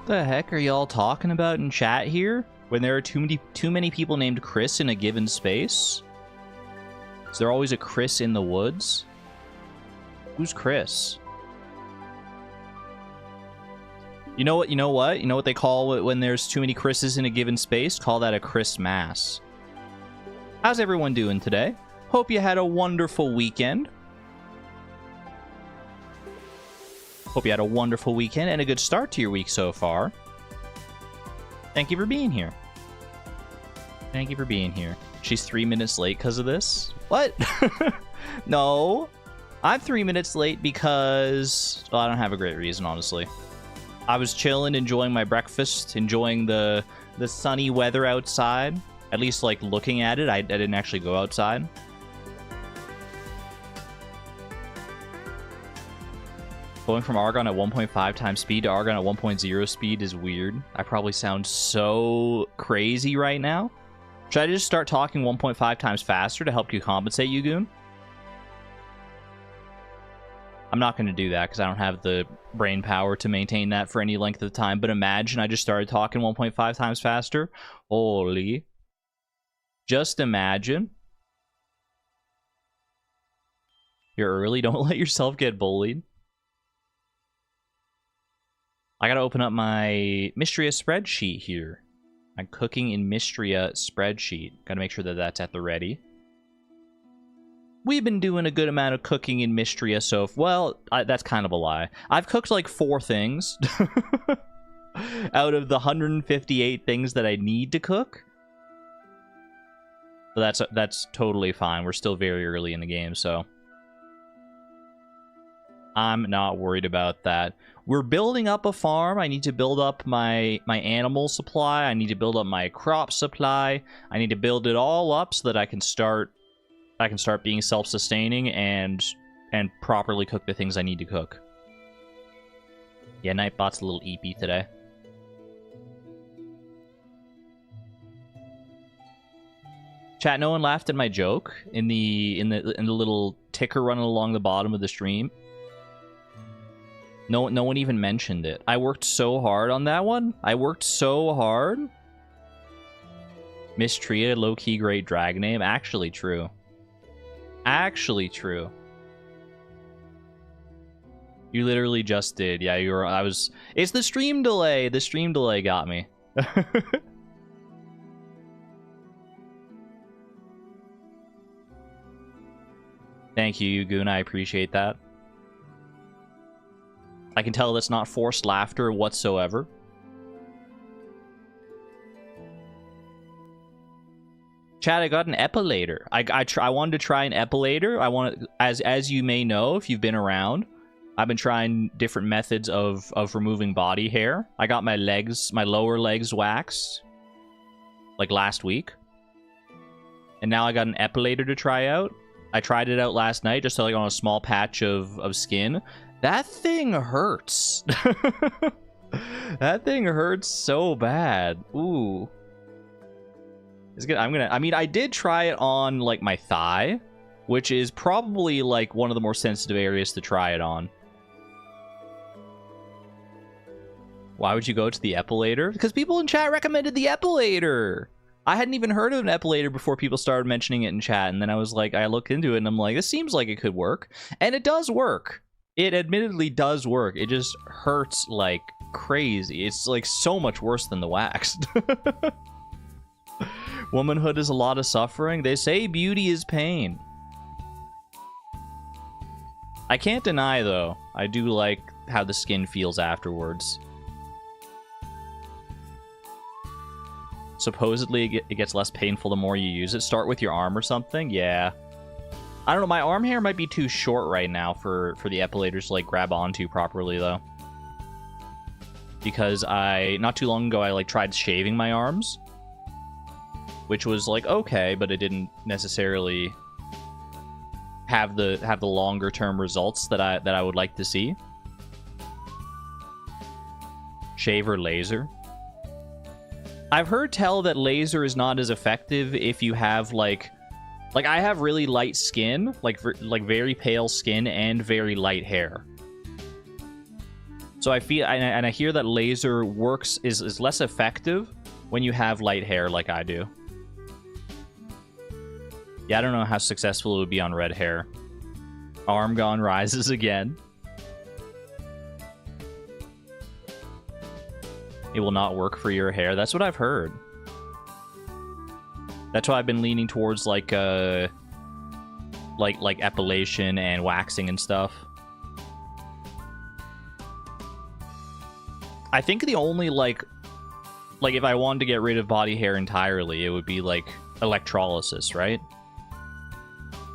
The heck are y'all talking about in chat here? When there are too many people named Chris in a given space? Is there always a Chris in the woods? Who's Chris? You know what? You know what they call it when there's too many Chris's in a given space? Call that a Chris Mass. How's everyone doing today? Hope you had a wonderful weekend. Hope you had a wonderful weekend and a good start to your week so far. Thank you for being here. Thank you for being here. She's 3 minutes late because of this? What? No. I'm 3 minutes late because... well, I don't have a great reason, honestly. I was chilling, enjoying my breakfast, enjoying the sunny weather outside. At least, like, looking at it. I didn't actually go outside. Going from Argon at 1.5 times speed to Argon at 1.0 speed is weird. I probably sound so crazy right now. Should I just start talking 1.5 times faster to help you compensate, you goon? I'm not going to do that because I don't have the brain power to maintain that for any length of time. But imagine I just started talking 1.5 times faster. Holy. Just imagine. You're early. Don't let yourself get bullied. I gotta open up my Mistria spreadsheet here. My cooking in Mistria spreadsheet. Gotta make sure that that's at the ready. We've been doing a good amount of cooking in Mistria, so... well, that's kind of a lie. I've cooked like 4 things. Out of the 158 things that I need to cook. But that's totally fine. We're still very early in the game, so... I'm not worried about that. We're building up a farm. I need to build up my animal supply. I need to build up my crop supply. I need to build it all up so that I can start being self-sustaining and properly cook the things I need to cook. Yeah, Nightbot's a little eepy today. Chat, no one laughed at my joke in the little ticker running along the bottom of the stream. No one even mentioned it. I worked so hard on that one. I worked so hard. Mistria, low-key great drag name. Actually true. Actually true. You literally just did. Yeah, you were... I was... It's the stream delay. The stream delay got me. Thank you, Yugun. I appreciate that. I can tell that's not forced laughter whatsoever. Chad, I got an epilator. I wanted to try an epilator. As you may know, if you've been around, I've been trying different methods of removing body hair. I got my lower legs waxed, like last week. And now I got an epilator to try out. I tried it out last night, just like on a small patch of skin. That thing hurts. That thing hurts so bad. Ooh. It's good. I mean, I did try it on, like, my thigh, which is probably, like, one of the more sensitive areas to try it on. Why would you go to the epilator? Because people in chat recommended the epilator. I hadn't even heard of an epilator before people started mentioning it in chat, and then I was like, I looked into it, and I'm like, this seems like it could work. And it does work. It admittedly does work. It just hurts like crazy. It's like so much worse than the wax. Womanhood is a lot of suffering. They say beauty is pain. I can't deny, though, I do like how the skin feels afterwards. Supposedly, it gets less painful the more you use it. Start with your arm or something? Yeah. I don't know, my arm hair might be too short right now for the epilators to, like, grab onto properly, though. Because not too long ago, I, like, tried shaving my arms. Which was, like, okay, but it didn't necessarily have the longer-term results that I would like to see. Shave or laser? I've heard tell that laser is not as effective if you have, like I have really light skin, like very pale skin and very light hair. So I feel, and I hear that laser works is less effective when you have light hair like I do. Yeah, I don't know how successful it would be on red hair. Armgon rises again. It will not work for your hair. That's what I've heard. That's why I've been leaning towards like epilation and waxing and stuff. I think the only like if I wanted to get rid of body hair entirely, it would be like electrolysis, right?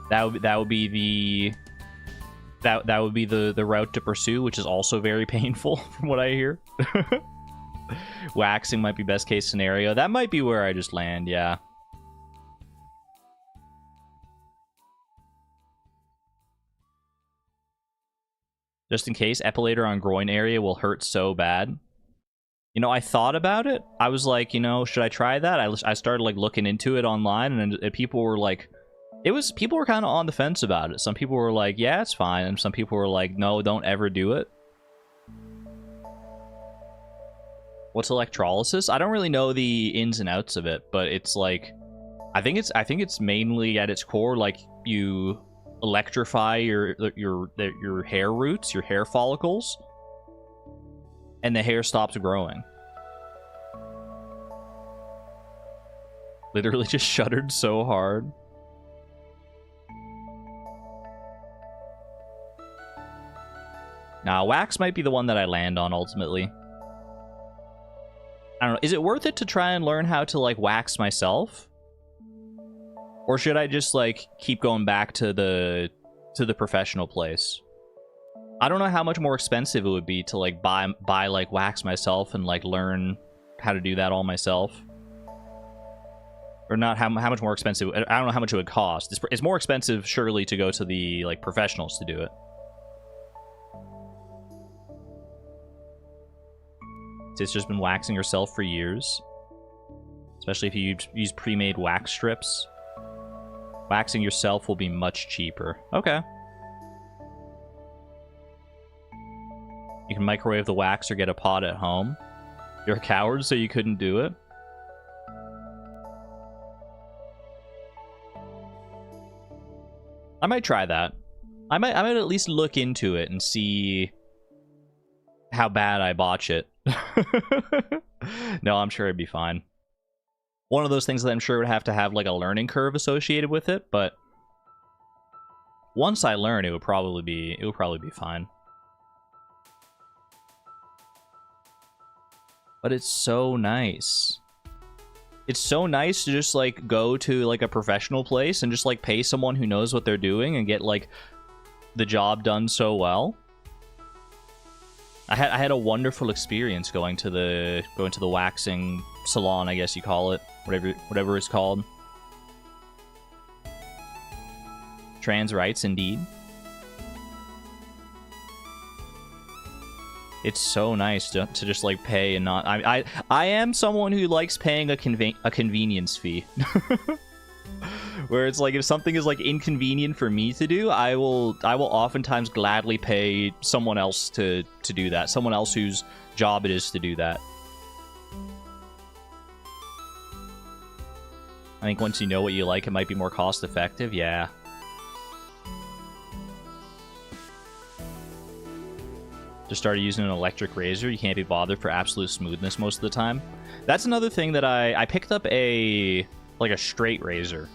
That would be the route to pursue, which is also very painful from what I hear. Waxing might be best case scenario. That might be where I just land, yeah. Just in case, epilator on groin area will hurt so bad. You know, I thought about it. I was like, you know, should I try that? I started like looking into it online, and people were like, people were kind of on the fence about it. Some people were like, yeah, it's fine, and some people were like, no, don't ever do it. What's electrolysis? I don't really know the ins and outs of it, but it's like, I think it's mainly at its core like you electrify your hair roots, your hair follicles, and the hair stops growing. Literally just shuddered so hard. Nah, wax might be the one that I land on ultimately. I don't know. Is it worth it to try and learn how to like wax myself? Or should I just like keep going back to the professional place? I don't know how much more expensive it would be to like buy like wax myself and like learn how to do that all myself. Or not how much more expensive. I don't know how much it would cost. It's more expensive surely to go to the like professionals to do it. It's just been waxing yourself for years. Especially if you use pre-made wax strips. Waxing yourself will be much cheaper. Okay. You can microwave the wax or get a pot at home. You're a coward, so you couldn't do it. I might try that. I might at least look into it and see how bad I botch it. No, I'm sure it'd be fine. One of those things that I'm sure would have to have like a learning curve associated with it, but once I learn, it would probably be fine. But it's so nice. It's so nice to just like go to like a professional place and just like pay someone who knows what they're doing and get like the job done so well. I had a wonderful experience going to the waxing salon, I guess you call it, whatever it's called. Trans rights, indeed. It's so nice to just like pay and not. I am someone who likes paying a convenience fee. Where it's like if something is like inconvenient for me to do, I will oftentimes gladly pay someone else to do that. Someone else whose job it is to do that. I think once you know what you like, it might be more cost effective. Yeah. Just started using an electric razor. You can't be bothered for absolute smoothness most of the time. That's another thing that I picked up a straight razor.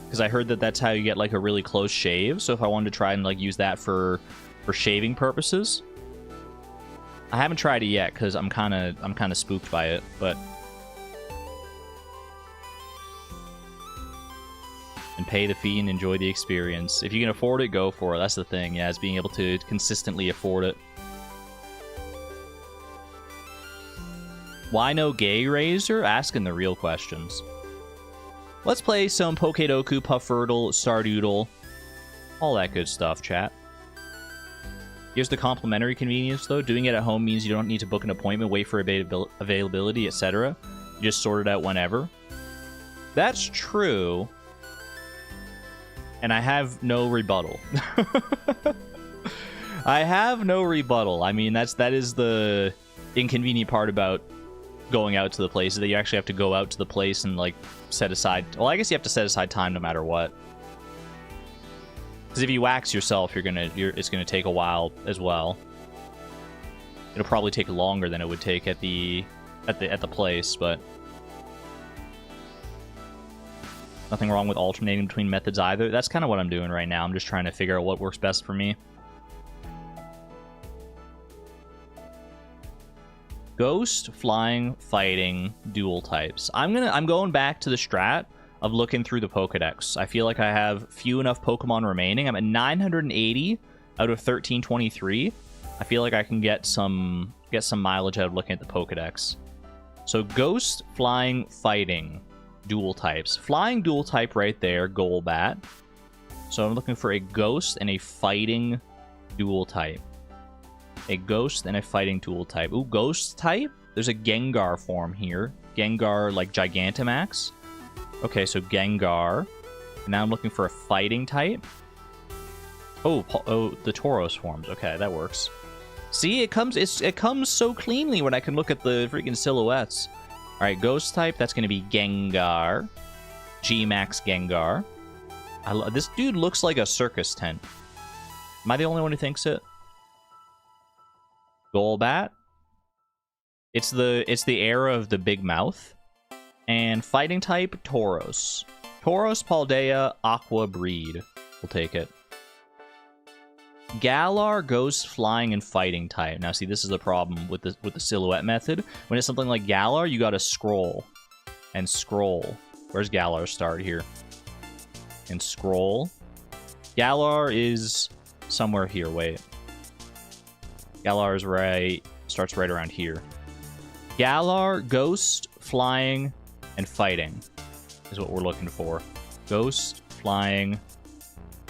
Because I heard that that's how you get like a really close shave. So if I wanted to try and like use that for shaving purposes, I haven't tried it yet because I'm kind of spooked by it. But and pay the fee and enjoy the experience. If you can afford it, go for it. That's the thing. Yeah, it's being able to consistently afford it. Why no gay razor? Asking the real questions. Let's play some Pokedoku, Puffurtle, Stardoodle, all that good stuff, chat. Here's the complimentary convenience, though. Doing it at home means you don't need to book an appointment, wait for availability, etc. You just sort it out whenever. That's true. And I have no rebuttal. I have no rebuttal. I mean, that is the inconvenient part about going out to the place, is that you actually have to go out to the place and, like, set aside... Well, I guess you have to set aside time no matter what. Because if you wax yourself, it's gonna take a while as well. It'll probably take longer than it would take at the place, but nothing wrong with alternating between methods either. That's kind of what I'm doing right now. I'm just trying to figure out what works best for me. Ghost, flying, fighting, dual types. I'm going back to the strat of looking through the Pokedex. I feel like I have few enough Pokemon remaining. I'm at 980 out of 1323. I feel like I can get some mileage out of looking at the Pokedex. So Ghost, Flying, Fighting, dual types. Flying dual type right there, Golbat. So I'm looking for a Ghost and a Fighting dual type. A Ghost and a Fighting dual type. Ooh, Ghost type? There's a Gengar form here. Gengar, like Gigantamax. Okay, so Gengar. Now I'm looking for a Fighting type. Oh, the Tauros forms. Okay, that works. See, it comes so cleanly when I can look at the freaking silhouettes. All right, Ghost type. That's going to be Gengar. G-Max Gengar. This dude looks like a circus tent. Am I the only one who thinks it? Golbat. It's the era of the big mouth. And fighting type, Tauros. Tauros, Paldea, Aqua Breed. We'll take it. Galar, Ghost, Flying, and Fighting type. Now, see, this is the problem with the silhouette method. When it's something like Galar, you gotta scroll. And scroll. Where's Galar start here? And scroll. Galar is somewhere here. Wait. Galar is starts right around here. Galar, Ghost, Flying, and Fighting is what we're looking for. Ghost, Flying,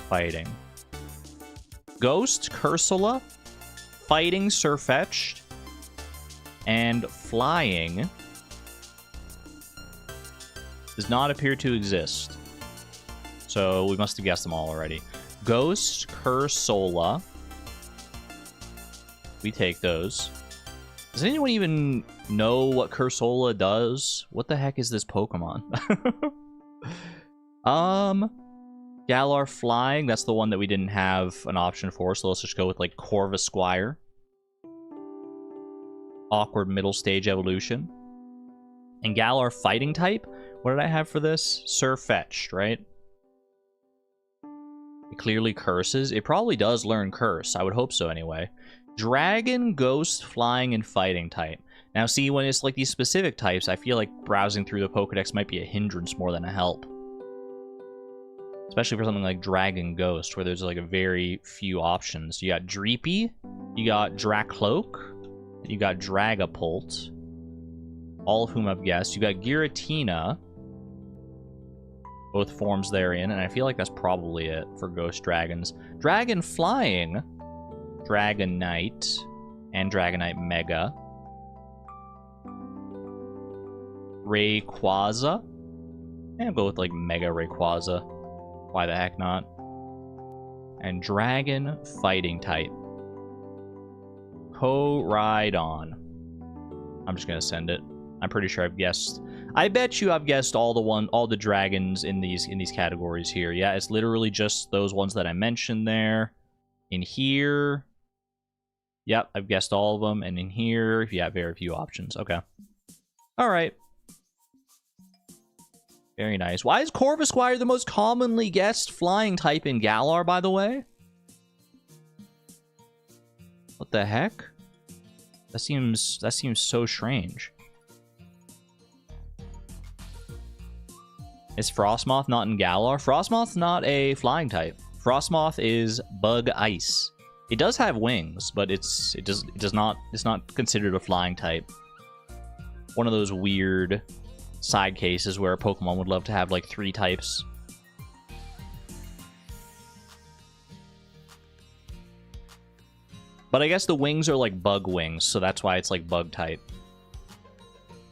Fighting. Ghost, Cursula, Fighting, Sirfetch'd, and Flying does not appear to exist. So we must have guessed them all already. Ghost, Cursula. We take those. Does anyone even know what Cursula does? What the heck is this Pokemon? Galar Flying, that's the one that we didn't have an option for, so let's just go with, like, Corvisquire. Awkward middle stage evolution. And Galar Fighting type, what did I have for this? Sirfetch'd, right? It clearly curses. It probably does learn Curse. I would hope so anyway. Dragon, Ghost, Flying, and Fighting type. Now see, when it's like these specific types, I feel like browsing through the Pokedex might be a hindrance more than a help. Especially for something like Dragon Ghost, where there's like a very few options. You got Dreepy, you got Dracloak, you got Dragapult, all of whom I've guessed. You got Giratina, both forms therein, and I feel like that's probably it for Ghost Dragons. Dragon Flying, Dragonite, and Dragonite Mega. Rayquaza. And I'll go with like Mega Rayquaza. Why the heck not? And Dragon Fighting type. Koraidon. I'm just gonna send it. I'm pretty sure I've guessed. I bet you I've guessed all the dragons in these categories here. Yeah, it's literally just those ones that I mentioned there. In here. Yep, I've guessed all of them. And in here, yeah, very few options. Okay. All right. Very nice. Why is Corvisquire the most commonly guessed flying type in Galar, by the way? What the heck? That seems so strange. Is Frostmoth not in Galar? Frostmoth's not a flying type. Frostmoth is Bug Ice. It does have wings, but it's not considered a flying type. One of those weird side cases where a Pokemon would love to have like 3 types. But I guess the wings are like bug wings, so that's why it's like bug type.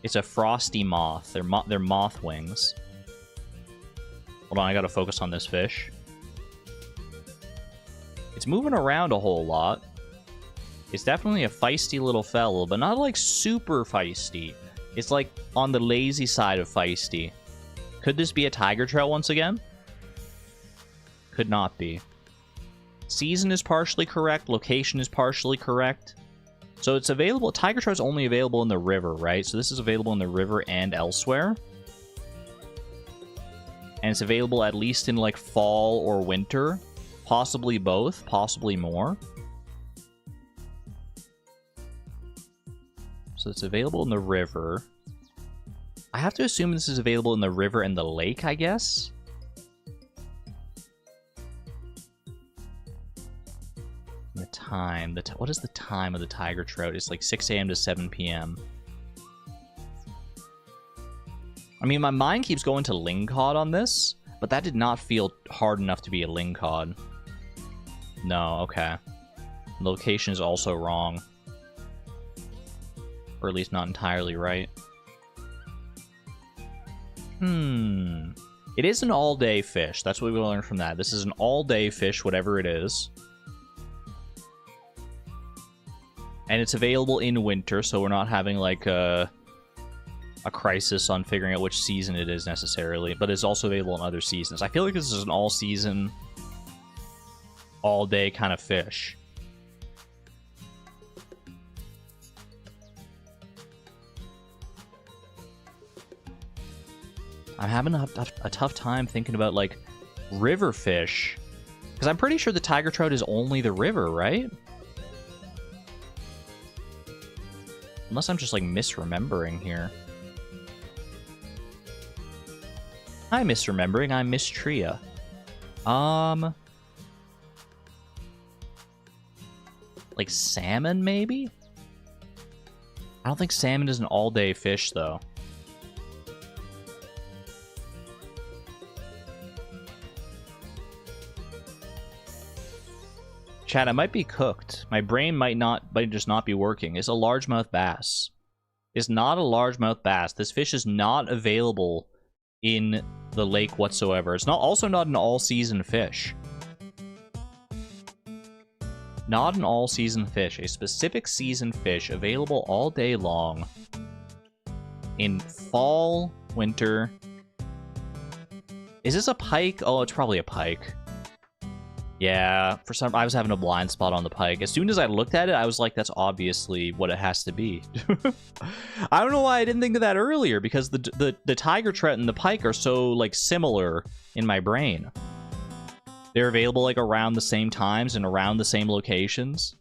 It's a frosty moth. They're moth wings. Hold on, I gotta focus on this fish. It's moving around a whole lot. It's definitely a feisty little fellow, but not like super feisty. It's like on the lazy side of feisty. Could this be a tiger trout once again? Could not be. Season is partially correct. Location is partially correct. So it's available. Tiger trout is only available in the river, right? So this is available in the river and elsewhere. And it's available at least in like fall or winter. Possibly both. Possibly more. So it's available in the river. I have to assume this is available in the river and the lake, I guess. The time. What is the time of the tiger trout? It's like 6 a.m. to 7 p.m. I mean, my mind keeps going to lingcod on this, but that did not feel hard enough to be a lingcod. No, okay. The location is also wrong. Or at least not entirely right. It is an all-day fish. That's what we learned from that. This is an all-day fish, whatever it is. And it's available in winter, so we're not having like a crisis on figuring out which season it is necessarily. But it's also available in other seasons. I feel like this is an all-season, all-day kind of fish. I'm having a tough time thinking about, like, river fish. Because I'm pretty sure the tiger trout is only the river, right? Unless I'm just, like, misremembering here. I'm misremembering. I'm Mistria. Like, salmon, maybe? I don't think salmon is an all-day fish, though. Chat, I might be cooked. My brain might just not be working. It's a largemouth bass. It's not a largemouth bass. This fish is not available in the lake whatsoever. It's also not an all-season fish. Not an all-season fish. A specific season fish available all day long in fall, winter. Is this a pike? Oh, it's probably a pike. Yeah, I was having a blind spot on the pike. As soon as I looked at it, I was like, that's obviously what it has to be. I don't know why I didn't think of that earlier, because the tiger trout and the pike are so, like, similar in my brain. They're available, like, around the same times and around the same locations.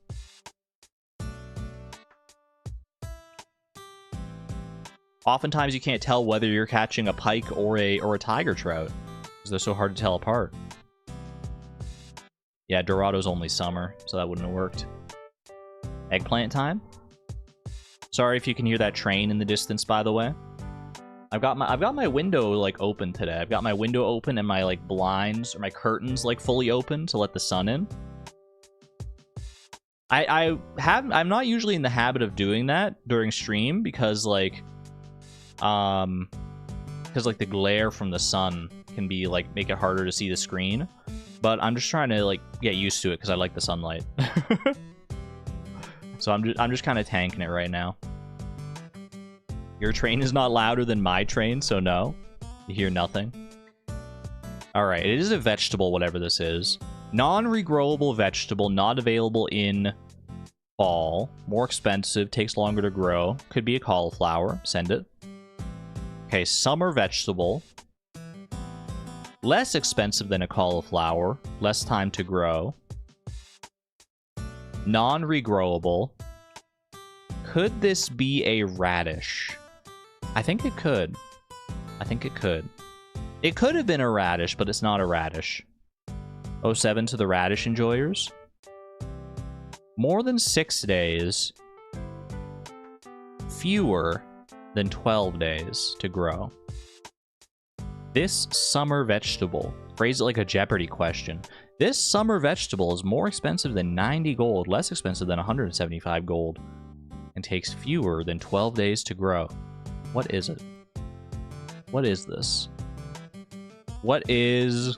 Oftentimes you can't tell whether you're catching a pike or a tiger trout, because they're so hard to tell apart. Yeah, Dorado's only summer, so that wouldn't have worked. Eggplant time? Sorry if you can hear that train in the distance, by the way. I've got my window, like, open today. I've got my window open and my, like, blinds or my curtains, like, fully open to let the sun in. I'm not usually in the habit of doing that during stream because, like, the glare from the sun can be, like, make it harder to see the screen. But I'm just trying to, like, get used to it because I like the sunlight. So I'm just kind of tanking it right now. Your train is not louder than my train, so no. You hear nothing. Alright, it is a vegetable, whatever this is. Non-regrowable vegetable, not available in fall. More expensive, takes longer to grow. Could be a cauliflower. Send it. Okay, summer vegetable. Less expensive than a cauliflower. Less time to grow. Non-regrowable. Could this be a radish? I think it could. I think it could. It could have been a radish, but it's not a radish. 07 to the radish enjoyers. More than 6 days. Fewer than 12 days to grow. This summer vegetable, phrase it like a Jeopardy question. This summer vegetable is more expensive than 90 gold, less expensive than 175 gold, and takes fewer than 12 days to grow. What is it? What is this? What is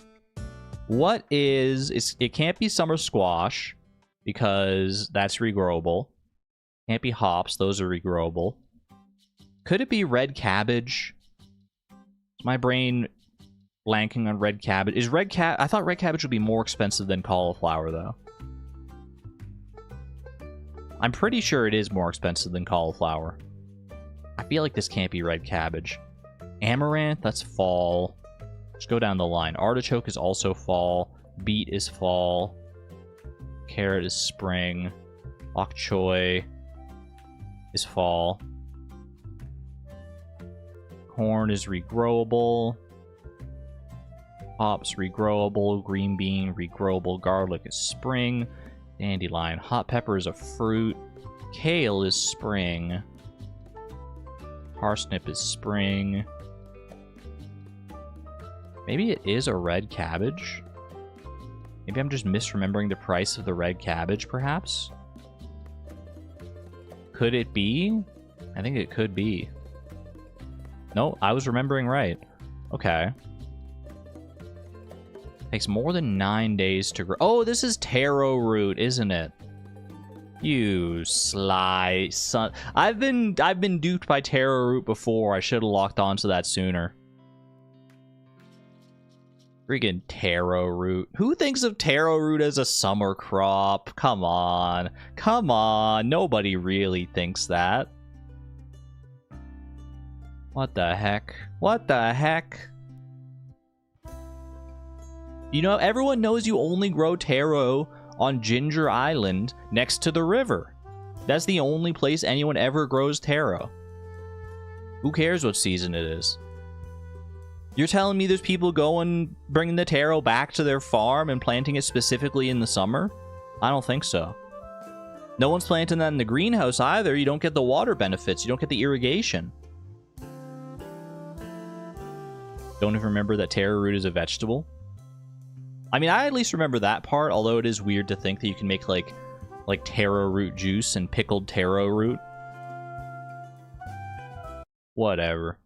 What is... It can't be summer squash, because that's regrowable. Can't be hops, those are regrowable. Could it be red cabbage? Is my brain blanking on red cabbage? Is red I thought red cabbage would be more expensive than cauliflower, though. I'm pretty sure it is more expensive than cauliflower. I feel like this can't be red cabbage. Amaranth, that's fall. Let's go down the line. Artichoke is also fall. Beet is fall. Carrot is spring. Bok choy is fall. Corn is regrowable. Hops regrowable. Green bean regrowable. Garlic is spring. Dandelion. Hot pepper is a fruit. Kale is spring. Parsnip is spring. Maybe it is a red cabbage? Maybe I'm just misremembering the price of the red cabbage, perhaps? Could it be? I think it could be. No, I was remembering right. Okay. Takes more than 9 days to grow. Oh, this is taro root, isn't it? You sly son. I've been duped by taro root before. I should have locked onto that sooner. Freaking taro root. Who thinks of taro root as a summer crop? Come on. Come on. Nobody really thinks that. What the heck? What the heck? You know, everyone knows you only grow taro on Ginger Island next to the river. That's the only place anyone ever grows taro. Who cares what season it is? You're telling me there's people going, bringing the taro back to their farm and planting it specifically in the summer? I don't think so. No one's planting that in the greenhouse either. You don't get the water benefits. You don't get the irrigation. Don't even remember that taro root is a vegetable. I mean, I at least remember that part, although it is weird to think that you can make, like taro root juice and pickled taro root. Whatever.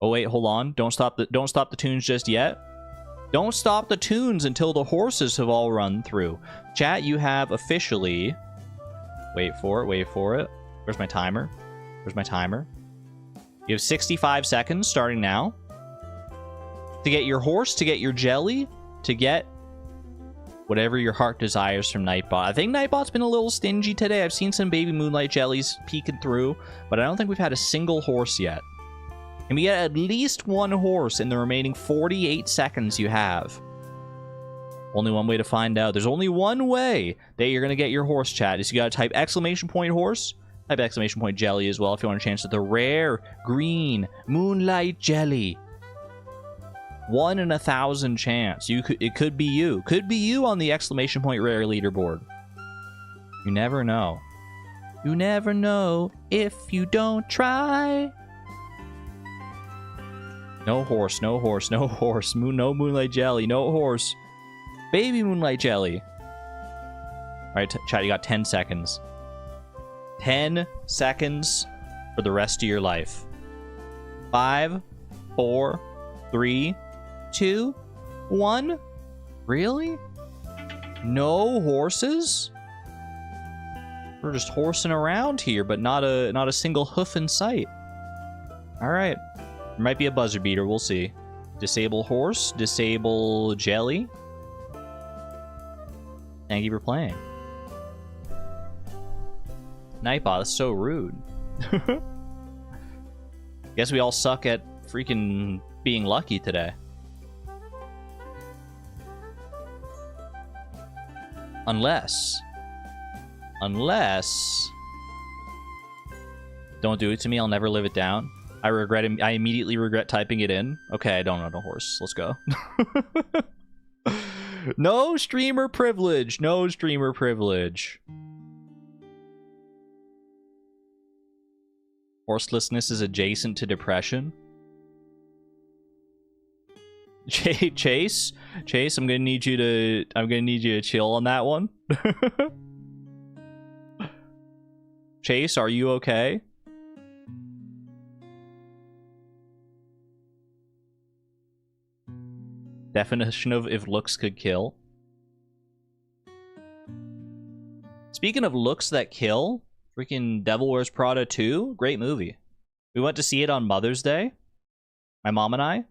Oh wait, hold on. Don't stop the tunes just yet. Don't stop the tunes until the horses have all run through. Chat, you have officially... Wait for it, wait for it. Where's my timer? Where's my timer? You have 65 seconds starting now. To get your horse, to get your jelly, to get whatever your heart desires from Nightbot. I think Nightbot's been a little stingy today. I've seen some baby moonlight jellies peeking through, but I don't think we've had a single horse yet. And we get at least one horse in the remaining 48 seconds you have. Only one way to find out. There's only one way that you're going to get your horse, chat. Is you got to type exclamation point horse, type exclamation point jelly as well if you want a chance at the rare green moonlight jelly. 1 in 1,000 chance. It could be you. Could be you on the exclamation point rare leaderboard. You never know. You never know if you don't try. No horse, no horse, no horse. No moonlight jelly, no horse. Baby moonlight jelly. Alright, chat, you got 10 seconds. 10 seconds for the rest of your life. 5, 4, 3, 2, 1. Really? No horses? We're just horsing around here, but not a single hoof in sight. Alright. There might be a buzzer beater, we'll see. Disable horse, disable jelly. Thank you for playing. Nightbot, that's so rude. Guess we all suck at freaking being lucky today. Unless... Don't do it to me, I'll never live it down. I immediately regret typing it in. Okay, I don't know, no horse. Let's go. No streamer privilege. No streamer privilege. Horselessness is adjacent to depression. Chase, I'm gonna need you to chill on that one. Chase, are you okay? Definition of if looks could kill. Speaking of looks that kill, freaking Devil Wears Prada 2, great movie. We went to see it on Mother's Day, my mom and I,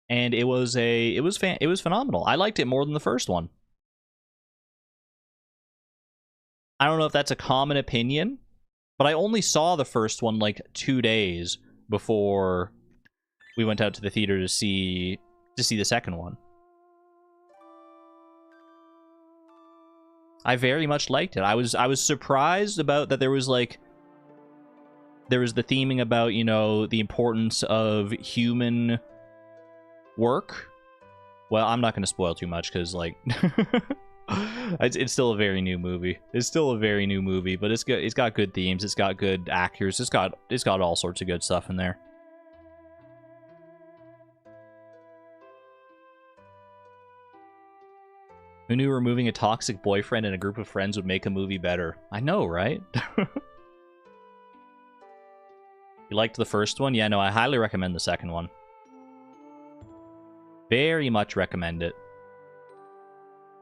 and it was phenomenal. I liked it more than the first one. I don't know if that's a common opinion, but I only saw the first one like 2 days before we went out to the theater to see the second one. I very much liked it. I was surprised about that there was the theming about, you know, the importance of human work. Well, I'm not going to spoil too much because, like, it's still a very new movie. It's still a very new movie, but it's good. It's got good themes. It's got good actors. It's got all sorts of good stuff in there. Who knew removing a toxic boyfriend and a group of friends would make a movie better? I know, right? You liked the first one? Yeah, no, I highly recommend the second one. Very much recommend it.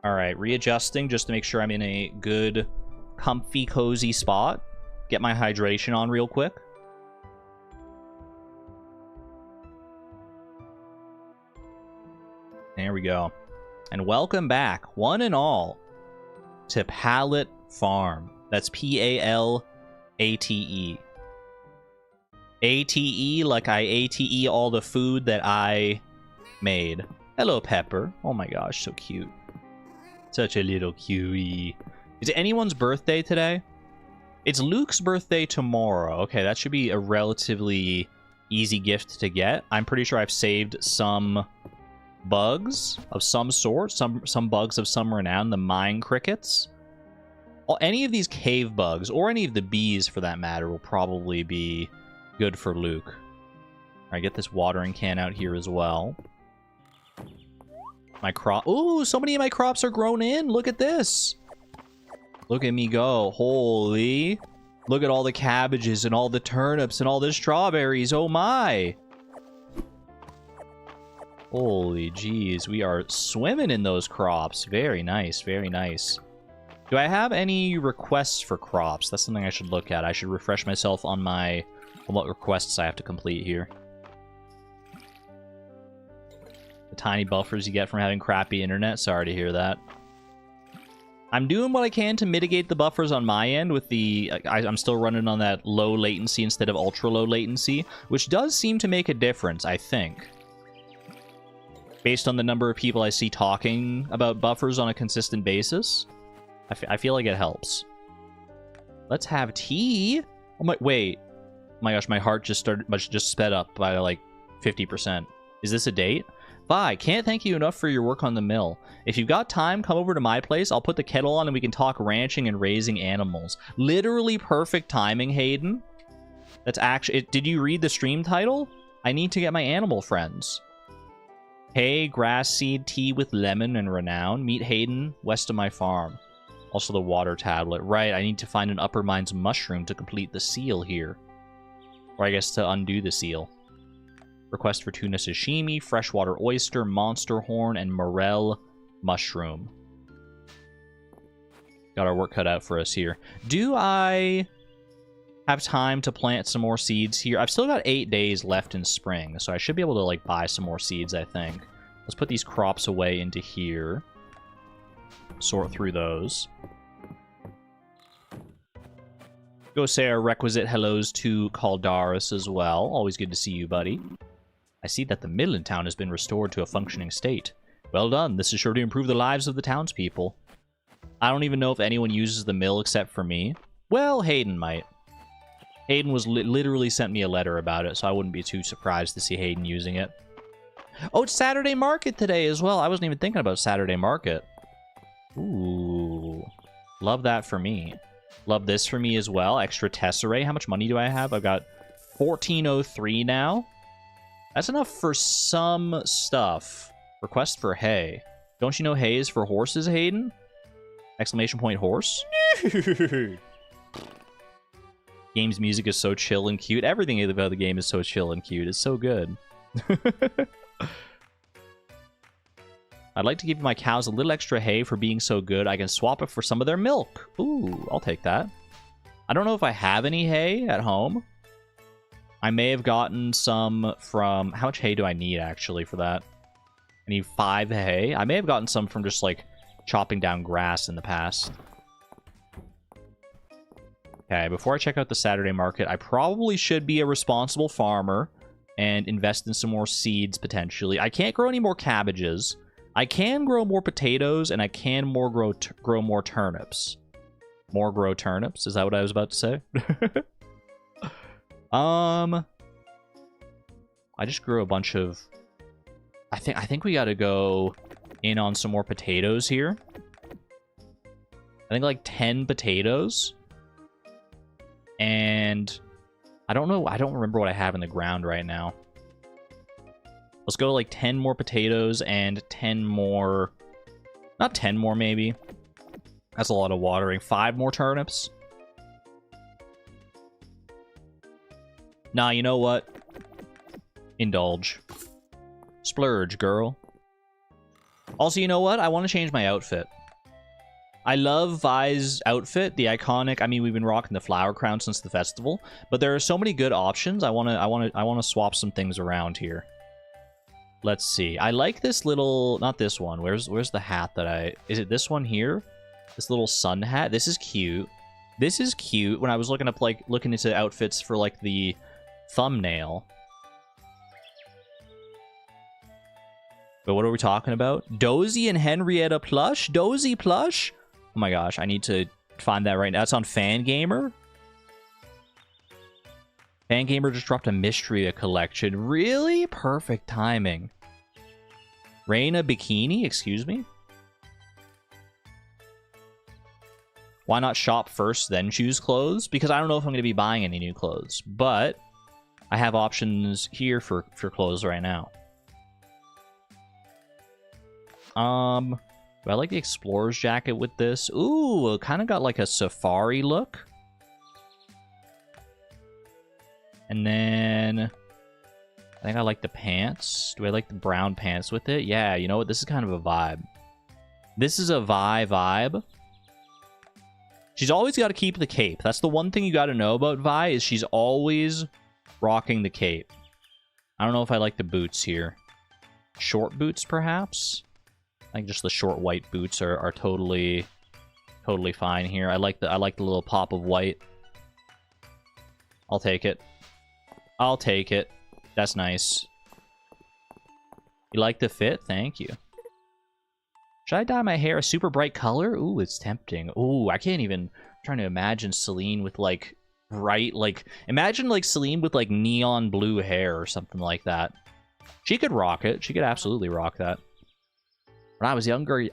Alright, readjusting just to make sure I'm in a good, comfy, cozy spot. Get my hydration on real quick. There we go. And welcome back, one and all, to Palette Farm. That's P-A-L-A-T-E. A-T-E, like I A-T-E all the food that I made. Hello, Pepper. Oh my gosh, so cute. Such a little cutie. Is it anyone's birthday today? It's Luke's birthday tomorrow. Okay, that should be a relatively easy gift to get. I'm pretty sure I've saved some bugs of some sort, some bugs of some renown, the mine crickets. Any of these cave bugs, or any of the bees for that matter, will probably be good for Luke. Alright, get this watering can out here as well. My crop. Ooh, so many of my crops are grown in. Look at this. Look at me go. Holy. Look at all the cabbages and all the turnips and all the strawberries. Oh my. Holy jeez, we are swimming in those crops. Very nice, very nice. Do I have any requests for crops? That's something I should look at. I should refresh myself on what requests I have to complete here. The tiny buffers you get from having crappy internet. Sorry to hear that. I'm doing what I can to mitigate the buffers on my end with the... I'm still running on that low latency instead of ultra low latency, which does seem to make a difference, I think. Based on the number of people I see talking about buffers on a consistent basis, I feel like it helps. Let's have tea. Oh my, wait. Oh my gosh, my heart just sped up by like 50%. Is this a date? Bye. Can't thank you enough for your work on the mill. If you've got time, come over to my place. I'll put the kettle on and we can talk ranching and raising animals. Literally perfect timing, Hayden. That's actually... Did you read the stream title? I need to get my animal friends. Hay, grass seed, tea with lemon and renown. Meet Hayden west of my farm. Also the water tablet. Right, I need to find an upper mines mushroom to complete the seal here. Or I guess to undo the seal. Request for tuna sashimi, freshwater oyster, monster horn, and morel mushroom. Got our work cut out for us here. Do I have time to plant some more seeds here? I've still got 8 days left in spring, so I should be able to like buy some more seeds, I think. Let's put these crops away into here. Sort through those. Go say our requisite hellos to Caldaris as well. Always good to see you, buddy. I see that the mill in town has been restored to a functioning state. Well done. This is sure to improve the lives of the townspeople. I don't even know if anyone uses the mill except for me. Well, Hayden might. Hayden was literally sent me a letter about it, so I wouldn't be too surprised to see Hayden using it. Oh, it's Saturday Market today as well. I wasn't even thinking about Saturday Market. Ooh. Love that for me. Love this for me as well. Extra tesserae. How much money do I have? I've got 1403 now. That's enough for some stuff. Request for hay. Don't you know hay is for horses, Hayden? Exclamation point horse. Game's music is so chill and cute. Everything about the game is so chill and cute. It's so good. I'd like to give my cows a little extra hay for being so good. I can swap it for some of their milk. Ooh, I'll take that. I don't know if I have any hay at home. I may have gotten some from... How much hay do I need, actually, for that? I need 5 hay. I may have gotten some from just, like, chopping down grass in the past. Okay, before I check out the Saturday market, I probably should be a responsible farmer and invest in some more seeds, potentially. I can't grow any more cabbages. I can grow more potatoes, and I can grow more turnips. More grow turnips? Is that what I was about to say? I just grew a bunch of... I think we gotta go in on some more potatoes here. I think like 10 potatoes. And I don't know. I don't remember what I have in the ground right now. Let's go like 10 more potatoes and 10 more... Not 10 more, maybe. That's a lot of watering. 5 more turnips. Nah, you know what? Indulge. Splurge, girl. Also, you know what? I want to change my outfit. I love Vi's outfit, the iconic. I mean, we've been rocking the flower crown since the festival, but there are so many good options. I want to swap some things around here. Let's see. I like this little, not this one. Where's the hat that I... Is it this one here? This little sun hat. This is cute. This is cute. When I was looking into outfits for like the thumbnail. But what are we talking about? Dozy and Henrietta plush? Dozy plush? Oh my gosh, I need to find that right now. That's on Fangamer. Fangamer just dropped a Mistria collection. Really? Perfect timing. Reina bikini? Excuse me? Why not shop first, then choose clothes? Because I don't know if I'm going to be buying any new clothes. But I have options here for clothes right now. Do I like the explorer's jacket with this? Ooh, it kind of got like a safari look. And then I think I like the pants. Do I like the brown pants with it? Yeah, you know what? This is kind of a vibe. This is a vibe. She's always got to keep the cape. That's the one thing you got to know about Vi, is she's always rocking the cape. I don't know if I like the boots here. Short boots, perhaps? I think just the short white boots are totally fine here. I like the little pop of white. I'll take it. I'll take it. That's nice. You like the fit? Thank you. Should I dye my hair a super bright color? Ooh, it's tempting. Ooh, I can't even... I'm trying to imagine Celine with, like, bright, like... Imagine, like, Celine with, like, neon blue hair or something like that. She could rock it. She could absolutely rock that. When I was younger,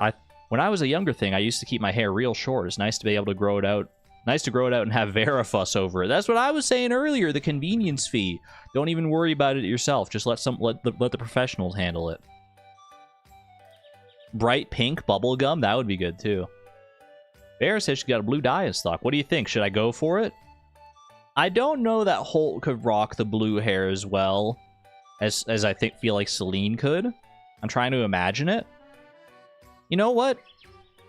when I was a younger thing, I used to keep my hair real short. It's nice to be able to grow it out. Nice to grow it out and have Verifus over it. That's what I was saying earlier, the convenience fee. Don't even worry about it yourself. Just let the professionals handle it. Bright pink bubblegum, that would be good too. Bear says she's got a blue dye in stock. What do you think? Should I go for it? I don't know that Holt could rock the blue hair as well as I feel like Celine could. I'm trying to imagine it. You know what?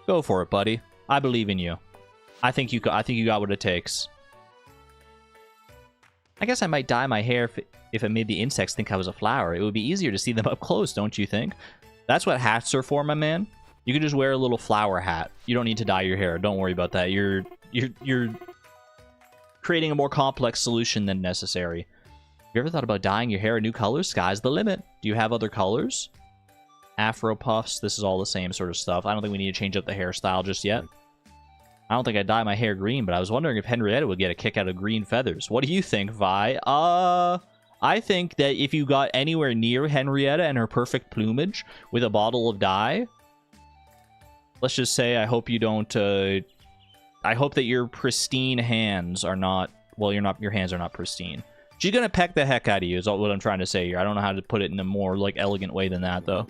Go for it, buddy. I believe in you. I think you got what it takes. I guess I might dye my hair if it made the insects think I was a flower. It would be easier to see them up close, don't you think? That's what hats are for, my man. You can just wear a little flower hat. You don't need to dye your hair. Don't worry about that. You're creating a more complex solution than necessary. Have you ever thought about dyeing your hair a new color? Sky's the limit. Do you have other colors? Afro puffs. This is all the same sort of stuff. I don't think we need to change up the hairstyle just yet. I don't think I'd dye my hair green, but I was wondering if Henrietta would get a kick out of green feathers. What do you think, Vi? I think that if you got anywhere near Henrietta and her perfect plumage with a bottle of dye, let's just say I hope you don't, I hope that your pristine hands are not, well, your hands are not pristine. She's gonna peck the heck out of you is what I'm trying to say here. I don't know how to put it in a more, like, elegant way than that, though.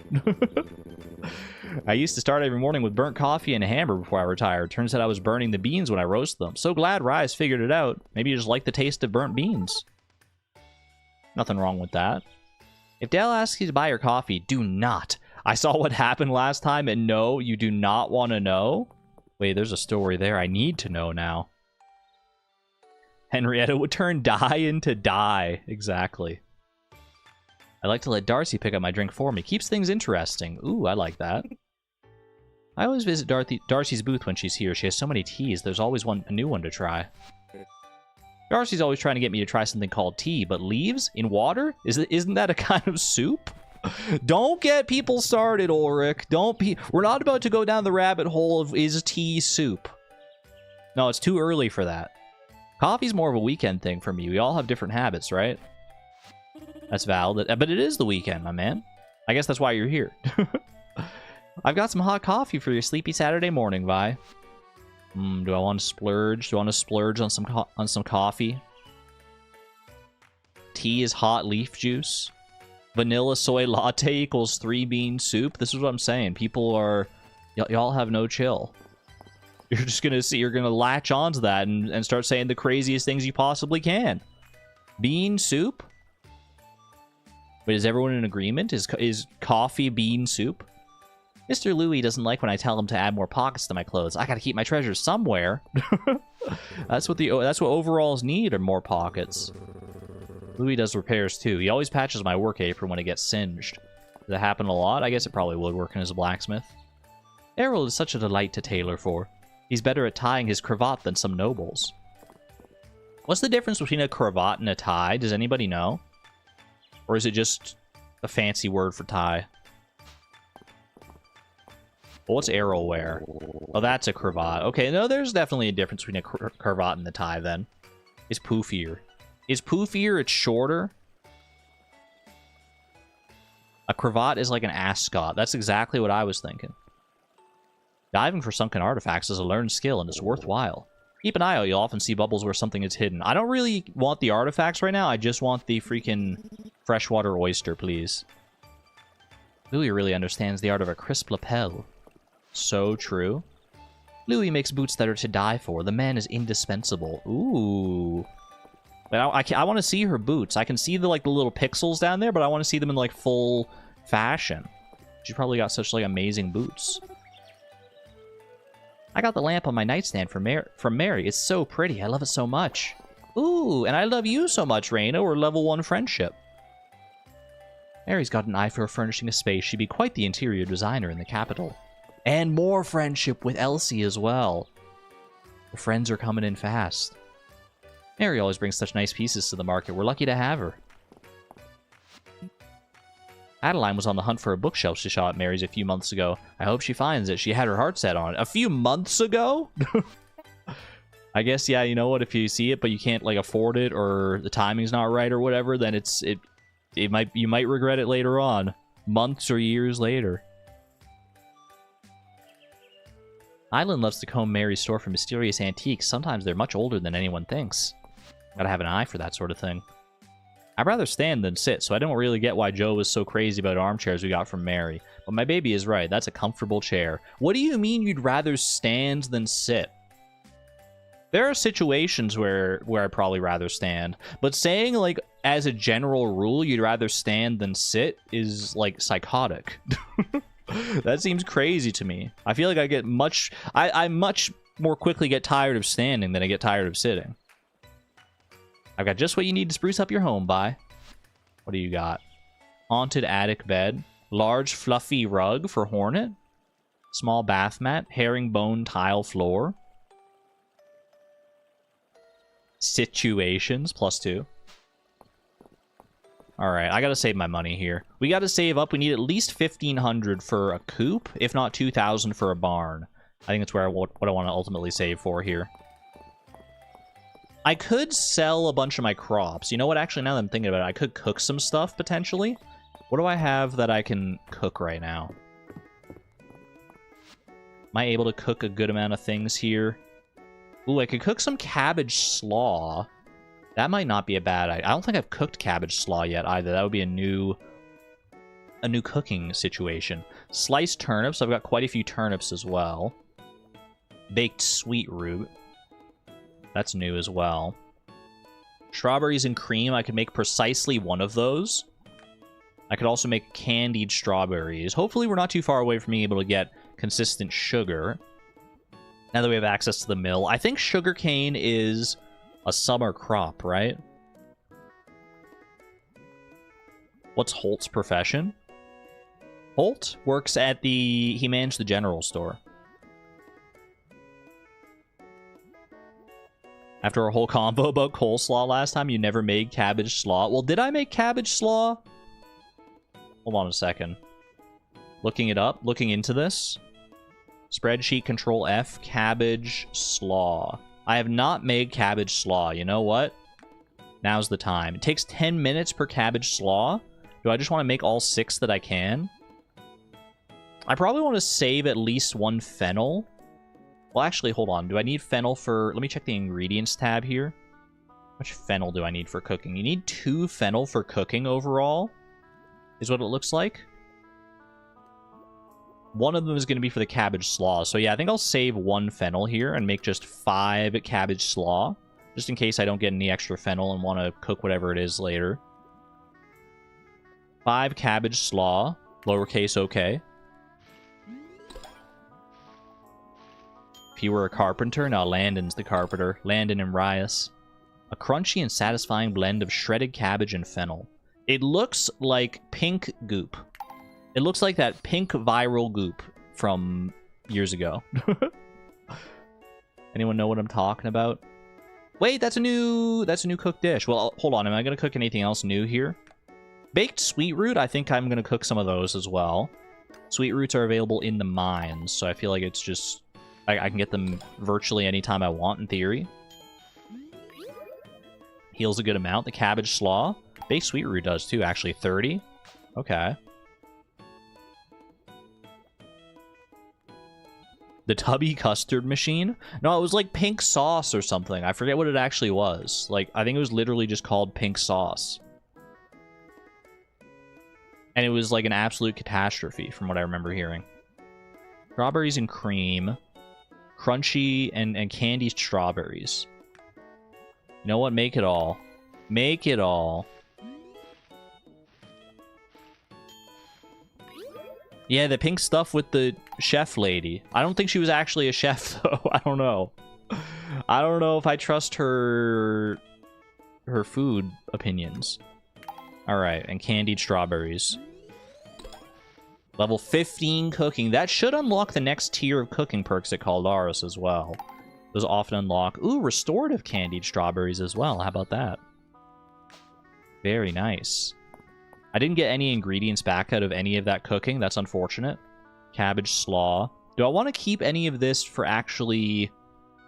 I used to start every morning with burnt coffee and a hammer before I retired. Turns out I was burning the beans when I roast them. So glad Rise figured it out. Maybe you just like the taste of burnt beans. Nothing wrong with that. If Dale asks you to buy your coffee, do not. I saw what happened last time, and no, you do not want to know. Wait, there's a story there. I need to know now. Henrietta would turn die into die. Exactly. I like to let Darcy pick up my drink for me. Keeps things interesting. Ooh, I like that. I always visit Darcy's booth when she's here. She has so many teas. There's always a new one to try. Darcy's always trying to get me to try something called tea, but leaves in water? Isn't that a kind of soup? Don't get people started, Ulrich. We're not about to go down the rabbit hole of is tea soup. No, it's too early for that. Coffee's more of a weekend thing for me. We all have different habits, right? That's valid. But it is the weekend, my man. I guess that's why you're here. I've got some hot coffee for your sleepy Saturday morning, Vi. Do I want to splurge? Do I want to splurge on some coffee? Tea is hot leaf juice. Vanilla soy latte equals 3-bean soup. This is what I'm saying. People are... Y'all have no chill. You're just gonna see... You're gonna latch onto that and start saying the craziest things you possibly can. Bean soup? Wait, is everyone in agreement? Is coffee bean soup? Mr. Louis doesn't like when I tell him to add more pockets to my clothes. I gotta keep my treasures somewhere. That's what overalls need, are more pockets. Louis does repairs too. He always patches my work apron when it gets singed. Does that happen a lot? I guess it probably would, working as a blacksmith. Errol is such a delight to tailor for. He's better at tying his cravat than some nobles. What's the difference between a cravat and a tie? Does anybody know? Or is it just a fancy word for tie? Well, what's Errol wear? Oh, that's a cravat. Okay, no, there's definitely a difference between a cravat and the tie, then. It's poofier. Is poofier, it's shorter? A cravat is like an ascot. That's exactly what I was thinking. Diving for sunken artifacts is a learned skill, and it's worthwhile. Keep an eye out. You'll often see bubbles where something is hidden. I don't really want the artifacts right now. I just want the freaking freshwater oyster, please. Louis really understands the art of a crisp lapel. So true. Louis makes boots that are to die for. The man is indispensable. Ooh. But I want to see her boots. I can see the little pixels down there, but I want to see them in like full fashion. She probably got such like amazing boots. I got the lamp on my nightstand from Mary. It's so pretty. I love it so much. Ooh, and I love you so much, Raina. We're level 1 friendship. Mary's got an eye for furnishing a space. She'd be quite the interior designer in the capital. And more friendship with Elsie as well. The friends are coming in fast. Mary always brings such nice pieces to the market. We're lucky to have her. Adeline was on the hunt for a bookshelf she saw at Mary's a few months ago. I hope she finds it. She had her heart set on it. A few months ago? I guess, yeah, you know what? If you see it, but you can't, like, afford it, or the timing's not right or whatever, then you might regret it later on. Months or years later. Island loves to comb Mary's store for mysterious antiques. Sometimes they're much older than anyone thinks. Gotta have an eye for that sort of thing. I'd rather stand than sit, so I don't really get why Joe was so crazy about armchairs we got from Mary. But my baby is right. That's a comfortable chair. What do you mean you'd rather stand than sit? There are situations where I'd probably rather stand. But saying, like, as a general rule, you'd rather stand than sit is, like, psychotic. That seems crazy to me. I feel like I much more quickly get tired of standing than I get tired of sitting. I've got just what you need to spruce up your home, Bye. What do you got? Haunted attic bed. Large fluffy rug for Hornet. Small bath mat. Herringbone tile floor. Situations. +2. Alright, I gotta save my money here. We gotta save up. We need at least 1,500 for a coop, if not 2,000 for a barn. I think that's what I want to ultimately save for here. I could sell a bunch of my crops. You know what? Actually, now that I'm thinking about it, I could cook some stuff, potentially. What do I have that I can cook right now? Am I able to cook a good amount of things here? Ooh, I could cook some cabbage slaw. That might not be a bad idea. I don't think I've cooked cabbage slaw yet, either. That would be a new cooking situation. Sliced turnips. I've got quite a few turnips as well. Baked sweet root. That's new as well. Strawberries and cream. I could make precisely one of those. I could also make candied strawberries. Hopefully we're not too far away from being able to get consistent sugar. Now that we have access to the mill. I think sugarcane is a summer crop, right? What's Holt's profession? Holt works at the... He managed the general store. After a whole combo about coleslaw last time, you never made cabbage slaw. Well, did I make cabbage slaw? Hold on a second. Looking it up. Looking into this. Spreadsheet Control F. Cabbage slaw. I have not made cabbage slaw. You know what? Now's the time. It takes 10 minutes per cabbage slaw. Do I just want to make all 6 that I can? I probably want to save at least 1 fennel. Well, actually, hold on. Do I need fennel for... Let me check the ingredients tab here. How much fennel do I need for cooking? You need 2 fennel for cooking overall, is what it looks like. One of them is going to be for the cabbage slaw. So yeah, I think I'll save 1 fennel here and make just 5 cabbage slaw, just in case I don't get any extra fennel and want to cook whatever it is later. 5 cabbage slaw, lowercase okay. If he were a carpenter, now Landon's the carpenter. Landon and Rias. A crunchy and satisfying blend of shredded cabbage and fennel. It looks like pink goop. It looks like that pink viral goop from years ago. Anyone know what I'm talking about? Wait, that's a new cooked dish. Well, hold on. Am I going to cook anything else new here? Baked sweet root, I think I'm going to cook some of those as well. Sweet roots are available in the mines, so I feel like it's just... I can get them virtually anytime I want, in theory. Heals a good amount. The cabbage slaw. Baked sweet root does, too, actually. 30. Okay. The tubby custard machine? No, it was like pink sauce or something. I forget what it actually was. Like, I think it was literally just called pink sauce. And it was like an absolute catastrophe, from what I remember hearing. Strawberries and cream. Crunchy and candied strawberries. You know what? Make it all. Make it all. Yeah, the pink stuff with the chef lady. I don't think she was actually a chef, though. I don't know. I don't know if I trust her food opinions. Alright, and candied strawberries. Level 15 cooking. That should unlock the next tier of cooking perks at Caldaris as well. Those often unlock... Ooh, restorative candied strawberries as well. How about that? Very nice. I didn't get any ingredients back out of any of that cooking. That's unfortunate. Cabbage slaw. Do I want to keep any of this for actually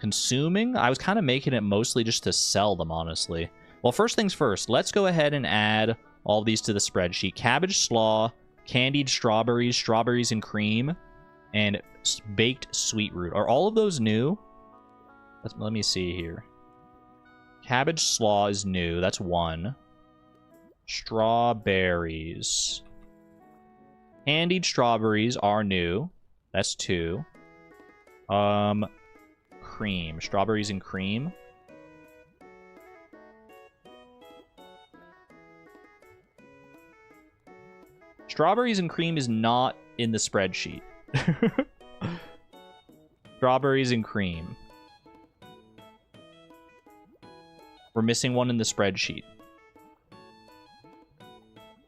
consuming? I was kind of making it mostly just to sell them, honestly. Well, first things first. Let's go ahead and add all these to the spreadsheet. Cabbage slaw, candied strawberries, strawberries and cream, and baked sweet root. Are all of those new? Let me see here. Cabbage slaw is new. That's 1. Strawberries. Candied strawberries are new. That's 2. Cream. Strawberries and cream. Strawberries and cream is not in the spreadsheet. Strawberries and cream. We're missing one in the spreadsheet.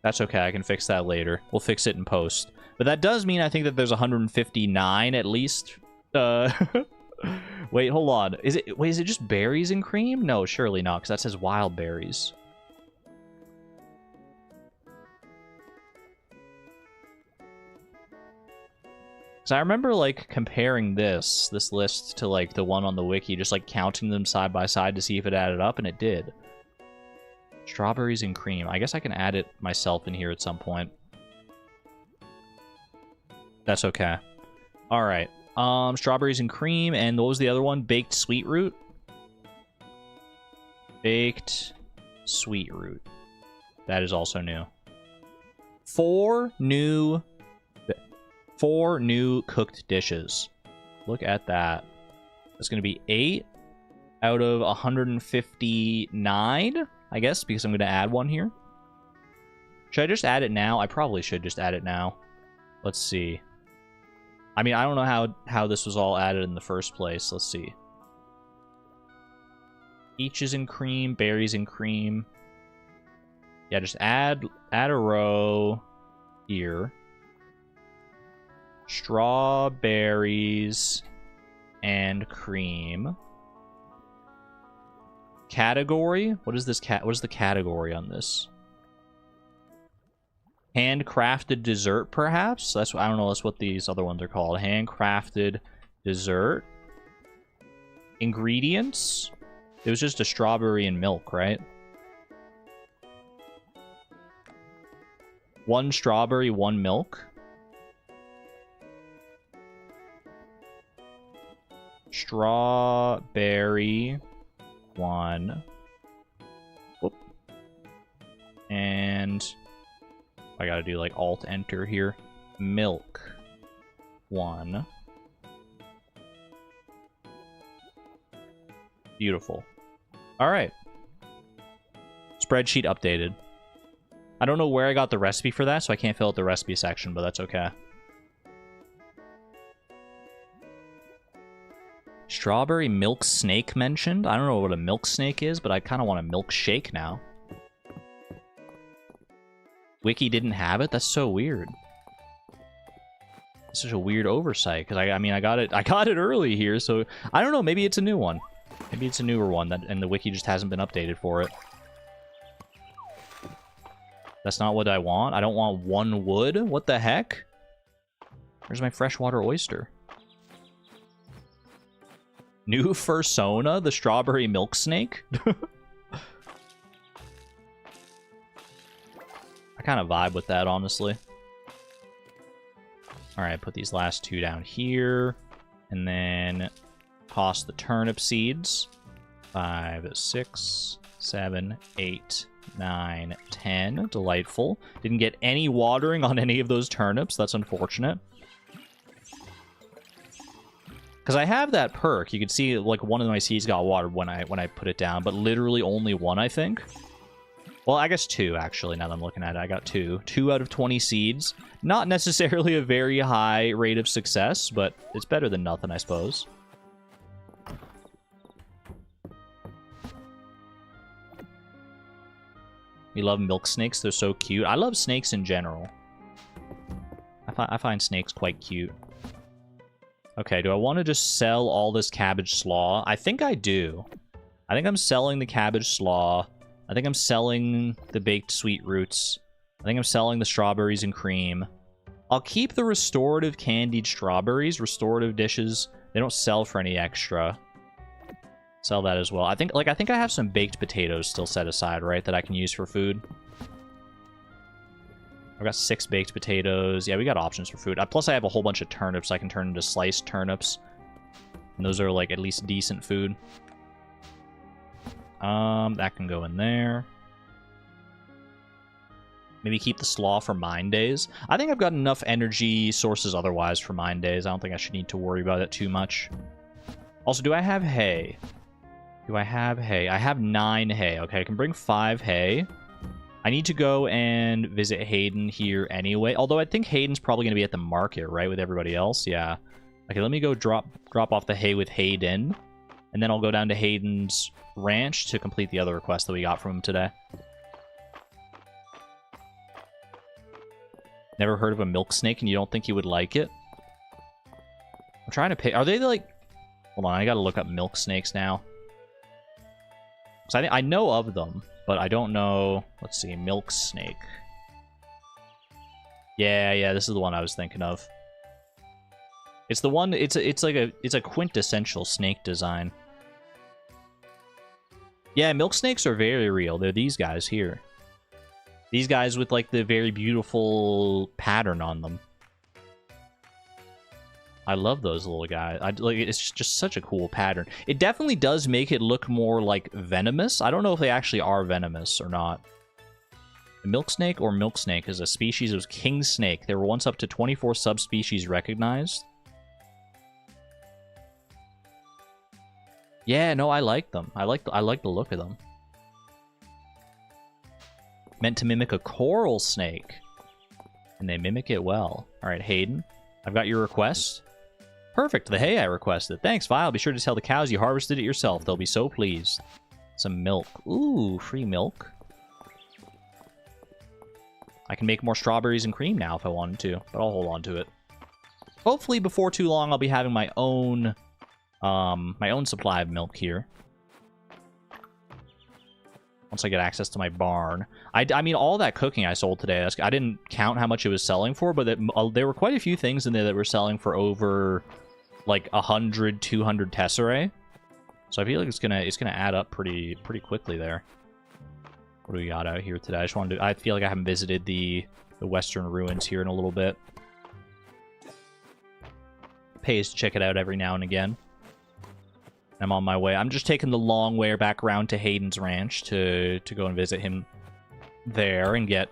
That's okay, I can fix that later. We'll fix it in post. But that does mean I think that there's 159 at least. Wait, hold on. Is it just berries and cream? No, surely not, because that says wild berries. Because I remember, like, comparing this list to, like, the one on the wiki, just, like, counting them side by side to see if it added up, and it did. Strawberries and cream. I guess I can add it myself in here at some point. That's okay. Alright. Strawberries and cream, and what was the other one? Baked sweet root? Baked sweet root. That is also new. 4 new cooked dishes. Look at that. That's going to be 8 out of 159, I guess, because I'm going to add one here. Should I just add it now? I probably should just add it now. Let's see. I mean, I don't know how this was all added in the first place. Let's see. Peaches and cream, berries and cream. Yeah, just add a row here. Strawberries and cream. Category? What is this what is the category on this? Handcrafted dessert, perhaps? That's I don't know, that's what these other ones are called. Handcrafted dessert. Ingredients? It was just a strawberry and milk, right? 1 strawberry, 1 milk. Strawberry 1. Whoop. And I gotta do like alt enter here. Milk 1. Beautiful. Alright. Spreadsheet updated. I don't know where I got the recipe for that, so I can't fill out the recipe section, but that's okay. Strawberry milk snake mentioned. I don't know what a milk snake is, but I kind of want a milkshake now. Wiki didn't have it? That's so weird. It's such a weird oversight, because I mean, I got it early here, so I don't know, maybe it's a new one. Maybe it's a newer one, and the wiki just hasn't been updated for it. That's not what I want. I don't want 1 wood. What the heck? Where's my freshwater oyster? New fursona, the strawberry milk snake? I kind of vibe with that, honestly. Alright, put these last 2 down here. And then toss the turnip seeds. 5, 6, 7, 8, 9, 10. Delightful. Didn't get any watering on any of those turnips. That's unfortunate. Because I have that perk. You can see, like, one of my seeds got watered when I put it down, but literally only 1, I think. Well, I guess 2, actually, now that I'm looking at it. I got 2. 2 out of 20 seeds. Not necessarily a very high rate of success, but it's better than nothing, I suppose. We love milk snakes. They're so cute. I love snakes in general. I find snakes quite cute. Okay, do I want to just sell all this cabbage slaw? I think I do. I think I'm selling the cabbage slaw. I think I'm selling the baked sweet roots. I think I'm selling the strawberries and cream. I'll keep the restorative candied strawberries. Restorative dishes, they don't sell for any extra. Sell that as well. I think I have some baked potatoes still set aside, right, that I can use for food. I've got 6 baked potatoes. Yeah, we got options for food. Plus, I have a whole bunch of turnips I can turn into sliced turnips. And those are, like, at least decent food. That can go in there. Maybe keep the slaw for mine days. I think I've got enough energy sources otherwise for mine days. I don't think I should need to worry about it too much. Also, do I have hay? Do I have hay? I have 9 hay. Okay, I can bring 5 hay. I need to go and visit Hayden here anyway. Although I think Hayden's probably going to be at the market, right, with everybody else? Yeah. Okay, let me go drop off the hay with Hayden. And then I'll go down to Hayden's ranch to complete the other request that we got from him today. Never heard of a milk snake and you don't think you would like it? I'm trying to pick... Are they like... Hold on, I gotta look up milk snakes now. Because I know of them, but I don't know... Let's see, milk snake. Yeah, this is the one I was thinking of. It's the one... It's a quintessential snake design. Yeah, milk snakes are very real. They're these guys here. These guys with, like, the very beautiful pattern on them. I love those little guys. It's just such a cool pattern. It definitely does make it look more, like, venomous. I don't know if they actually are venomous or not. The milk snake or milk snake is a species of king snake. There were once up to 24 subspecies recognized. Yeah, no, I like them. I like the look of them. Meant to mimic a coral snake. And they mimic it well. Alright, Hayden. I've got your request. Perfect, the hay I requested. Thanks, Vi. Be sure to tell the cows you harvested it yourself. They'll be so pleased. Some milk. Ooh, free milk. I can make more strawberries and cream now if I wanted to, but I'll hold on to it. Hopefully before too long I'll be having my own supply of milk here. Once I get access to my barn. I mean, all that cooking I sold today, I didn't count how much it was selling for, but there were quite a few things in there that were selling for over, like, 100, 200 tesserae. So I feel like it's gonna add up pretty quickly there. What do we got out here today? I feel like I haven't visited the Western Ruins here in a little bit. Pays to check it out every now and again. I'm on my way. I'm just taking the long way back around to Hayden's ranch to go and visit him there and get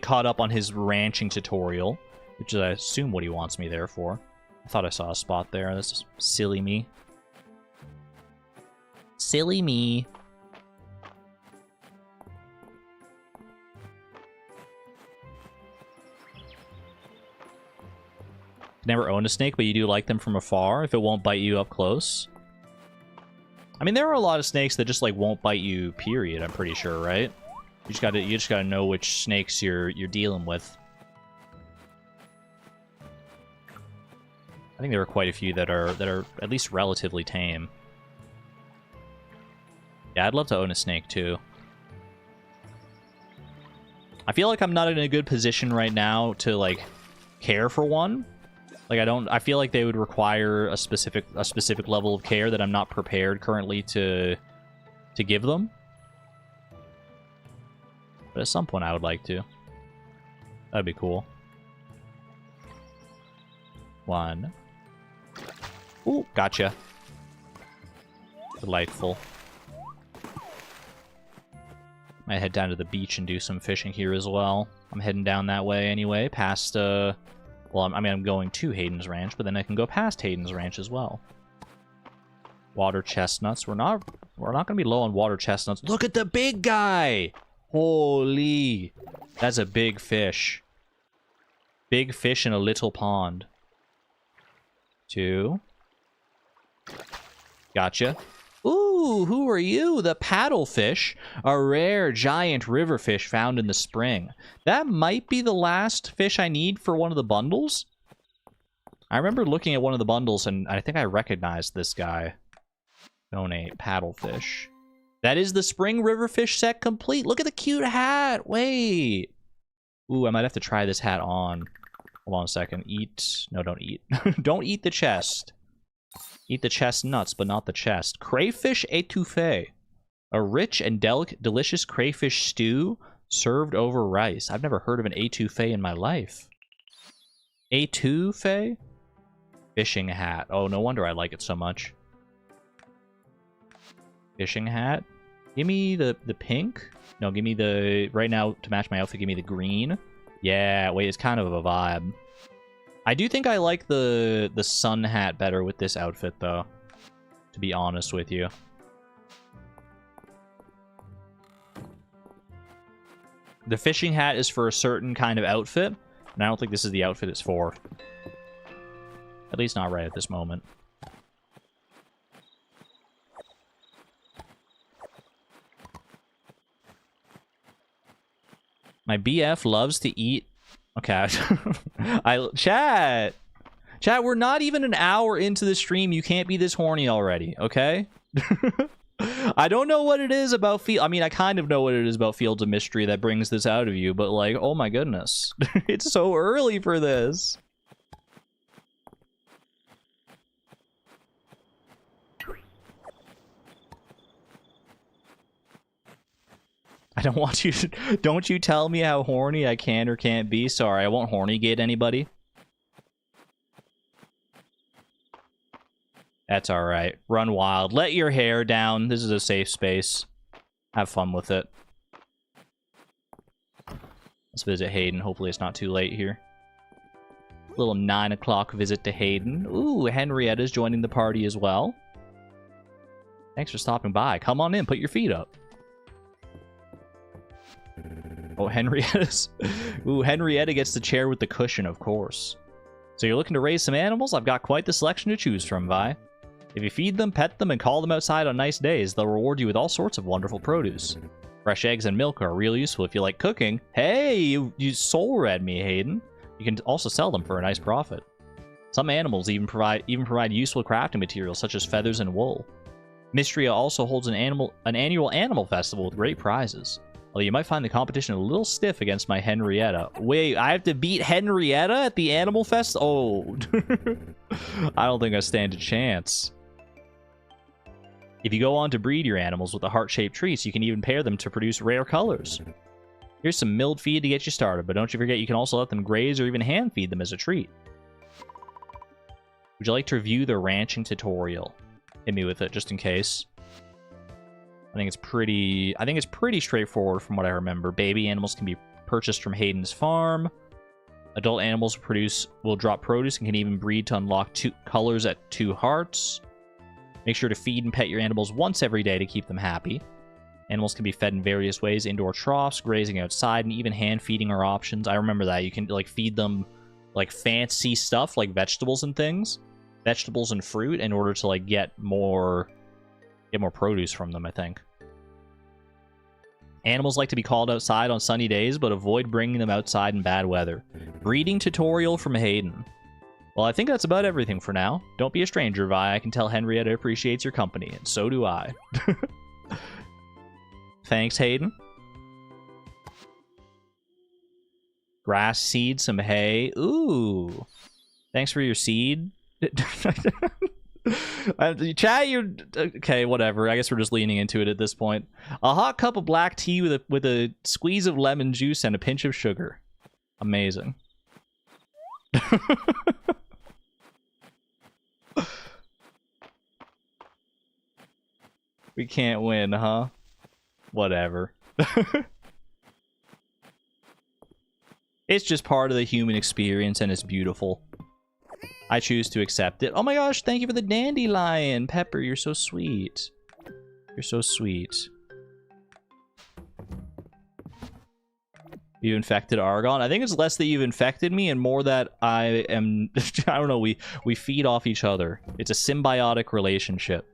caught up on his ranching tutorial, which is, I assume, what he wants me there for. I thought I saw a spot there. That's just silly me. Silly me. Never owned a snake, but you do like them from afar if it won't bite you up close. I mean, there are a lot of snakes that just like won't bite you, period, I'm pretty sure, right? You just gotta know which snakes you're dealing with. I think there are quite a few that are at least relatively tame. Yeah, I'd love to own a snake too. I feel like I'm not in a good position right now to like care for one. Like I feel like they would require a specific level of care that I'm not prepared currently to give them. But at some point I would like to. That'd be cool. One. Ooh, gotcha. Delightful. Might head down to the beach and do some fishing here as well. I'm heading down that way anyway, past well, I mean, I'm going to Hayden's ranch, but then I can go past Hayden's ranch as well. Water chestnuts. We're not gonna be low on water chestnuts. Look at the big guy! Holy! That's a big fish. Big fish in a little pond. 2. Gotcha. Ooh, who are you? The paddlefish, a rare giant river fish found in the spring. That might be the last fish I need for one of the bundles. I remember looking at one of the bundles and I think I recognized this guy. Donate paddlefish. That is the spring river fish set complete. Look at the cute hat. Wait. Ooh, I might have to try this hat on. Hold on a second. Eat. No, don't eat. Don't eat the chest. Eat the chestnuts, but not the chest. Crayfish étouffée. A rich and delicious crayfish stew served over rice. I've never heard of an étouffée in my life. Étouffée? Fishing hat. Oh, no wonder I like it so much. Fishing hat. Give me the pink. No, give me the... Right now, to match my outfit, give me the green. Yeah, wait, it's kind of a vibe. I do think I like the sun hat better with this outfit, though. To be honest with you. The fishing hat is for a certain kind of outfit, and I don't think this is the outfit it's for. At least not right at this moment. My BF loves to eat... Okay. Chat, we're not even an hour into the stream. You can't be this horny already, okay? I don't know what it is about I mean, I kind of know what it is about Fields of Mistria that brings this out of you, but like, oh my goodness. It's so early for this. I don't want you to... Don't you tell me how horny I can or can't be. Sorry, I won't horny-gate anybody. That's alright. Run wild. Let your hair down. This is a safe space. Have fun with it. Let's visit Hayden. Hopefully it's not too late here. Little 9 o'clock visit to Hayden. Ooh, Henrietta's joining the party as well. Thanks for stopping by. Come on in. Put your feet up. Oh, Henrietta's... Ooh, Henrietta gets the chair with the cushion, of course. So you're looking to raise some animals? I've got quite the selection to choose from, Vi. If you feed them, pet them, and call them outside on nice days, they'll reward you with all sorts of wonderful produce. Fresh eggs and milk are real useful if you like cooking. Hey, you soul read me, Hayden. You can also sell them for a nice profit. Some animals even provide useful crafting materials such as feathers and wool. Mistria also holds an annual animal festival with great prizes. Although you might find the competition a little stiff against my Henrietta. Wait, I have to beat Henrietta at the Animal Fest? Oh. I don't think I stand a chance. If you go on to breed your animals with the heart-shaped treats, you can even pair them to produce rare colors. Here's some milled feed to get you started, but don't you forget you can also let them graze or even hand feed them as a treat. Would you like to review the ranching tutorial? Hit me with it, just in case. I think it's pretty straightforward from what I remember. Baby animals can be purchased from Hayden's farm. Adult animals will drop produce and can even breed to unlock 2 colors at 2 hearts. Make sure to feed and pet your animals once every day to keep them happy. Animals can be fed in various ways: indoor troughs, grazing outside, and even hand feeding are options. I remember that. You can like feed them like fancy stuff like vegetables and things. Vegetables and fruit in order to like get more produce from them, I think. Animals like to be called outside on sunny days, but avoid bringing them outside in bad weather. Breeding tutorial from Hayden. Well, I think that's about everything for now. Don't be a stranger, Vi. I can tell Henrietta appreciates your company, and so do I. Thanks, Hayden. Grass seed, some hay. Ooh. Thanks for your seed. Chat, you're okay. Whatever. I guess we're just leaning into it at this point. A hot cup of black tea with a squeeze of lemon juice and a pinch of sugar. Amazing. We can't win, huh? Whatever. It's just part of the human experience, and it's beautiful. I choose to accept it. Oh my gosh, thank you for the dandelion. Pepper, you're so sweet. You're so sweet. You infected Argon? I think it's less that you've infected me and more that I am... I don't know, we feed off each other. It's a symbiotic relationship.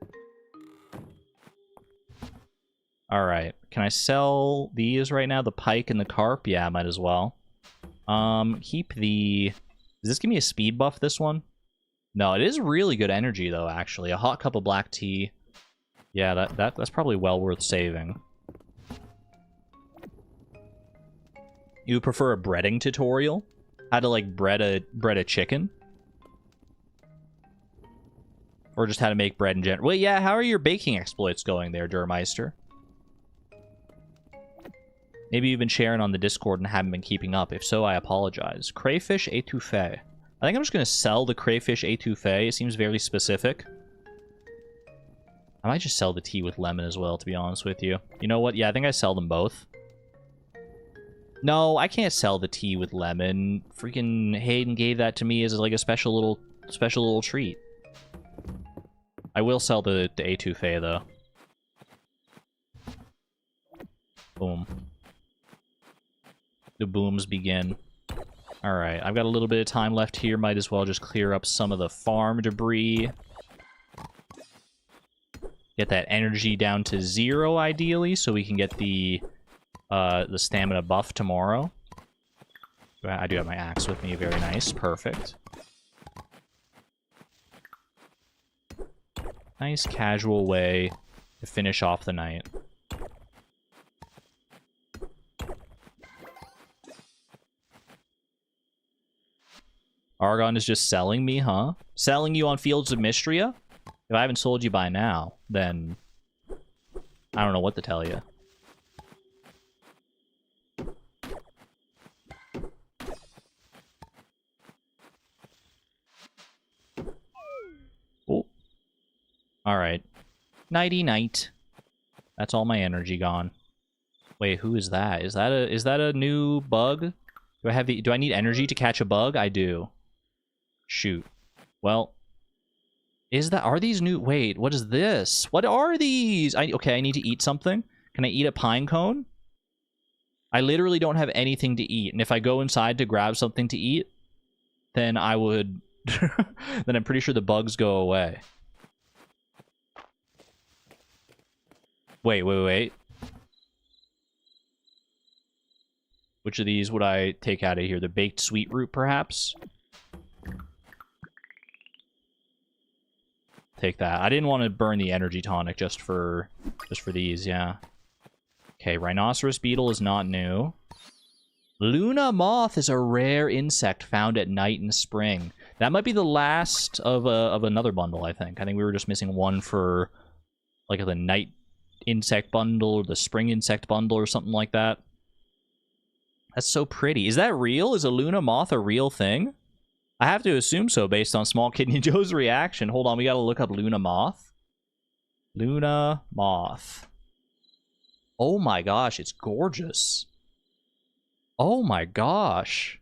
Alright, can I sell these right now? The pike and the carp? Yeah, I might as well. Keep the... Does this give me a speed buff, this one? No, it is really good energy, though, actually. A hot cup of black tea. Yeah, that's probably well worth saving. You would prefer a breading tutorial? How to, like, bread a chicken? Or just how to make bread in general? Well, yeah, how are your baking exploits going there, Durmeister? Maybe you've been sharing on the Discord and haven't been keeping up. If so, I apologize. Crayfish étouffée. I think I'm just going to sell the crayfish étouffée. It seems very specific. I might just sell the tea with lemon as well, to be honest with you. You know what? Yeah, I think I sell them both. No, I can't sell the tea with lemon. Freaking Hayden gave that to me as like a special little treat. I will sell the étouffée, though. Boom. The booms begin. Alright, I've got a little bit of time left here. Might as well just clear up some of the farm debris. Get that energy down to 0, ideally, so we can get the stamina buff tomorrow. I do have my axe with me. Very nice. Perfect. Nice casual way to finish off the night. Argon is just selling me, huh? Selling you on Fields of Mistria? If I haven't sold you by now, then I don't know what to tell you. Oh. Alright. Nighty-night. That's all my energy gone. Wait, who is that? Is that a new bug? Do I need energy to catch a bug? I do. Shoot. Well, are these new... Wait, what is this? What are these? Okay, I need to eat something. Can I eat a pine cone? I literally don't have anything to eat, and if I go inside to grab something to eat, then I would... then I'm pretty sure the bugs go away. Wait. Which of these would I take out of here? The baked sweet root, perhaps? Take that. I didn't want to burn the energy tonic just for these, yeah. Okay, rhinoceros beetle is not new. Luna moth is a rare insect found at night in spring. That might be the last of another bundle, I think. I think we were just missing one for like the night insect bundle or the spring insect bundle or something like that. That's so pretty. Is that real? Is a Luna moth a real thing? I have to assume so based on Small Kidney Joe's reaction. Hold on, we gotta look up Luna moth. Luna moth. Oh my gosh, it's gorgeous. Oh my gosh.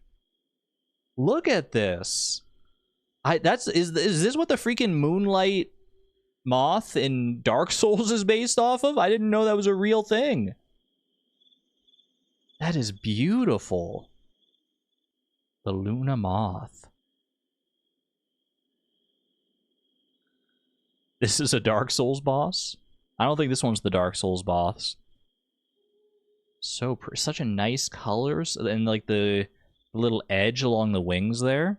Look at this. Is this what the freaking moonlight moth in Dark Souls is based off of? I didn't know that was a real thing. That is beautiful. The Luna moth. This is a Dark Souls boss? I don't think this one's the Dark Souls boss. So such a nice colors and like the little edge along the wings there.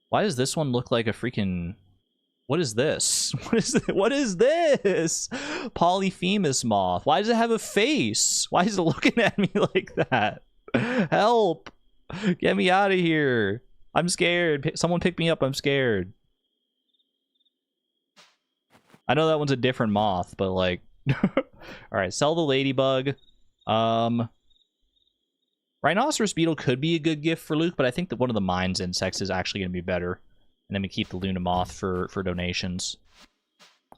Why does this one look like a freaking... What is this? What is this? Polyphemus moth. Why does it have a face? Why is it looking at me like that? Help! Get me out of here. I'm scared. Someone pick me up. I'm scared. I know that one's a different moth, but like... Alright, sell the ladybug. Rhinoceros beetle could be a good gift for Luke, but I think that one of the mines insects is actually going to be better. And then we keep the Luna moth for donations.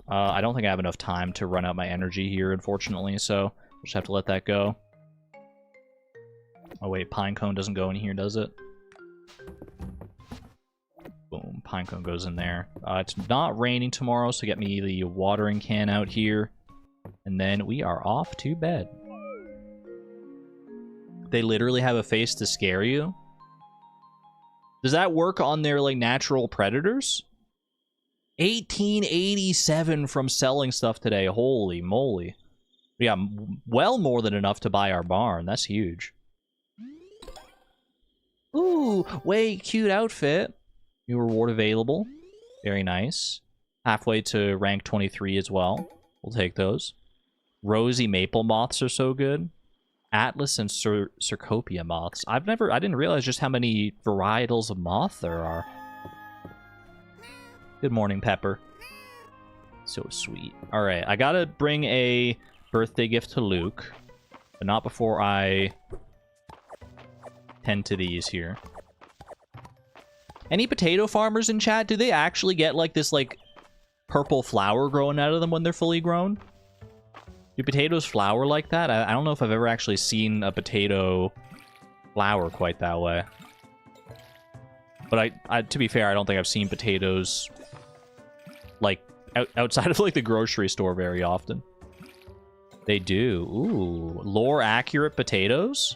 I don't think I have enough time to run out my energy here, unfortunately, so we'll just have to let that go. Oh wait, pinecone doesn't go in here, does it? Boom, pinecone goes in there. It's not raining tomorrow, so get me the watering can out here. And then we are off to bed. They literally have a face to scare you? Does that work on their, like, natural predators? 1887 from selling stuff today. Holy moly. Yeah, well more than enough to buy our barn. That's huge. Ooh, wait, cute outfit. New reward available. Very nice. Halfway to rank 23 as well. We'll take those. Rosy maple moths are so good. Atlas and Cercopia moths. I didn't realize just how many varietals of moth there are. Good morning, Pepper. So sweet. Alright, I gotta bring a birthday gift to Luke, but not before I tend to these here. Any potato farmers in chat, do they actually get like this like purple flower growing out of them when they're fully grown? Do potatoes flower like that? I don't know if I've ever actually seen a potato flower quite that way. But to be fair, I don't think I've seen potatoes like outside of like the grocery store very often. They do. Ooh, lore accurate potatoes?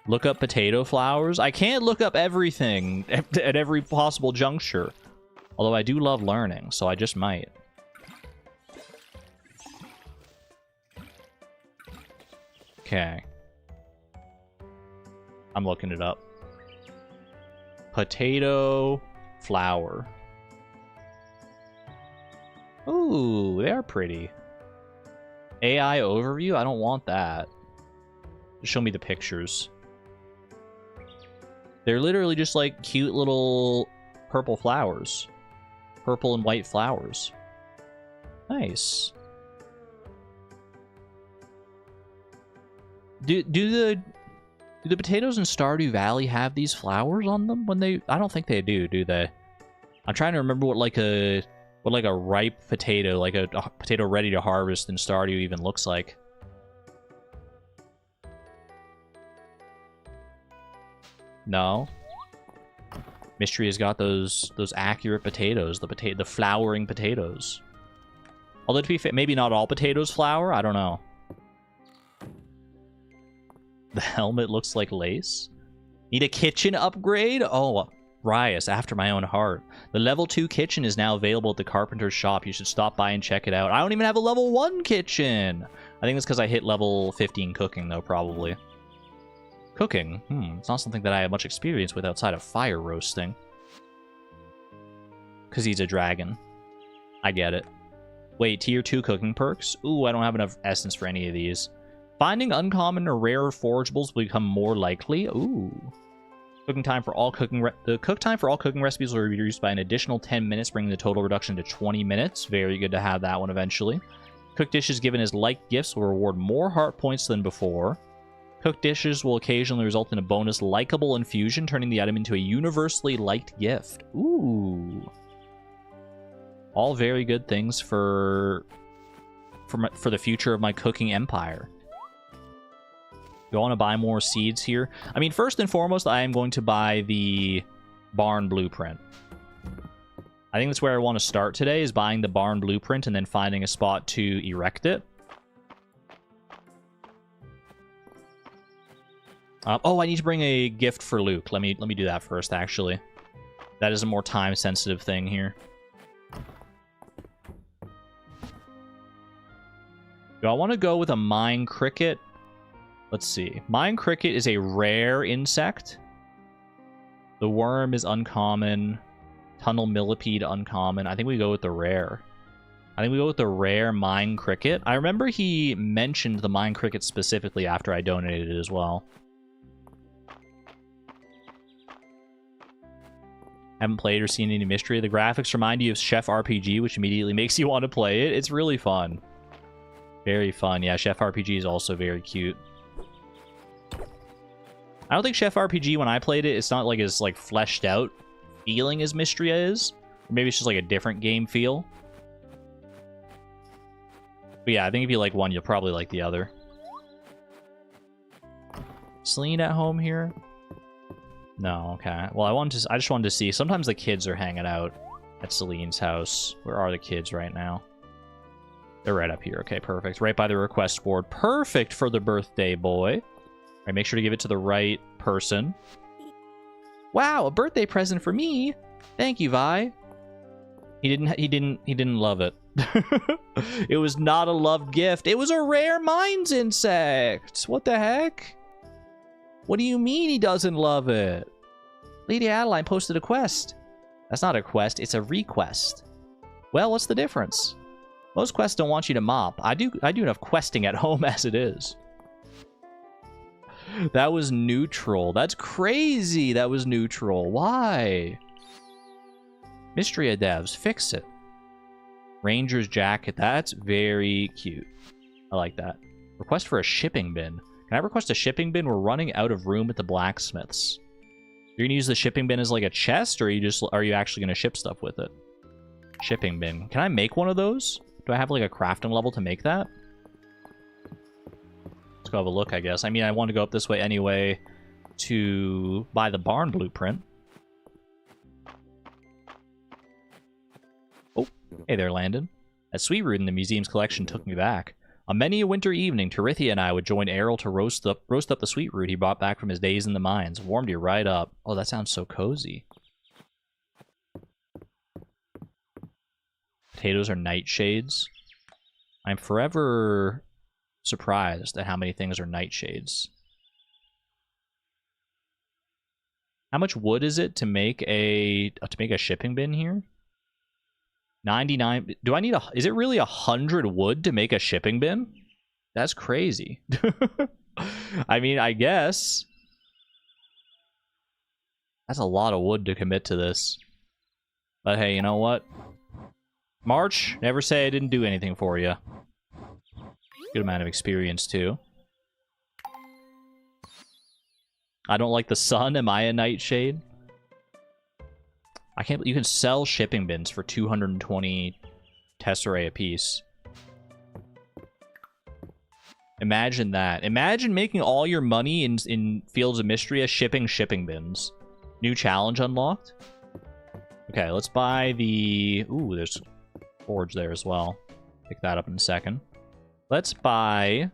Look up potato flowers? I can't look up everything at every possible juncture. Although I do love learning, so I just might. Okay. I'm looking it up. Potato flower. Ooh, they are pretty. AI overview? I don't want that. Just show me the pictures. They're literally just like cute little purple flowers. Purple and white flowers. Nice. Do the potatoes in Stardew Valley have these flowers on them when they... I don't think they do they? I'm trying to remember what like a ripe potato, like a potato ready to harvest in Stardew even looks like. No. Mistria has got those accurate potatoes, the flowering potatoes. Although to be fair, maybe not all potatoes flour. I don't know. The helmet looks like lace. Need a kitchen upgrade? Oh, Rias, after my own heart. The level 2 kitchen is now available at the carpenter's shop. You should stop by and check it out. I don't even have a level 1 kitchen. I think it's because I hit level 15 cooking, though, probably. Cooking? It's not something that I have much experience with outside of fire roasting. Because he's a dragon. I get it. Wait, tier 2 cooking perks? Ooh, I don't have enough essence for any of these. Finding uncommon or rare forageables will become more likely. Ooh. The cook time for all cooking recipes will be reduced by an additional 10 minutes, bringing the total reduction to 20 minutes. Very good to have that one eventually. Cooked dishes given as liked gifts will reward more heart points than before. Cooked dishes will occasionally result in a bonus likable infusion, turning the item into a universally liked gift. Ooh. All very good things for the future of my cooking empire. Do I want to buy more seeds here? I mean, first and foremost, I am going to buy the barn blueprint. I think that's where I want to start today, is buying the barn blueprint and then finding a spot to erect it. Oh, I need to bring a gift for Luke. Let me do that first, actually. That is a more time-sensitive thing here. Do I want to go with a mine cricket? Let's see. Mine cricket is a rare insect. The worm is uncommon. Tunnel millipede uncommon. I think we go with the rare. I think we go with the rare mine cricket. I remember he mentioned the mine cricket specifically after I donated it as well. Haven't played or seen any Mistria. The graphics remind you of Chef RPG, which immediately makes you want to play it. It's really fun. Very fun. Yeah, Chef RPG is also very cute. I don't think Chef RPG, when I played it, it's not like as like fleshed out feeling as Mistria is. Or maybe it's just like a different game feel. But yeah, I think if you like one, you'll probably like the other. Celine at home here? No, okay. Well, I just wanted to see. Sometimes the kids are hanging out at Celine's house. Where are the kids right now? They're right up here. Okay, perfect. Right by the request board. Perfect for the birthday boy. All right, make sure to give it to the right person. Wow, a birthday present for me. Thank you, Vi. He didn't love it. It was not a loved gift. It was a rare mines insect. What the heck? What do you mean he doesn't love it? Lady Adeline posted a quest. That's not a quest, it's a request. Well, what's the difference? Most quests don't want you to mop. I do enough questing at home as it is. That was neutral. That's crazy. That was neutral. Why? Mistria devs, fix it. Ranger's jacket. That's very cute. I like that. Request for a shipping bin. Can I request a shipping bin? We're running out of room at the blacksmiths. You're gonna use the shipping bin as like a chest, or are you actually gonna ship stuff with it? Shipping bin. Can I make one of those? Do I have like a crafting level to make that? Let's go have a look, I guess. I mean, I want to go up this way anyway to buy the barn blueprint. Oh, hey there, Landon. That sweet root in the museum's collection took me back. On many a winter evening, Terithia and I would join Errol to roast up the sweet root he brought back from his days in the mines. Warmed you right up. Oh, that sounds so cozy. Potatoes are nightshades. I'm forever surprised at how many things are nightshades. How much wood is it to make a shipping bin here? 99. Do I need is it really 100 wood to make a shipping bin? That's crazy. I mean, I guess. That's a lot of wood to commit to this. But hey, you know what? March, never say I didn't do anything for you. Good amount of experience, too. I don't like the sun. Am I a nightshade? I can't believe you can sell shipping bins for 220 tesserae apiece. Imagine that. Imagine making all your money in Fields of Mistria shipping bins. New challenge unlocked. Okay, let's buy the... Ooh, there's forge there as well. Pick that up in a second. Let's buy...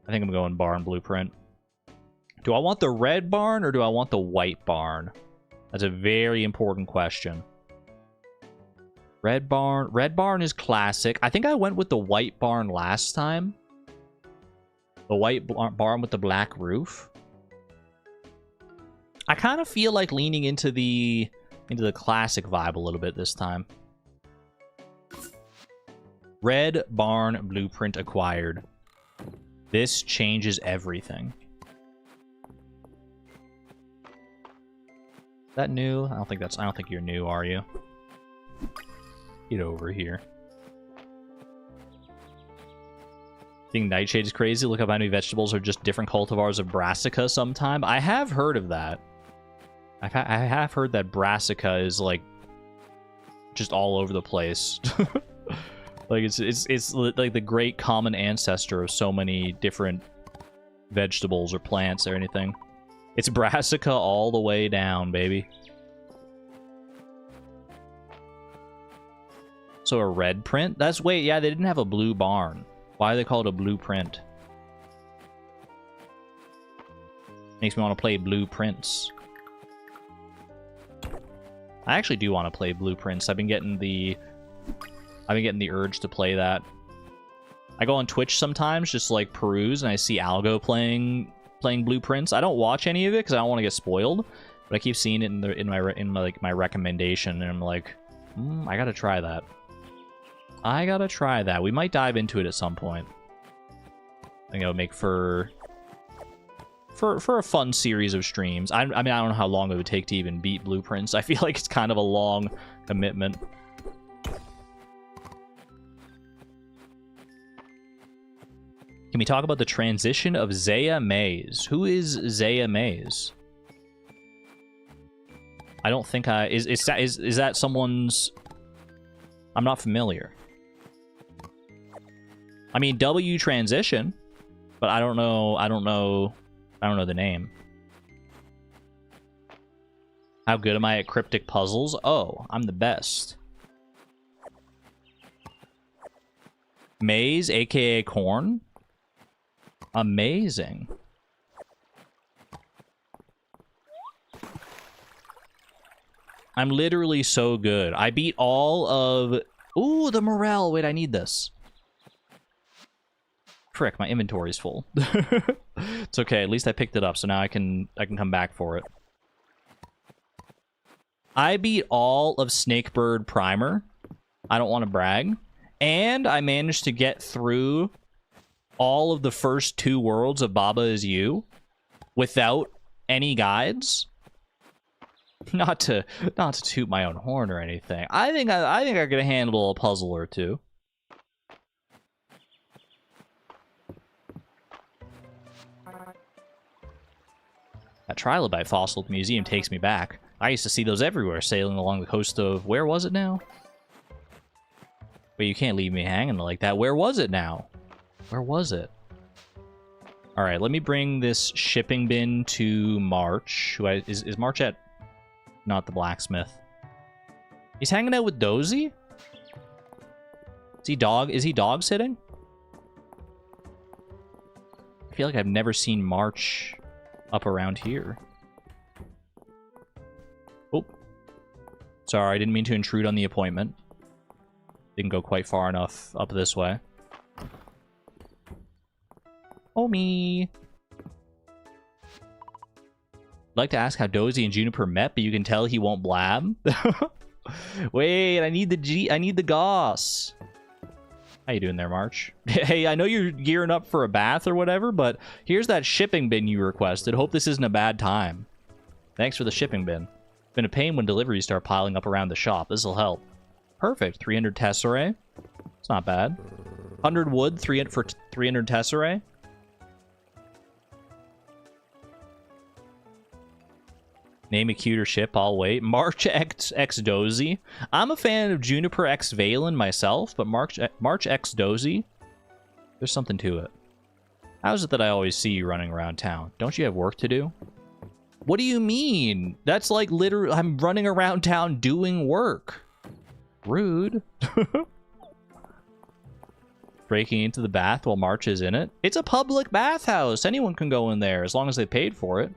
I think I'm going barn blueprint. Do I want the red barn or do I want the white barn? That's a very important question. Red barn. Red barn is classic. I think I went with the white barn last time. The white barn with the black roof. I kind of feel like leaning into the classic vibe a little bit this time. Red barn blueprint acquired. This changes everything. Is that new? I don't think you're new, are you? Get over here. Think Nightshade is crazy? Look up how many vegetables are just different cultivars of brassica sometime. I have heard of that. I have heard that brassica is like just all over the place. Like it's like the great common ancestor of so many different vegetables or plants or anything. It's brassica all the way down, baby. So a red print? That's wait, yeah, they didn't have a blue barn. Why do they call it a blueprint? Makes me want to play blueprints. I actually do want to play blueprints. I've been getting the urge to play that. I go on Twitch sometimes, just like peruse, and I see Algo playing blueprints. I don't watch any of it because I don't want to get spoiled, but I keep seeing it in my recommendation, and I'm like, I gotta try that. I gotta try that. We might dive into it at some point. I think it would make for a fun series of streams. I mean, I don't know how long it would take to even beat blueprints. I feel like it's kind of a long commitment. Can we talk about the transition of Zaya Mays? Who is Zaya Mays? I don't think is that someone's... I'm not familiar. I mean, W transition, but I don't know the name. How good am I at cryptic puzzles? Oh, I'm the best. Maze, aka Corn. Amazing. I'm literally so good. I beat all of... Ooh, the morel. Wait, I need this. Frick, my inventory's full. It's okay. At least I picked it up, so now I can come back for it. I beat all of Snakebird Primer. I don't want to brag. And I managed to get through all of the first 2 worlds of Baba Is You without any guides. Not to toot my own horn or anything. I think I could handle a puzzle or two. That trilobite fossil at the museum takes me back. I used to see those everywhere, sailing along the coast of... Where was it now? Wait, you can't leave me hanging like that. Where was it now? Where was it? Alright, let me bring this shipping bin to March. Is March at... Not the blacksmith. He's hanging out with Dozy? Is he dog sitting? I feel like I've never seen March up around here. Oh. Sorry, I didn't mean to intrude on the appointment. Didn't go quite far enough up this way. Oh, me. I'd like to ask how Dozy and Juniper met, but you can tell he won't blab. Wait, I need the goss. How you doing there, March? Hey, I know you're gearing up for a bath or whatever, but here's that shipping bin you requested. Hope this isn't a bad time. Thanks for the shipping bin. It's been a pain when deliveries start piling up around the shop. This'll help. Perfect. 300 tesserae. It's not bad. 100 wood, 300 tesserae. Name a cuter ship, I'll wait. March X Dozy. I'm a fan of Juniper X Valen myself, but March X Dozy, there's something to it. How is it that I always see you running around town? Don't you have work to do? What do you mean? That's like literally, I'm running around town doing work. Rude. breaking into the bath while March is in it. It's a public bathhouse. Anyone can go in there as long as they paid for it.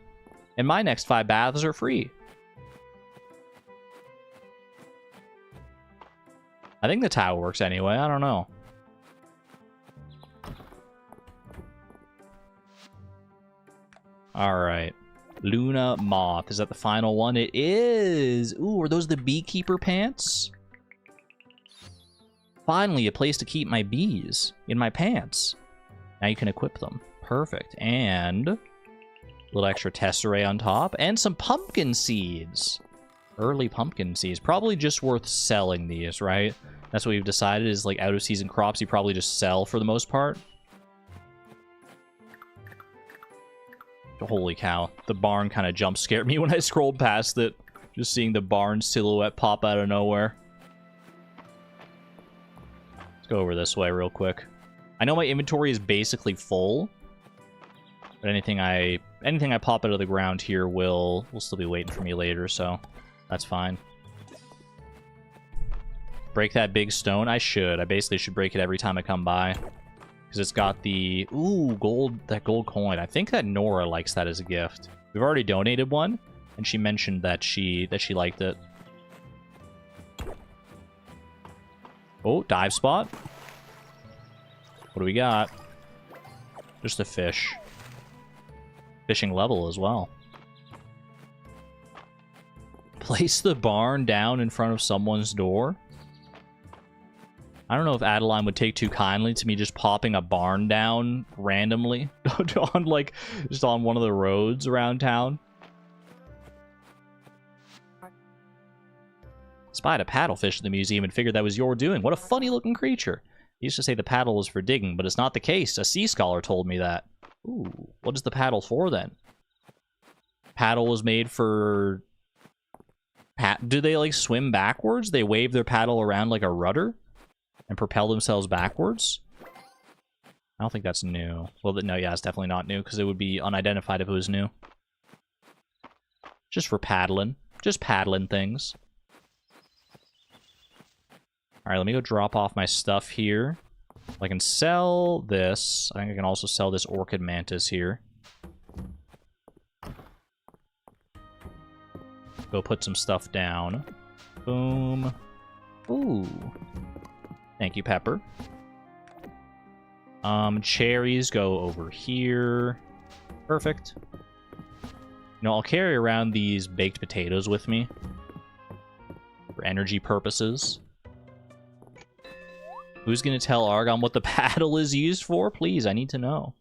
And my next 5 baths are free. I think the towel works anyway. I don't know. All right. Luna Moth. Is that the final one? It is. Ooh, are those the beekeeper pants? Finally, a place to keep my bees in my pants. Now you can equip them. Perfect. And a little extra tesserae on top. And some pumpkin seeds. Early pumpkin seeds. Probably just worth selling these, right? That's what we've decided is like out of season crops you probably just sell for the most part. Holy cow. The barn kind of jump scared me when I scrolled past it. Just seeing the barn silhouette pop out of nowhere. Let's go over this way real quick. I know my inventory is basically full. But anything I pop out of the ground here will still be waiting for me later, so that's fine. Break that big stone? I should. I basically should break it every time I come by. Because it's got the... Ooh, that gold coin. I think that Nora likes that as a gift. We've already donated one, and she mentioned that she liked it. Oh, dive spot. What do we got? Just a fish. Fishing level as well. Place the barn down in front of someone's door. I don't know if Adeline would take too kindly to me just popping a barn down randomly on like just on one of the roads around town. Spied a paddlefish in the museum and figured that was your doing. What a funny looking creature. He used to say the paddle was for digging, but it's not the case. A sea scholar told me that. Ooh, what is the paddle for then? Paddle was made for... Do they like swim backwards? They wave their paddle around like a rudder? And propel themselves backwards? I don't think that's new. Well, no, yeah, it's definitely not new, because it would be unidentified if it was new. Just for paddling. Just paddling things. Alright, let me go drop off my stuff here. I can sell this. I think I can also sell this orchid mantis here. Go put some stuff down. Boom. Ooh. Thank you, Pepper. Cherries go over here. Perfect. You know, I'll carry around these baked potatoes with me. For energy purposes. Who's gonna tell Argon what the paddle is used for? Please, I need to know.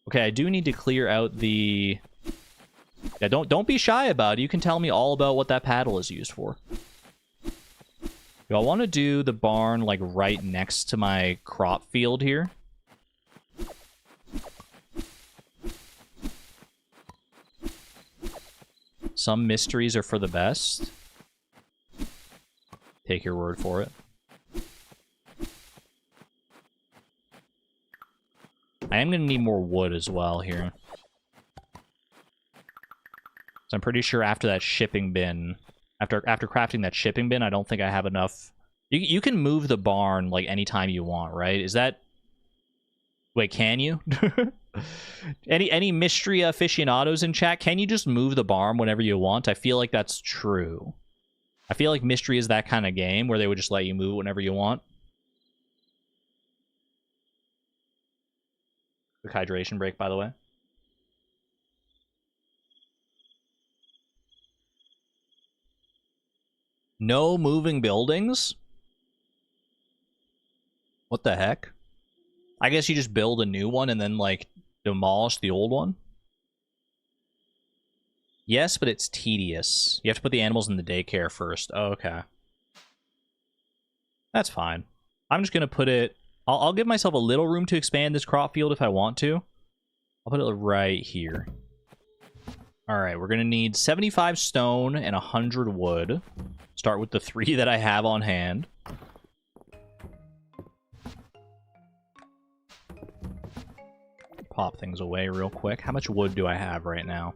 Okay, I do need to clear out the... Yeah, don't be shy about it. You can tell me all about what that paddle is used for. I want to do the barn, like, right next to my crop field here. Some mysteries are for the best. Take your word for it. I am going to need more wood as well here. So I'm pretty sure after that shipping bin... After crafting that shipping bin, I don't think I have enough. You can move the barn like anytime you want, right? Is that... Wait, can you? Any Mistria aficionados in chat? Can you just move the barn whenever you want? I feel like that's true. I feel like Mistria is that kind of game where they would just let you move it whenever you want. Quick hydration break, by the way. No moving buildings? What the heck? I guess you just build a new one and then, like, demolish the old one? Yes, but it's tedious. You have to put the animals in the daycare first. Oh, okay. That's fine. I'm just gonna put it... I'll give myself a little room to expand this crop field if I want to. I'll put it right here. Alright, we're gonna need 75 stone and 100 wood. Start with the 3 that I have on hand. Pop things away real quick. How much wood do I have right now?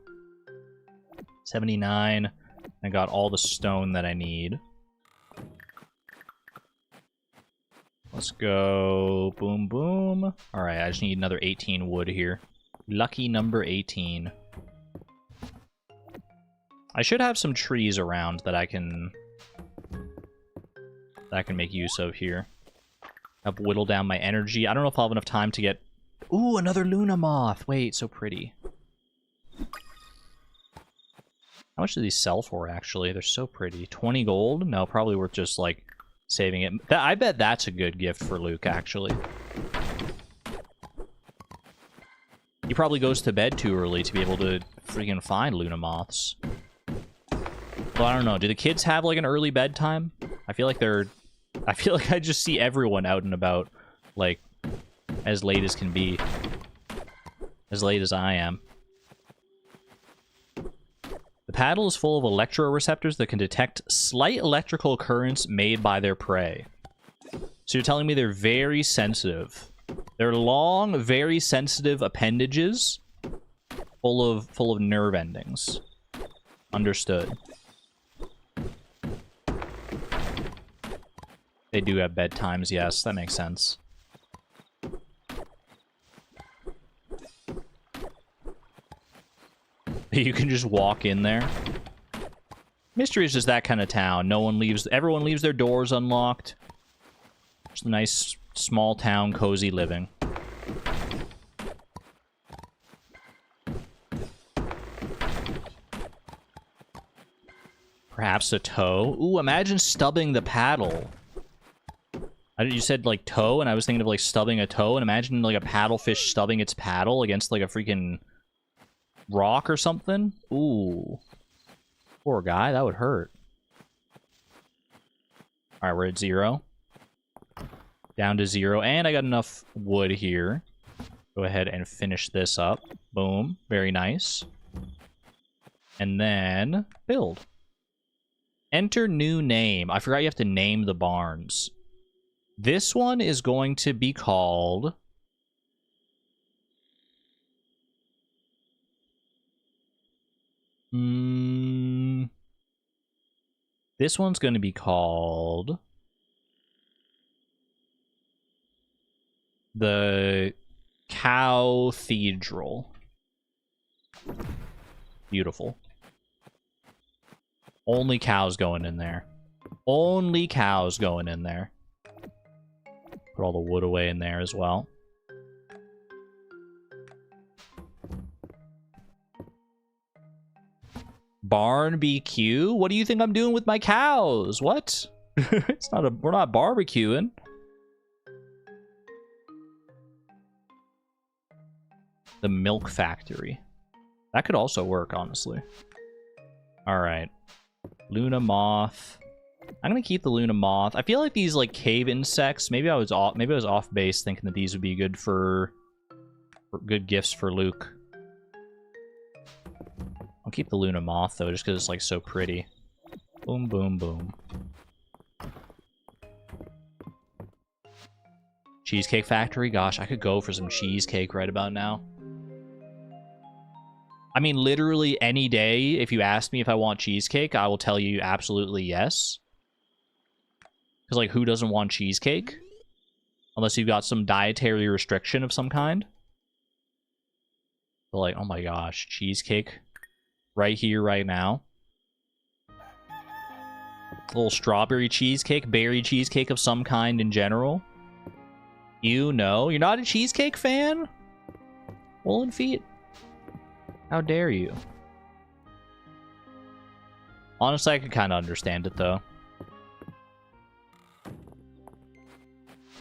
79. I got all the stone that I need. Let's go. Boom, boom. All right, I just need another 18 wood here. Lucky number 18. I should have some trees around that I can make use of here. Help whittle down my energy. I don't know if I'll have enough time to get... Ooh, another Luna moth. Wait, so pretty. How much do these sell for, actually? They're so pretty. 20 gold? No, probably worth just, like, saving it. I bet that's a good gift for Luke, actually. He probably goes to bed too early to be able to freaking find Luna moths. Well, I don't know. Do the kids have, like, an early bedtime? I feel like I just see everyone out and about, like, as late as can be. As late as I am. The paddle is full of electroreceptors that can detect slight electrical currents made by their prey. So you're telling me they're very sensitive. They're long, very sensitive appendages full of nerve endings. Understood. They do have bedtimes, yes, that makes sense. You can just walk in there. Mistria is just that kind of town. Everyone leaves their doors unlocked. Just a nice, small town, cozy living. Perhaps a toe? Ooh, imagine stubbing the paddle. You said, like, toe, and I was thinking of, like, stubbing a toe, and imagine, like, a paddlefish stubbing its paddle against, like, a freaking rock or something. Ooh. Poor guy, that would hurt. Alright, we're at 0. Down to 0, and I got enough wood here. Go ahead and finish this up. Boom. Very nice. And then, build. Enter new name. I forgot you have to name the barns. This one is going to be called... This one's going to be called... the Cowthedral. Beautiful. Only cows going in there. Only cows going in there. Put all the wood away in there as well. Barn BQ? What do you think I'm doing with my cows? What? We're not barbecuing. The milk factory. That could also work, honestly. Alright. Luna moth. I'm gonna keep the Luna moth. I feel like these, like, cave insects, maybe I was off base thinking that these would be good for good gifts for Luke. I'll keep the Luna moth, though, just because it's, like, so pretty. Boom, boom, boom. Cheesecake factory? Gosh, I could go for some cheesecake right about now. I mean, literally any day, if you ask me if I want cheesecake, I will tell you absolutely yes. Because, like, who doesn't want cheesecake? Unless you've got some dietary restriction of some kind. But, like, oh my gosh, cheesecake. Right here, right now. A little strawberry cheesecake, berry cheesecake of some kind in general. You know, you're not a cheesecake fan? Woolen feet. How dare you? Honestly, I could kind of understand it, though.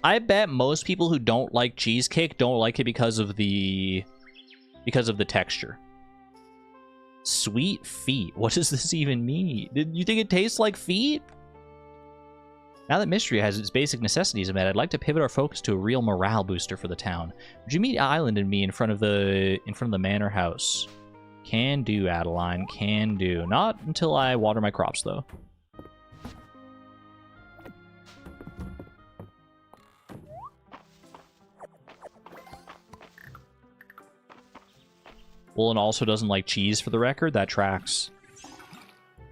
I bet most people who don't like cheesecake don't like it because of the texture. Sweet feet. What does this even mean? Did you think it tastes like feet? Now that Mistria has its basic necessities met, I'd like to pivot our focus to a real morale booster for the town. Would you meet Island and me in front of the manor house? Can do, Adeline. Can do. Not until I water my crops, though. Woolen also doesn't like cheese, for the record. That tracks.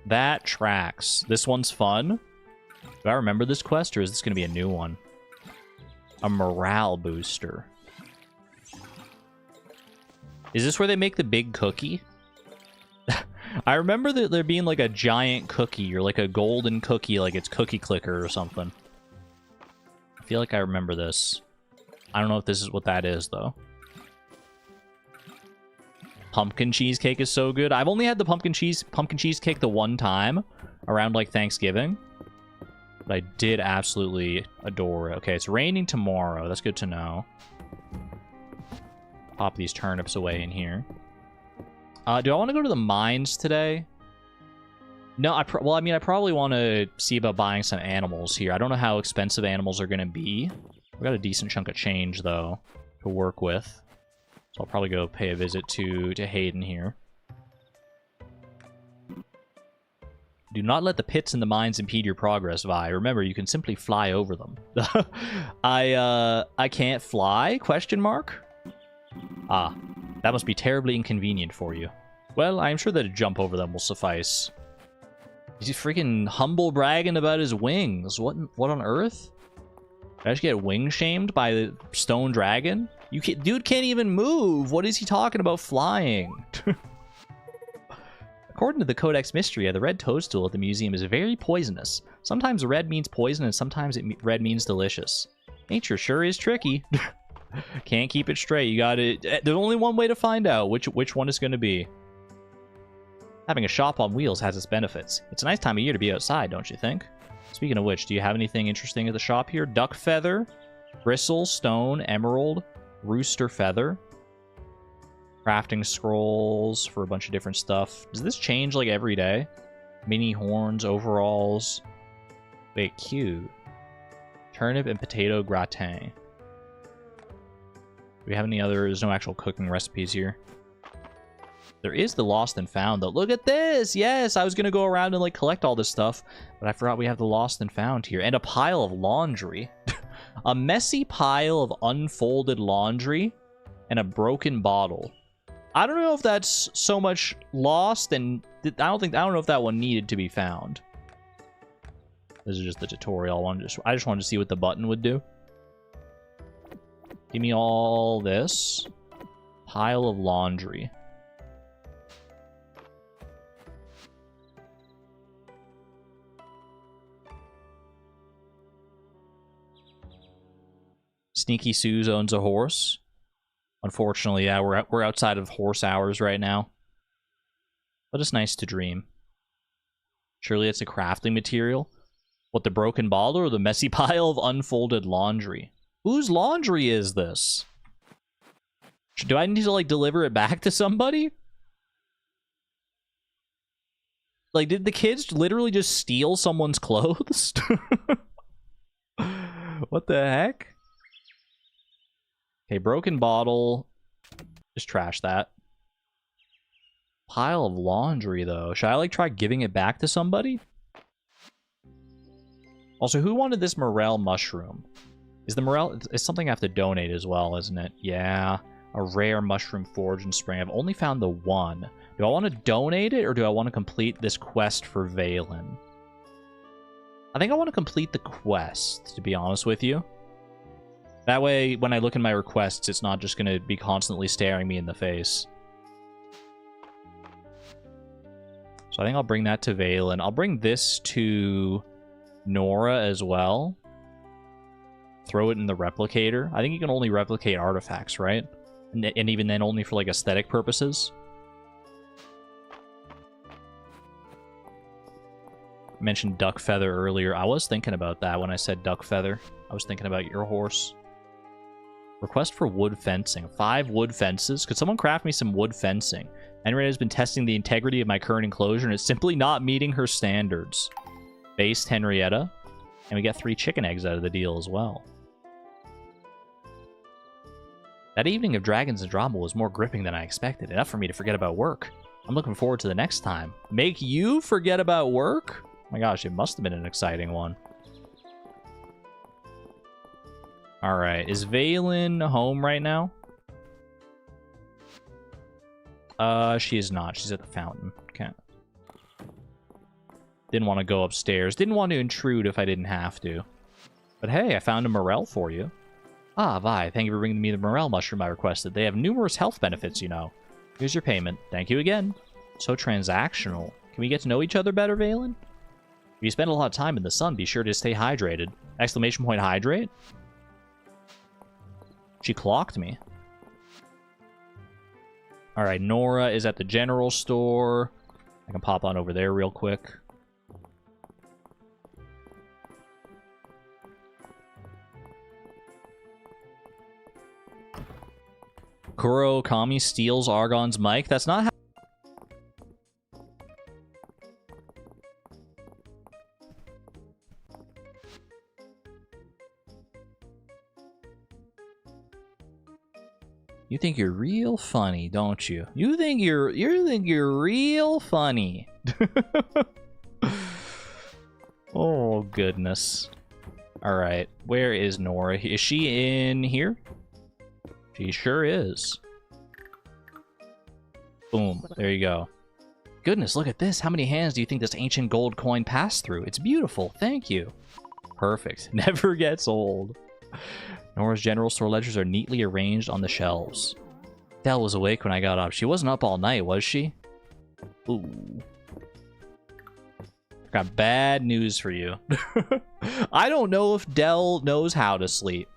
That tracks. This one's fun. Do I remember this quest, or is this going to be a new one? A morale booster. Is this where they make the big cookie? I remember that there being like a giant cookie or like a golden cookie, like it's Cookie Clicker or something. I feel like I remember this. I don't know if this is what that is, though. Pumpkin cheesecake is so good. I've only had the pumpkin cheesecake the one time around like Thanksgiving. But I did absolutely adore it. Okay, it's raining tomorrow. That's good to know. Pop these turnips away in here. Do I want to go to the mines today? No, well, I mean, I probably want to see about buying some animals here. I don't know how expensive animals are going to be. We got a decent chunk of change, though, to work with. So I'll probably go pay a visit to Hayden here. Do not let the pits in the mines impede your progress, Vi. Remember, you can simply fly over them. I can't fly? Question mark? Ah, that must be terribly inconvenient for you. Well, I'm sure that a jump over them will suffice. He's freaking humble bragging about his wings. What on earth? Did I just get wing shamed by the stone dragon? Dude can't even move. What is he talking about flying? According to the Codex Mistria, the red toadstool at the museum is very poisonous. Sometimes red means poison, and sometimes red means delicious. Nature sure is tricky. Can't keep it straight. You gotta... There's only one way to find out which one it's gonna be. Having a shop on wheels has its benefits. It's a nice time of year to be outside, don't you think? Speaking of which, do you have anything interesting at the shop here? Duck feather, bristle, stone, emerald, rooster feather. Crafting scrolls for a bunch of different stuff. Does this change like every day? Mini horns, overalls. Wait, cute. Turnip and potato gratin. Do we have any other... There's no actual cooking recipes here. There is the lost and found, though. Look at this! Yes, I was going to go around and like collect all this stuff, but I forgot we have the lost and found here. And a pile of laundry. A messy pile of unfolded laundry and a broken bottle. I don't know if that's so much lost, and I don't know if that one needed to be found. This is just the tutorial. I just wanted to see what the button would do. Give me all this. Pile of laundry. Sneaky Suze owns a horse. Unfortunately, yeah, we're outside of horse hours right now. But it's nice to dream. Surely it's a crafting material. What, the broken bottle or the messy pile of unfolded laundry? Whose laundry is this? Do I need to, like, deliver it back to somebody? Like, did the kids literally just steal someone's clothes? What the heck? Okay, broken bottle. Just trash that. Pile of laundry, though. Should I, like, try giving it back to somebody? Also, who wanted this morel mushroom? Is the morel... It's something I have to donate as well, isn't it? Yeah. A rare mushroom forage and spring. I've only found the one. Do I want to donate it, or do I want to complete this quest for Valen? I think I want to complete the quest, to be honest with you. That way, when I look in my requests, it's not just going to be constantly staring me in the face. So I think I'll bring that to Valen. I'll bring this to Nora as well. Throw it in the replicator. I think you can only replicate artifacts, right? And even then, only for, like, aesthetic purposes. I mentioned duck feather earlier. I was thinking about that when I said duck feather. I was thinking about your horse. Request for wood fencing. 5 wood fences. Could someone craft me some wood fencing? Henrietta has been testing the integrity of my current enclosure, and it's simply not meeting her standards. Based Henrietta. And we get 3 chicken eggs out of the deal as well. That evening of Dragons and Drama was more gripping than I expected. Enough for me to forget about work. I'm looking forward to the next time. Make you forget about work? Oh my gosh, it must have been an exciting one. Alright, is Valen home right now? She is not. She's at the fountain. Okay. Didn't want to go upstairs. Didn't want to intrude if I didn't have to. But hey, I found a morel for you. Ah, Vi, thank you for bringing me the morale mushroom I requested. They have numerous health benefits, you know. Here's your payment. Thank you again. So transactional. Can we get to know each other better, Valen? If you spend a lot of time in the sun, be sure to stay hydrated. Exclamation point hydrate? She clocked me. Alright, Nora is at the general store. I can pop on over there real quick. Kuro Kami steals Argon's mic. That's not how... You think you're real funny, don't you? You think you're real funny. Oh goodness. All right, where is Nora? Is she in here? She sure is. Boom, there you go. Goodness, look at this. How many hands do you think this ancient gold coin passed through? It's beautiful. Thank you. Perfect. Never gets old. Nora's general store ledgers are neatly arranged on the shelves. Dell was awake when I got up. She wasn't up all night, was she? Ooh. Got bad news for you. I don't know if Dell knows how to sleep.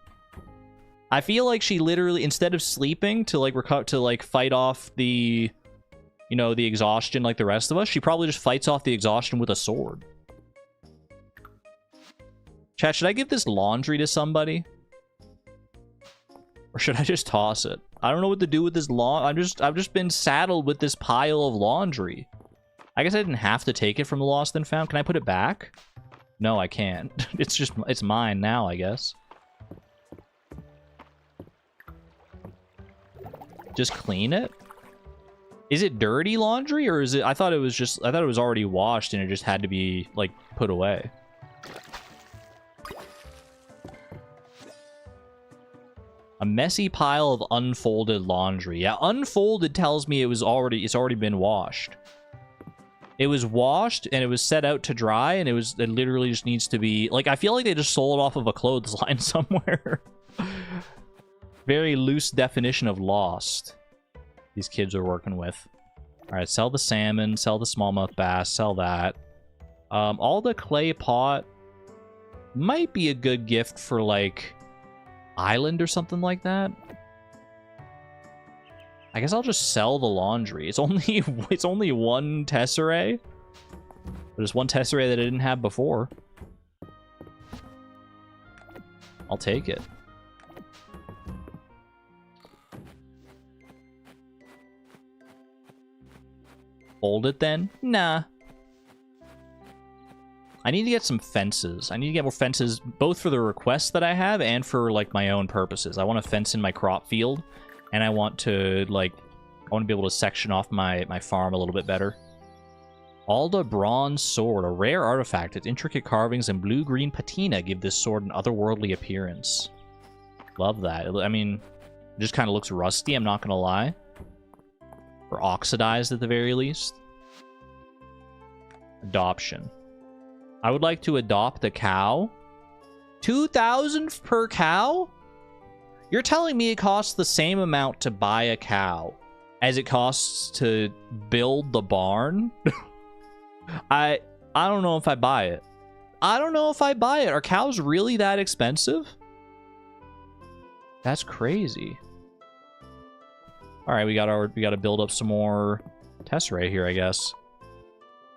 I feel like she literally, instead of sleeping to like fight off the, you know, the exhaustion like the rest of us, she probably just fights off the exhaustion with a sword. Chat, should I give this laundry to somebody? Or should I just toss it? I don't know what to do with this I've just been saddled with this pile of laundry. I guess I didn't have to take it from the Lost and Found. Can I put it back? No, I can't. It's mine now, I guess. Just clean it? Is it dirty laundry or is it... I thought it was already washed and it just had to be like put away. A messy pile of unfolded laundry. Yeah, unfolded tells me it's already been washed. It was washed and it was set out to dry and it literally just needs to be like, I feel like they just sold off of a clothesline somewhere. Very loose definition of lost. These kids are working with. All right, sell the salmon, sell the smallmouth bass, sell that. All the clay pot might be a good gift for like island or something like that. I guess I'll just sell the laundry. It's only one tesserae. There's one tesserae that I didn't have before. I'll take it. Fold it then? Nah. I need to get some fences. I need to get more fences, both for the requests that I have and for, like, my own purposes. I want to fence in my crop field, and I want to, like, I want to be able to section off my farm a little bit better. Alda Bronze Sword, a rare artifact. Its intricate carvings and blue-green patina give this sword an otherworldly appearance. Love that. I mean, it just kind of looks rusty, I'm not going to lie. Or oxidized at the very least. Adoption. I would like to adopt a cow. 2,000 per cow? You're telling me it costs the same amount to buy a cow as it costs to build the barn? I don't know if I buy it. I don't know if I buy it. Are cows really that expensive? That's crazy. All right, we got to build up some more tesserae here, I guess.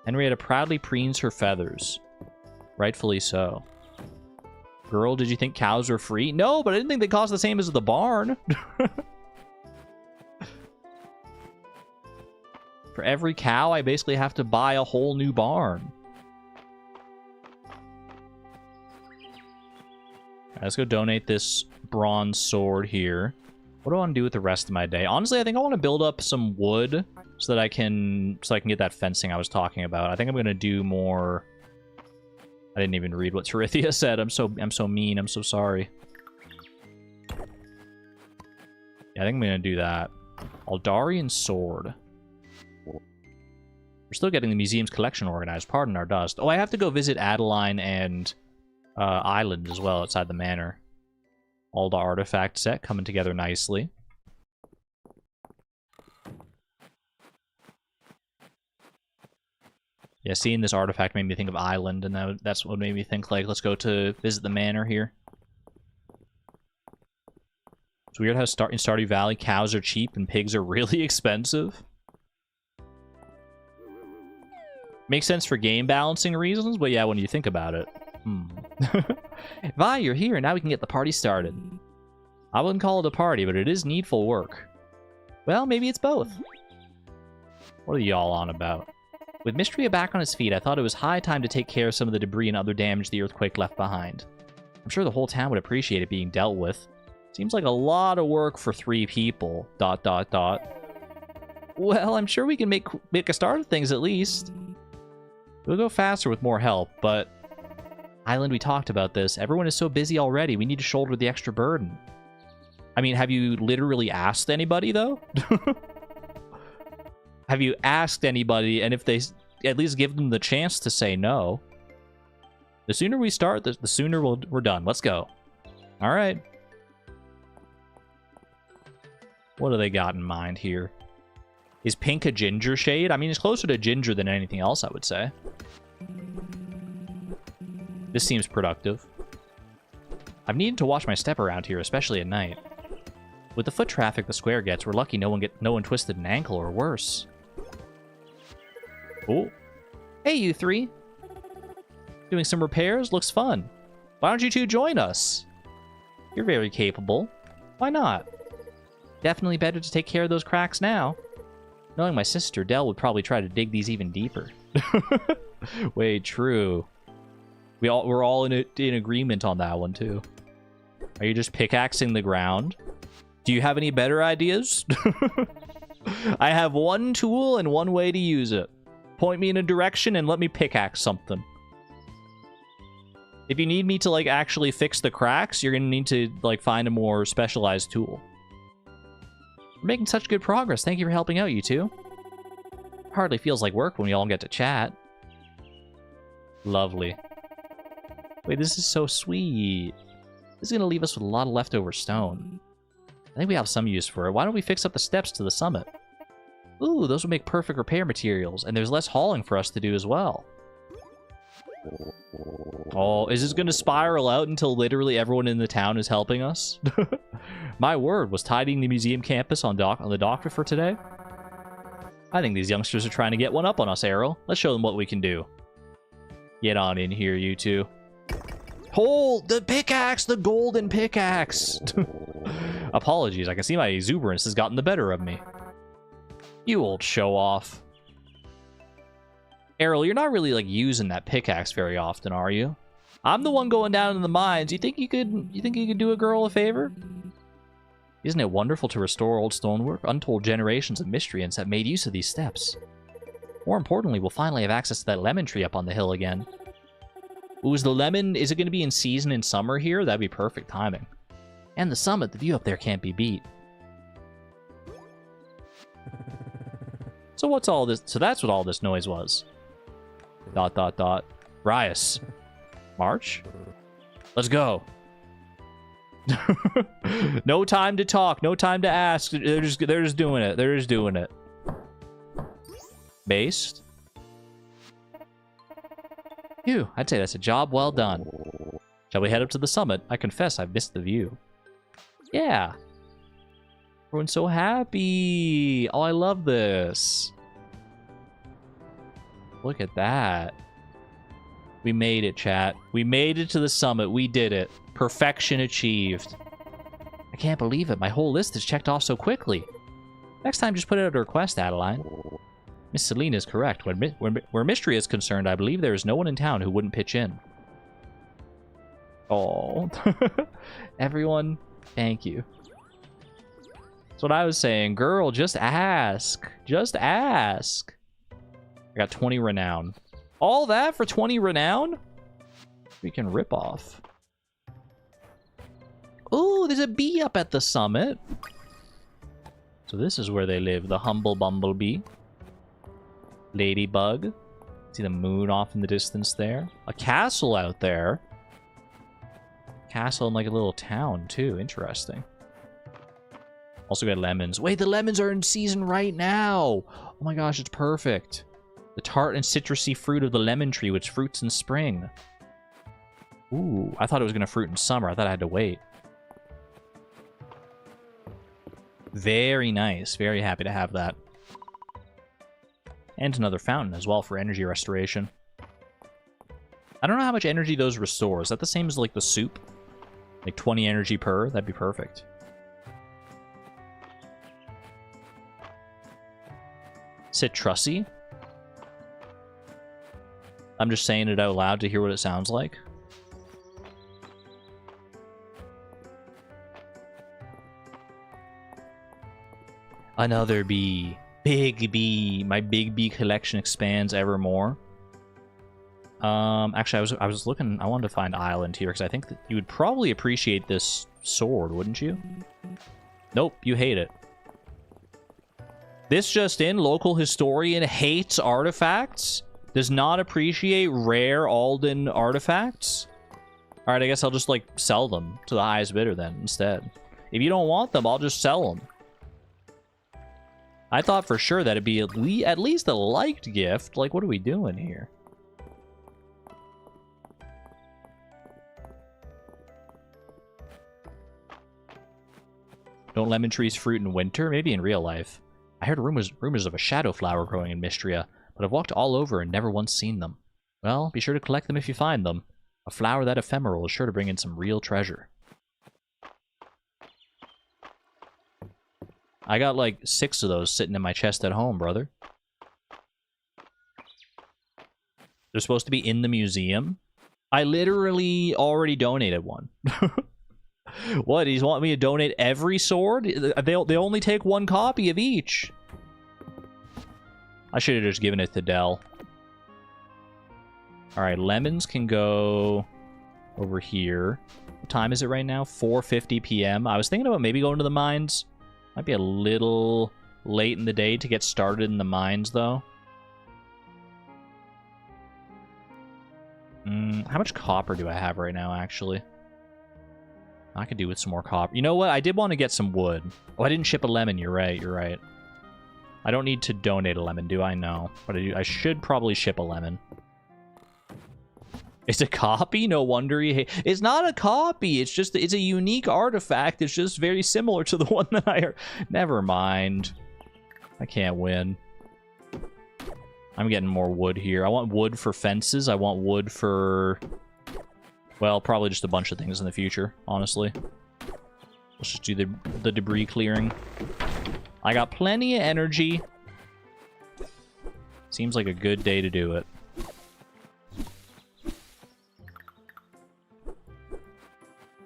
Henrietta proudly preens her feathers. Rightfully so. Girl, did you think cows were free? No, but I didn't think they cost the same as the barn. For every cow, I basically have to buy a whole new barn. Right, let's go donate this bronze sword here. What do I want to do with the rest of my day? Honestly, I think I want to build up some wood so that I can get that fencing I was talking about. I think I'm going to do more. I didn't even read what Terithia said. I'm so mean. I'm so sorry. Yeah, I think I'm going to do that. Aldarian sword. We're still getting the museum's collection organized. Pardon our dust. Oh, I have to go visit Adeline and Island as well outside the manor. All the artifact set coming together nicely. Yeah, seeing this artifact made me think of Island, and that's what made me think, like, let's go to visit the manor here. It's weird how in Stardew Valley, cows are cheap and pigs are really expensive. Makes sense for game balancing reasons, but yeah, when you think about it. Vi, you're here, now we can get the party started. I wouldn't call it a party, but it is needful work. Well, maybe it's both. What are y'all on about? With Mistria back on his feet, I thought it was high time to take care of some of the debris and other damage the earthquake left behind. I'm sure the whole town would appreciate it being dealt with. Seems like a lot of work for 3 people. ... Well, I'm sure we can make a start of things at least. We'll go faster with more help, but... Island, we talked about this. Everyone is so busy already, we need to shoulder the extra burden. I mean, have you literally asked anybody, though? Have you asked anybody, and if they at least give them the chance to say no? The sooner we start, the sooner we're done. Let's go. All right. What do they got in mind here? Is pink a ginger shade? I mean, it's closer to ginger than anything else, I would say. This seems productive. I've needed to watch my step around here, especially at night. With the foot traffic the square gets, we're lucky no one twisted an ankle or worse. Oh. Hey, you 3. Doing some repairs? Looks fun. Why don't you 2 join us? You're very capable. Why not? Definitely better to take care of those cracks now. Knowing my sister, Dell would probably try to dig these even deeper. Wait, true. We're all in agreement on that one, too. Are you just pickaxing the ground? Do you have any better ideas? I have one tool and one way to use it. Point me in a direction and let me pickaxe something. If you need me to, like, actually fix the cracks, you're gonna need to, like, find a more specialized tool. We're making such good progress. Thank you for helping out, you 2. Hardly feels like work when we all get to chat. Lovely. Wait, this is so sweet. This is gonna leave us with a lot of leftover stone. I think we have some use for it. Why don't we fix up the steps to the summit? Ooh, those would make perfect repair materials, and there's less hauling for us to do as well. Oh, is this going to spiral out until literally everyone in the town is helping us? My word, was tidying the museum campus on the doctor for today? I think these youngsters are trying to get one up on us, Errol. Let's show them what we can do. Get on in here, you 2. Hold the pickaxe, the golden pickaxe! Apologies, I can see my exuberance has gotten the better of me. You old show-off. Errol, you're not really, like, using that pickaxe very often, are you? I'm the one going down in the mines. You think you could do a girl a favor? Isn't it wonderful to restore old stonework? Untold generations of Mistrians have made use of these steps. More importantly, we'll finally have access to that lemon tree up on the hill again. Ooh, is it going to be in season in summer here? That'd be perfect timing. And the summit, the view up there can't be beat. So what's all this? So that's what all this noise was. ... Rias. March? Let's go. No time to talk. No time to ask. They're just doing it. They're just doing it. Based. Phew, I'd say that's a job well done. Shall we head up to the summit? I confess I've missed the view. Yeah. Everyone's so happy. Oh, I love this. Look at that. We made it, chat. We made it to the summit. We did it. Perfection achieved. I can't believe it. My whole list is checked off so quickly. Next time, just put out a request, Adeline. Miss Selena is correct. Where Mistria is concerned, I believe there is no one in town who wouldn't pitch in. Oh. Everyone, thank you. That's what I was saying. Girl, just ask. Just ask. I got 20 renown. All that for 20 renown? We can rip off. Ooh, there's a bee up at the summit. So this is where they live. The humble bumblebee. Ladybug. See the moon off in the distance there. A castle out there. castle in like a little town too. Interesting. Also got lemons. Wait, the lemons are in season right now. Oh my gosh, it's perfect. The tart and citrusy fruit of the lemon tree, which fruits in spring. Ooh, I thought it was going to fruit in summer. I thought I had to wait. Very nice. Very happy to have that. And another fountain as well for energy restoration. I don't know how much energy those restore. Is that the same as like the soup? Like 20 energy per? That'd be perfect. Citrusy? I'm just saying it out loud to hear what it sounds like. Another bee. Big bee. My big bee collection expands ever more. Actually, I was looking. I wanted to find Island here because I think that you would probably appreciate this sword, wouldn't you? Nope, you hate it. This just in: local historian hates artifacts. Does not appreciate rare Alden artifacts. All right, I guess I'll just like sell them to the highest bidder then instead. If you don't want them, I'll just sell them. I thought for sure that it'd be at least a liked gift. Like, what are we doing here? Don't lemon trees fruit in winter? Maybe in real life. I heard rumors of a shadow flower growing in Mistria, but I've walked all over and never once seen them. Well, be sure to collect them if you find them. A flower that ephemeral is sure to bring in some real treasure. I got like 6 of those sitting in my chest at home, brother. They're supposed to be in the museum. I literally already donated one. What? He's want me to donate every sword? They only take 1 copy of each. I should have just given it to Dell. Alright, lemons can go over here. What time is it right now? 4:50 p.m. I was thinking about maybe going to the mines. Might be a little late in the day to get started in the mines, though. How much copper do I have right now, actually? I could do with some more copper. You know what? I did want to get some wood. Oh, I didn't ship a lemon. You're right. You're right. I don't need to donate a lemon, do I? No. But I should probably ship a lemon. It's a copy? No wonder you hate... It's not a copy. It's just... It's a unique artifact. It's just very similar to the one that I... Never mind. I can't win. I'm getting more wood here. I want wood for fences. I want wood for... Well, probably just a bunch of things in the future, honestly. Let's just do the debris clearing. I got plenty of energy. Seems like a good day to do it.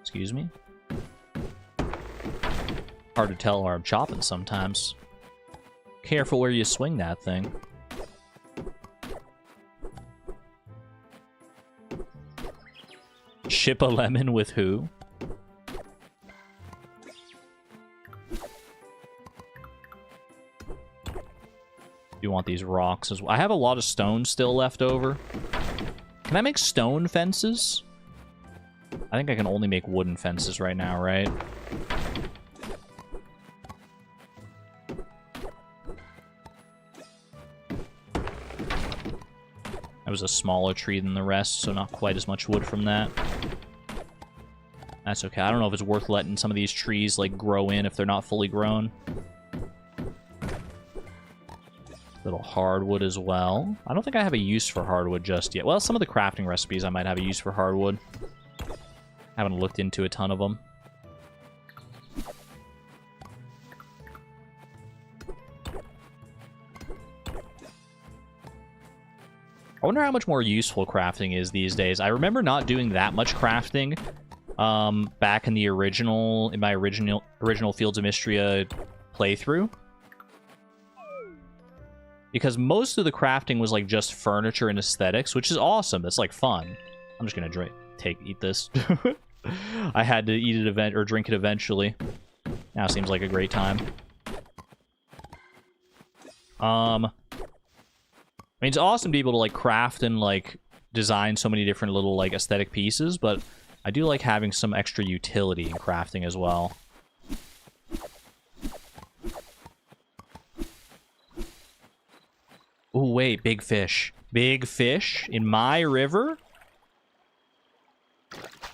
Excuse me? Hard to tell where I'm chopping sometimes. Careful where you swing that thing. Ship a lemon with who? You want these rocks as well. I have a lot of stone still left over. Can I make stone fences? I think I can only make wooden fences right now, right? That was a smaller tree than the rest, so not quite as much wood from that. That's okay. I don't know if it's worth letting some of these trees, like, grow in if they're not fully grown. Little hardwood as well. I don't think I have a use for hardwood just yet. Well, some of the crafting recipes I might have a use for hardwood. Haven't looked into a ton of them. I wonder how much more useful crafting is these days. I remember not doing that much crafting back in the original, my original Fields of Mistria playthrough. Because most of the crafting was like just furniture and aesthetics, which is awesome. That's like fun. I'm just gonna eat this. I had to eat it or drink it eventually. Now seems like a great time. I mean, it's awesome to be able to like craft and like design so many different little like aesthetic pieces, but I do like having some extra utility in crafting as well. Oh, wait, big fish. Big fish in my river?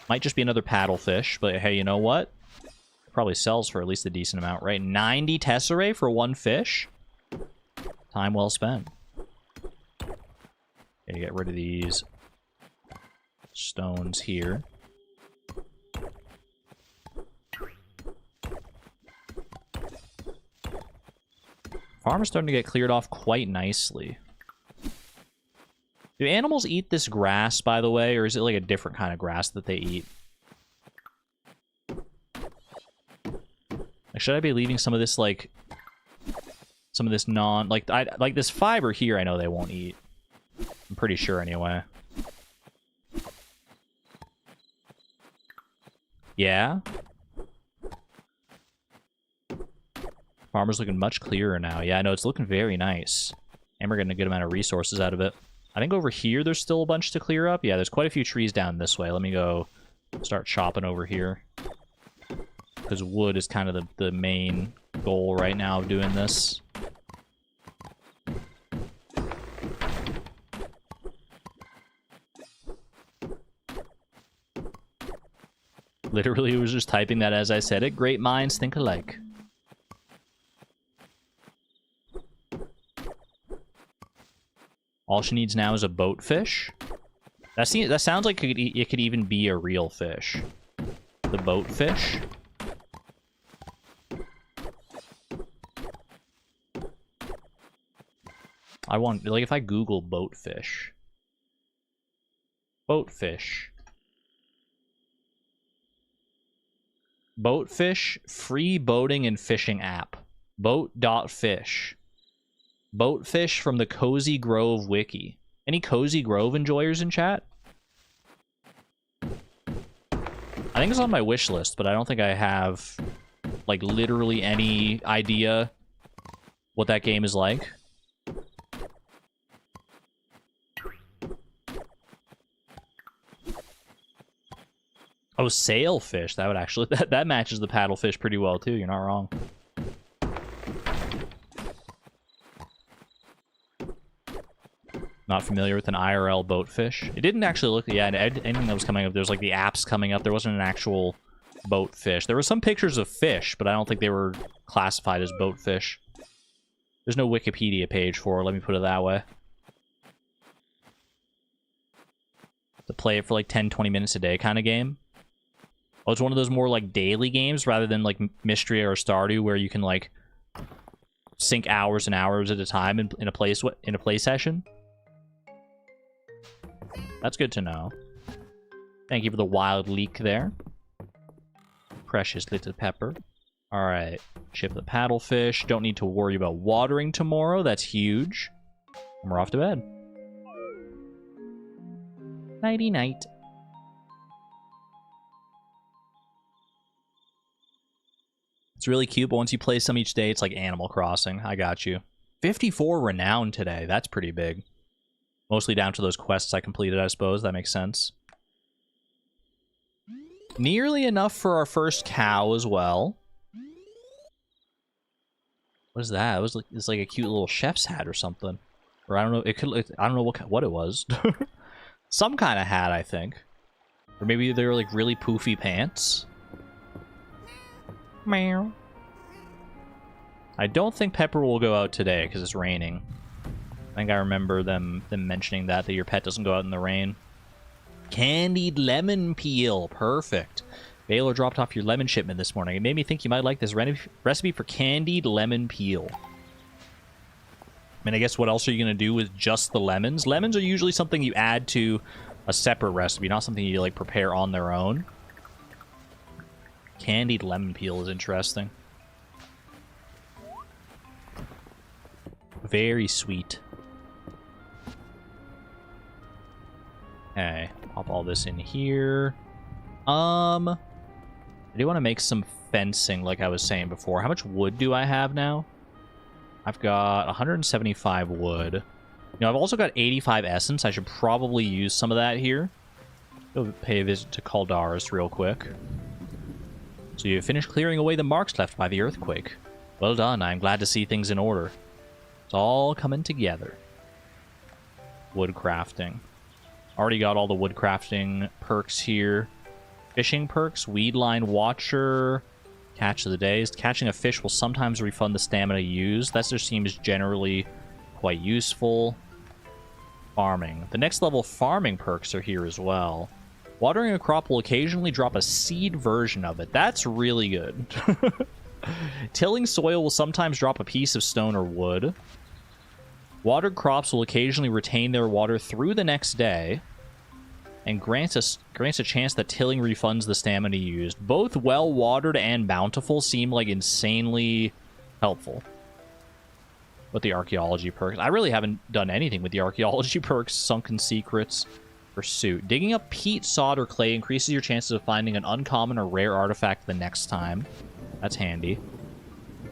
Might just be another paddlefish, but hey, you know what? Probably sells for at least a decent amount, right? 90 tesserae for one fish? Time well spent. Okay, get rid of these stones here. Farm is starting to get cleared off quite nicely. Do animals eat this grass, by the way, or is it like a different kind of grass that they eat? Like, should I be leaving some of this, like, some of this like this fiber here? I know they won't eat. I'm pretty sure, anyway. Yeah. Farmer's looking much clearer now. Yeah, I know, it's looking very nice. And we're getting a good amount of resources out of it. I think over here there's still a bunch to clear up. Yeah, there's quite a few trees down this way. Let me go start chopping over here. Because wood is kind of the main goal right now of doing this. Literally was just typing that as I said it. Great minds think alike. All she needs now is a boatfish. That sounds like it could even be a real fish. The boatfish. I want, like, if I Google boatfish. Boatfish. Boatfish free boating and fishing app. Boat.fish. Boatfish from the Cozy Grove wiki. Any Cozy Grove enjoyers in chat? I think it's on my wish list, but I don't think I have, like, literally any idea what that game is like. Oh, sailfish. That would actually... That matches the paddlefish pretty well, too. You're not wrong. Not familiar with an IRL boatfish. It didn't actually look... Yeah, anything that was coming up, there was like the apps coming up. There wasn't an actual boatfish. There were some pictures of fish, but I don't think they were classified as boatfish. There's no Wikipedia page for it, let me put it that way. To play it for like 10-20 minutes a day kind of game. Oh, it's one of those more like daily games rather than like Mistria or Stardew where you can like sink hours and hours at a time in a play session. That's good to know. Thank you for the wild leek there. Precious little pepper. Alright. Chip the paddlefish. Don't need to worry about watering tomorrow. That's huge. And we're off to bed. Nighty night. It's really cute, but once you play some each day, it's like Animal Crossing. I got you. 54 renown today. That's pretty big. Mostly down to those quests I completed, I suppose. That makes sense. Nearly enough for our first cow as well. What is that? It's like a cute little chef's hat or something. Or I don't know. I don't know what it was. Some kind of hat, I think. Or maybe they were like really poofy pants. Meow. I don't think Pepper will go out today because it's raining. I think I remember them mentioning that your pet doesn't go out in the rain. Candied lemon peel. Perfect. Baylor dropped off your lemon shipment this morning. It made me think you might like this recipe for candied lemon peel. I mean, I guess what else are you going to do with just the lemons? Lemons are usually something you add to a separate recipe, not something you like prepare on their own. Candied lemon peel is interesting. Very sweet. Okay, pop all this in here. I do want to make some fencing like I was saying before. How much wood do I have now? I've got 175 wood. You know, I've also got 85 essence. I should probably use some of that here. Go pay a visit to Caldaris real quick. So you finished clearing away the marks left by the earthquake. Well done, I'm glad to see things in order. It's all coming together. Wood crafting. Already got all the wood crafting perks here. Fishing perks, Weedline Watcher, Catch of the Days. Catching a fish will sometimes refund the stamina used. That just seems generally quite useful. Farming. The next level farming perks are here as well. Watering a crop will occasionally drop a seed version of it. That's really good. Tilling soil will sometimes drop a piece of stone or wood. Watered crops will occasionally retain their water through the next day. And grants a chance that tilling refunds the stamina used. Both well-watered and bountiful seem like insanely helpful. But the archaeology perks, I really haven't done anything with the archaeology perks. Sunken Secrets, Pursuit. Digging up peat, sod, or clay increases your chances of finding an uncommon or rare artifact the next time. That's handy.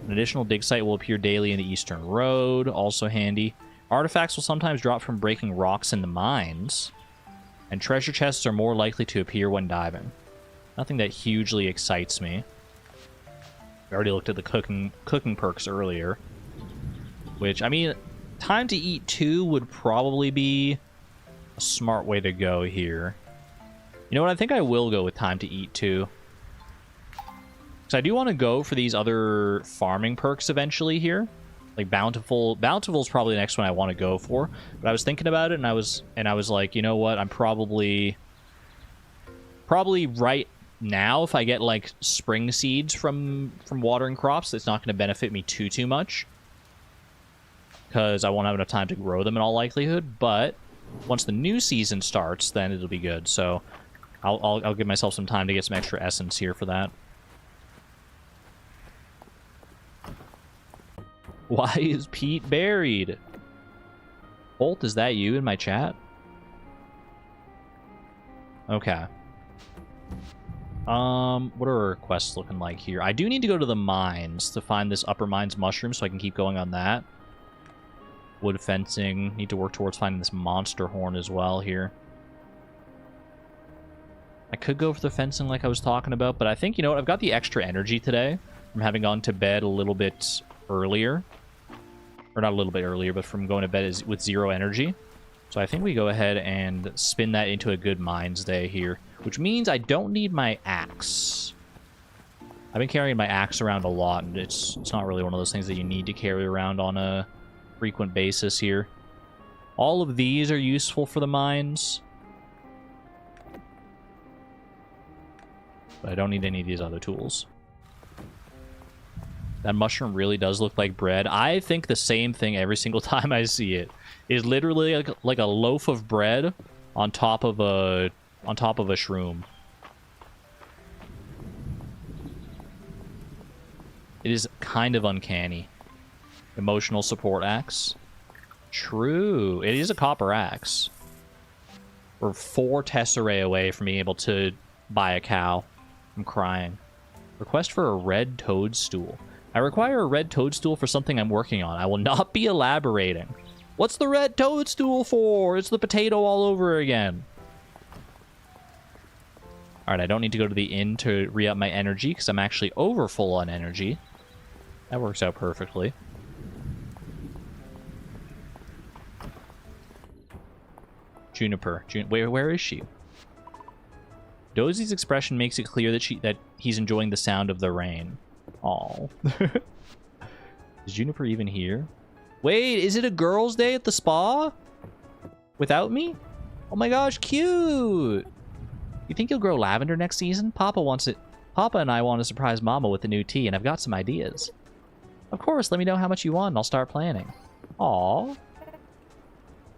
An additional dig site will appear daily in the Eastern Road, also handy. Artifacts will sometimes drop from breaking rocks in the mines. And treasure chests are more likely to appear when diving. Nothing that hugely excites me. I already looked at the cooking perks earlier. Which, I mean, time to eat 2 would probably be a smart way to go here. You know what? I think I will go with time to eat 2. Because I do want to go for these other farming perks eventually here. Like Bountiful. Bountiful is probably the next one I want to go for. But I was thinking about it, and I was like, you know what? I'm probably right now, if I get like spring seeds from watering crops, it's not going to benefit me too much, because I won't have enough time to grow them in all likelihood. But once the new season starts, then it'll be good. So I'll give myself some time to get some extra essence here for that. Why is Pete buried? Bolt, is that you in my chat? Okay. What are our quests looking like here? I do need to go to the mines to find this upper mines mushroom, so I can keep going on that. Wood fencing. Need to work towards finding this monster horn as well here. I could go for the fencing like I was talking about, but I think, you know what, I've got the extra energy today from having gone to bed a little bit earlier. Or not a little bit earlier, but from going to bed with 0 energy. So I think we go ahead and spin that into a good mines day here. Which means I don't need my axe. I've been carrying my axe around a lot, and it's not really one of those things that you need to carry around on a frequent basis here. All of these are useful for the mines. But I don't need any of these other tools. That mushroom really does look like bread. I think the same thing every single time I see it. It's literally like a loaf of bread on top of a shroom. It is kind of uncanny. Emotional support axe. True. It is a copper axe. We're 4 tesserae away from being able to buy a cow. I'm crying. Request for a red toadstool. I require a red toadstool for something I'm working on. I will not be elaborating. What's the red toadstool for? It's the potato all over again. Alright, I don't need to go to the inn to re-up my energy, because I'm actually over full on energy. That works out perfectly. Juniper. Where is she? Dozie's expression makes it clear that he's enjoying the sound of the rain. Aw. Is Juniper even here? Wait, is it a girls' day at the spa? Without me? Oh my gosh, cute! You think you'll grow lavender next season? Papa wants it. Papa and I want to surprise Mama with a new tea, and I've got some ideas. Of course, let me know how much you want, and I'll start planning. Aw.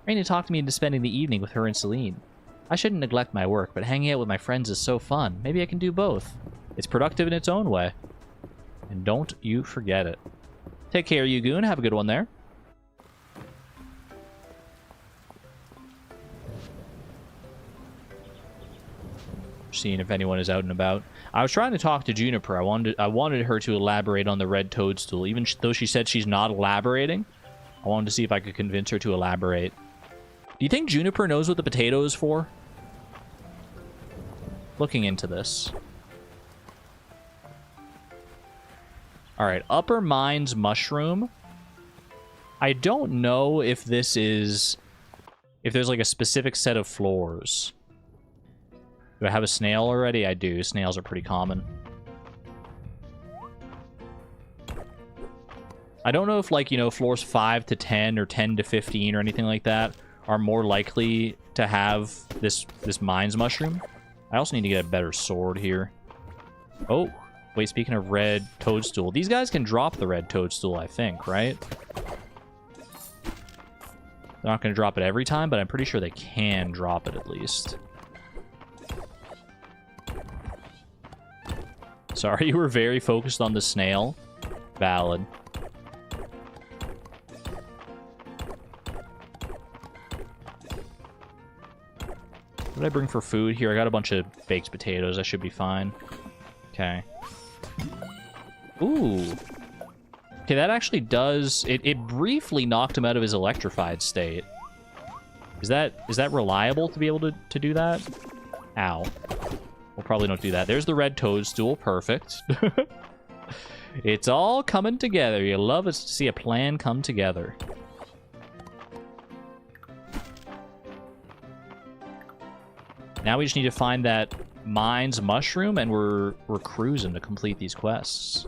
Raina talked me into spending the evening with her and Celine. I shouldn't neglect my work, but hanging out with my friends is so fun. Maybe I can do both. It's productive in its own way. And don't you forget it. Take care, you goon. Have a good one there. Seeing if anyone is out and about. I was trying to talk to Juniper. I wanted her to elaborate on the red toadstool. Even though she said she's not elaborating, I wanted to see if I could convince her to elaborate. Do you think Juniper knows what the potato is for? looking into this. All right, Upper Mines Mushroom. I don't know if this is... if there's like a specific set of floors. Do I have a snail already? I do. Snails are pretty common. I don't know if, like, you know, floors 5 to 10 or 10 to 15 or anything like that are more likely to have this mines mushroom. I also need to get a better sword here. Oh, wait, speaking of red toadstool, these guys can drop the red toadstool, I think, right? They're not going to drop it every time, but I'm pretty sure they can drop it at least. Sorry, you were very focused on the snail. Valid. What did I bring for food here? I got a bunch of baked potatoes. I should be fine. Okay. Ooh. Okay, that actually does... It briefly knocked him out of his electrified state. Is that reliable to be able to do that? Ow. We'll probably don't do that. There's the red toadstool. Perfect. It's all coming together. You love us to see a plan come together. Now we just need to find that mines mushroom, and we're cruising to complete these quests.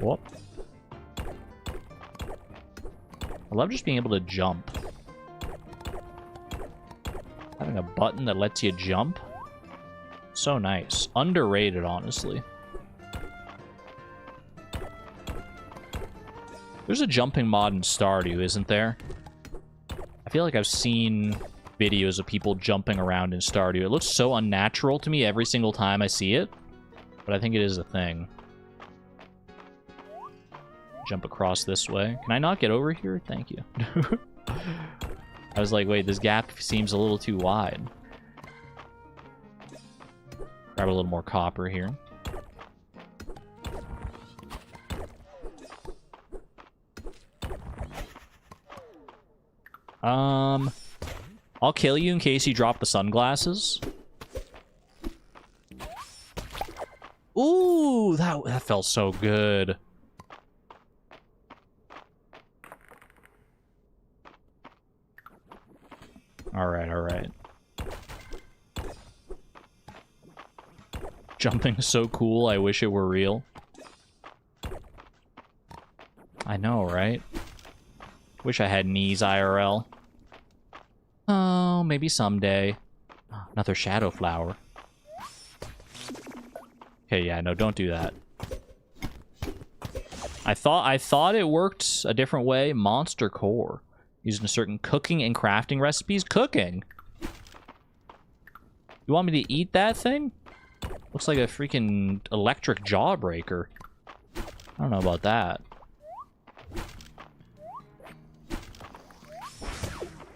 Whoop. I love just being able to jump. Having a button that lets you jump. So nice. Underrated, honestly. There's a jumping mod in Stardew, isn't there? I feel like I've seen videos of people jumping around in Stardew. It looks so unnatural to me every single time I see it, but I think it is a thing. Jump across this way. Can I not get over here? Thank you. I was like, wait, this gap seems a little too wide. Grab a little more copper here. I'll kill you in case you drop the sunglasses. Ooh, that felt so good. All right. Jumping so cool, I wish it were real. I know, right? Wish I had knees IRL. Oh, maybe someday. Another shadow flower. Okay, yeah, no, don't do that. I thought it worked a different way. Monster core. Using certain cooking and crafting recipes. Cooking? You want me to eat that thing? Looks like a freaking electric jawbreaker. I don't know about that.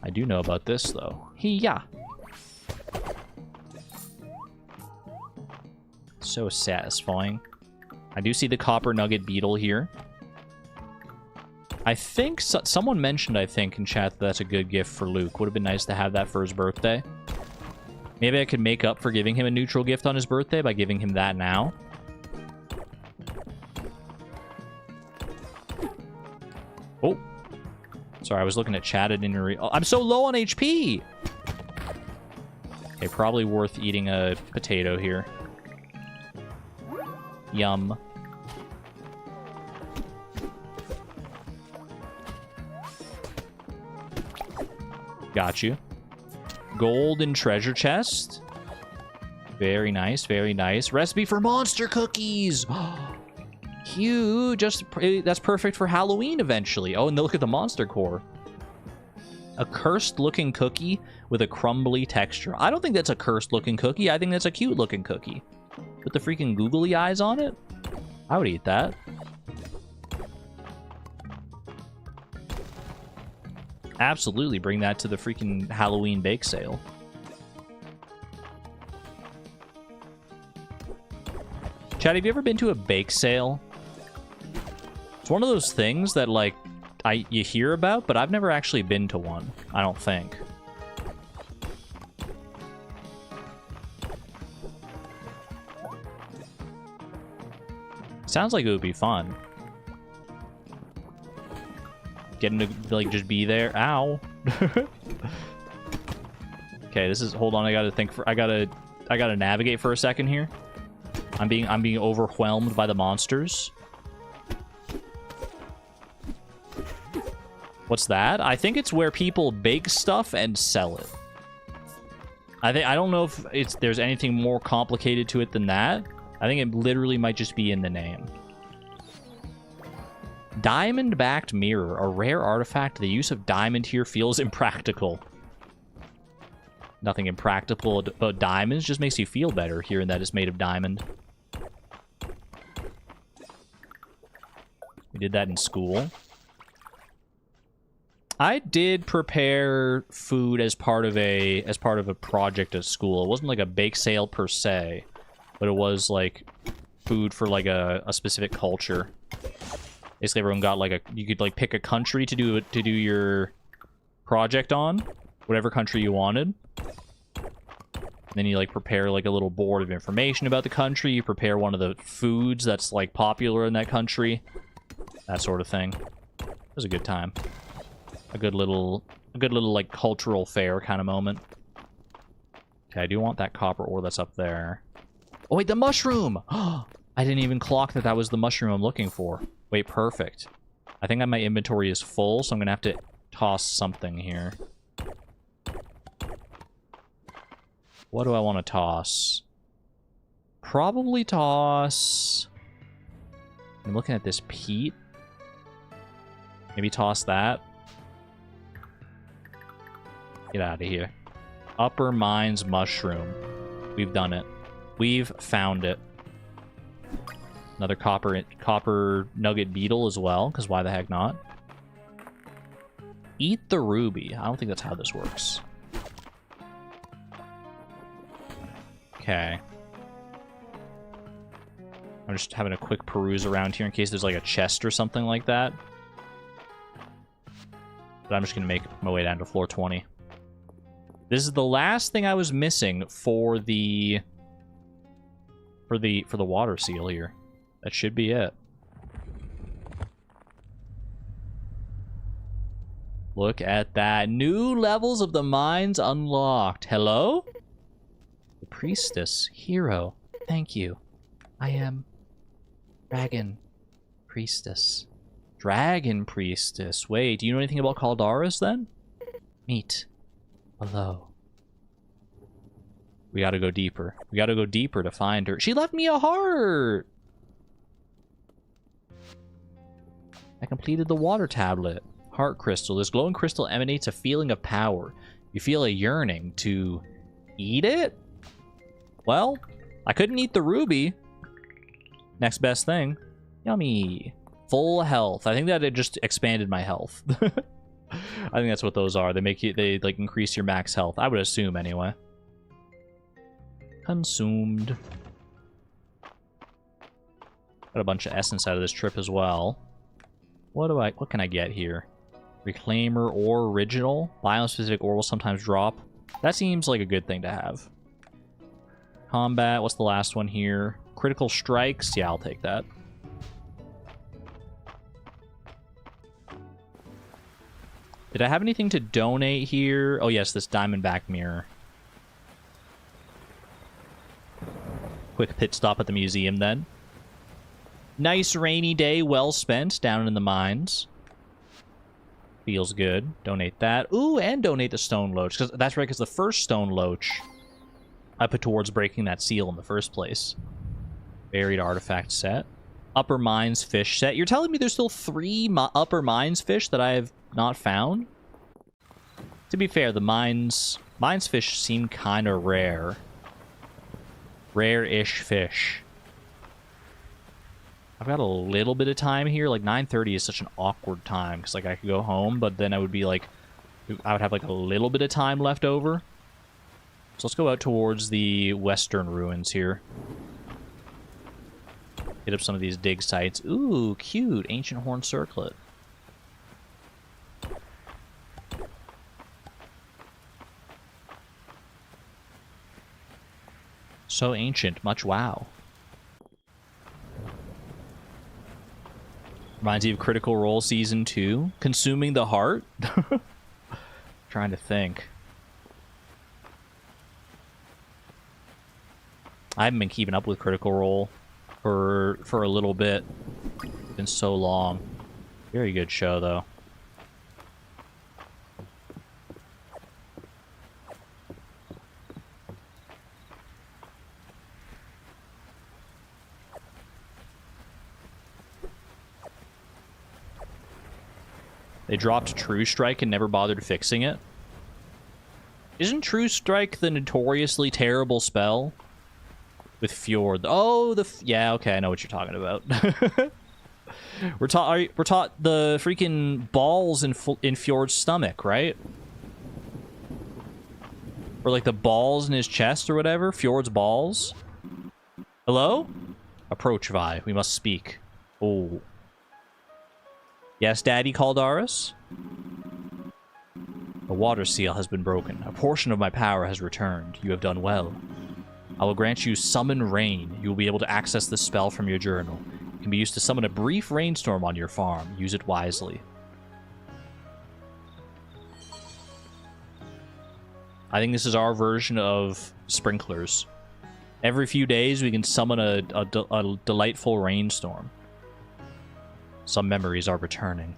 I do know about this, though. Hee-ya! So satisfying. I do see the copper nugget beetle here. I think someone mentioned, I think, in chat that that's a good gift for Luke. Would have been nice to have that for his birthday. Maybe I could make up for giving him a neutral gift on his birthday by giving him that now. Oh. Sorry, I was looking at chat. I didn't read. Oh, I'm so low on HP! Okay, probably worth eating a potato here. Yum. Got you. Golden treasure chest. Very nice, very nice. Recipe for monster cookies! Huge! That's perfect for Halloween eventually. Oh, and look at the monster core. A cursed-looking cookie with a crumbly texture. I don't think that's a cursed-looking cookie. I think that's a cute-looking cookie. With the freaking googly eyes on it? I would eat that. Absolutely bring that to the freaking Halloween bake sale. Chad, have you ever been to a bake sale? It's one of those things that, like, you hear about, but I've never actually been to one, I don't think. Sounds like it would be fun. Getting to, like, just be there. Ow. Okay, this is... Hold on, I gotta think for... I gotta navigate for a second here. I'm being overwhelmed by the monsters. What's that? I think it's where people bake stuff and sell it. I don't know if there's anything more complicated to it than that. I think it literally might just be in the name. Diamond-backed mirror, a rare artifact. The use of diamond here feels impractical. Nothing impractical about diamonds, just makes you feel better hearing that it's made of diamond. We did that in school. I did prepare food as part of a project at school. It wasn't like a bake sale per se, but it was like food for like a specific culture. Basically, everyone got like you could like pick a country to do your project on, whatever country you wanted. And then you like prepare like a little board of information about the country. You prepare one of the foods that's like popular in that country, that sort of thing. It was a good time. A good little like cultural fair kind of moment. Okay, I do want that copper ore that's up there. Oh wait, the mushroom! I didn't even clock that was the mushroom I'm looking for. Wait, perfect. I think my inventory is full, so I'm gonna have to toss something here. What do I want to toss? Probably toss... I'm looking at this peat. Maybe toss that. Get out of here. Upper Mines Mushroom. We've done it. We've found it. Another copper nugget beetle as well, because why the heck not? Eat the ruby. I don't think that's how this works. Okay. I'm just having a quick peruse around here in case there's like a chest or something like that. But I'm just going to make my way down to floor 20. This is the last thing I was missing for the water seal here. That should be it. Look at that. New levels of the mines unlocked. Hello? The priestess. Hero. Thank you. I am... Dragon Priestess. Dragon Priestess. Wait, do you know anything about Caldaris then? Meet. Below. We gotta go deeper. We gotta go deeper to find her. She left me a heart! I completed the water tablet. Heart crystal. This glowing crystal emanates a feeling of power. You feel a yearning to eat it? Well, I couldn't eat the ruby. Next best thing. Yummy. Full health. I think that it just expanded my health. I think that's what those are. They like increase your max health. I would assume anyway. Consumed. Got a bunch of essence out of this trip as well. What can I get here? Reclaimer or original. Biome-specific ore will sometimes drop. That seems like a good thing to have. Combat. What's the last one here? Critical strikes. Yeah, I'll take that. Did I have anything to donate here? Oh yes, this diamond-back mirror. Quick pit stop at the museum then. Nice rainy day, well spent down in the mines. Feels good. Donate that. Ooh, and donate the stone loach. Cause that's right, because the first stone loach I put towards breaking that seal in the first place. Buried artifact set. Upper Mines fish set. You're telling me there's still 3 Upper Mines fish that I have not found? To be fair, the mines fish seem kind of rare. Rare-ish fish. I've got a little bit of time here. Like 9:30 is such an awkward time because like I could go home, but then I would be like, I would have like a little bit of time left over. So let's go out towards the western ruins here. Hit up some of these dig sites. Ooh, cute. Ancient horn circlet. So ancient. Much wow. Reminds you of Critical Role Season 2. Consuming the Heart? Trying to think. I haven't been keeping up with Critical Role for a little bit. It's been so long. Very good show, though. They dropped True Strike and never bothered fixing it. Isn't True Strike the notoriously terrible spell? With Fjord. Oh, yeah, okay, I know what you're talking about. we're taught the freaking balls in Fjord's stomach, right? Or like the balls in his chest or whatever. Fjord's balls. Hello? Approach, Vi. We must speak. Oh. Yes, Daddy Caldaris? The water seal has been broken. A portion of my power has returned. You have done well. I will grant you Summon Rain. You will be able to access this spell from your journal. It can be used to summon a brief rainstorm on your farm. Use it wisely. I think this is our version of sprinklers. Every few days we can summon a delightful rainstorm. Some memories are returning.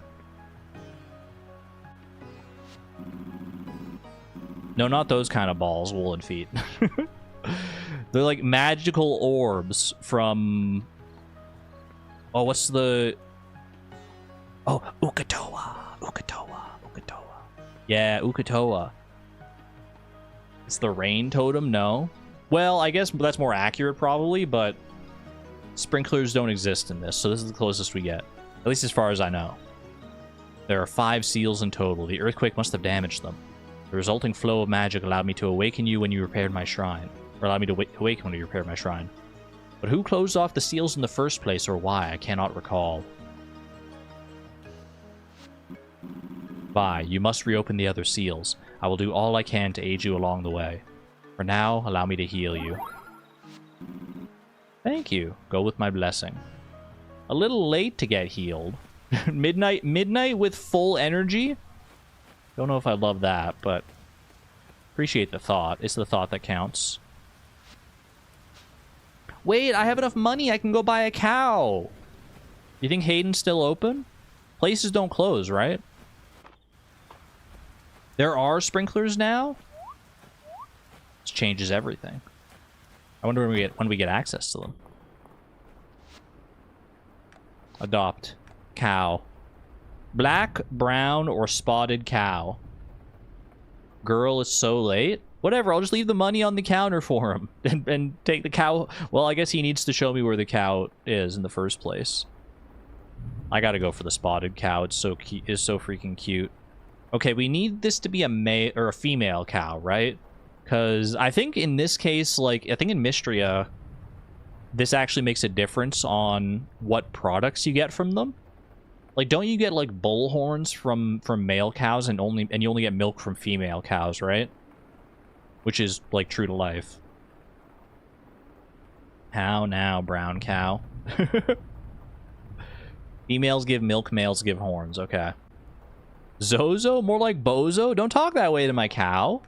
No, not those kind of balls, woolen feet. They're like magical orbs from... Oh, what's the... Oh, Ukatoa. Yeah, Ukatoa. It's the rain totem? No. Well, I guess that's more accurate probably, but sprinklers don't exist in this, so this is the closest we get. At least as far as I know. There are 5 seals in total. The earthquake must have damaged them. The resulting flow of magic allowed me to awaken you when you repaired my shrine. Or allowed me to awaken when you repaired my shrine. But who closed off the seals in the first place, or why? I cannot recall. Vi, you must reopen the other seals. I will do all I can to aid you along the way. For now, allow me to heal you. Thank you. Go with my blessing. A little late to get healed. midnight with full energy? Don't know if I love that, but appreciate the thought. It's the thought that counts. Wait, I have enough money. I can go buy a cow. You think Hayden's still open? Places don't close, right? There are sprinklers now? This changes everything. I wonder when we get access to them. Adopt. Cow. Black, brown, or spotted cow. Girl is so late. Whatever, I'll just leave the money on the counter for him. And take the cow. Well, I guess he needs to show me where the cow is in the first place. I gotta go for the spotted cow. It's so cute. It's so freaking cute. Okay, we need this to be a male or a female cow, right? Because I think in this case, like, I think in Mistria, this actually makes a difference on what products you get from them. Like, don't you get, like, bull horns from male cows and you only get milk from female cows, right? Which is, like, true to life. How now, brown cow? Females give milk, males give horns. Okay. Zozo? More like Bozo? Don't talk that way to my cow.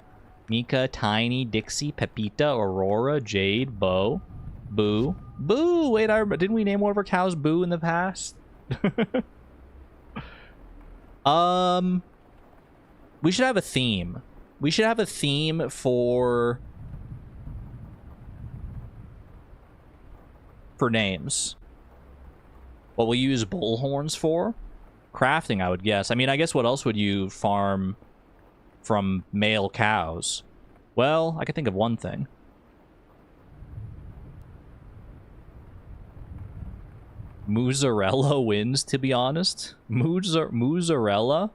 Mika, Tiny, Dixie, Pepita, Aurora, Jade, Bo, Boo. Boo! Wait, didn't we name one of our cows Boo in the past? We should have a theme. We should have a theme for names. What we'll use bull horns for? Crafting, I would guess. I mean, I guess what else would you farm from male cows? Well, I could think of one thing. Mozzarella wins, to be honest. Mozzarella?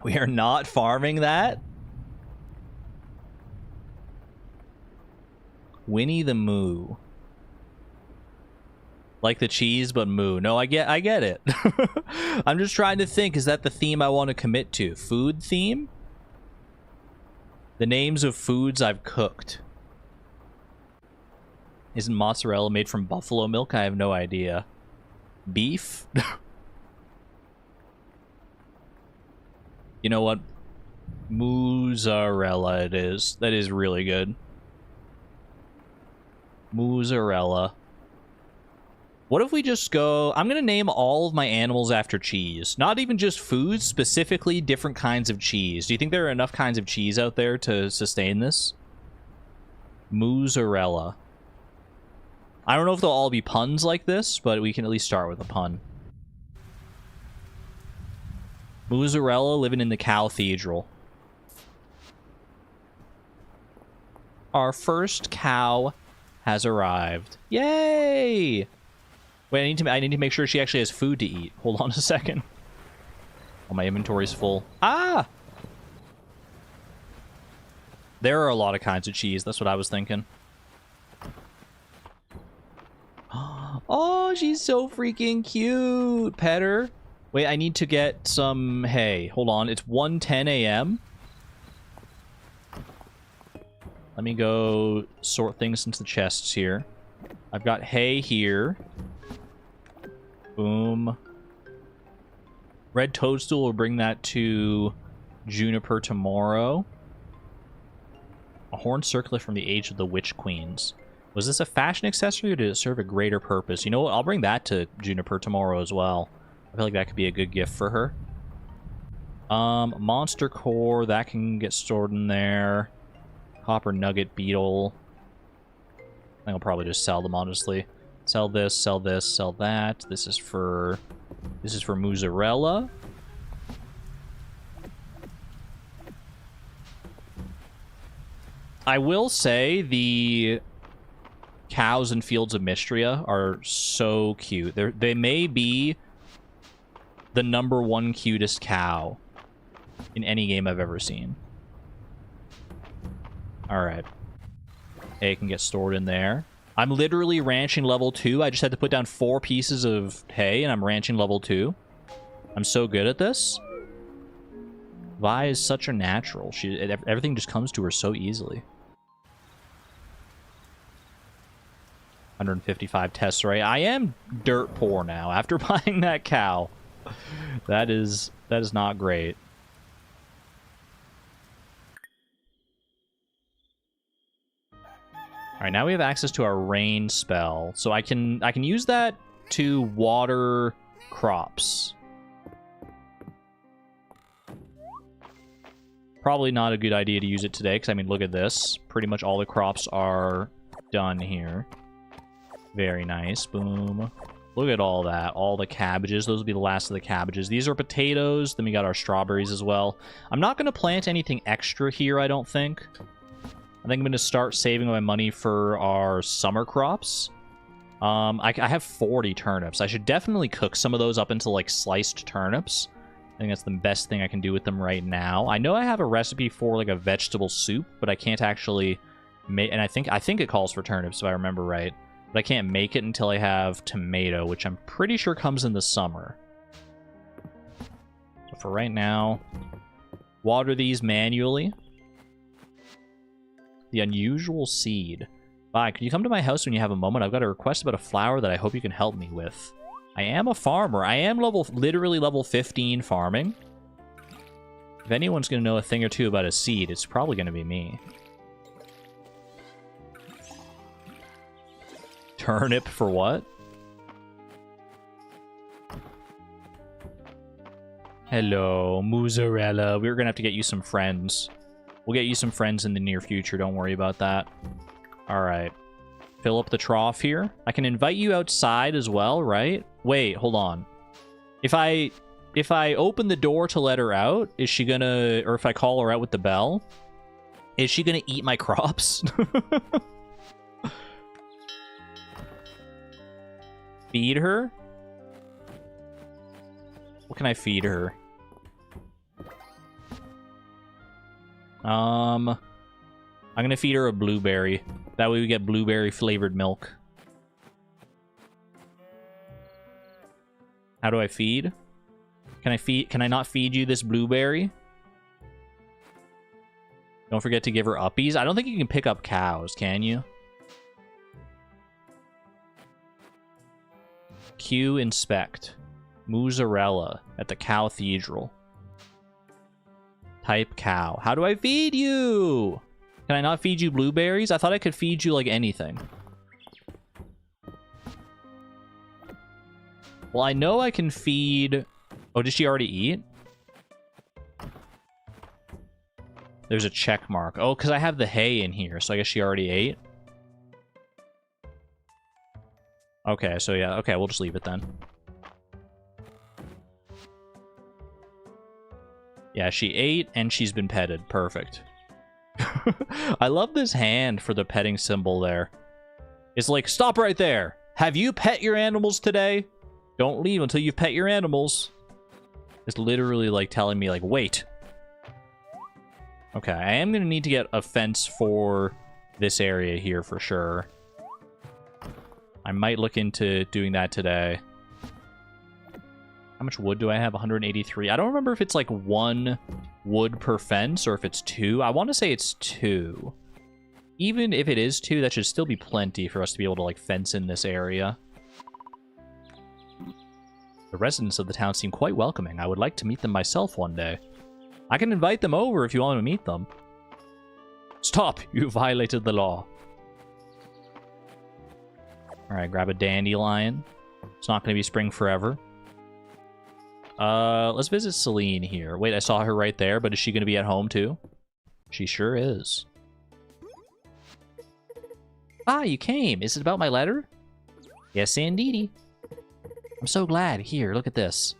We are not farming that? Winnie the Moo. Like the cheese, but moo. No, I get it. I'm just trying to think, is that the theme I want to commit to? Food theme? The names of foods I've cooked. Isn't mozzarella made from buffalo milk? I have no idea. Beef? You know what? Mozzarella it is. That is really good. Mozzarella. What if we just go... I'm going to name all of my animals after cheese. Not even just foods, specifically different kinds of cheese. Do you think there are enough kinds of cheese out there to sustain this? Mozzarella. I don't know if they'll all be puns like this, but we can at least start with a pun. Mozzarella living in the Cowthedral. Our first cow has arrived. Yay! Wait, I need to make sure she actually has food to eat. Hold on a second. Oh, my inventory's full. Ah! There are a lot of kinds of cheese. That's what I was thinking. Oh, she's so freaking cute. Pet her. Wait, I need to get some hay. Hold on. It's 1:10 a.m. Let me go sort things into the chests here. I've got hay here. Boom. Red toadstool will bring that to Juniper tomorrow. A horn circlet from the age of the witch queens. Was this a fashion accessory or did it serve a greater purpose? You know what? I'll bring that to Juniper tomorrow as well. I feel like that could be a good gift for her. Monster core, that can get stored in there. Copper nugget beetle. I think I'll probably just sell them, honestly. Sell this, sell this, sell that. This is for mozzarella. I will say the cows in Fields of Mistria are so cute. They may be the #1 cutest cow in any game I've ever seen. Alright. Hay can get stored in there. I'm literally ranching level 2. I just had to put down 4 pieces of hay and I'm ranching level 2. I'm so good at this. Vi is such a natural. Everything just comes to her so easily. 155 tesserae. I am dirt poor now after buying that cow. That is not great. All right, now we have access to our rain spell, so I can use that to water crops. Probably not a good idea to use it today, because I mean, look at this. Pretty much all the crops are done here. Very nice. Boom. Look at all that. All the cabbages. Those will be the last of the cabbages. These are potatoes. Then we got our strawberries as well. I'm not going to plant anything extra here, I don't think. I think I'm going to start saving my money for our summer crops. I have 40 turnips. I should definitely cook some of those up into, like, sliced turnips. I think that's the best thing I can do with them right now. I know I have a recipe for, like, a vegetable soup, but I can't actually make... And I think it calls for turnips, if I remember right. But I can't make it until I have tomato, which I'm pretty sure comes in the summer. So for right now, water these manually. The unusual seed. Bye. Could you come to my house when you have a moment? I've got a request about a flower that I hope you can help me with. I am a farmer. I am literally level 15 farming. If anyone's going to know a thing or two about a seed, it's probably going to be me. Turnip for what? Hello, mozzarella. We're going to have to get you some friends. We'll get you some friends in the near future. Don't worry about that. All right. Fill up the trough here. I can invite you outside as well, right? Wait, hold on. If I open the door to let her out, is she gonna... Or if I call her out with the bell, is she gonna eat my crops? Feed her? What can I feed her? I'm gonna feed her a blueberry. That way we get blueberry flavored milk. How do I feed? Can I not feed you this blueberry? Don't forget to give her uppies. I don't think you can pick up cows, can you? Q inspect. Mozzarella at the Cowthedral. Type cow. How do I feed you? Can I not feed you blueberries? I thought I could feed you like anything. Well, I know I can feed... Oh, did she already eat? There's a check mark. Oh, because I have the hay in here, so I guess she already ate. Okay, so yeah. Okay, we'll just leave it then. Yeah, she ate and she's been petted. Perfect. I love this hand for the petting symbol there. It's like, stop right there. Have you pet your animals today? Don't leave until you've pet your animals. It's literally like telling me, like, wait. Okay, I am going to need to get a fence for this area here for sure. I might look into doing that today. How much wood do I have? 183. I don't remember if it's like 1 wood per fence or if it's 2. I want to say it's 2. Even if it is 2, that should still be plenty for us to be able to like fence in this area. The residents of the town seem quite welcoming. I would like to meet them myself one day. I can invite them over if you want to meet them. Stop! You violated the law. Alright, grab a dandelion. It's not going to be spring forever. Let's visit Celine here. Wait, I saw her right there, but is she going to be at home too? She sure is. Ah, you came. Is it about my letter? Yes, indeedy. I'm so glad. Here, look at this.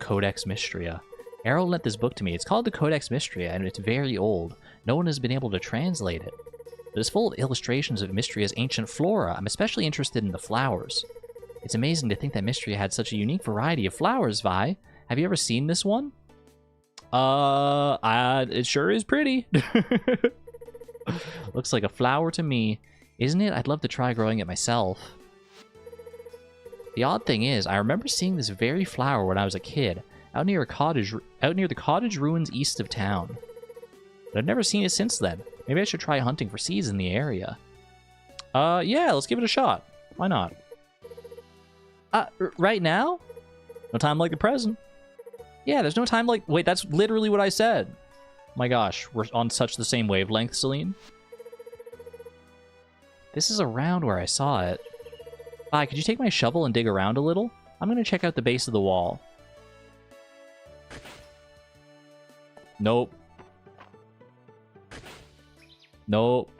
Codex Mistria. Errol lent this book to me. It's called the Codex Mistria, and it's very old. No one has been able to translate it. But it's full of illustrations of Mistria's ancient flora. I'm especially interested in the flowers. It's amazing to think that Mistria had such a unique variety of flowers, Vi. Have you ever seen this one? It sure is pretty. Looks like a flower to me. Isn't it? I'd love to try growing it myself. The odd thing is, I remember seeing this very flower when I was a kid, out near the cottage ruins east of town. But I've never seen it since then. Maybe I should try hunting for seeds in the area. Yeah, let's give it a shot. Why not? Right now? No time like the present. Yeah, there's no time like... Wait, that's literally what I said. My gosh, we're on such the same wavelength, Celine. This is around where I saw it. Hi, could you take my shovel and dig around a little? I'm going to check out the base of the wall. Nope. Nope.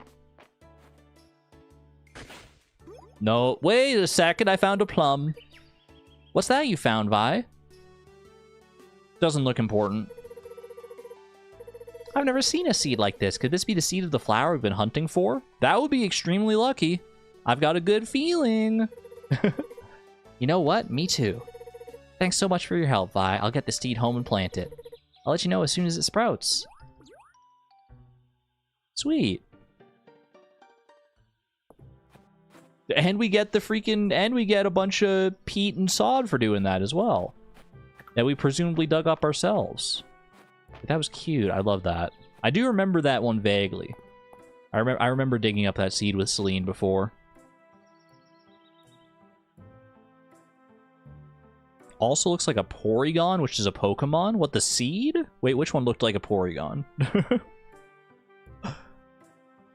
No. Wait a second, I found a plum. What's that you found, Vi? Doesn't look important. I've never seen a seed like this. Could this be the seed of the flower we've been hunting for? That would be extremely lucky. I've got a good feeling. You know what? Me too. Thanks so much for your help, Vi. I'll get the seed home and plant it. I'll let you know as soon as it sprouts. Sweet. And we get we get a bunch of peat and sod for doing that as well. That we presumably dug up ourselves. That was cute. I love that. I do remember that one vaguely. I remember digging up that seed with Celine before. Also looks like a Porygon, which is a Pokemon. What, the seed? Wait, which one looked like a Porygon?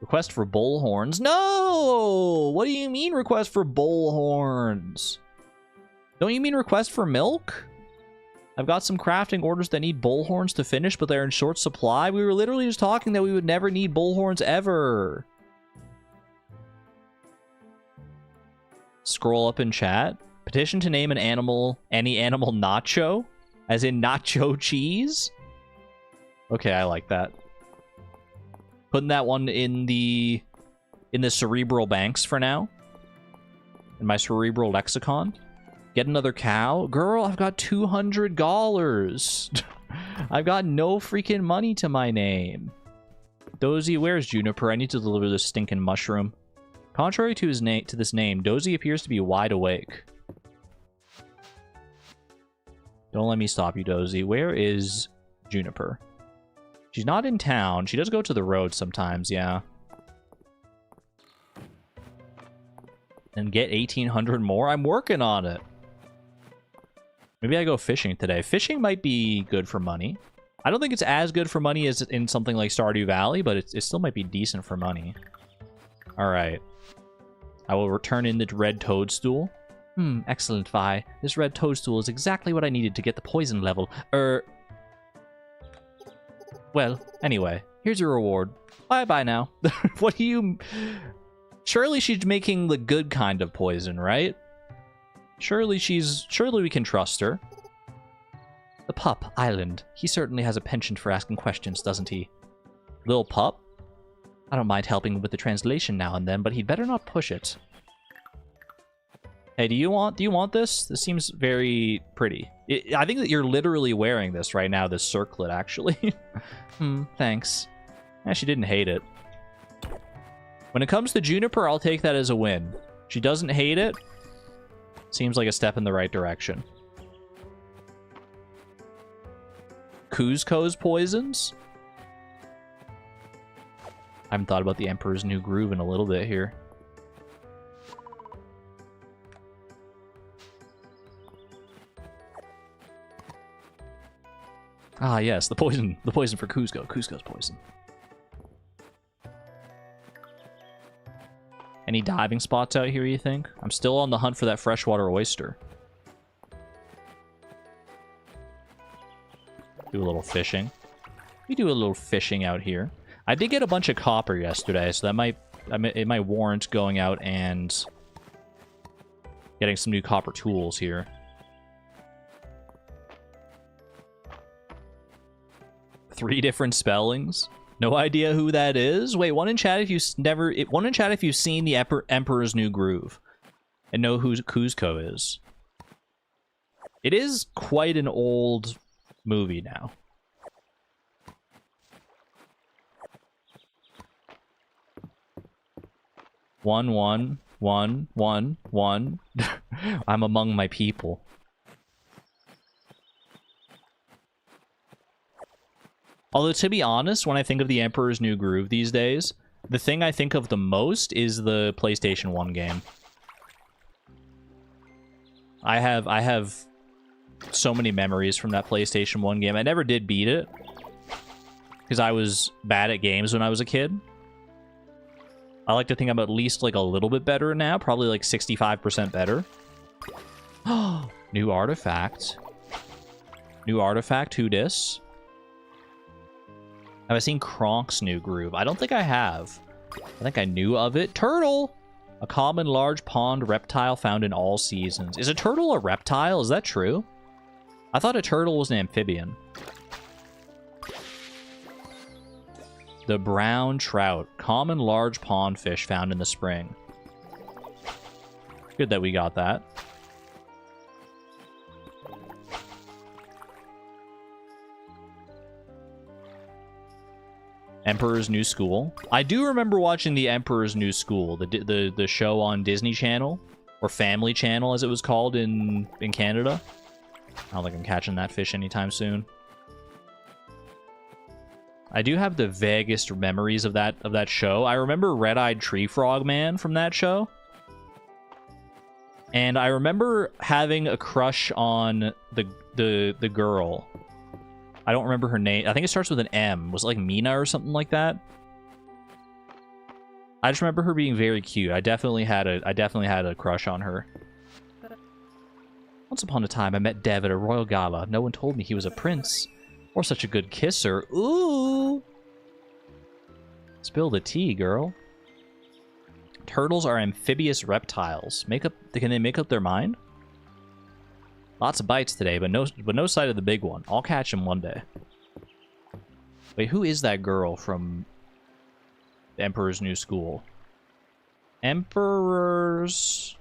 Request for bull horns? No! What do you mean request for bull horns? Don't you mean request for milk? I've got some crafting orders that need bull horns to finish, but they're in short supply. We were literally just talking that we would never need bull horns ever. Scroll up in chat. Petition to name an animal, any animal nacho? As in nacho cheese? Okay, I like that. Putting that one in the cerebral banks for now. In my cerebral lexicon. Get another cow? Girl, I've got $200. I've got no freaking money to my name. Dozy, where's Juniper? I need to deliver this stinking mushroom. Contrary to this name, Dozy appears to be wide awake. Don't let me stop you, Dozy. Where is Juniper? She's not in town. She does go to the road sometimes, yeah. And get 1,800 more? I'm working on it. Maybe I go fishing today. Fishing might be good for money. I don't think it's as good for money as in something like Stardew Valley, but it still might be decent for money. Alright. I will return in the red toadstool. Excellent, Vi. This red toadstool is exactly what I needed to get the poison level. Well, anyway, here's your reward. Bye-bye now. What do you... Surely she's making the good kind of poison, right? Surely we can trust her. The pup, Island. He certainly has a penchant for asking questions, doesn't he? Little pup? I don't mind helping with the translation now and then, but he'd better not push it. Hey, do you want this? This seems very pretty. I think that you're literally wearing this right now, this circlet, actually. Thanks. She didn't hate it. When it comes to Juniper, I'll take that as a win. She doesn't hate it. Seems like a step in the right direction. Kuzco's poisons? I haven't thought about the Emperor's New Groove in a little bit here. Ah, yes, the poison for Kuzco. Kuzco's poison. Any diving spots out here, you think? I'm still on the hunt for that freshwater oyster. Do a little fishing. We do a little fishing out here. I did get a bunch of copper yesterday, so that it might warrant going out and getting some new copper tools here. Three different spellings. No idea who that is. Wait, one in chat if you've seen the Emperor's New Groove and know who Kuzco is. It is quite an old movie now. One. I'm among my people. Although, to be honest, when I think of the Emperor's New Groove these days, the thing I think of the most is the PlayStation 1 game. I have so many memories from that PlayStation 1 game. I never did beat it, because I was bad at games when I was a kid. I like to think I'm at least like a little bit better now, probably like 65% better. New artifact. New artifact, who dis? Have I seen Kronk's New Groove? I don't think I have. I think I knew of it. Turtle! A common large pond reptile found in all seasons. Is a turtle a reptile? Is that true? I thought a turtle was an amphibian. The brown trout. Common large pond fish found in the spring. Good that we got that. Emperor's New School. I do remember watching the Emperor's New School, the show on Disney Channel, or Family Channel as it was called in Canada. I don't think I'm catching that fish anytime soon. I do have the vaguest memories of that show. I remember Red-Eyed Tree Frog Man from that show. And I remember having a crush on the girl. I don't remember her name. I think it starts with an M. Was it like Mina or something like that? I just remember her being very cute. I definitely had a crush on her. Once upon a time, I met Dev at a royal gala. No one told me he was a prince. Or such a good kisser. Ooh! Spill the tea, girl. Turtles are amphibious reptiles. Can they make up their mind? Lots of bites today, but no sight of the big one. I'll catch him one day. Wait, who is that girl from the Emperor's New School? Emperor's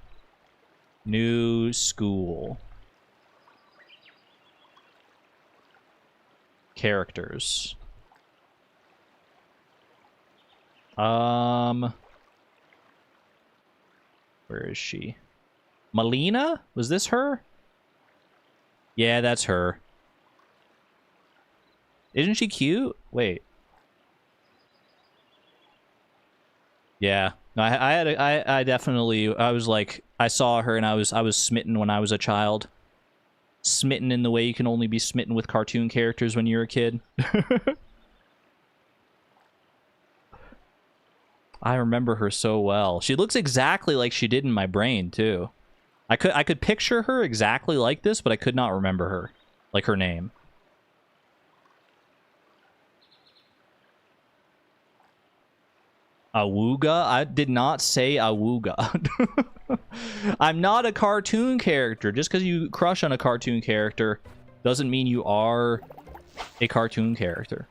New School. Characters. Where is she? Melina? Was this her? Yeah, that's her. Isn't she cute? Wait, Yeah. No, I definitely, I was like, I saw her and I was smitten when I was a child. Smitten in the way you can only be smitten with cartoon characters when you're a kid. I remember her so well. She looks exactly like she did in my brain, too. I could picture her exactly like this, but I could not remember her. Like her name. Awooga? I did not say awooga. I'm not a cartoon character. Just because you crush on a cartoon character doesn't mean you are a cartoon character.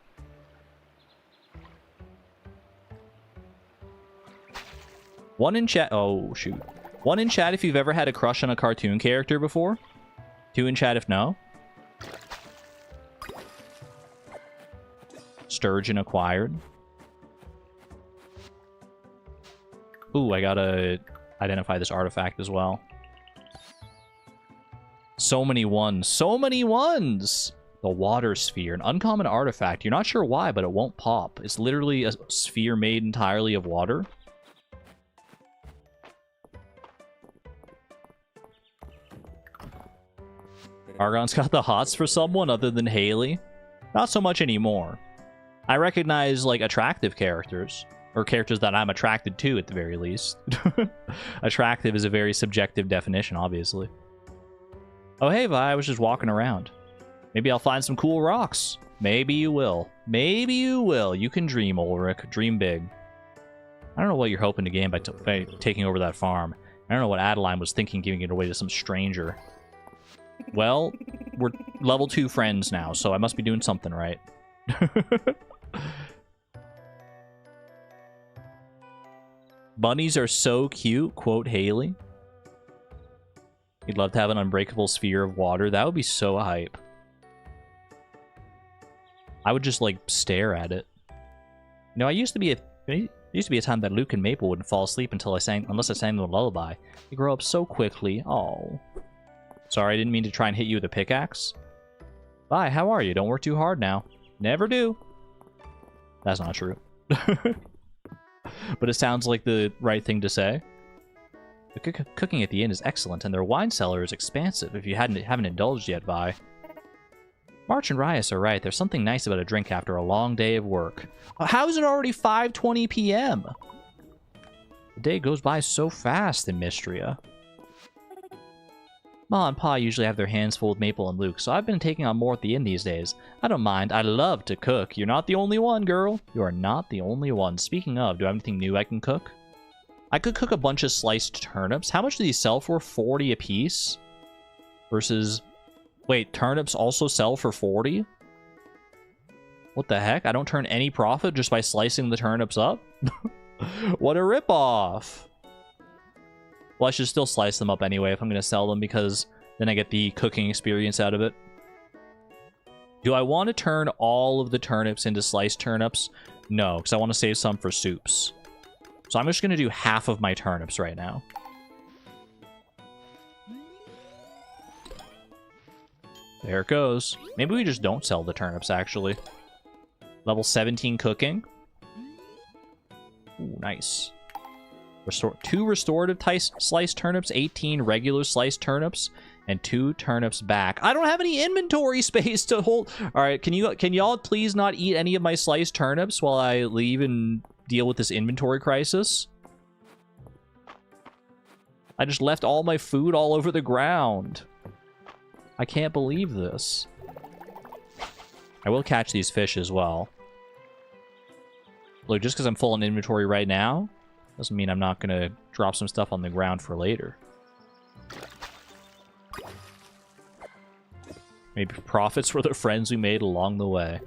One in chat. Oh, shoot. One in chat if you've ever had a crush on a cartoon character before. Two in chat if no. Sturgeon acquired. Ooh, I gotta identify this artifact as well. So many ones. So many ones! The water sphere. An uncommon artifact. You're not sure why, but it won't pop. It's literally a sphere made entirely of water. Argon's got the hots for someone other than Haley. Not so much anymore. I recognize, like, attractive characters. Or characters that I'm attracted to, at the very least. Attractive is a very subjective definition, obviously. Oh, hey, Vi, I was just walking around. Maybe I'll find some cool rocks. Maybe you will. Maybe you will. You can dream, Ulrich. Dream big. I don't know what you're hoping to gain by taking over that farm. I don't know what Adeline was thinking giving it away to some stranger. Well, we're level 2 friends now, so I must be doing something right. Bunnies are so cute, quote Haley. You'd love to have an unbreakable sphere of water. That would be so hype. I would just, like, stare at it. You know, I used to be a time that Luke and Maple wouldn't fall asleep unless I sang them a lullaby. They grow up so quickly. Oh. Sorry, I didn't mean to try and hit you with a pickaxe. Bye, how are you? Don't work too hard now. Never do. That's not true. But it sounds like the right thing to say. The cooking at the inn is excellent, and their wine cellar is expansive if you haven't indulged yet, Vi. March and Rias are right. There's something nice about a drink after a long day of work. How is it already 5:20 p.m.? The day goes by so fast in Mistria. Ma and Pa usually have their hands full with Maple and Luke, so I've been taking on more at the inn these days. I don't mind. I love to cook. You're not the only one, girl. You are not the only one. Speaking of, do I have anything new I can cook? I could cook a bunch of sliced turnips. How much do these sell for? 40 a piece? Versus... Wait, turnips also sell for 40? What the heck? I don't turn any profit just by slicing the turnips up? What a ripoff! Well, I should still slice them up anyway if I'm going to sell them, because then I get the cooking experience out of it. Do I want to turn all of the turnips into sliced turnips? No, because I want to save some for soups. So I'm just going to do half of my turnips right now. There it goes. Maybe we just don't sell the turnips, actually. Level 17 cooking. Ooh, nice. 2 restorative sliced turnips, 18 regular sliced turnips, and 2 turnips back. I don't have any inventory space to hold. All right, can y'all please not eat any of my sliced turnips while I leave and deal with this inventory crisis? I just left all my food all over the ground. I can't believe this. I will catch these fish as well. Look, just because I'm full on inventory right now doesn't mean I'm not going to drop some stuff on the ground for later. Maybe profits for the friends we made along the way.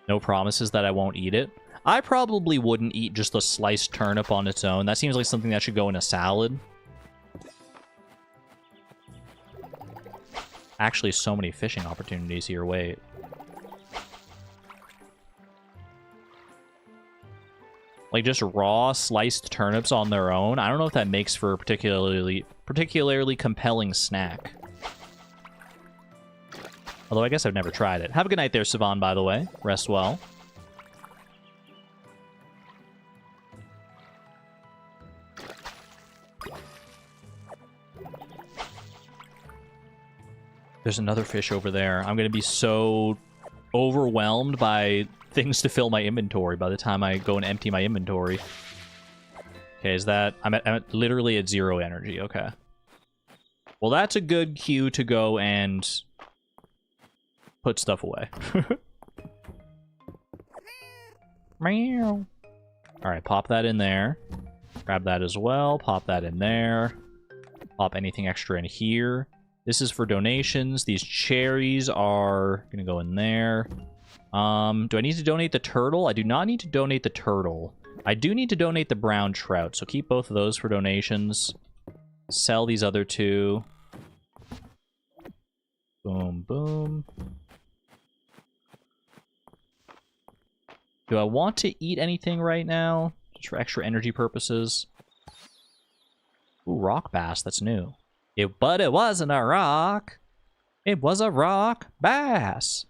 No promises that I won't eat it. I probably wouldn't eat just a sliced turnip on its own. That seems like something that should go in a salad. Actually, so many fishing opportunities here. Wait. Like, just raw sliced turnips on their own? I don't know if that makes for a particularly compelling snack. Although I guess I've never tried it. Have a good night there, Siobhan, by the way. Rest well. There's another fish over there. I'm going to be so overwhelmed by things to fill my inventory by the time I go and empty my inventory. Okay, is that... I'm literally at 0 energy. Okay. Well, that's a good cue to go and put stuff away. Meow. Alright, pop that in there. Grab that as well. Pop that in there. Pop anything extra in here. This is for donations. These cherries are gonna go in there. Do I need to donate the turtle? I do not need to donate the turtle. I do need to donate the brown trout, so keep both of those for donations. Sell these other 2. Boom, boom. Do I want to eat anything right now? Just for extra energy purposes. Ooh, rock bass, that's new. But it wasn't a rock. It was a rock bass.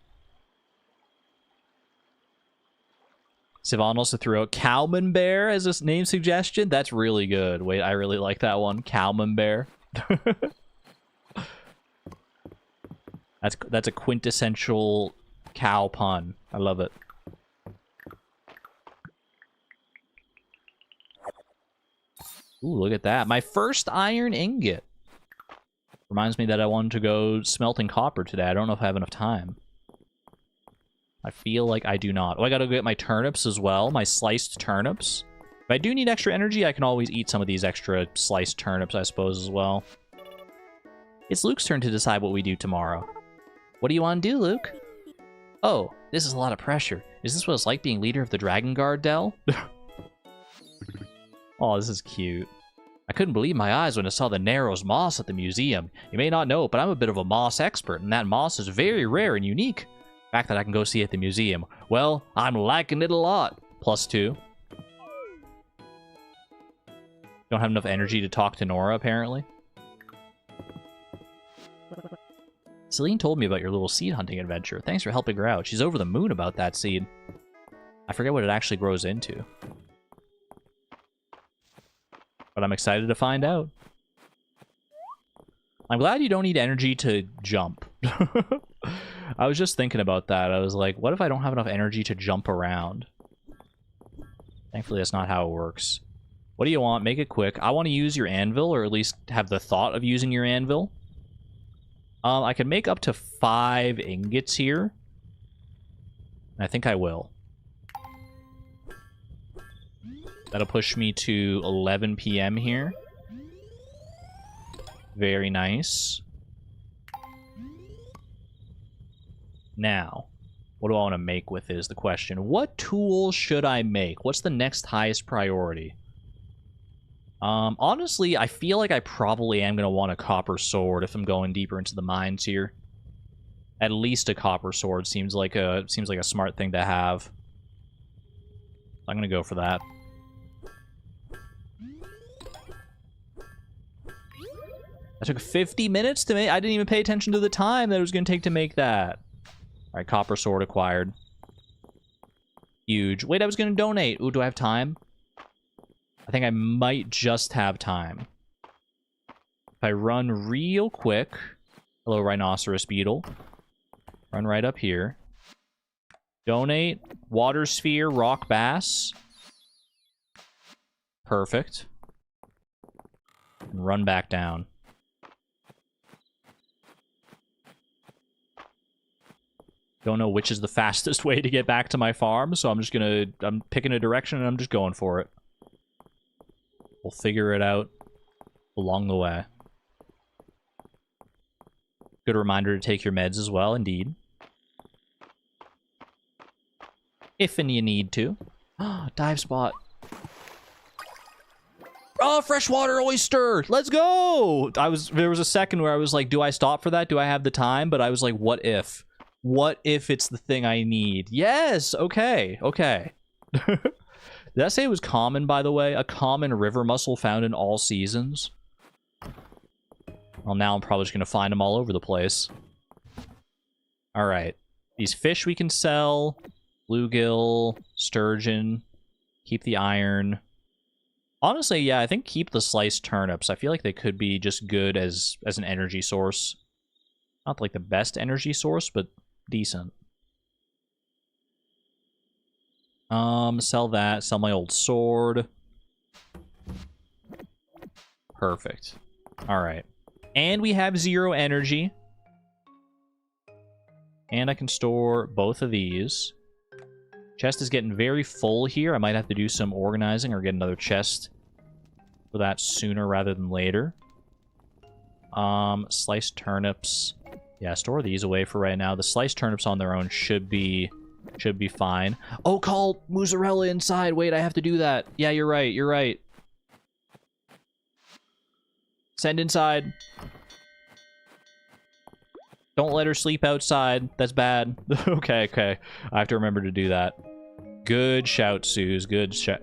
Sivan also threw out Cowman Bear as a name suggestion. That's really good. Wait, I really like that one. Cowman Bear. That's a quintessential cow pun. I love it. Ooh, look at that. My first iron ingot. Reminds me that I wanted to go smelting copper today. I don't know if I have enough time. I feel like I do not. Oh, I gotta go get my turnips as well. My sliced turnips. If I do need extra energy, I can always eat some of these extra sliced turnips, I suppose, as well. It's Luke's turn to decide what we do tomorrow. What do you want to do, Luke? Oh, this is a lot of pressure. Is this what it's like being leader of the Dragon Guard, Dell? Oh, this is cute. I couldn't believe my eyes when I saw the Narrows moss at the museum. You may not know, but I'm a bit of a moss expert, and that moss is very rare and unique. The fact that I can go see it at the museum, well, I'm liking it a lot. +2. Don't have enough energy to talk to Nora, apparently. Celine told me about your little seed hunting adventure. Thanks for helping her out. She's over the moon about that seed. I forget what it actually grows into. But I'm excited to find out. I'm glad you don't need energy to jump. I was just thinking about that. I was like, what if I don't have enough energy to jump around? Thankfully, that's not how it works. What do you want? Make it quick. I want to use your anvil, or at least have the thought of using your anvil. I can make up to 5 ingots here. I think I will. That'll push me to 11 PM here. Very nice. Now, what do I want to make with is the question. What tools should I make? What's the next highest priority? Honestly, I feel like I probably am going to want a copper sword if I'm going deeper into the mines here. At least a copper sword seems like a smart thing to have. I'm going to go for that. That took 50 minutes to make. I didn't even pay attention to the time that it was going to take to make that. All right, copper sword acquired. Huge. Wait, I was going to donate. Ooh, do I have time? I think I might just have time. If I run real quick... Hello, rhinoceros beetle. Run right up here. Donate. Water sphere, rock bass. Perfect. And run back down. Don't know which is the fastest way to get back to my farm, so I'm just gonna... I'm picking a direction and I'm just going for it. We'll figure it out along the way. Good reminder to take your meds as well, indeed. If and you need to. Dive spot. Oh, freshwater oyster! Let's go! There was a second where I was like, do I stop for that? Do I have the time? But I was like, what if? What if it's the thing I need? Yes! Okay, okay. Did I say it was common, by the way? A common river mussel found in all seasons? Well, now I'm probably just going to find them all over the place. All right. These fish we can sell. Bluegill, sturgeon. Keep the iron. Honestly, yeah, I think keep the sliced turnips. I feel like they could be just good as an energy source. Not like the best energy source, but decent. Sell that. Sell my old sword. Perfect. All right. And we have 0 energy. And I can store both of these. Chest is getting very full here. I might have to do some organizing or get another chest for that sooner rather than later. Sliced turnips. Yeah, store these away for right now. The sliced turnips on their own should be fine. Oh, call mozzarella inside. Wait, I have to do that. Yeah, you're right. You're right. Send inside. Don't let her sleep outside. That's bad. Okay, okay. I have to remember to do that. Good shout, Suze. Good shout.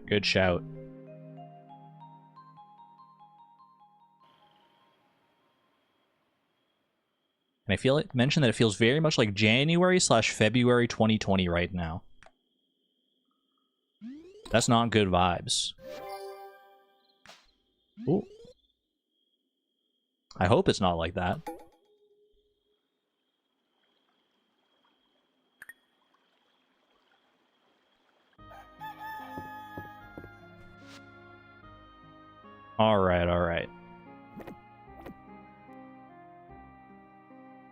And I feel it. Mention that it feels very much like January/February 2020 right now. That's not good vibes. Ooh. I hope it's not like that. Alright, alright.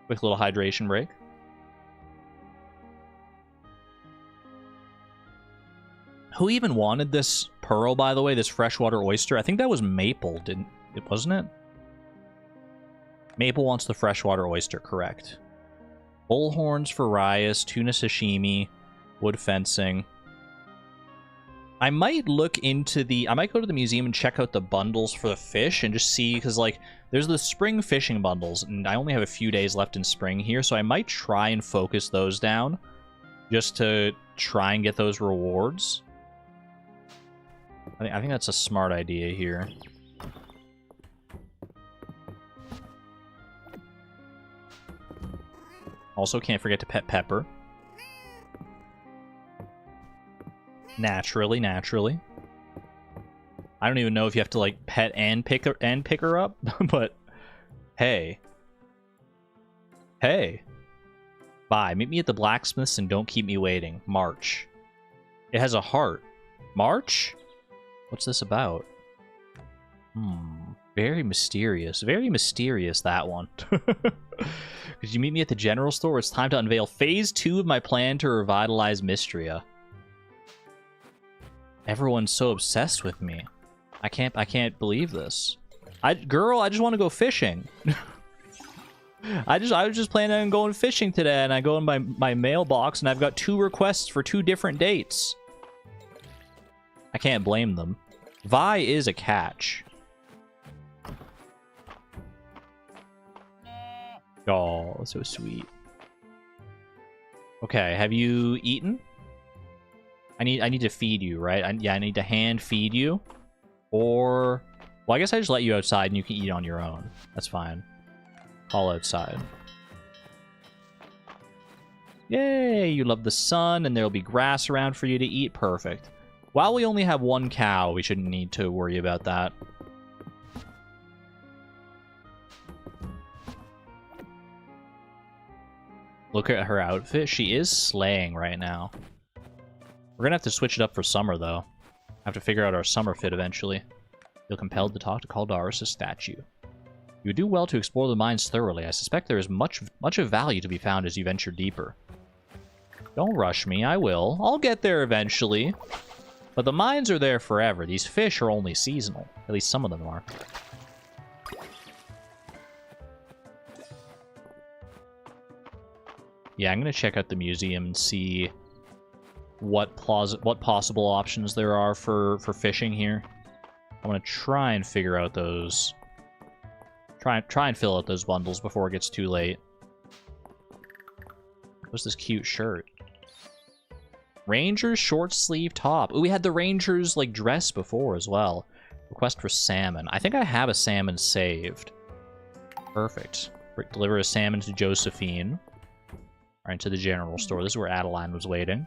Quick little hydration break. Who even wanted this pearl, by the way? This freshwater oyster? I think that was Maple, wasn't it? Maple wants the freshwater oyster, correct. Bullhorns for Rias, tuna sashimi, wood fencing. I might look into I might go to the museum and check out the bundles for the fish and just see, because, like, there's the spring fishing bundles, and I only have a few days left in spring here, so I might try and focus those down just to try and get those rewards. I think that's a smart idea here. Also, can't forget to pet Pepper. Naturally. I don't even know if you have to, like, pet and pick her up, but hey. Hey. Bye. Meet me at the blacksmith's and don't keep me waiting. March. It has a heart. March? What's this about? Very mysterious. Very mysterious, that one. Could you meet me at the general store? It's time to unveil phase 2 of my plan to revitalize Mistria. Everyone's so obsessed with me. I can't believe this. Girl, I just want to go fishing. I was just planning on going fishing today, and I go in my mailbox, and I've got 2 requests for 2 different dates. I can't blame them. Vi is a catch. Oh, so sweet. Okay, have you eaten? I need to feed you, right? I need to hand feed you. Or... well, I guess I just let you outside and you can eat on your own. That's fine. All outside. Yay! You love the sun and there'll be grass around for you to eat. Perfect. While we only have 1 cow, we shouldn't need to worry about that. Look at her outfit. She is slaying right now. We're gonna have to switch it up for summer, though. Have to figure out our summer fit eventually. Feel compelled to talk to Caldaris' statue. You do well to explore the mines thoroughly. I suspect there is much of value to be found as you venture deeper. Don't rush me. I will. I'll get there eventually. But the mines are there forever. These fish are only seasonal. At least some of them are. Yeah, I'm gonna check out the museum and see what possible options there are for fishing here. I want to try and figure out those. Try and fill out those bundles before it gets too late. What's this cute shirt? Rangers short sleeve top. Ooh, we had the Rangers like dress before as well. Request for salmon. I think I have a salmon saved. Perfect. Deliver a salmon to Josephine. Or into the general store. This is where Adeline was waiting.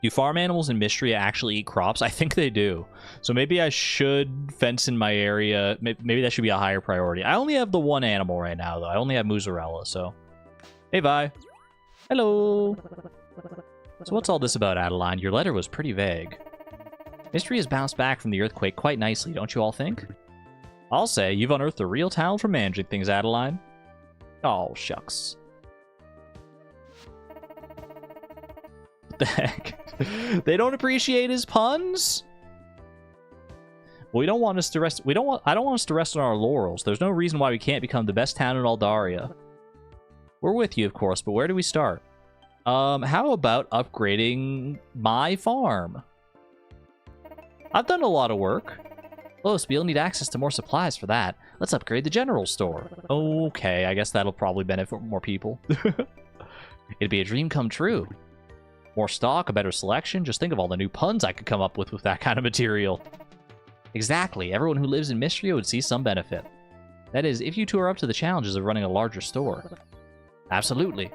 Do farm animals in Mistria actually eat crops? I think they do. So maybe I should fence in my area. Maybe that should be a higher priority. I only have the one animal right now, though. I only have Mozzarella, so... Hey, Vi. Hello. So what's all this about, Adeline? Your letter was pretty vague. Mistria has bounced back from the earthquake quite nicely, don't you all think? I'll say you've unearthed a real talent for managing things, Adeline. Oh, shucks. What the heck? They don't appreciate his puns? Well, we don't want us to rest. I don't want us to rest on our laurels. There's no reason why we can't become the best town in Aldaria. We're with you, of course, but where do we start? How about upgrading my farm? I've done a lot of work. Oh, so we'll need access to more supplies for that. Let's upgrade the general store. Okay, I guess that'll probably benefit more people. It'd be a dream come true. More stock, a better selection. Just think of all the new puns I could come up with that kind of material. Exactly. Everyone who lives in Mistria would see some benefit. That is, if you two are up to the challenges of running a larger store. Absolutely.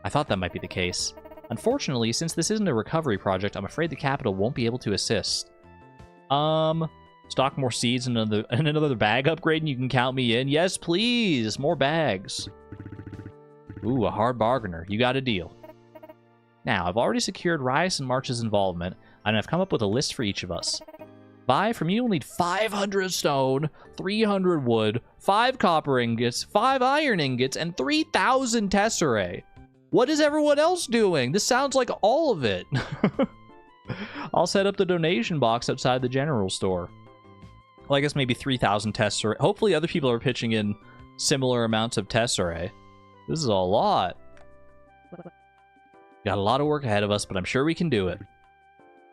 I thought that might be the case. Unfortunately, since this isn't a recovery project, I'm afraid the capital won't be able to assist. Stock more seeds and another bag upgrade and you can count me in. Yes, please. More bags. Ooh, a hard bargainer. You got a deal. Now, I've already secured Rice and March's involvement, and I've come up with a list for each of us. Vi, from you, we'll need 500 stone, 300 wood, 5 copper ingots, 5 iron ingots, and 3,000 tesserae. What is everyone else doing? This sounds like all of it. I'll set up the donation box outside the general store. Well, I guess maybe 3,000 tesserae. Hopefully other people are pitching in similar amounts of tesserae. This is a lot. Got a lot of work ahead of us, but I'm sure we can do it.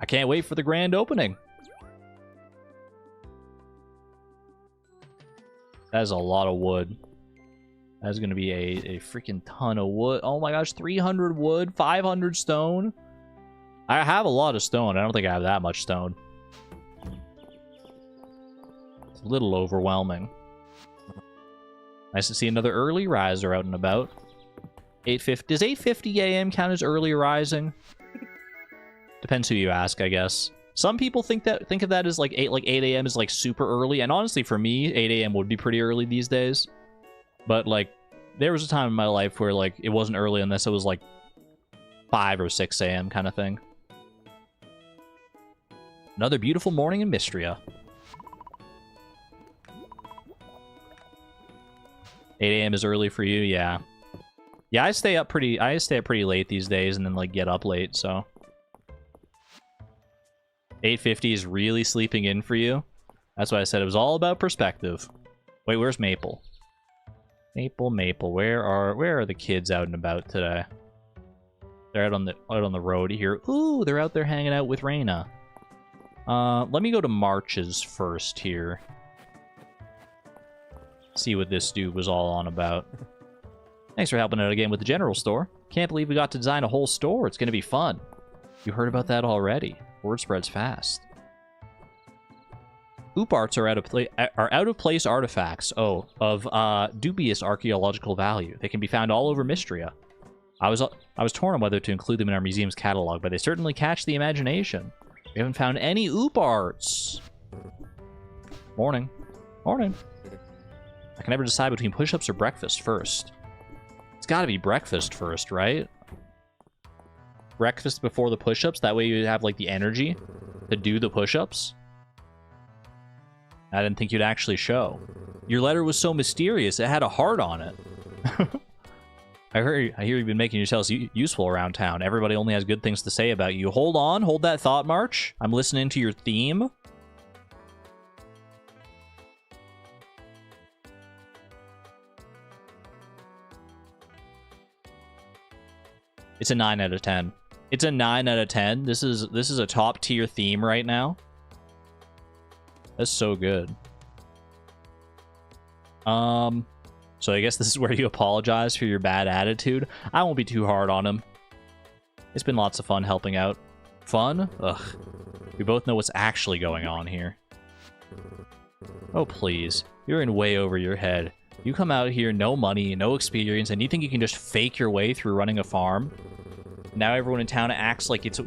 I can't wait for the grand opening. That is a lot of wood. That is going to be a freaking ton of wood. Oh my gosh, 300 wood, 500 stone. I have a lot of stone. I don't think I have that much stone. It's a little overwhelming. Nice to see another early riser out and about. 8:50. Does 8:50 a.m. count as early rising? Depends who you ask, I guess. Some people think of that as like 8 a.m. is like super early, and honestly, for me, 8 a.m. would be pretty early these days. But like, there was a time in my life where like it wasn't early unless it was like 5 or 6 a.m. kind of thing. Another beautiful morning in Mistria. 8 a.m. is early for you, yeah. Yeah, I stay up pretty late these days and then like get up late, so 8:50 is really sleeping in for you. That's why I said it was all about perspective. Wait, where's Maple? Maple, where are the kids out and about today? They're out on the road here. Ooh, they're out there hanging out with Reyna. Let me go to March's first here. See what this dude was all on about. Thanks for helping out again with the general store. Can't believe we got to design a whole store. It's going to be fun. You heard about that already. Word spreads fast. Oop arts are out of place artifacts. Oh, of dubious archaeological value. They can be found all over Mistria. I was torn on whether to include them in our museum's catalog, but they certainly catch the imagination. We haven't found any oop arts. Morning. Morning. I can never decide between push-ups or breakfast first. It's got to be breakfast first, right? Breakfast before the push-ups. That way you have like the energy to do the push-ups. I didn't think you'd actually show. Your letter was so mysterious. It had a heart on it. I hear you've been making yourselves useful around town. Everybody only has good things to say about you. Hold on. Hold that thought, March. I'm listening to your theme. It's a 9 out of 10. It's a 9 out of 10. This is a top tier theme right now. That's so good. So I guess this is where you apologize for your bad attitude. I won't be too hard on him. It's been lots of fun helping out. Fun? Ugh. We both know what's actually going on here. Oh, please. You're in way over your head. You come out here, no money, no experience, and you think you can just fake your way through running a farm? Now everyone in town acts like it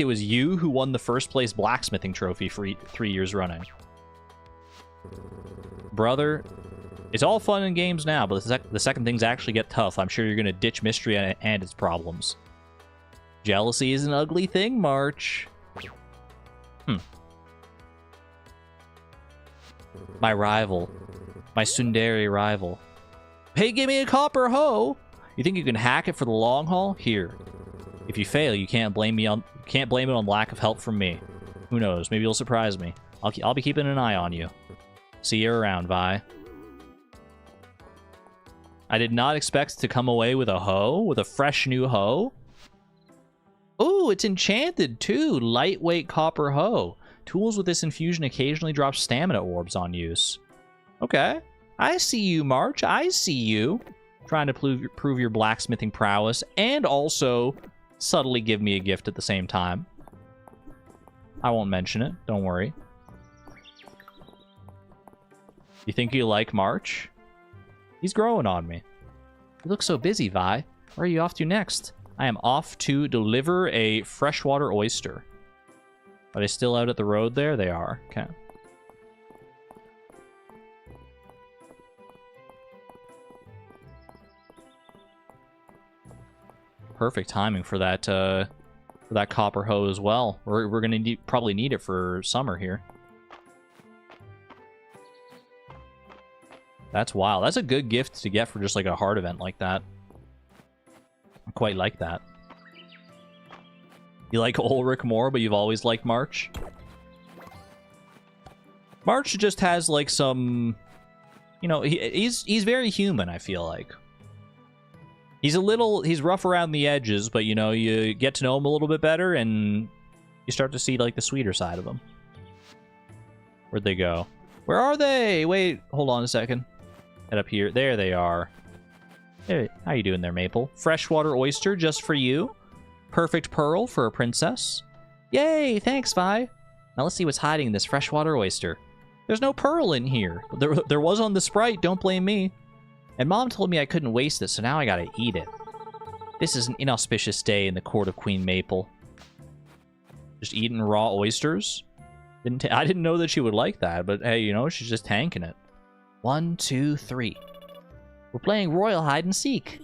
was you who won the first place blacksmithing trophy for 3 years running. Brother, it's all fun and games now, but the second things actually get tough, I'm sure you're going to ditch Mistria and its problems. Jealousy is an ugly thing, March. My rival. My tsundere rival. Hey, give me a copper hoe! You think you can hack it for the long haul? Here. If you fail, you can't blame it on lack of help from me. Who knows? Maybe you'll surprise me. I'll be keeping an eye on you. See you around, Vi. I did not expect to come away with a hoe, with a fresh new hoe. Ooh, it's enchanted too. Lightweight copper hoe. Tools with this infusion occasionally drop stamina orbs on use. Okay. I see you, March. I see you. Trying to prove your blacksmithing prowess and also subtly give me a gift at the same time. I won't mention it. Don't worry. You think you like March? He's growing on me. You look so busy, Vi. Where are you off to next? I am off to deliver a freshwater oyster. Are they still out at the road there? They are. Okay. Perfect timing for that copper hoe as well. We're gonna probably need it for summer here. That's wild. That's a good gift to get for just like a hard event like that. I quite like that. You like Ulrich more, but you've always liked March? March just has like some, you know, he's very human, I feel like. He's rough around the edges, but you know, you get to know him a little bit better and you start to see like the sweeter side of him. Where'd they go? Where are they? Wait, hold on a second. Head up here. There they are. Hey, how you doing there, Maple? Freshwater oyster just for you. Perfect pearl for a princess. Yay, thanks, Vi. Now let's see what's hiding in this freshwater oyster. There's no pearl in here. There was on the sprite, don't blame me. And Mom told me I couldn't waste it, so now I gotta eat it. This is an inauspicious day in the court of Queen Maple. Just eating raw oysters? I didn't know that she would like that, but hey, you know, she's just tanking it. 1, 2, 3. We're playing royal hide and seek.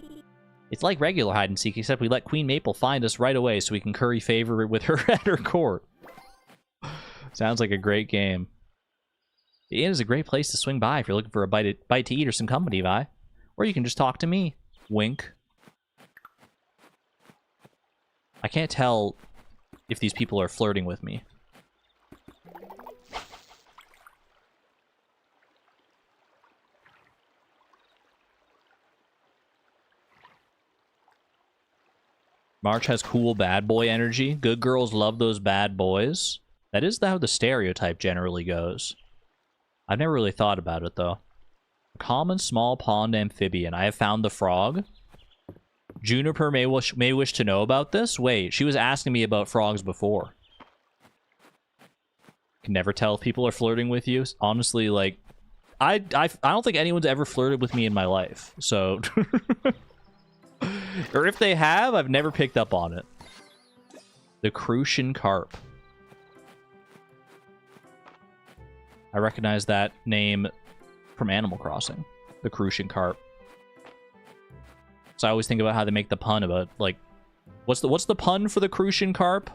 It's like regular hide and seek, except we let Queen Maple find us right away so we can curry favor with her at her court. Sounds like a great game. The inn is a great place to swing by if you're looking for a bite to eat or some company, Vi. Or you can just talk to me. Wink. I can't tell if these people are flirting with me. March has cool bad boy energy. Good girls love those bad boys. That is how the stereotype generally goes. I've never really thought about it, though. A common small pond amphibian. I have found the frog. Juniper may wish to know about this. Wait, she was asking me about frogs before. Can never tell if people are flirting with you. Honestly, like, I don't think anyone's ever flirted with me in my life. So... Or if they have, I've never picked up on it. The Crucian Carp. I recognize that name from Animal Crossing. The Crucian Carp. So I always think about how they make the pun about, like... What's the pun for the Crucian Carp?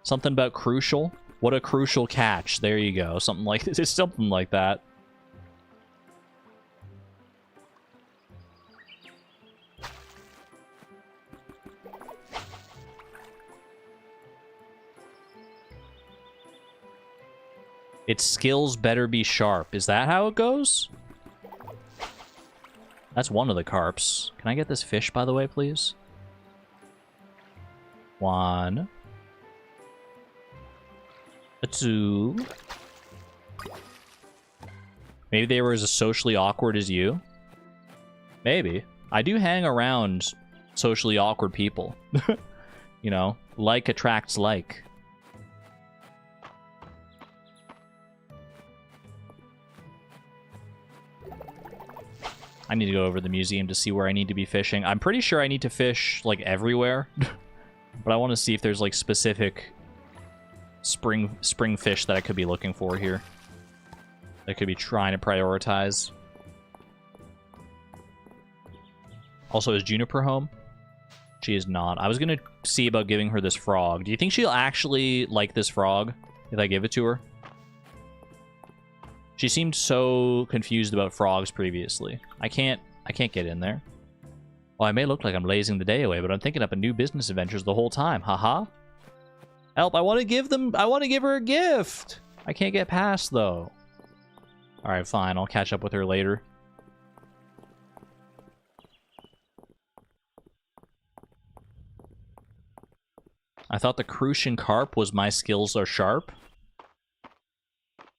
Something about crucial? What a crucial catch. There you go. Something like this. It's something like that. Its skills better be sharp. Is that how it goes? That's one of the carps. Can I get this fish, by the way, please? 1. 2. Maybe they were as socially awkward as you. Maybe. I do hang around socially awkward people. You know, like attracts like. I need to go over to the museum to see where I need to be fishing. I'm pretty sure I need to fish, like, everywhere. But I want to see if there's, like, specific spring fish that I could be looking for here. I could be trying to prioritize. Also, is Juniper home? She is not. I was going to see about giving her this frog. Do you think she'll actually like this frog if I give it to her? She seemed so confused about frogs previously. I can't get in there. Well, I may look like I'm lazing the day away, but I'm thinking up a new business adventures the whole time. Haha. Help, I want to give her a gift. I can't get past, though. Alright, fine. I'll catch up with her later. I thought the Crucian carp was my skills are sharp.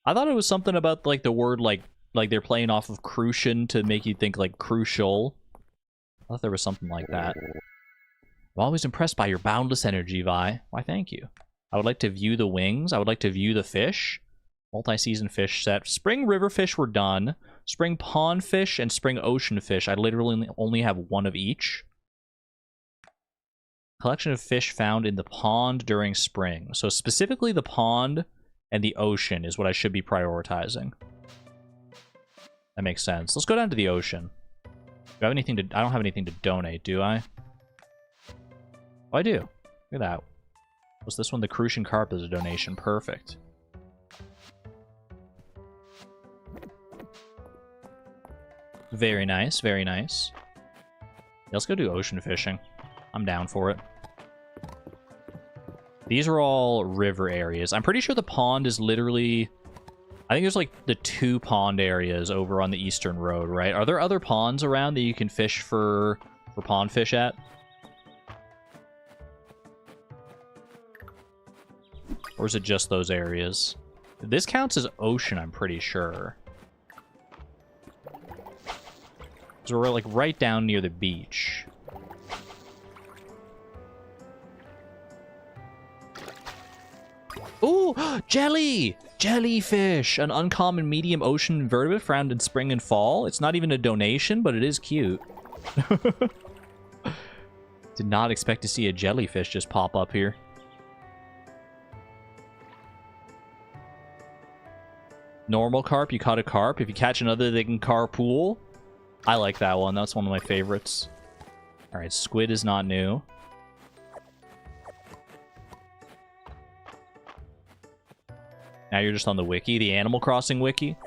I thought it was something about, like, the word, like they're playing off of Crucian to make you think, like, crucial. I thought there was something like that. I'm always impressed by your boundless energy, Vi. Why, thank you. I would like to view the wings. I would like to view the fish. Multi-season fish set. Spring river fish were done. Spring pond fish and spring ocean fish. I literally only have one of each. Collection of fish found in the pond during spring. So specifically the pond and the ocean is what I should be prioritizing. That makes sense. Let's go down to the ocean. Do I have anything to... I don't have anything to donate, do I? Oh, I do. Look at that. What's this one? The Crucian carp is a donation. Perfect. Very nice, very nice. Yeah, let's go do ocean fishing. I'm down for it. These are all river areas. I'm pretty sure the pond is literally... I think there's like the 2 pond areas over on the eastern road, right? Are there other ponds around that you can fish for pond fish at? Or is it just those areas? This counts as ocean, I'm pretty sure. So we're like right down near the beach. Ooh, jelly! Jellyfish! An uncommon medium ocean invertebrate found in spring and fall. It's not even a donation, but it is cute. Did not expect to see a jellyfish just pop up here. Normal carp, you caught a carp. If you catch another, they can carpool. I like that one. That's one of my favorites. Alright, squid is not new. Now you're just on the wiki, the Animal Crossing wiki.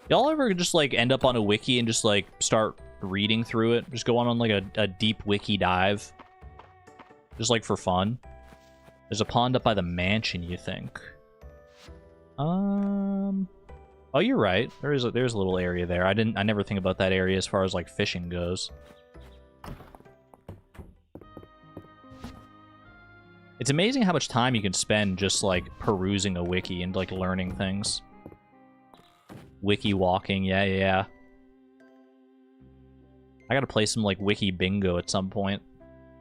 Y'all ever just, like, end up on a wiki and just, like, start reading through it? Just go on like, a deep wiki dive? Just, like, for fun? There's a pond up by the mansion, you think? Oh, you're right. There's a little area there. I never think about that area as far as, like, fishing goes. It's amazing how much time you can spend just, like, perusing a wiki and, like, learning things. Wiki walking, yeah. I gotta play some, like, wiki bingo at some point.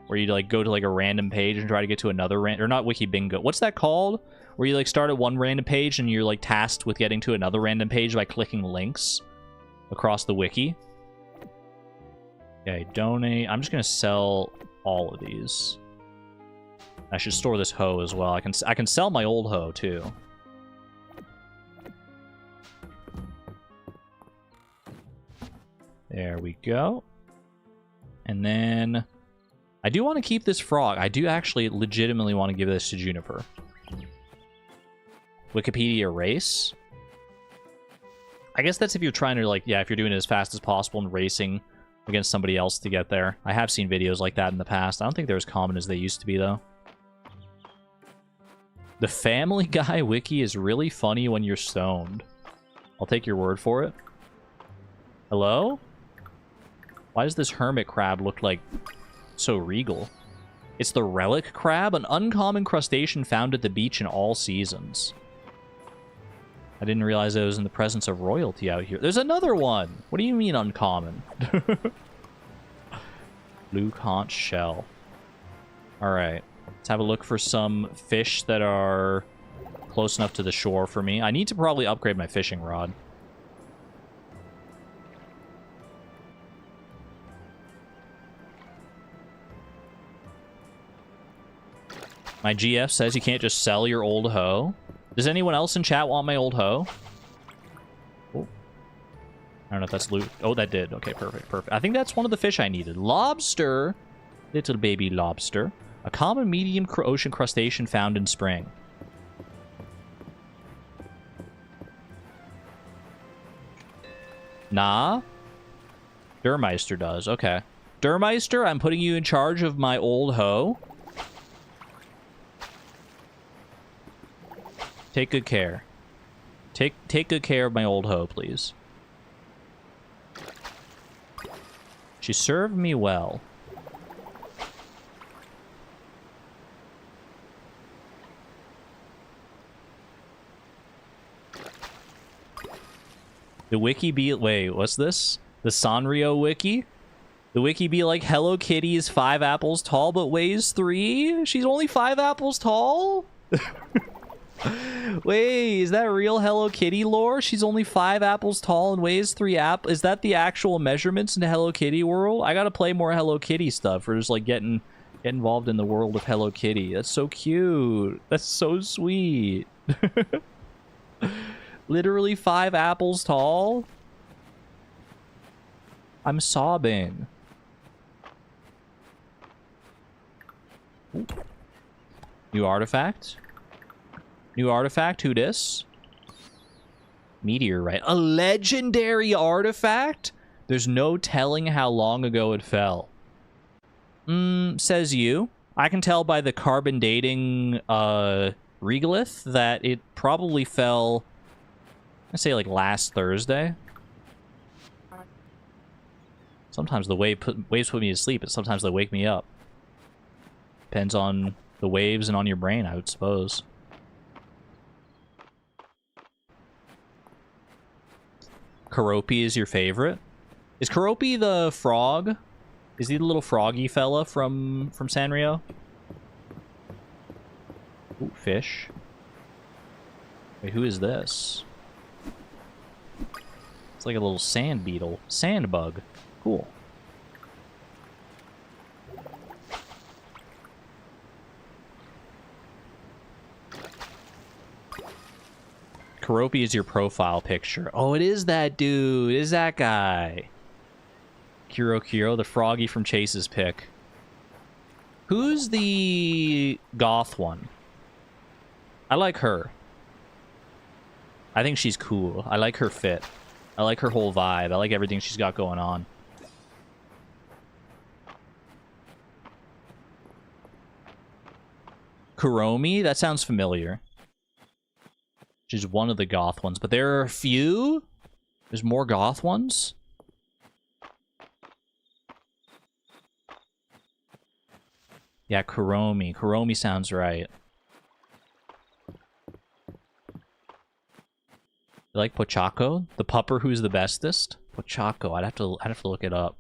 Where you, like, go to, like, a random page and try to get to another or not wiki bingo. What's that called? Where you, like, start at one random page and you're, like, tasked with getting to another random page by clicking links across the wiki. Okay, donate. I'm just gonna sell all of these. I should store this hoe as well. I can sell my old hoe too. There we go. And then I do want to keep this frog. I do actually legitimately want to give this to Juniper. Wikipedia race. I guess that's if you're trying to, like, yeah, if you're doing it as fast as possible and racing against somebody else to get there. I have seen videos like that in the past. I don't think they're as common as they used to be, though. The Family Guy wiki is really funny when you're stoned. I'll take your word for it. Hello? Why does this hermit crab look like so regal? It's the relic crab, an uncommon crustacean found at the beach in all seasons. I didn't realize I was in the presence of royalty out here. There's another one! What do you mean uncommon? Blue conch shell. Alright. Let's have a look for some fish that are close enough to the shore for me. I need to probably upgrade my fishing rod. My GF says you can't just sell your old hoe. Does anyone else in chat want my old hoe? Oh. I don't know if that's loot. Oh, that did. Okay, perfect, perfect. I think that's one of the fish I needed. Lobster. Little baby lobster. A common medium ocean crustacean found in spring. Nah. Durmeister does. Okay. Durmeister, I'm putting you in charge of my old hoe. Take good care. Take good care of my old hoe, please. She served me well. The wiki be... Wait, what's this? The Sanrio wiki? The wiki be like, Hello Kitty is 5 apples tall but weighs 3? She's only 5 apples tall? Wait, is that real Hello Kitty lore? She's only 5 apples tall and weighs 3 apples. Is that the actual measurements in the Hello Kitty world? I gotta play more Hello Kitty stuff for just like get involved in the world of Hello Kitty. That's so cute. That's so sweet. Literally 5 apples tall? I'm sobbing. Ooh. New artifact? New artifact? Who dis? Meteorite. A legendary artifact? There's no telling how long ago it fell. Says you. I can tell by the carbon dating regolith that it probably fell, I'd say, like last Thursday. Sometimes the waves put me to sleep, and sometimes they wake me up. Depends on the waves and on your brain, I would suppose. Karopi is your favorite? Is Karopi the frog? Is he the little froggy fella from Sanrio? Ooh, fish. Wait, who is this? It's like a little sand beetle. Sand bug. Cool. Karopi is your profile picture. Oh, it is that dude. It is that guy. Kuro, the froggy from Chase's pick. Who's the goth one? I like her. I think she's cool. I like her fit. I like her whole vibe. I like everything she's got going on. Kuromi? That sounds familiar. She's one of the goth ones, but there are a few? There's more goth ones? Yeah, Kuromi. Kuromi sounds right. You like Pochako? The pupper who's the bestest? Pochako. I'd have to look it up.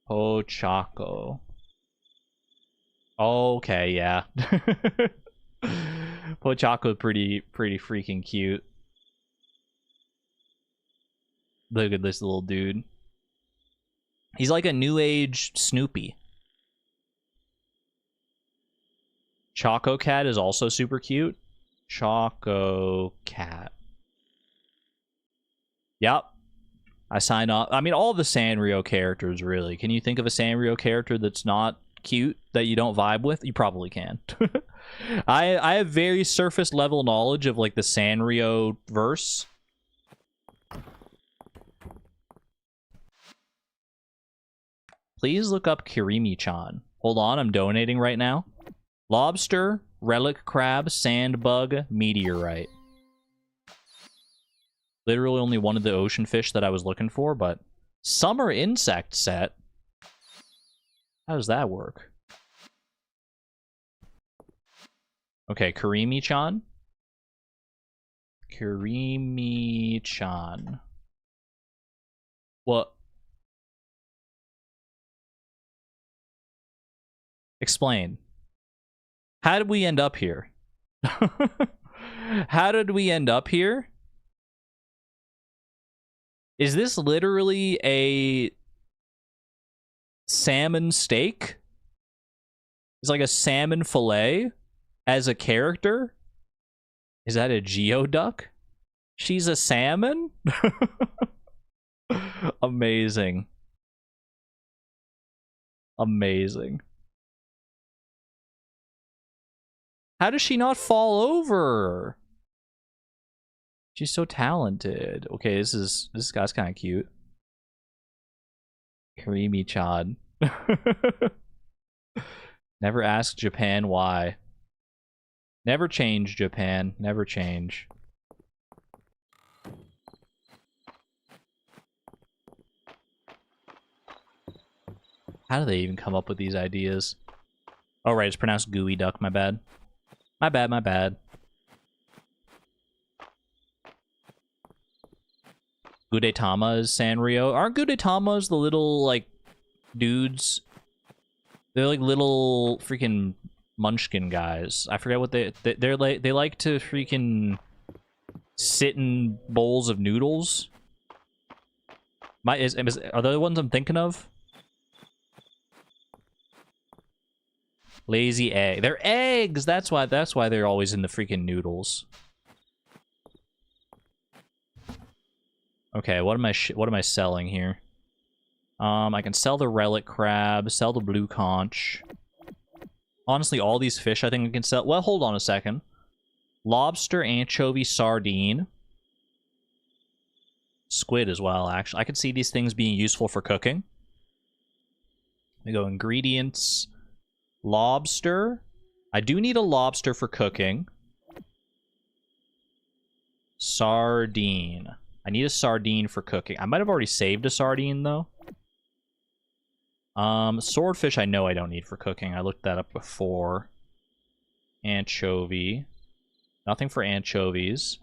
Pochako. Okay, yeah. Pochako pretty freaking cute. Look at this little dude. He's like a new age Snoopy. Choco Cat is also super cute. Choco Cat. Yep. I sign up. I mean, all the Sanrio characters, really. Can you think of a Sanrio character that's not cute, that you don't vibe with? You probably can. I have very surface level knowledge of, like, the Sanrio verse. Please look up Kirimi-chan. Hold on, I'm donating right now. Lobster, relic crab, sand bug, meteorite. Literally only one of the ocean fish that I was looking for, but summer insect set. How does that work? Okay, Kirimi-chan. Kirimi-chan. What? Explain. How did we end up here? How did we end up here? Is this literally a salmon steak? He's like a salmon fillet as a character. Is that a geoduck? She's a salmon? Amazing. Amazing. How does she not fall over? She's so talented. Okay, this guy's kind of cute. Creamy Chad. Never ask Japan why. Never change, Japan. Never change. How do they even come up with these ideas? Oh, right, it's pronounced gooey duck. My bad. My bad, my bad. Gudetama is Sanrio. Aren't Gudetamas the little, like, dudes? They're like little freaking munchkin guys. I forget what they're like. They like to freaking sit in bowls of noodles. Are they the ones I'm thinking of? Lazy egg. They're eggs. That's why they're always in the freaking noodles. Okay, what am I selling here? I can sell the relic crab, sell the blue conch. Honestly, all these fish I think I can sell. Well, hold on a second. Lobster, anchovy, sardine. Squid as well, actually. I could see these things being useful for cooking. We go ingredients. Lobster. I do need a lobster for cooking. Sardine. I need a sardine for cooking. I might have already saved a sardine, though. Swordfish I know I don't need for cooking. I looked that up before. Anchovy. Nothing for anchovies.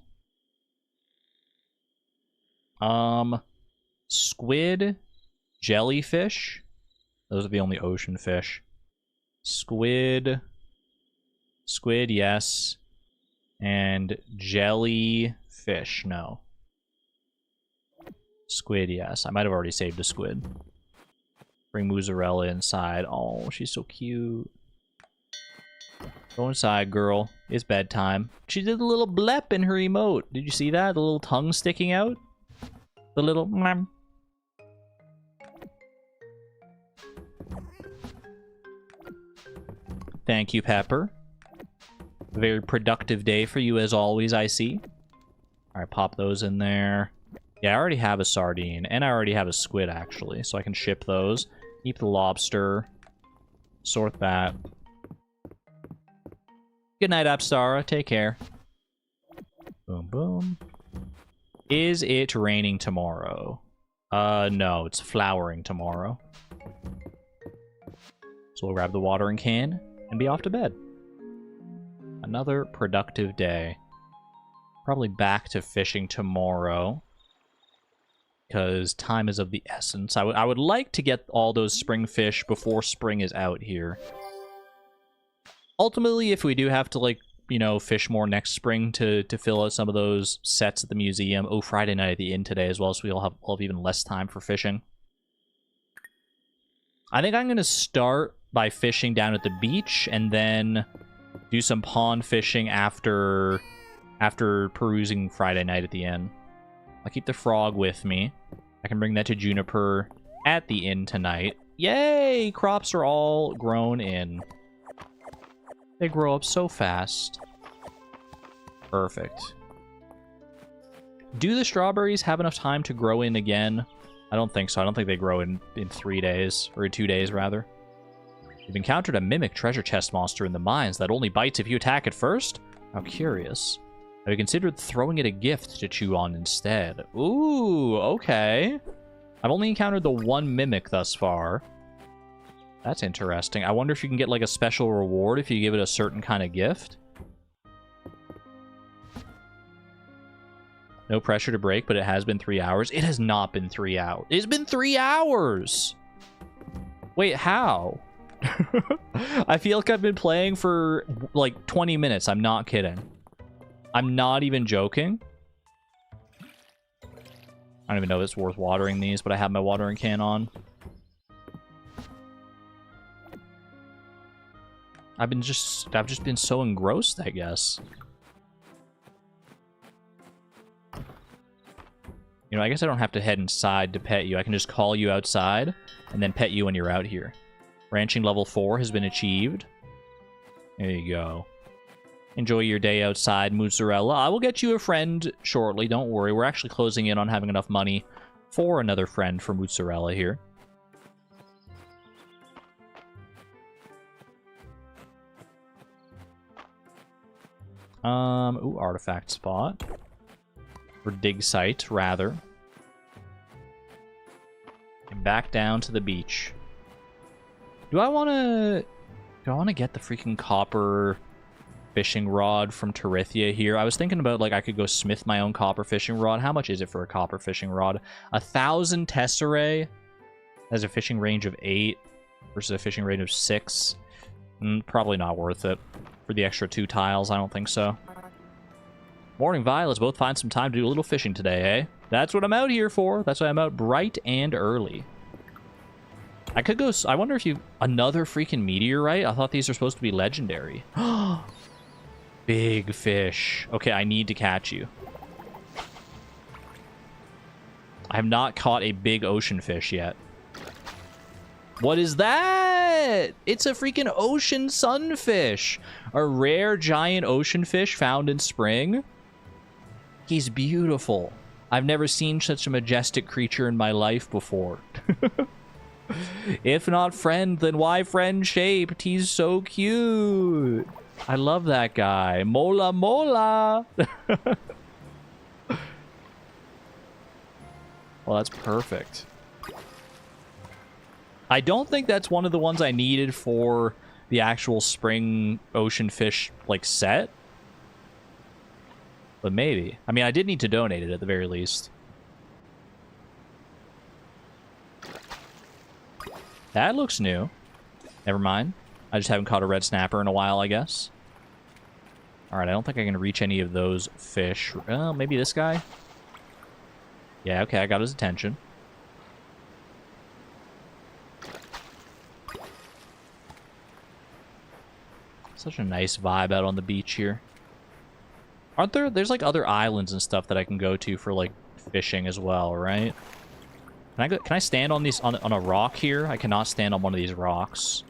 Squid. Jellyfish. Those are the only ocean fish. Squid. Squid, yes. And jellyfish, no. Squid, yes. I might have already saved a squid. Bring mozzarella inside. Oh, she's so cute. Go inside, girl. It's bedtime. She did a little blep in her emote. Did you see that? The little tongue sticking out? The little... Thank you, Pepper. A very productive day for you, as always, I see. Alright, pop those in there. Yeah, I already have a sardine, and I already have a squid, actually, so I can ship those. Keep the lobster. Sort that. Good night, Apsara. Take care. Boom, boom. Is it raining tomorrow? No, it's flowering tomorrow. So we'll grab the watering can and be off to bed. Another productive day. Probably back to fishing tomorrow, because time is of the essence. I would like to get all those spring fish before spring is out here. Ultimately, if we do have to, like, you know, fish more next spring to fill out some of those sets at the museum. Oh, Friday night at the inn today as well, so we'll have even less time for fishing. I think I'm going to start by fishing down at the beach and then do some pond fishing after perusing Friday night at the inn. I'll keep the frog with me. I can bring that to Juniper at the inn tonight. Yay! Crops are all grown in. They grow up so fast. Perfect. Do the strawberries have enough time to grow in again? I don't think so. I don't think they grow in 3 days, or in 2 days, rather. You've encountered a mimic treasure chest monster in the mines that only bites if you attack it first? How curious. Have you considered throwing it a gift to chew on instead? Ooh, okay. I've only encountered the one mimic thus far. That's interesting. I wonder if you can get, like, a special reward if you give it a certain kind of gift. No pressure to break, but it has been 3 hours. It has not been 3 hours. It's been 3 hours! Wait, how? I feel like I've been playing for, like, 20 minutes. I'm not kidding. I'm not even joking. I don't even know if it's worth watering these, but I have my watering can on. I've just been so engrossed, I guess. You know, I guess I don't have to head inside to pet you. I can just call you outside and then pet you when you're out here. Ranching level 4 has been achieved. There you go. Enjoy your day outside, Mozzarella. I will get you a friend shortly. Don't worry. We're actually closing in on having enough money for another friend for Mozzarella here. Ooh, artifact spot. Or dig site, rather. And back down to the beach. Do I want to get the freaking copper fishing rod from Tarithia here? I was thinking about, like, I could go smith my own copper fishing rod. How much is it for a copper fishing rod? 1,000 tesserae has a fishing range of 8 versus a fishing range of 6. Probably not worth it. For the extra 2 tiles, I don't think so. Morning, Vi. Let's both find some time to do a little fishing today, eh? That's what I'm out here for. That's why I'm out bright and early. I could go... I wonder if you... Another freaking meteorite? I thought these are supposed to be legendary. Big fish. Okay, I need to catch you. I have not caught a big ocean fish yet. What is that? It's a freaking ocean sunfish. A rare giant ocean fish found in spring. He's beautiful. I've never seen such a majestic creature in my life before. If not friend, then why friend shaped? He's so cute. I love that guy. Mola mola. Well, that's perfect. I don't think that's one of the ones I needed for the actual spring ocean fish, like, set. But maybe. I mean, I did need to donate it at the very least. That looks new. Never mind. I just haven't caught a red snapper in a while, I guess. Alright, I don't think I can reach any of those fish. Well, maybe this guy? Yeah, okay, I got his attention. Such a nice vibe out on the beach here. Aren't there... There's, like, other islands and stuff that I can go to for, like, fishing as well, right? Can I stand on these... on a rock here? I cannot stand on one of these rocks.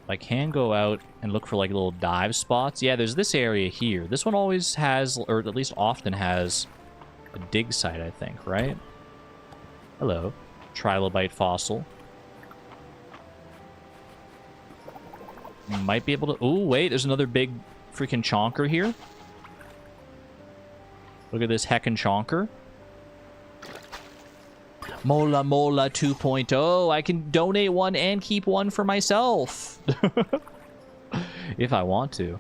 I can go out and look for, like, little dive spots. Yeah, there's this area here. This one always has, or at least often has, a dig site, I think, right? Hello. Trilobite fossil. Might be able to... Ooh, wait, there's another big freaking chonker here. Look at this heckin' chonker. Mola Mola 2.0. I can donate one and keep one for myself. If I want to.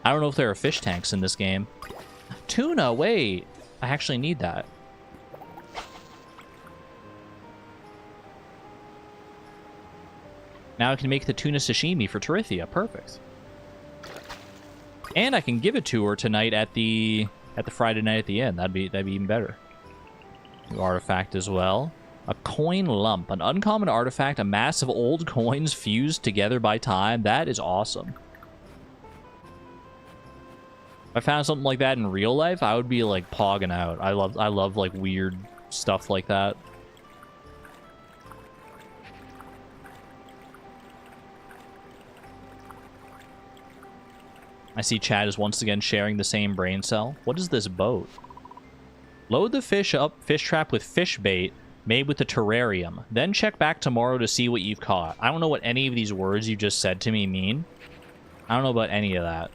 I don't know if there are fish tanks in this game. Tuna, wait. I actually need that. Now I can make the tuna sashimi for Tarithia. Perfect. And I can give it to her tonight at the Friday night at the inn. That'd be even better. New artifact as well. A coin lump. An uncommon artifact. A mass of old coins fused together by time. That is awesome. If I found something like that in real life, I would be like pogging out. I love like weird stuff like that. I see Chad is once again sharing the same brain cell. What is this boat? Load the fish trap with fish bait made with the terrarium. Then check back tomorrow to see what you've caught. I don't know what any of these words you just said to me mean. I don't know about any of that.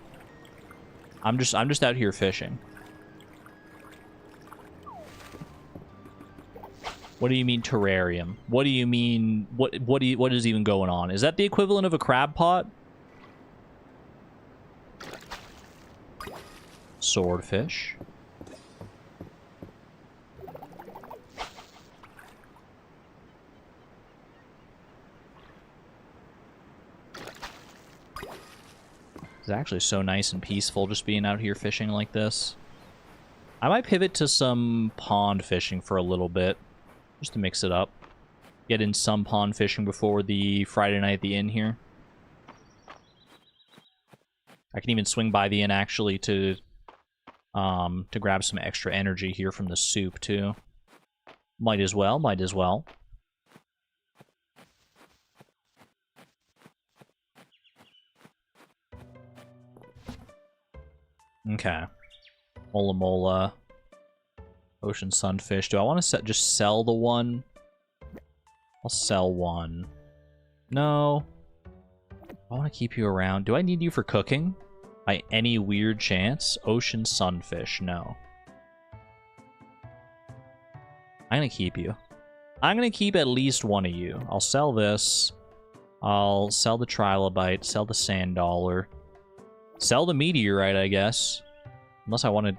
I'm just out here fishing. What do you mean terrarium? What do you mean what is even going on? Is that the equivalent of a crab pot? Swordfish. It's actually so nice and peaceful just being out here fishing like this. I might pivot to some pond fishing for a little bit, just to mix it up. get in some pond fishing before the Friday night at the inn here. I can even swing by the inn actually to grab some extra energy here from the soup too. Might as well, might as well. Okay. Mola mola. Ocean sunfish. Do I want to just sell the one? I'll sell one. No. I want to keep you around. Do I need you for cooking? By any weird chance? Ocean sunfish. No. I'm going to keep you. I'm going to keep at least one of you. I'll sell this. I'll sell the trilobite. Sell the sand dollar. Sell the meteorite, I guess. Unless I wanted...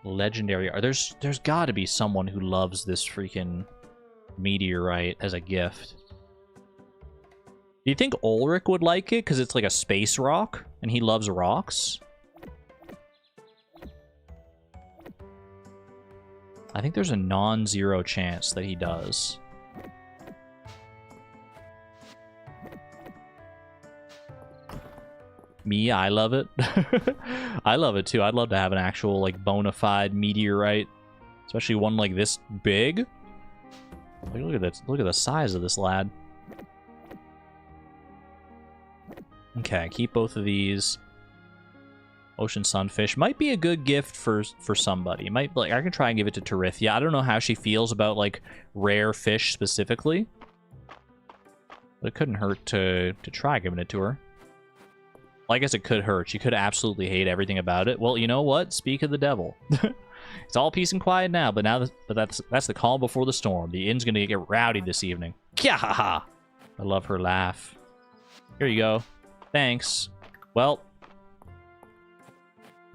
legendary. There's got to be someone who loves this freaking meteorite as a gift. Do you think Ulrich would like it? Because it's like a space rock, and he loves rocks? I think there's a non-zero chance that he does. Me, I love it. I love it too. I'd love to have an actual, like, bona fide meteorite. Especially one like this big. Like, look at that. Look at the size of this lad. Okay, keep both of these. Ocean sunfish might be a good gift for somebody. Might, like, I can try and give it to Tarithia. I don't know how she feels about, like, rare fish specifically. But it couldn't hurt to try giving it to her. Well, I guess it could hurt. She could absolutely hate everything about it. Well, you know what? Speak of the devil. It's all peace and quiet now, but that's the calm before the storm. The inn's gonna get rowdy this evening. Kyahaha! I love her laugh. Here you go. Thanks. Well,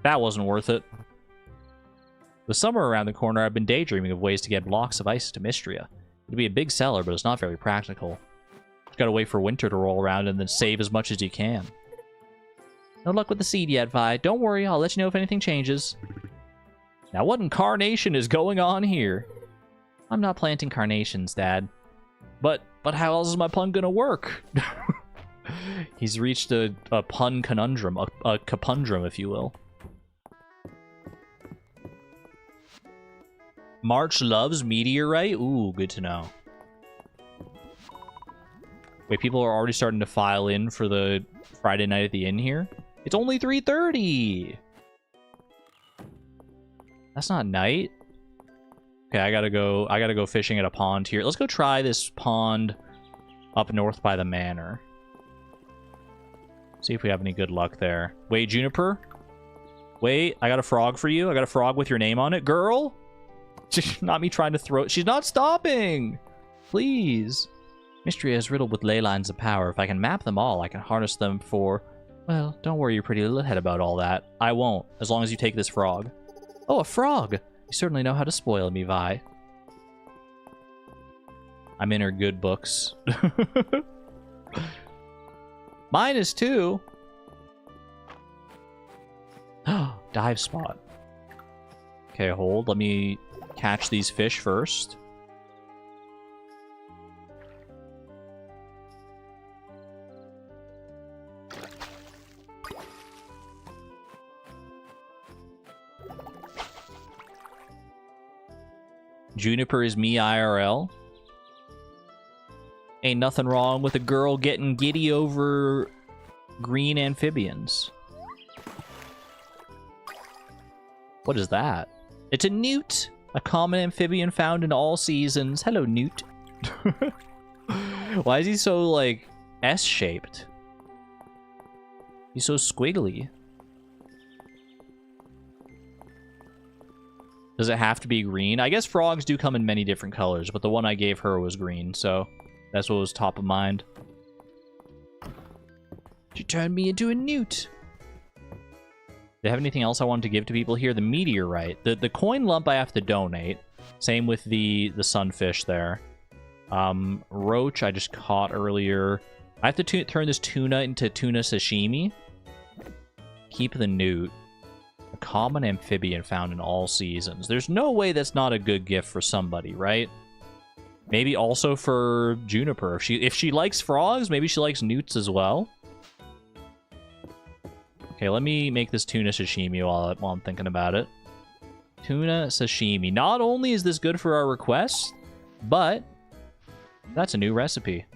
that wasn't worth it. With summer around the corner, I've been daydreaming of ways to get blocks of ice to Mistria. It'd be a big seller, but it's not very practical. Just gotta wait for winter to roll around and then save as much as you can. No luck with the seed yet, Vi. Don't worry, I'll let you know if anything changes. Now what in carnation is going on here? I'm not planting carnations, Dad. But how else is my pun gonna work? He's reached a pun conundrum, a capundrum, if you will. March loves meteorite? Ooh, good to know. Wait, people are already starting to file in for the Friday night at the inn here? It's only 3:30! That's not night. Okay, I gotta go fishing at a pond here. Let's go try this pond up north by the manor. See if we have any good luck there. Wait, Juniper? Wait, I got a frog for you. I got a frog with your name on it. Girl? Not me trying to throw... She's not stopping! Please. Mistria is riddled with ley lines of power. If I can map them all, I can harness them for... Well, don't worry your pretty little head about all that. I won't, as long as you take this frog. Oh, a frog! You certainly know how to spoil me, Vi. I'm in her good books. Mine is too. Dive spot. Okay, hold. Let me catch these fish first. Juniper is me IRL. Ain't nothing wrong with a girl getting giddy over green amphibians. What is that? It's a newt, a common amphibian found in all seasons. Hello, newt. Why is he so, like, S-shaped? He's so squiggly. Does it have to be green? I guess frogs do come in many different colors, but the one I gave her was green, so that's what was top of mind. She turned me into a newt. Do they have anything else I wanted to give to people here? The meteorite. The coin lump I have to donate. Same with the sunfish there. Roach I just caught earlier. I have to turn this tuna into tuna sashimi. Keep the newt. A common amphibian found in all seasons. There's no way that's not a good gift for somebody, right? Maybe also for Juniper. If she likes frogs, maybe she likes newts as well. Okay, let me make this tuna sashimi while I'm thinking about it. Tuna sashimi. Not only is this good for our requests, but that's a new recipe.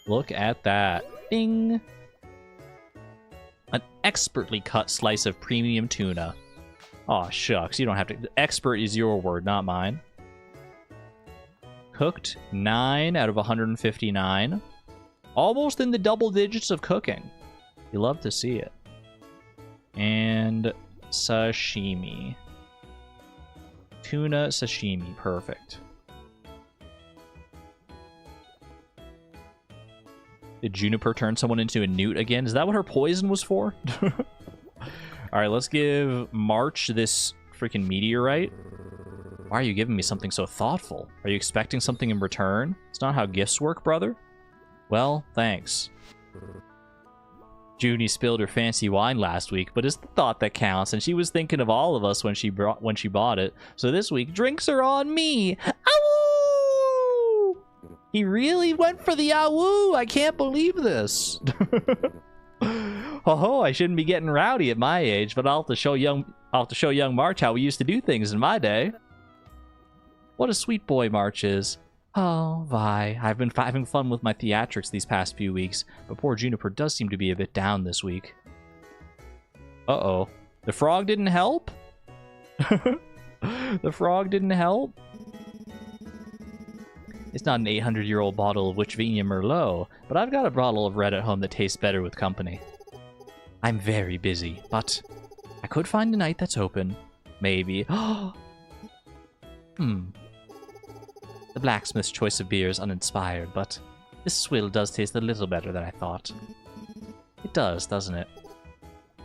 Look at that. Ding! An expertly cut slice of premium tuna. Aw, shucks. You don't have to... Expert is your word, not mine. Cooked 9 out of 159. Almost in the double digits of cooking. You love to see it. And sashimi. Tuna sashimi. Perfect. Did Juniper turn someone into a newt again? Is that what her poison was for? Alright, let's give March this freaking meteorite. Why are you giving me something so thoughtful? Are you expecting something in return? It's not how gifts work, brother. Well, thanks. Junie spilled her fancy wine last week, but it's the thought that counts, and she was thinking of all of us when she bought it. So this week, drinks are on me. Awoo! He really went for the awoo. I can't believe this. Oh, I shouldn't be getting rowdy at my age, but I'll have to show young March how we used to do things in my day. What a sweet boy March is. Oh, Vi. I've been having fun with my theatrics these past few weeks, but poor Juniper does seem to be a bit down this week. Uh-oh. The frog didn't help? The frog didn't help? It's not an 800-year-old bottle of Witchvenia Merlot, but I've got a bottle of red at home that tastes better with company. I'm very busy, but I could find a night that's open. Maybe. The blacksmith's choice of beer is uninspired, but this swill does taste a little better than I thought. It does, doesn't it?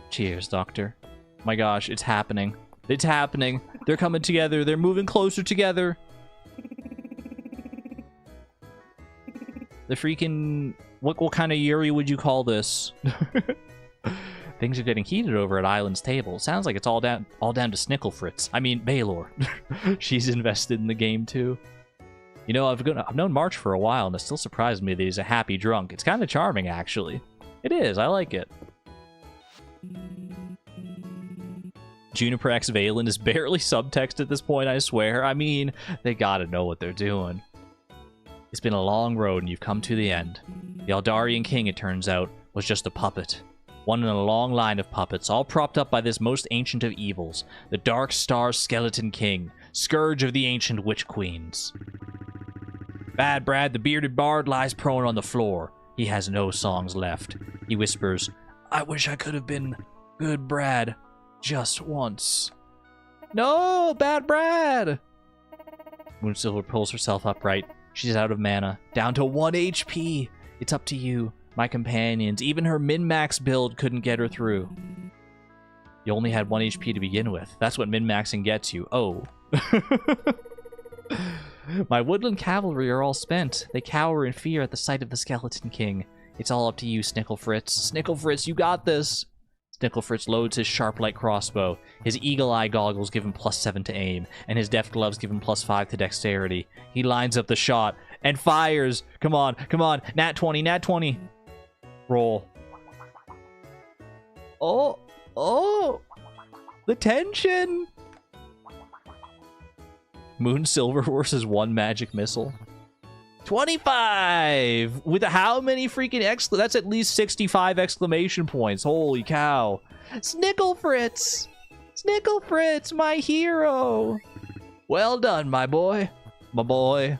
Cheers, Doctor. Oh my gosh, it's happening. It's happening. They're coming together. They're moving closer together. The freaking... What kind of Yuri would you call this? Things are getting heated over at Island's table. Sounds like it's all down to Snicklefritz. I mean, Baylor. She's invested in the game, too. You know, I've known March for a while, and it still surprised me that he's a happy drunk. It's kind of charming, actually. It is. I like it. Juniper X Valen is barely subtext at this point, I swear. I mean, they gotta know what they're doing. It's been a long road, and you've come to the end. The Eldarian King, it turns out, was just a puppet. One in a long line of puppets, all propped up by this most ancient of evils, the Dark Star Skeleton King, scourge of the ancient witch queens. Bad Brad, the bearded bard, lies prone on the floor. He has no songs left. He whispers, I wish I could have been good Brad just once. No, Bad Brad! Moonsilver pulls herself upright. She's out of mana, down to 1 HP. It's up to you, my companions. Even her min-max build couldn't get her through. You only had 1 HP to begin with. That's what min-maxing gets you. Oh. My woodland cavalry are all spent. They cower in fear at the sight of the Skeleton King. It's all up to you, Snicklefritz. Snicklefritz, you got this! Snicklefritz loads his sharp light crossbow. His eagle-eye goggles give him +7 to aim, and his deft gloves give him +5 to dexterity. He lines up the shot and fires. Come on, come on. Nat 20, nat 20. Roll. Oh, oh. The tension. Moonsilver versus 1 magic missile. 25! With how many freaking that's at least 65 exclamation points. Holy cow. Snicklefritz! Snicklefritz, my hero! Well done, my boy. My boy.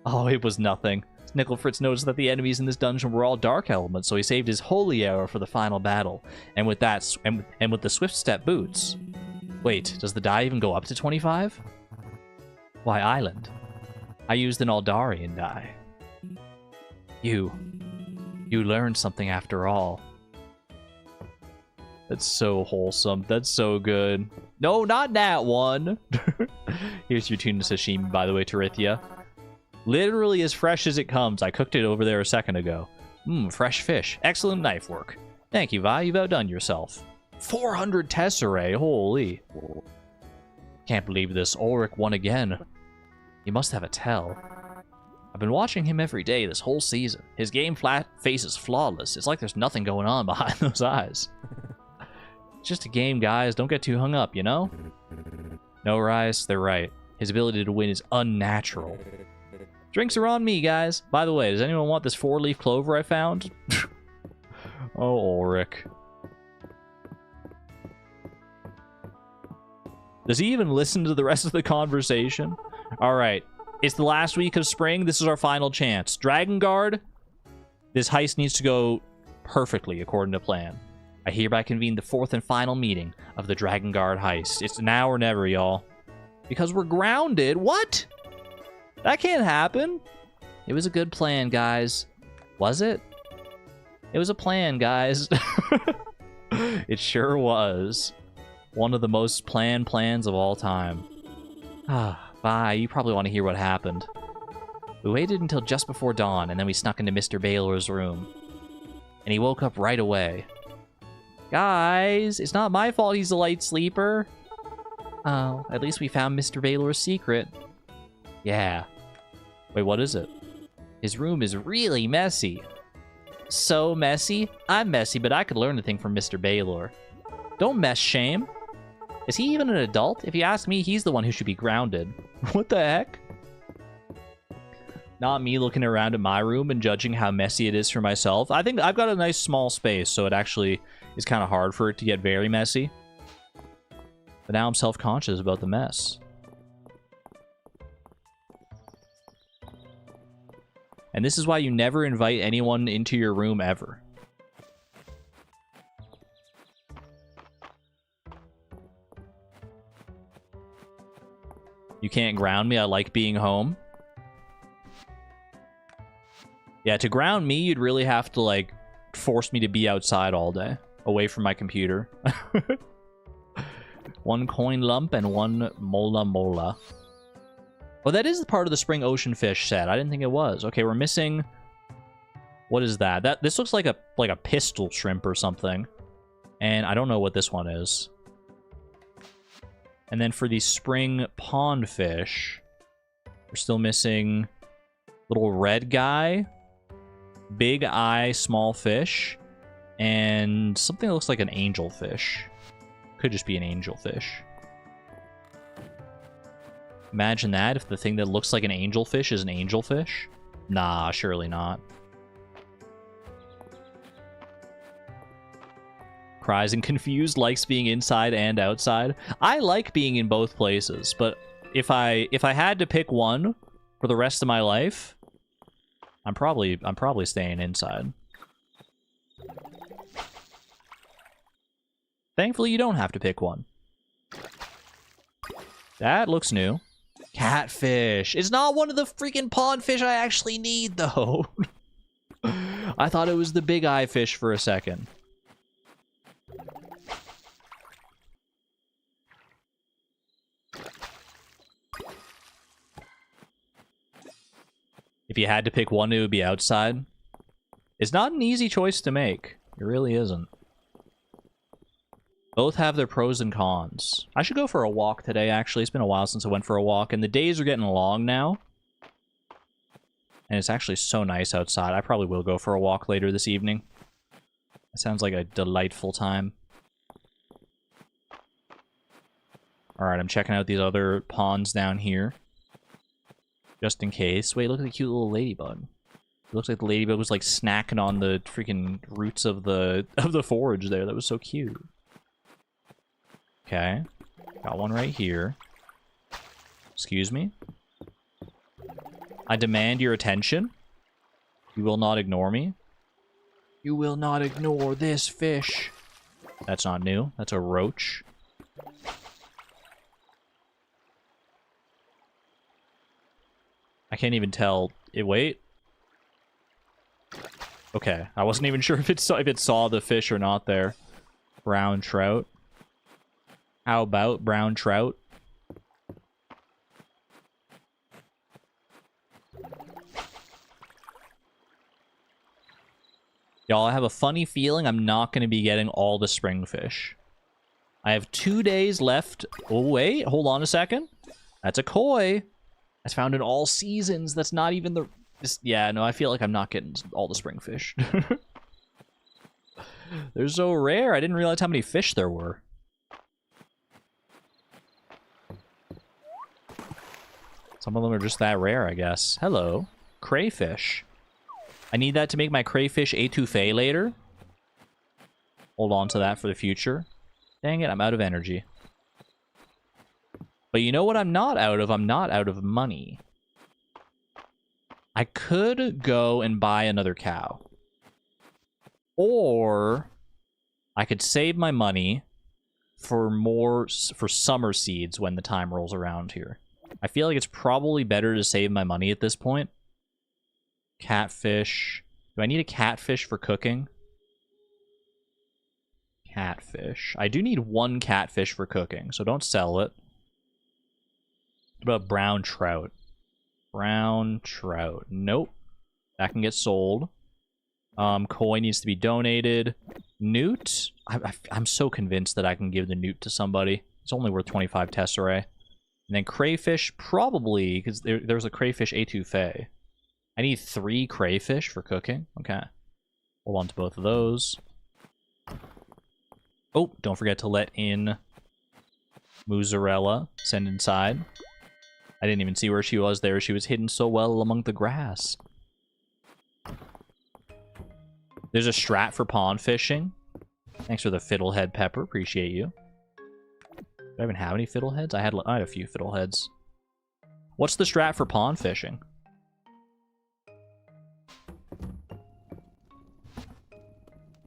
Oh, it was nothing. Snicklefritz noticed that the enemies in this dungeon were all dark elements, so he saved his holy arrow for the final battle. And with that, and with the swift step boots. Wait, does the die even go up to 25? Why, Island? I used an Aldarian die. You learned something after all. That's so wholesome. That's so good. No, not that one. Here's your tuna sashimi, by the way, Tarithia. Literally as fresh as it comes. I cooked it over there a second ago. Fresh fish. Excellent knife work. Thank you, Vi. You've outdone yourself. 400 tesserae. Holy. Can't believe this. Ulrich won again. He must have a tell. I've been watching him every day this whole season. His game face is flawless. It's like there's nothing going on behind those eyes. It's just a game, guys. Don't get too hung up, you know? No, Rice, they're right. His ability to win is unnatural. Drinks are on me, guys. By the way, does anyone want this 4-leaf clover I found? Oh, Ulrich. Does he even listen to the rest of the conversation? Alright. It's the last week of spring. This is our final chance. Dragon Guard. This heist needs to go perfectly according to plan. I hereby convene the 4th and final meeting of the Dragon Guard heist. It's now or never, y'all. Because we're grounded? What? That can't happen. It was a good plan, guys. Was it? It was a plan, guys. It sure was. One of the most planned plans of all time. Bye. You probably want to hear what happened. We waited until just before dawn, and then we snuck into Mr. Baylor's room. And he woke up right away. Guys, it's not my fault he's a light sleeper. Oh, at least we found Mr. Baylor's secret. Yeah. Wait, what is it? His room is really messy. So messy? I'm messy, but I could learn a thing from Mr. Baylor. Don't mess shame. Is he even an adult? If you ask me, he's the one who should be grounded. What the heck? Not me looking around at my room and judging how messy it is for myself. I think I've got a nice small space, so it actually is kind of hard for it to get very messy. But now I'm self-conscious about the mess. And this is why you never invite anyone into your room ever. You can't ground me. I like being home. Yeah, to ground me, you'd really have to, like, force me to be outside all day. Away from my computer. 1 coin lump and 1 mola mola. Oh, that is part of the spring ocean fish set. I didn't think it was. Okay, we're missing... What is that? This looks like a pistol shrimp or something. And I don't know what this one is. And then for the spring pond fish, we're still missing little red guy, big eye, small fish, and something that looks like an angelfish. Could just be an angelfish. Imagine that if the thing that looks like an angelfish is an angelfish. Nah, surely not. Cries and confused, likes being inside and outside. I like being in both places, but if I had to pick one for the rest of my life, I'm probably staying inside. Thankfully, you don't have to pick one. That looks new. Catfish. It's not one of the freaking pond fish I actually need, though. I thought it was the big eye fish for a second. If you had to pick one, it would be outside. It's not an easy choice to make. It really isn't. Both have their pros and cons. I should go for a walk today, actually. It's been a while since I went for a walk, and the days are getting long now. And it's actually so nice outside. I probably will go for a walk later this evening. It sounds like a delightful time. Alright, I'm checking out these other ponds down here. Just in case. Wait, look at the cute little ladybug. It looks like the ladybug was like snacking on the freaking roots of the forage there. That was so cute. Okay. Got one right here. Excuse me. I demand your attention. You will not ignore me. You will not ignore this fish. That's not new. That's a roach. I can't even tell. Wait. Okay. I wasn't even sure if it saw the fish or not there. Brown trout. How about brown trout? Y'all, I have a funny feeling I'm not going to be getting all the spring fish. I have 2 days left. Oh, wait. Hold on a second. That's a koi. It's found in all seasons. That's not even the... yeah, no, I feel like I'm not getting all the spring fish. They're so rare. I didn't realize how many fish there were. Some of them are just that rare, I guess. Hello. Crayfish. I need that to make my crayfish étouffée later. Hold on to that for the future. Dang it, I'm out of energy. But you know what I'm not out of? I'm not out of money. I could go and buy another cow. Or I could save my money for summer seeds when the time rolls around here. I feel like it's probably better to save my money at this point. Catfish. Do I need a catfish for cooking? Catfish. I do need one catfish for cooking, so don't sell it. What about brown trout? Brown trout. Nope. That can get sold. Koi needs to be donated. Newt? I'm so convinced that I can give the newt to somebody. It's only worth 25 tesserae. And then crayfish, probably, because there's a crayfish étouffée. I need 3 crayfish for cooking. Okay. Hold on to both of those. Oh, don't forget to let in mozzarella. Send inside. I didn't even see where she was there. She was hidden so well among the grass. There's a strat for pond fishing. Thanks for the fiddlehead pepper. Appreciate you. Do I even have any fiddleheads? I had a few fiddleheads. What's the strat for pond fishing?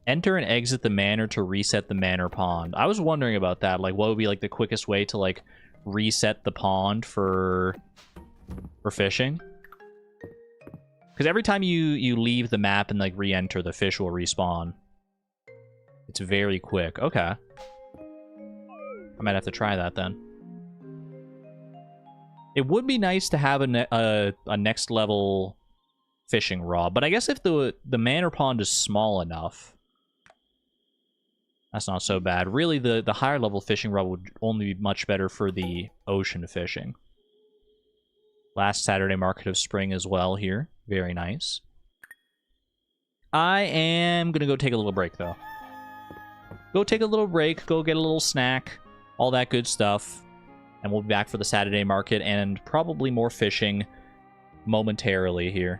Enter and exit the manor to reset the manor pond. I was wondering about that. Like, what would be like the quickest way to like reset the pond for fishing? Because every time you leave the map and like re-enter, the fish will respawn. It's very quick. Okay. I might have to try that then. It would be nice to have a next level fishing rod, but I guess if the manor pond is small enough, that's not so bad. Really, the higher level fishing rod would only be much better for the ocean fishing. Last Saturday market of spring as well here. Very nice. I am gonna go take a little break though. Go take a little break, go get a little snack, all that good stuff. And we'll be back for the Saturday market and probably more fishing momentarily here.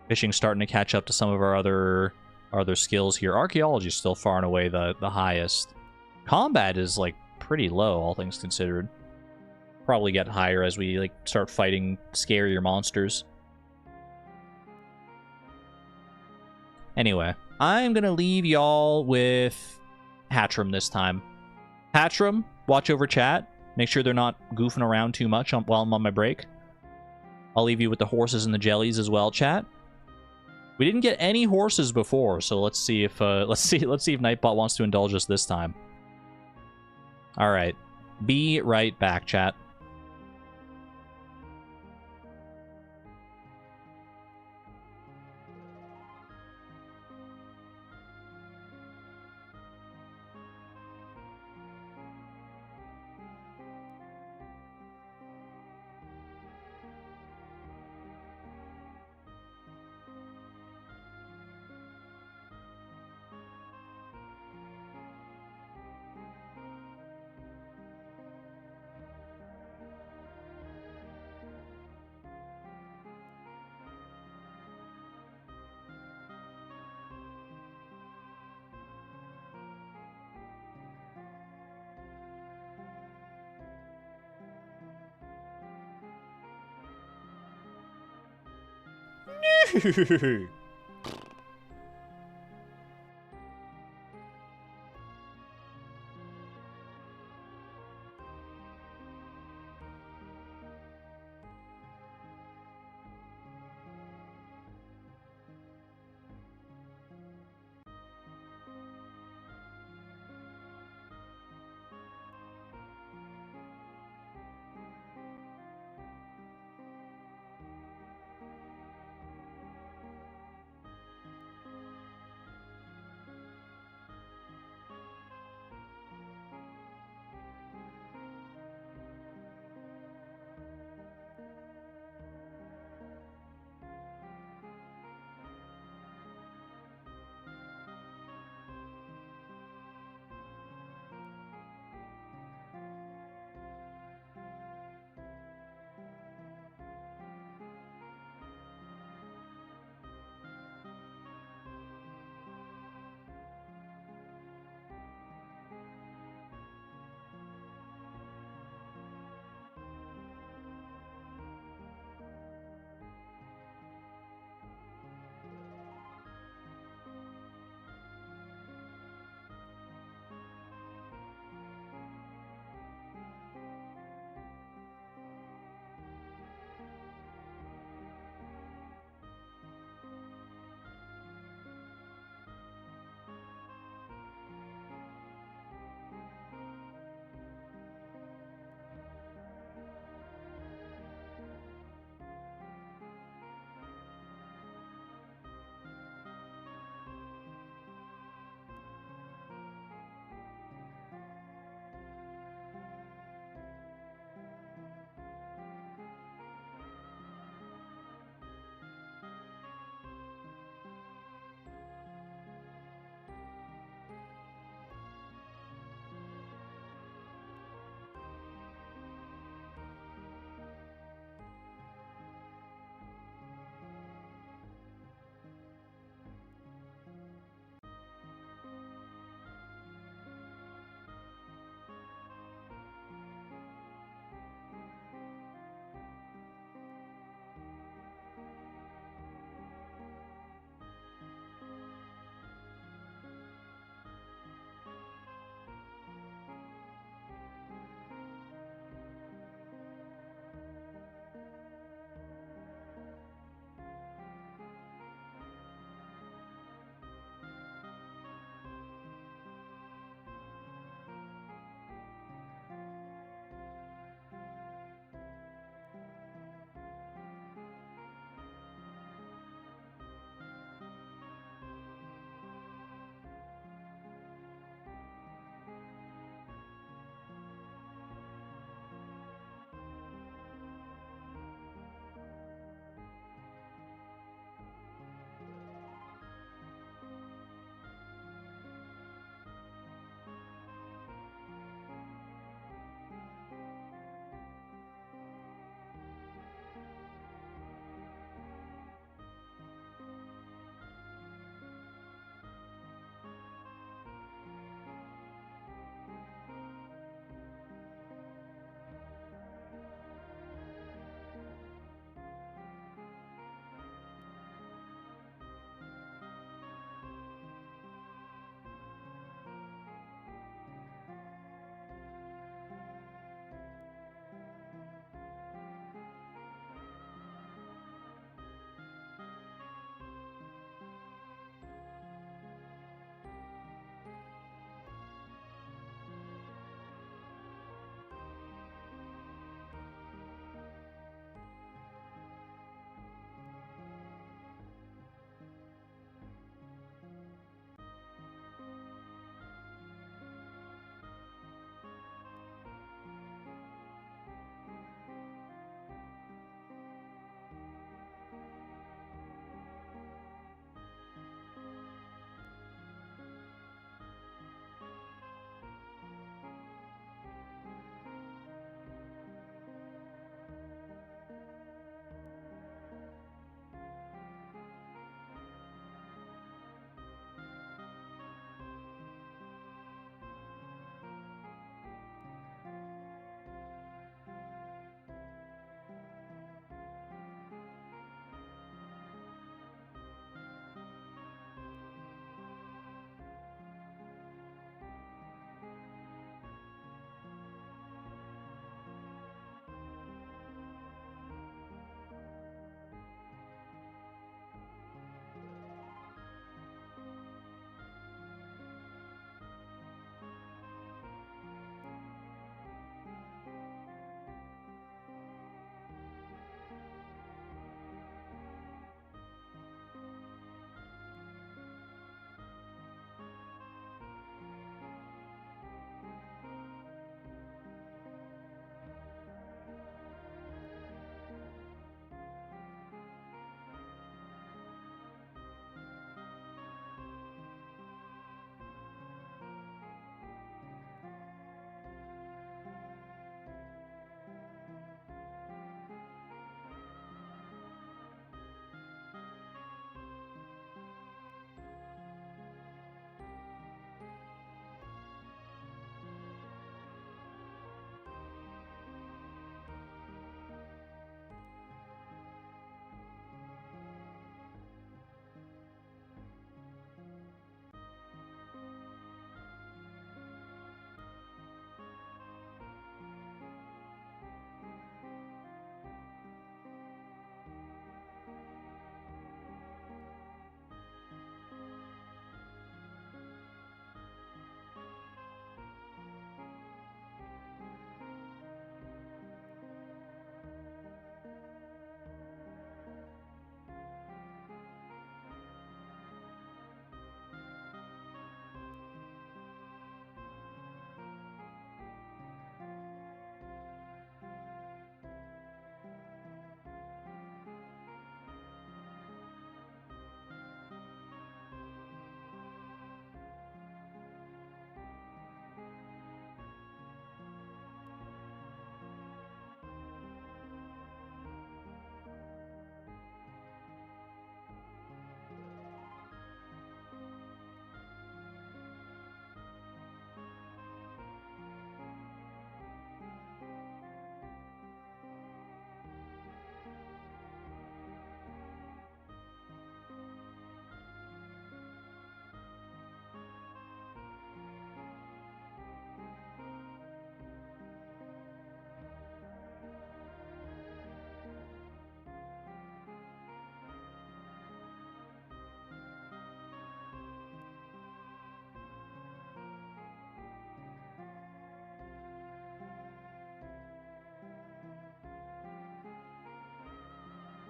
Fishing's starting to catch up to some of our other skills here. Archaeology is still far and away the highest. Combat is like pretty low, all things considered. Probably get higher as we like start fighting scarier monsters. Anyway, I'm gonna leave y'all with Hatchram this time. Hatchram, watch over chat. Make sure they're not goofing around too much while I'm on my break. I'll leave you with the horses and the jellies as well, chat. We didn't get any horses before, so let's see if Nightbot wants to indulge us this time. All right, be right back, chat.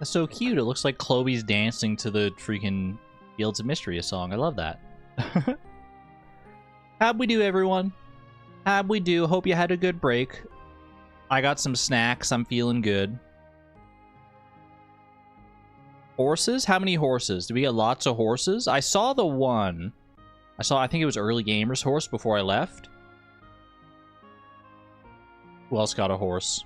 That's so cute. It looks like Chloe's dancing to the freaking Fields of Mistria song. I love that. How'd we do, everyone? How'd we do? Hope you had a good break. I got some snacks. I'm feeling good. Horses? How many horses? Do we get lots of horses? I saw the one. I think it was Early Gamer's horse before I left. Who else got a horse?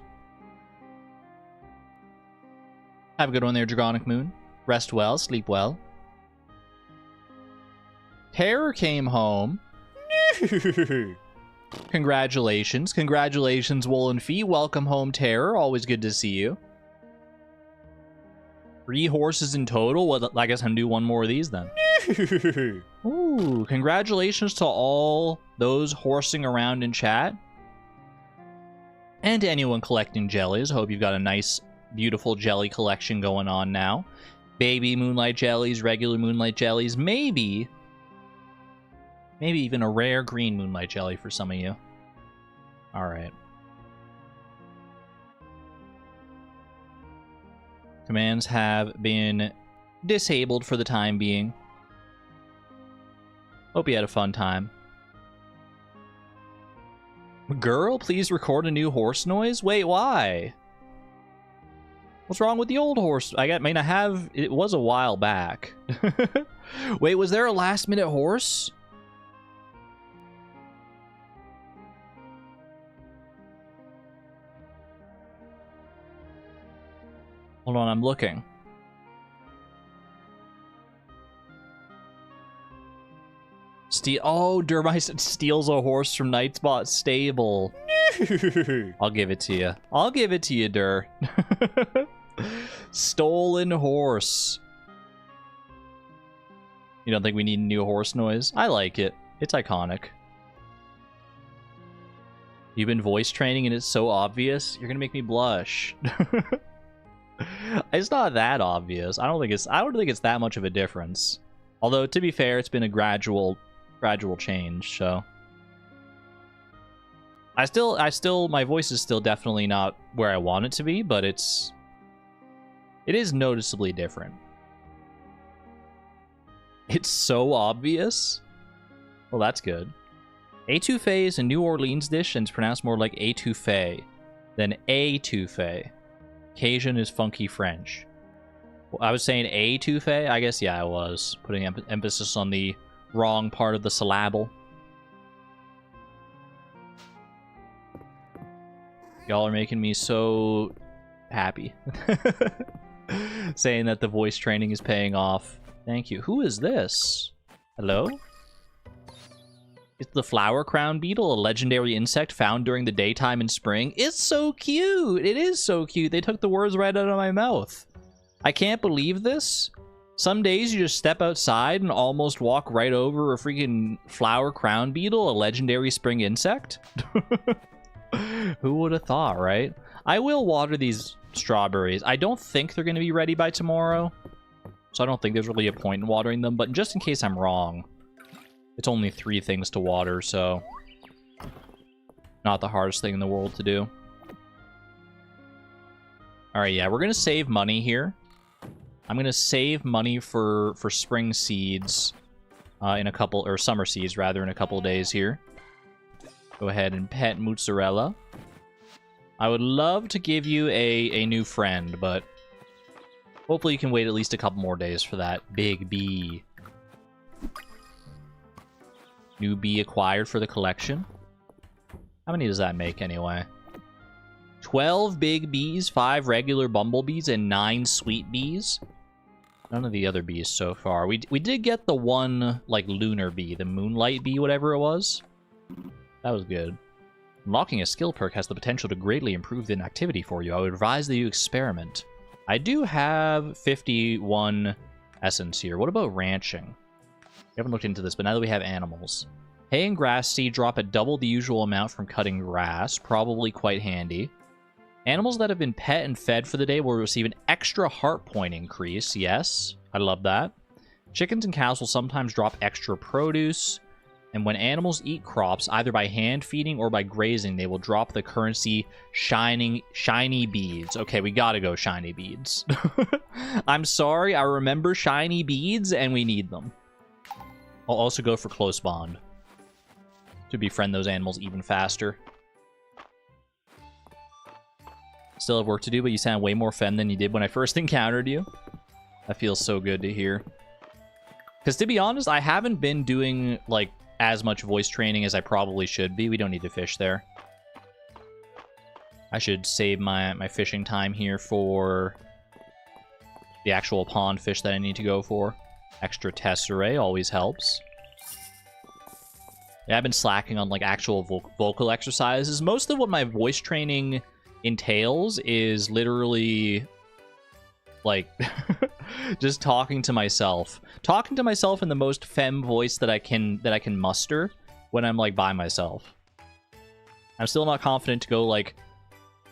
Have a good one there, Dragonic Moon. Rest well, sleep well. Terror came home. Congratulations. Congratulations, Woolen Fee. Welcome home, Terror. Always good to see you. 3 horses in total? Well, I guess I'm gonna do one more of these then. Ooh, congratulations to all those horsing around in chat. And to anyone collecting jellies. Hope you've got a nice, beautiful jelly collection going on now. Baby Moonlight Jellies, regular Moonlight Jellies, maybe even a rare green Moonlight Jelly for some of you. Alright. Commands have been disabled for the time being. Hope you had a fun time. Girl, please record a new horse noise? Wait, why? What's wrong with the old horse? It was a while back. Wait, was there a last minute horse? Hold on, I'm looking. Dermite steals a horse from Nightspot's stable. I'll give it to you. I'll give it to you, Dur. Stolen horse. You don't think we need a new horse noise? I like it. It's iconic. You've been voice training and it's so obvious. You're gonna make me blush. It's not that obvious. I don't think it's that much of a difference. Although, to be fair, it's been a gradual change, so my voice is still definitely not where I want it to be, but it is noticeably different. It's so obvious. Well, that's good. Étouffée is a New Orleans dish and it's pronounced more like étouffée than étouffée. Cajun is funky French. I was saying étouffée? I guess, yeah, I was. Putting emphasis on the wrong part of the syllable. Y'all are making me so happy. Saying that the voice training is paying off. Thank you. Who is this? Hello? It's the flower crown beetle, a legendary insect found during the daytime in spring. It's so cute! It is so cute. They took the words right out of my mouth. I can't believe this. Some days you just step outside and almost walk right over a freaking flower crown beetle, a legendary spring insect. Who would have thought, right? I will water these strawberries. I don't think they're going to be ready by tomorrow, so I don't think there's really a point in watering them, but just in case I'm wrong, it's only 3 things to water, so not the hardest thing in the world to do. Alright, yeah, we're going to save money here. I'm going to save money for spring seeds in a couple, or summer seeds, rather, in a couple of days here. Go ahead and pet Mozzarella. I would love to give you a new friend, but hopefully you can wait at least a couple more days for that big bee. New bee acquired for the collection. How many does that make, anyway? 12 big bees, 5 regular bumblebees, and 9 sweet bees. None of the other bees so far. We did get the one, like, lunar bee, the moonlight bee, whatever it was. That was good. Unlocking a skill perk has the potential to greatly improve the activity for you. I would advise that you experiment. I do have 51 essence here. What about ranching? We haven't looked into this, but now that we have animals. Hay and grass seed drop at double the usual amount from cutting grass. Probably quite handy. Animals that have been pet and fed for the day will receive an extra heart point increase. Yes, I love that. Chickens and cows will sometimes drop extra produce. And when animals eat crops, either by hand feeding or by grazing, they will drop the currency shiny beads. Okay, we gotta go shiny beads. I'm sorry, I remember shiny beads, and we need them. I'll also go for close bond to befriend those animals even faster. Still have work to do, but you sound way more femme than you did when I first encountered you. That feels so good to hear. Because to be honest, I haven't been doing, like, as much voice training as I probably should be. We don't need to fish there. I should save my fishing time here for the actual pond fish that I need to go for. Extra tesserae always helps. Yeah, I've been slacking on, like, actual vocal exercises. Most of what my voice training entails is literally, like, just talking to myself in the most femme voice that I can muster when I'm, like, by myself. I'm still not confident to go, like,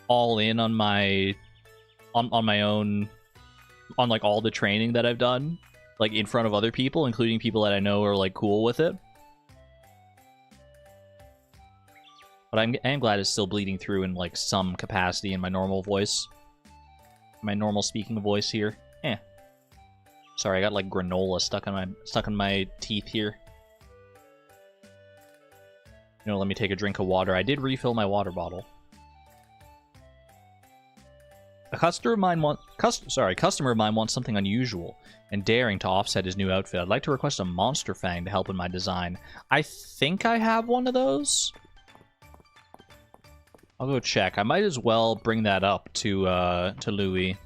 all in on my own, on, like, all the training that I've done, like, in front of other people, including people that I know are, like, cool with it. But I am glad it's still bleeding through in, like, some capacity in my normal voice. My normal speaking voice here. Sorry, I got, like, granola stuck in my teeth here. You know, let me take a drink of water. I did refill my water bottle. A customer of mine wants something unusual and daring to offset his new outfit. I'd like to request a monster fang to help in my design. I think I have one of those. I'll go check. I might as well bring that up to Louis,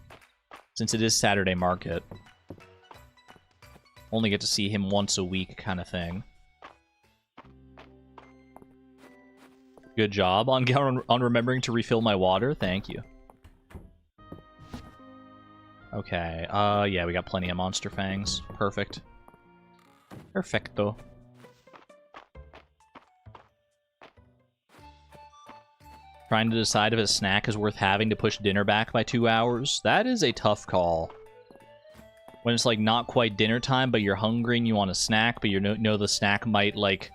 since it is Saturday market. Only get to see him once a week kind of thing. Good job on remembering to refill my water. Thank you. Okay, yeah, we got plenty of monster fangs. Perfect. Perfecto. Trying to decide if a snack is worth having to push dinner back by 2 hours. That is a tough call. When it's, like, not quite dinner time, but you're hungry and you want a snack, but you know the snack might, like,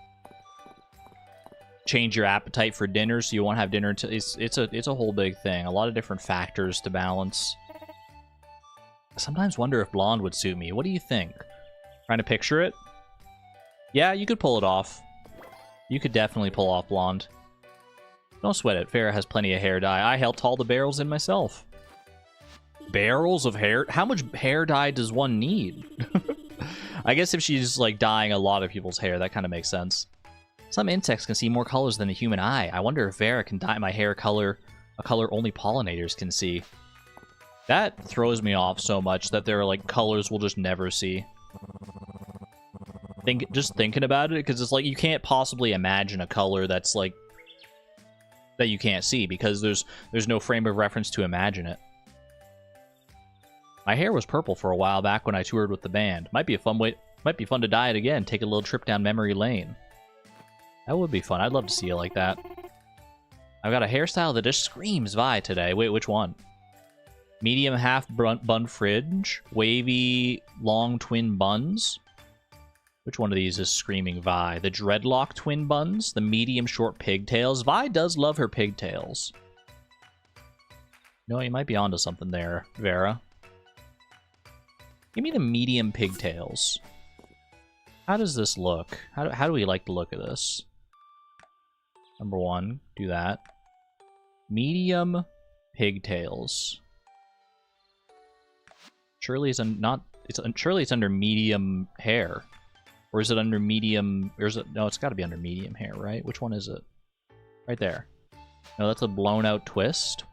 change your appetite for dinner, so you won't have dinner until... It's a whole big thing. A lot of different factors to balance. I sometimes wonder if blonde would suit me. What do you think? Trying to picture it? Yeah, you could pull it off. You could definitely pull off blonde. Don't sweat it. Farrah has plenty of hair dye. I helped haul the barrels in myself. Barrels of hair? How much hair dye does one need? I guess if she's, like, dyeing a lot of people's hair, that kind of makes sense. Some insects can see more colors than the human eye. I wonder if Farrah can dye my hair a color only pollinators can see. That throws me off so much that there are, like, colors we'll just never see. Just thinking about it, because it's like you can't possibly imagine a color that's, like, that you can't see, because there's no frame of reference to imagine it. My hair was purple for a while back when I toured with the band. Might be fun to dye it again, take a little trip down memory lane. That would be fun. I'd love to see it like that. I've got a hairstyle that just screams Vi today. Wait, which one? Medium half bun fringe, wavy long twin buns. Which one of these is screaming Vi? The dreadlock twin buns? The medium short pigtails? Vi does love her pigtails. No, you might be onto something there, Vera. Give me the medium pigtails. How does this look? How do we like the look of this? Number one, do that. Medium pigtails. Surely it's surely it's under medium hair. Or is it under medium... Or is it... No, it's got to be under medium hair, right? Which one is it? Right there. No, that's a blown-out twist.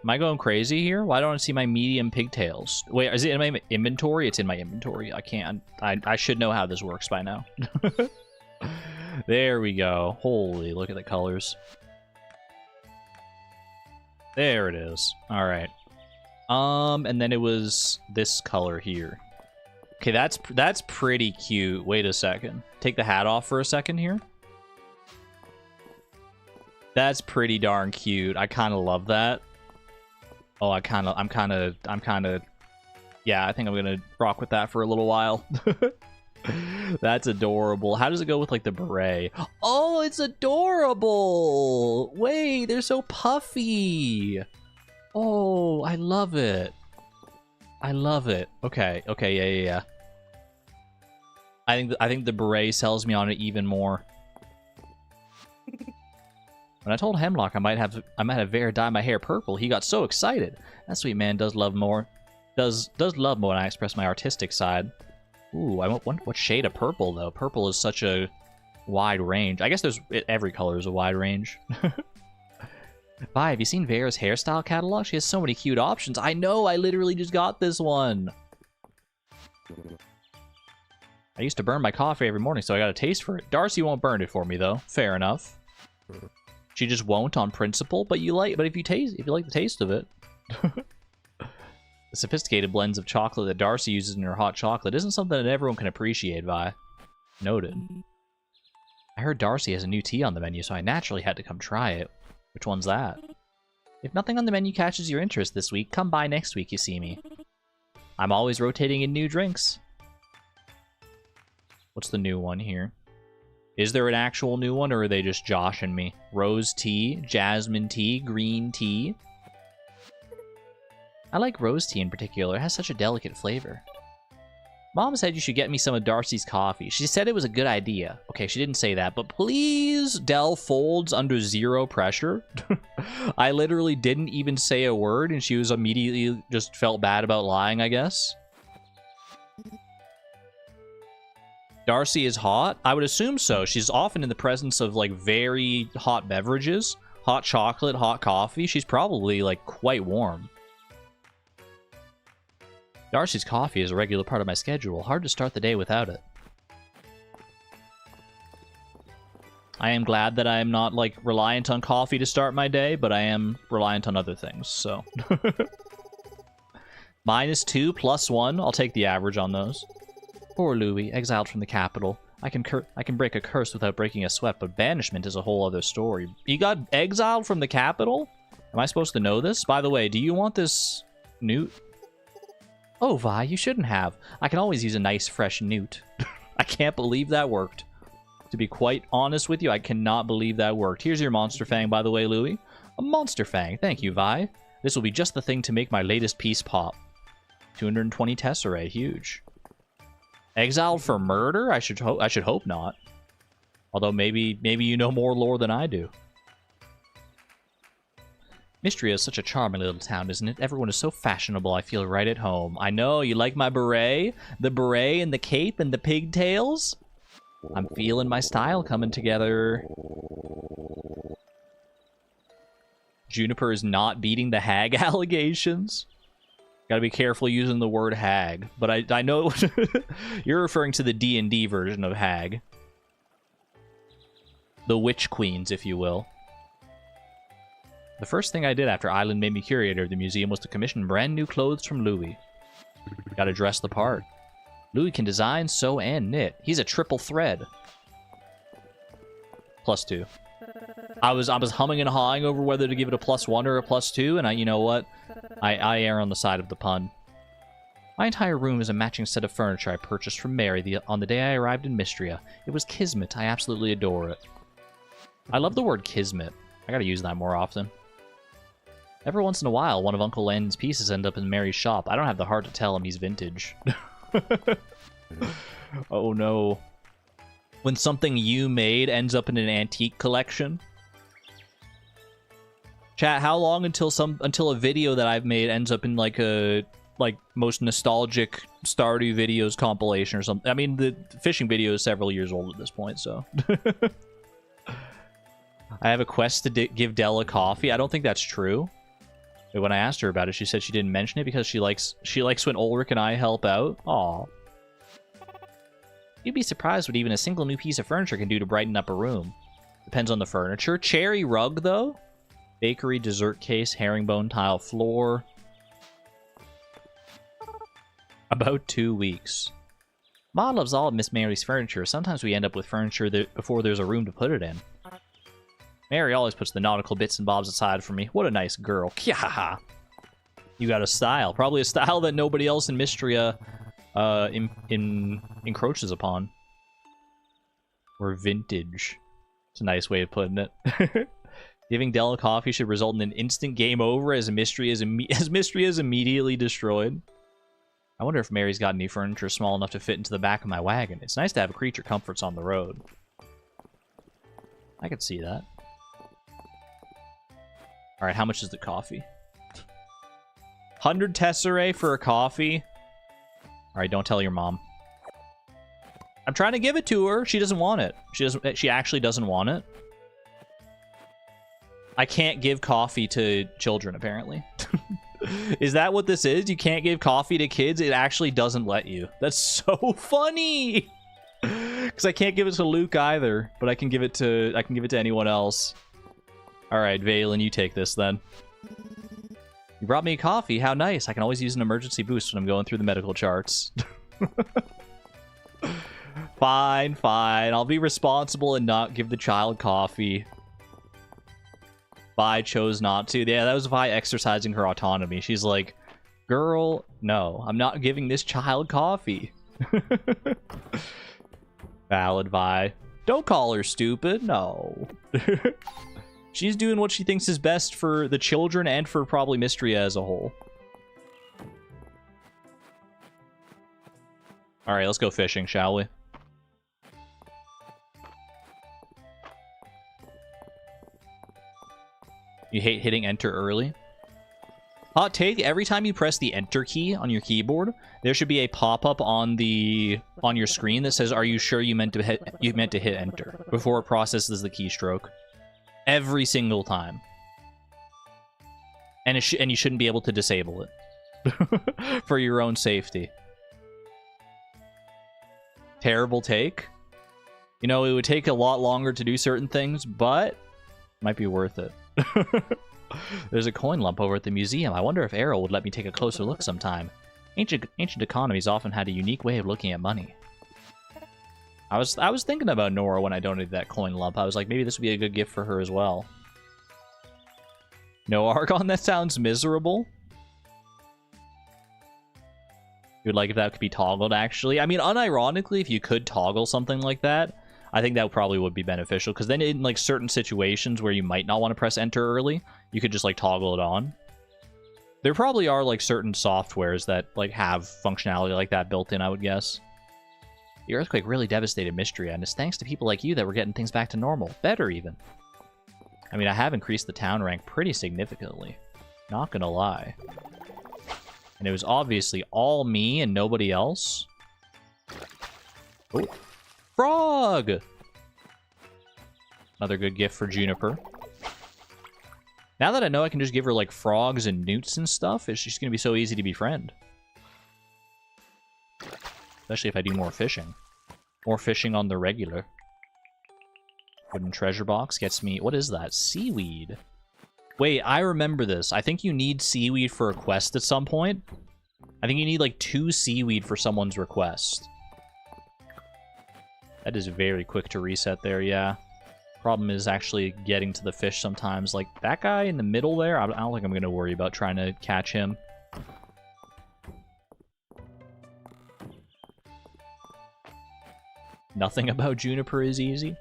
Am I going crazy here? Why don't I see my medium pigtails? Wait, is it in my inventory? It's in my inventory. I can't... I should know how this works by now. There we go. Holy, look at the colors. There it is. All right. And then it was this color here. Okay, that's pretty cute. Wait a second. Take the hat off for a second here. That's pretty darn cute. I kind of love that. Oh, I'm kind of Yeah, I think I'm gonna rock with that for a little while. That's adorable. How does it go with, like, the beret? Oh, it's adorable! Wait, they're so puffy! Oh, I love it. I love it. Okay, yeah. I think the beret sells me on it even more. When I told Hemlock I might have Vera dye my hair purple, he got so excited. That sweet man does love more. Does love more when I express my artistic side. Ooh, I want what shade of purple though? Purple is such a wide range. I guess every color is a wide range. Vi, have you seen Vera's hairstyle catalog? She has so many cute options. I know, I literally just got this one. I used to burn my coffee every morning, so I got a taste for it. Darcy won't burn it for me though. Fair enough. She just won't on principle, but if you like the taste of it. The sophisticated blends of chocolate that Darcy uses in her hot chocolate isn't something that everyone can appreciate, Vi. Noted. I heard Darcy has a new tea on the menu, so I naturally had to come try it. Which one's that? If nothing on the menu catches your interest this week, come by next week, you see me. I'm always rotating in new drinks. What's the new one here? Is there an actual new one, or are they just joshing me? Rose tea, jasmine tea, green tea. I like rose tea in particular. It has such a delicate flavor. Mom said you should get me some of Darcy's coffee. She said it was a good idea. Okay, she didn't say that, but please, Dell folds under zero pressure. I literally didn't even say a word, and she was immediately just felt bad about lying, I guess. Darcy is hot? I would assume so. She's often in the presence of, like, very hot beverages. Hot chocolate, hot coffee. She's probably, like, quite warm. Darcy's coffee is a regular part of my schedule. Hard to start the day without it. I am glad that I am not, like, reliant on coffee to start my day, but I am reliant on other things, so. -2, +1. I'll take the average on those. Poor Louis, exiled from the capital. I can break a curse without breaking a sweat, but banishment is a whole other story. He got exiled from the capital? Am I supposed to know this? By the way, do you want this newt? Oh, Vi, you shouldn't have. I can always use a nice, fresh newt. I can't believe that worked. To be quite honest with you, I cannot believe that worked. Here's your Monster Fang, by the way, Louis. A Monster Fang. Thank you, Vi. This will be just the thing to make my latest piece pop. 220 Tesserae. Huge. Exiled for murder? I should hope not. Although maybe you know more lore than I do. Mistria is such a charming little town, isn't it? Everyone is so fashionable, I feel right at home. I know, you like my beret? The beret and the cape and the pigtails? I'm feeling my style coming together. Juniper is not beating the hag allegations. Gotta be careful using the word hag. But I know you're referring to the D&D version of hag. The witch queens, if you will. The first thing I did after Island made me curator of the museum was to commission brand new clothes from Louis. Gotta dress the part. Louis can design, sew, and knit. He's a triple thread. +2. I was humming and hawing over whether to give it a +1 or a +2, and you know what? I err on the side of the pun. My entire room is a matching set of furniture I purchased from Mary on the day I arrived in Mistria. It was kismet. I absolutely adore it. I love the word kismet. I gotta use that more often. Every once in a while, one of Uncle Landon's pieces end up in Mary's shop. I don't have the heart to tell him he's vintage. Oh no. When something you made ends up in an antique collection. Chat, how long until a video that I've made ends up in like a most nostalgic Stardew videos compilation or something? I mean, the fishing video is several years old at this point, so. I have a quest to give Della coffee. I don't think that's true. When I asked her about it, she said she didn't mention it because she likes when Ulrich and I help out. Aw. You'd be surprised what even a single new piece of furniture can do to brighten up a room. Depends on the furniture. Cherry rug, though? Bakery, dessert case, herringbone tile floor. About 2 weeks. Ma loves all of Miss Mary's furniture. Sometimes we end up with furniture before there's a room to put it in. Mary always puts the nautical bits and bobs aside for me. What a nice girl. Kyahaha. You got a style. Probably a style that nobody else in Mistria encroaches upon. Or vintage. It's a nice way of putting it. Giving Dell coffee should result in an instant game over as Mistria is immediately destroyed. I wonder if Mary's got any furniture small enough to fit into the back of my wagon. It's nice to have creature comforts on the road. I could see that. Alright, how much is the coffee? 100 tesserae for a coffee? Alright, don't tell your mom. I'm trying to give it to her. She doesn't want it. She actually doesn't want it. I can't give coffee to children, apparently. Is that what this is? You can't give coffee to kids? It actually doesn't let you. That's so funny! Because I can't give it to Luke either, but I can give it to anyone else. Alright, Valen, you take this then. You brought me a coffee. How nice. I can always use an emergency boost when I'm going through the medical charts. Fine, fine. I'll be responsible and not give the child coffee. Vi chose not to. Yeah, that was Vi exercising her autonomy. She's like, girl, no, I'm not giving this child coffee. Valid, Vi. Don't call her stupid. No. She's doing what she thinks is best for the children and for probably Mistria as a whole. Alright, let's go fishing, shall we? You hate hitting enter early? Hot take, every time you press the enter key on your keyboard, there should be a pop-up on your screen that says, "Are you sure you meant to hit enter?" before it processes the keystroke. Every single time. And you shouldn't be able to disable it. For your own safety. Terrible take. You know, it would take a lot longer to do certain things, but might be worth it. There's a coin lump over at the museum. I wonder if Errol would let me take a closer look sometime. Ancient economies often had a unique way of looking at money. I was thinking about Nora when I donated that coin lump. I was like, maybe this would be a good gift for her as well. No Argon? That sounds miserable. You would like if that could be toggled, actually. I mean, unironically, if you could toggle something like that, I think that probably would be beneficial, because then in like certain situations where you might not want to press enter early, you could just like toggle it on. There probably are like certain softwares that like have functionality like that built in, I would guess. The earthquake really devastated Mistria, and it's thanks to people like you that we're getting things back to normal. Better, even. I mean, I have increased the town rank pretty significantly. Not gonna lie. And it was obviously all me and nobody else. Oh. Frog! Another good gift for Juniper. Now that I know I can just give her, like, frogs and newts and stuff, it's just gonna be so easy to befriend. Especially if I do more fishing. More fishing on the regular. Wooden treasure box gets me... What is that? Seaweed. Wait, I remember this. I think you need seaweed for a quest at some point. I think you need, like, 2 seaweed for someone's request. That is very quick to reset there, yeah. Problem is actually getting to the fish sometimes. Like, that guy in the middle there, I don't think I'm going to worry about trying to catch him. Nothing about Juniper is easy.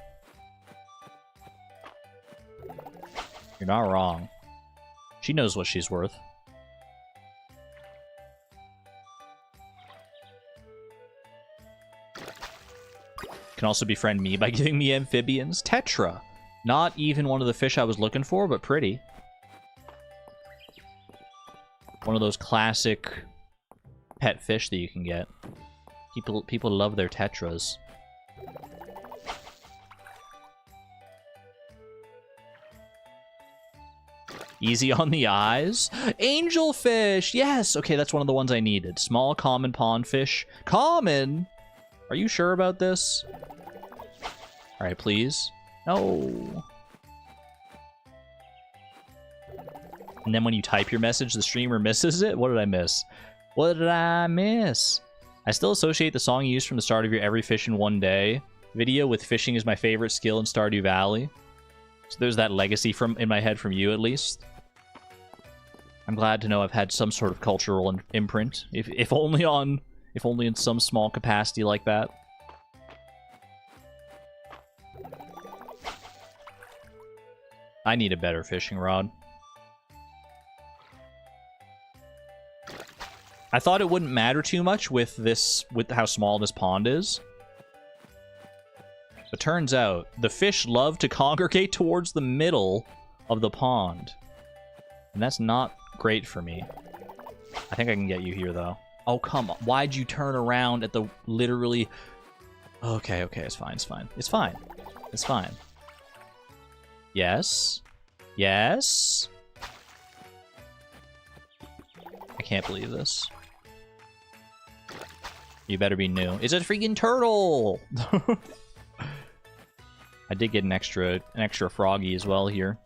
You're not wrong. She knows what she's worth. Can also befriend me by giving me amphibians. Tetra. Not even one of the fish I was looking for, but pretty. One of those classic pet fish that you can get. People love their tetras. Easy on the eyes. Angelfish! Yes! Okay, that's one of the ones I needed. Small, common pond fish. Common? Are you sure about this? Alright, please. No. And then when you type your message, the streamer misses it? What did I miss? What did I miss? I still associate the song you used from the start of your Every Fish in One Day video with fishing is my favorite skill in Stardew Valley. So there's that legacy in my head from you, at least. I'm glad to know I've had some sort of cultural imprint, if only in some small capacity like that. I need a better fishing rod. I thought it wouldn't matter too much with how small this pond is. But turns out, the fish love to congregate towards the middle of the pond. And that's not great for me. I think I can get you here, though. Oh, come on. Why'd you turn around at the literally... Okay, it's fine, it's fine. It's fine. It's fine. Yes. Yes. I can't believe this. You better be new. It's a freaking turtle! I did get an extra froggy as well here.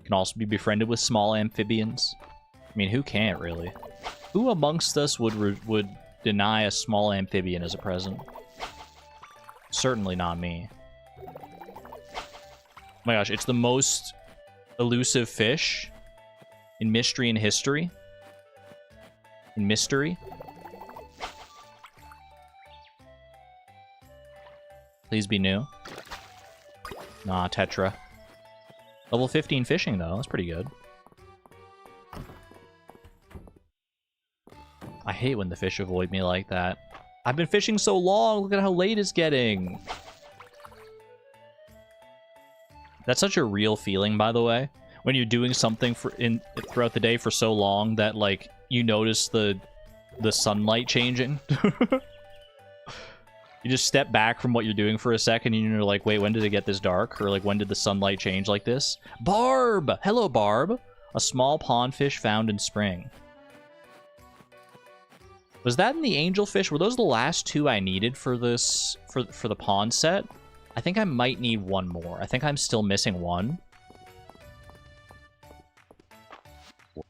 Can also be befriended with small amphibians. I mean, who can't, really? Who amongst us would deny a small amphibian as a present? Certainly not me. Oh my gosh, it's the most elusive fish in mystery and history. In mystery. Please be new. Nah, Tetra. Level 15 fishing, though. That's pretty good. I hate when the fish avoid me like that. I've been fishing so long. Look at how late it's getting. That's such a real feeling, by the way. When you're doing something throughout the day for so long that, like, you notice the sunlight changing. You just step back from what you're doing for a second and you're like, wait, when did it get this dark? Or like, when did the sunlight change like this? Barb! Hello, Barb! A small pond fish found in spring. Was that in the angelfish? Were those the last two I needed for this, for the pond set? I think I might need one more. I think I'm still missing one. I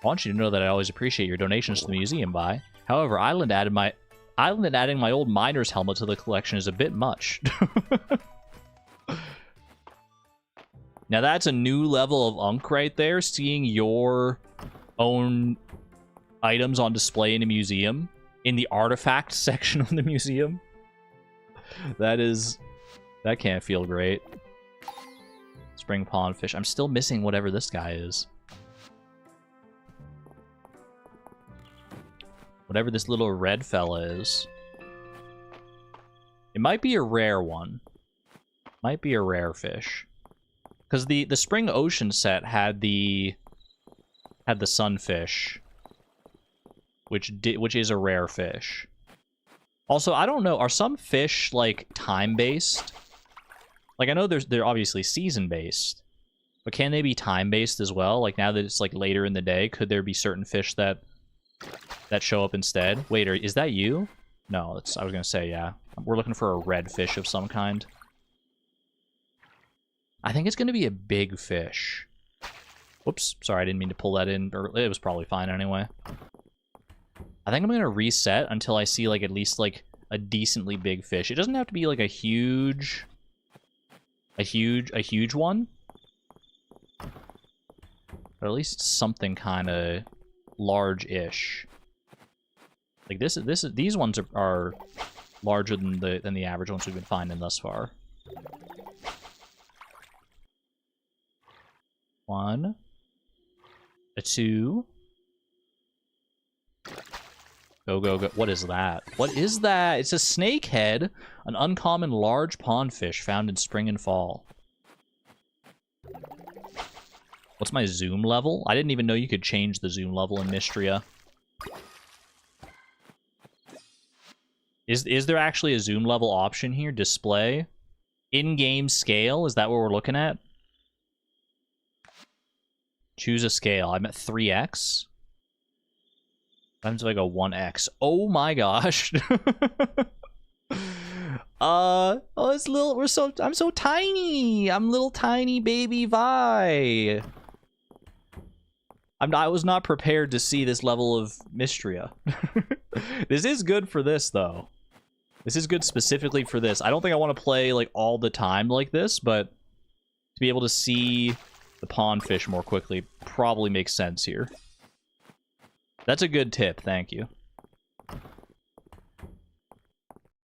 want you to know that I always appreciate your donations to the museum, Vi. However, Island adding my old miner's helmet to the collection is a bit much. Now that's a new level of unk right there, seeing your own items on display in a museum, in the artifact section of the museum. That can't feel great. Spring pond fish. I'm still missing whatever this guy is. Whatever this little red fella is. It might be a rare one. Might be a rare fish. Because the spring ocean set had the sunfish, which is a rare fish. Also, I don't know, are some fish like time-based? Like, I know they're obviously season-based, but can they be time-based as well? Like, now that it's like later in the day, could there be certain fish that show up instead? Wait, is that you? No, I was gonna say, yeah. We're looking for a red fish of some kind. I think it's gonna be a big fish. Whoops, sorry, I didn't mean to pull that in. Or it was probably fine anyway. I think I'm gonna reset until I see like at least like a decently big fish. It doesn't have to be like a huge one, but at least something kind of large-ish. Like these ones are larger than the average ones we've been finding thus far. One, a two. Go, go, go. What is that? What is that? It's a snakehead, an uncommon large pond fish found in spring and fall. What's my zoom level? I didn't even know you could change the zoom level in Mistria. Is there actually a zoom level option here? Display? In-game scale? Is that what we're looking at? Choose a scale. I'm at 3x. Times if I go 1x. Oh my gosh. Oh, it's little. I'm so tiny. I'm little tiny baby Vi. I was not prepared to see this level of Mistria. This is good for this, though. This is good specifically for this. I don't think I want to play like all the time like this, but to be able to see the pond fish more quickly probably makes sense here. That's a good tip, thank you.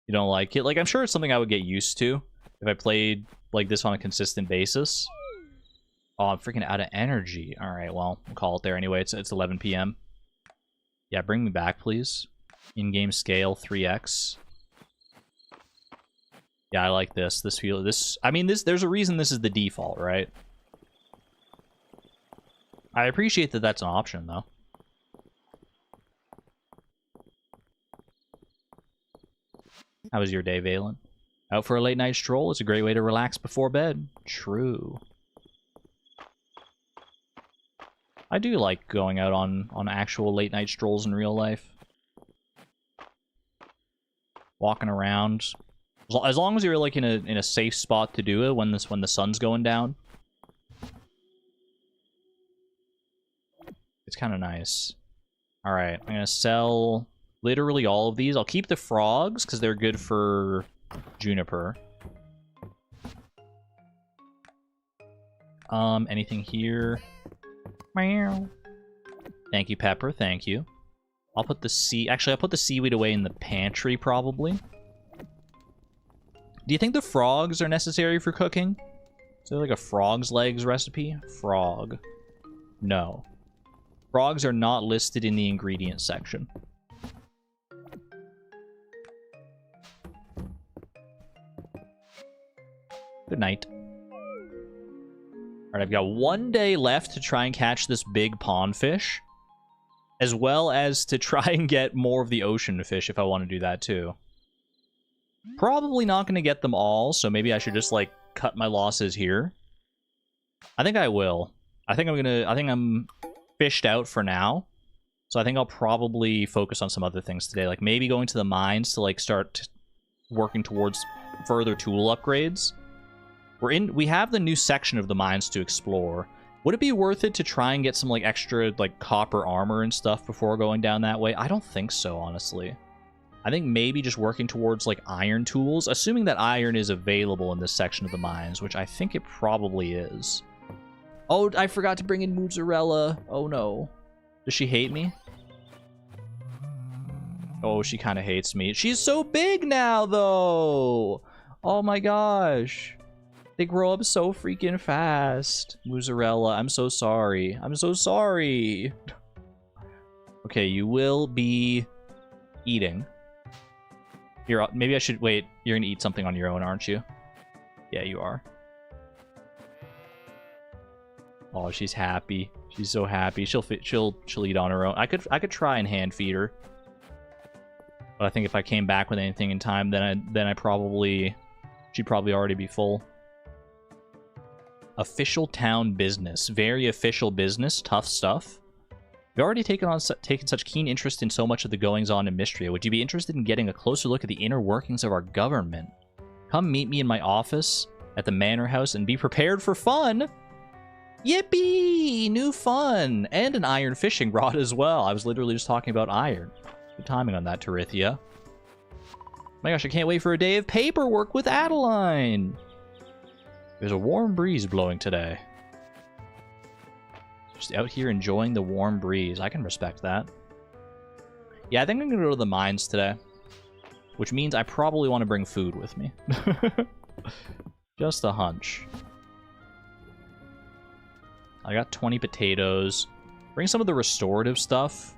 You don't like it? Like, I'm sure it's something I would get used to if I played like this on a consistent basis. Oh, I'm freaking out of energy. Alright, well, we'll call it there anyway. It's 11 p.m. Yeah, bring me back, please. In-game scale, 3x. Yeah, I like this. I mean, there's a reason this is the default, right? I appreciate that that's an option, though. How was your day, Valen? Out for a late night stroll? It's a great way to relax before bed. True. I do like going out on actual late night strolls in real life. Walking around. As long as you're like in a safe spot to do it when the sun's going down. It's kind of nice. Alright, I'm gonna sell literally all of these. I'll keep the frogs because they're good for juniper. Anything here? Meow. Thank you, Pepper. Thank you. I'll put the Actually, I'll put the seaweed away in the pantry, probably. Do you think the frogs are necessary for cooking? Is there like a frog's legs recipe? Frog. No. Frogs are not listed in the ingredients section. Good night. Alright, I've got 1 day left to try and catch this big pond fish. As well as to try and get more of the ocean fish if I want to do that too. Probably not going to get them all, so maybe I should just, like, cut my losses here. I think I will. I think I'm fished out for now. So I think I'll probably focus on some other things today. Like, maybe going to the mines to, like, start working towards further tool upgrades. We have the new section of the mines to explore. Would it be worth it to try and get some, like, extra, like, copper armor and stuff before going down that way? I don't think so, honestly. I think maybe just working towards, like, iron tools, assuming that iron is available in this section of the mines, which I think it probably is. Oh, I forgot to bring in mozzarella. Oh, no. Does she hate me? Oh, she kind of hates me. She's so big now, though! Oh, my gosh. They grow up so freaking fast. Mozzarella, I'm so sorry. I'm so sorry. Okay, you will be eating. Here, maybe I should... Wait, you're gonna eat something on your own, aren't you? Yeah, you are. Oh, she's happy. She's so happy. She'll eat on her own. I could try and hand feed her. But I think if I came back with anything in time, then she'd probably already be full. Official town business. Very official business. Tough stuff. You've already taken such keen interest in so much of the goings-on in Mistria. Would you be interested in getting a closer look at the inner workings of our government? Come meet me in my office at the manor house and be prepared for fun! Yippee! New fun! And an iron fishing rod as well. I was literally just talking about iron. Good timing on that, Tarithia. My gosh, I can't wait for a day of paperwork with Adeline! There's a warm breeze blowing today. Just out here enjoying the warm breeze. I can respect that. Yeah, I think I'm going to go to the mines today. Which means I probably want to bring food with me. Just a hunch. I got 20 potatoes. Bring some of the restorative stuff.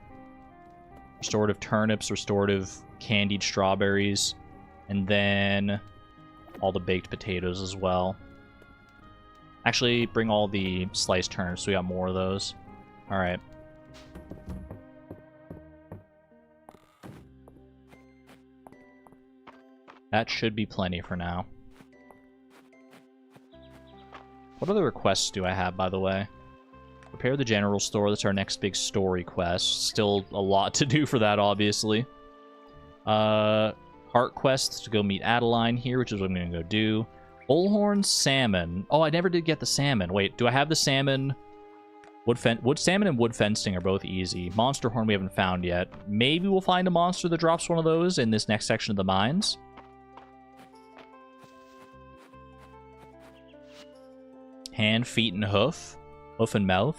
Restorative turnips, restorative candied strawberries. And then all the baked potatoes as well. Actually, bring all the sliced turnips, so we got more of those. Alright. That should be plenty for now. What other requests do I have, by the way? Repair the general store. That's our next big story quest. Still a lot to do for that, obviously. Heart quest to go meet Adeline here, which is what I'm going to go do. Bullhorn salmon. Oh, I never did get the salmon. Wait, do I have the salmon? Wood salmon and wood fencing are both easy. Monster horn we haven't found yet. Maybe we'll find a monster that drops one of those in this next section of the mines. hand, feet, and hoof. Hoof and mouth.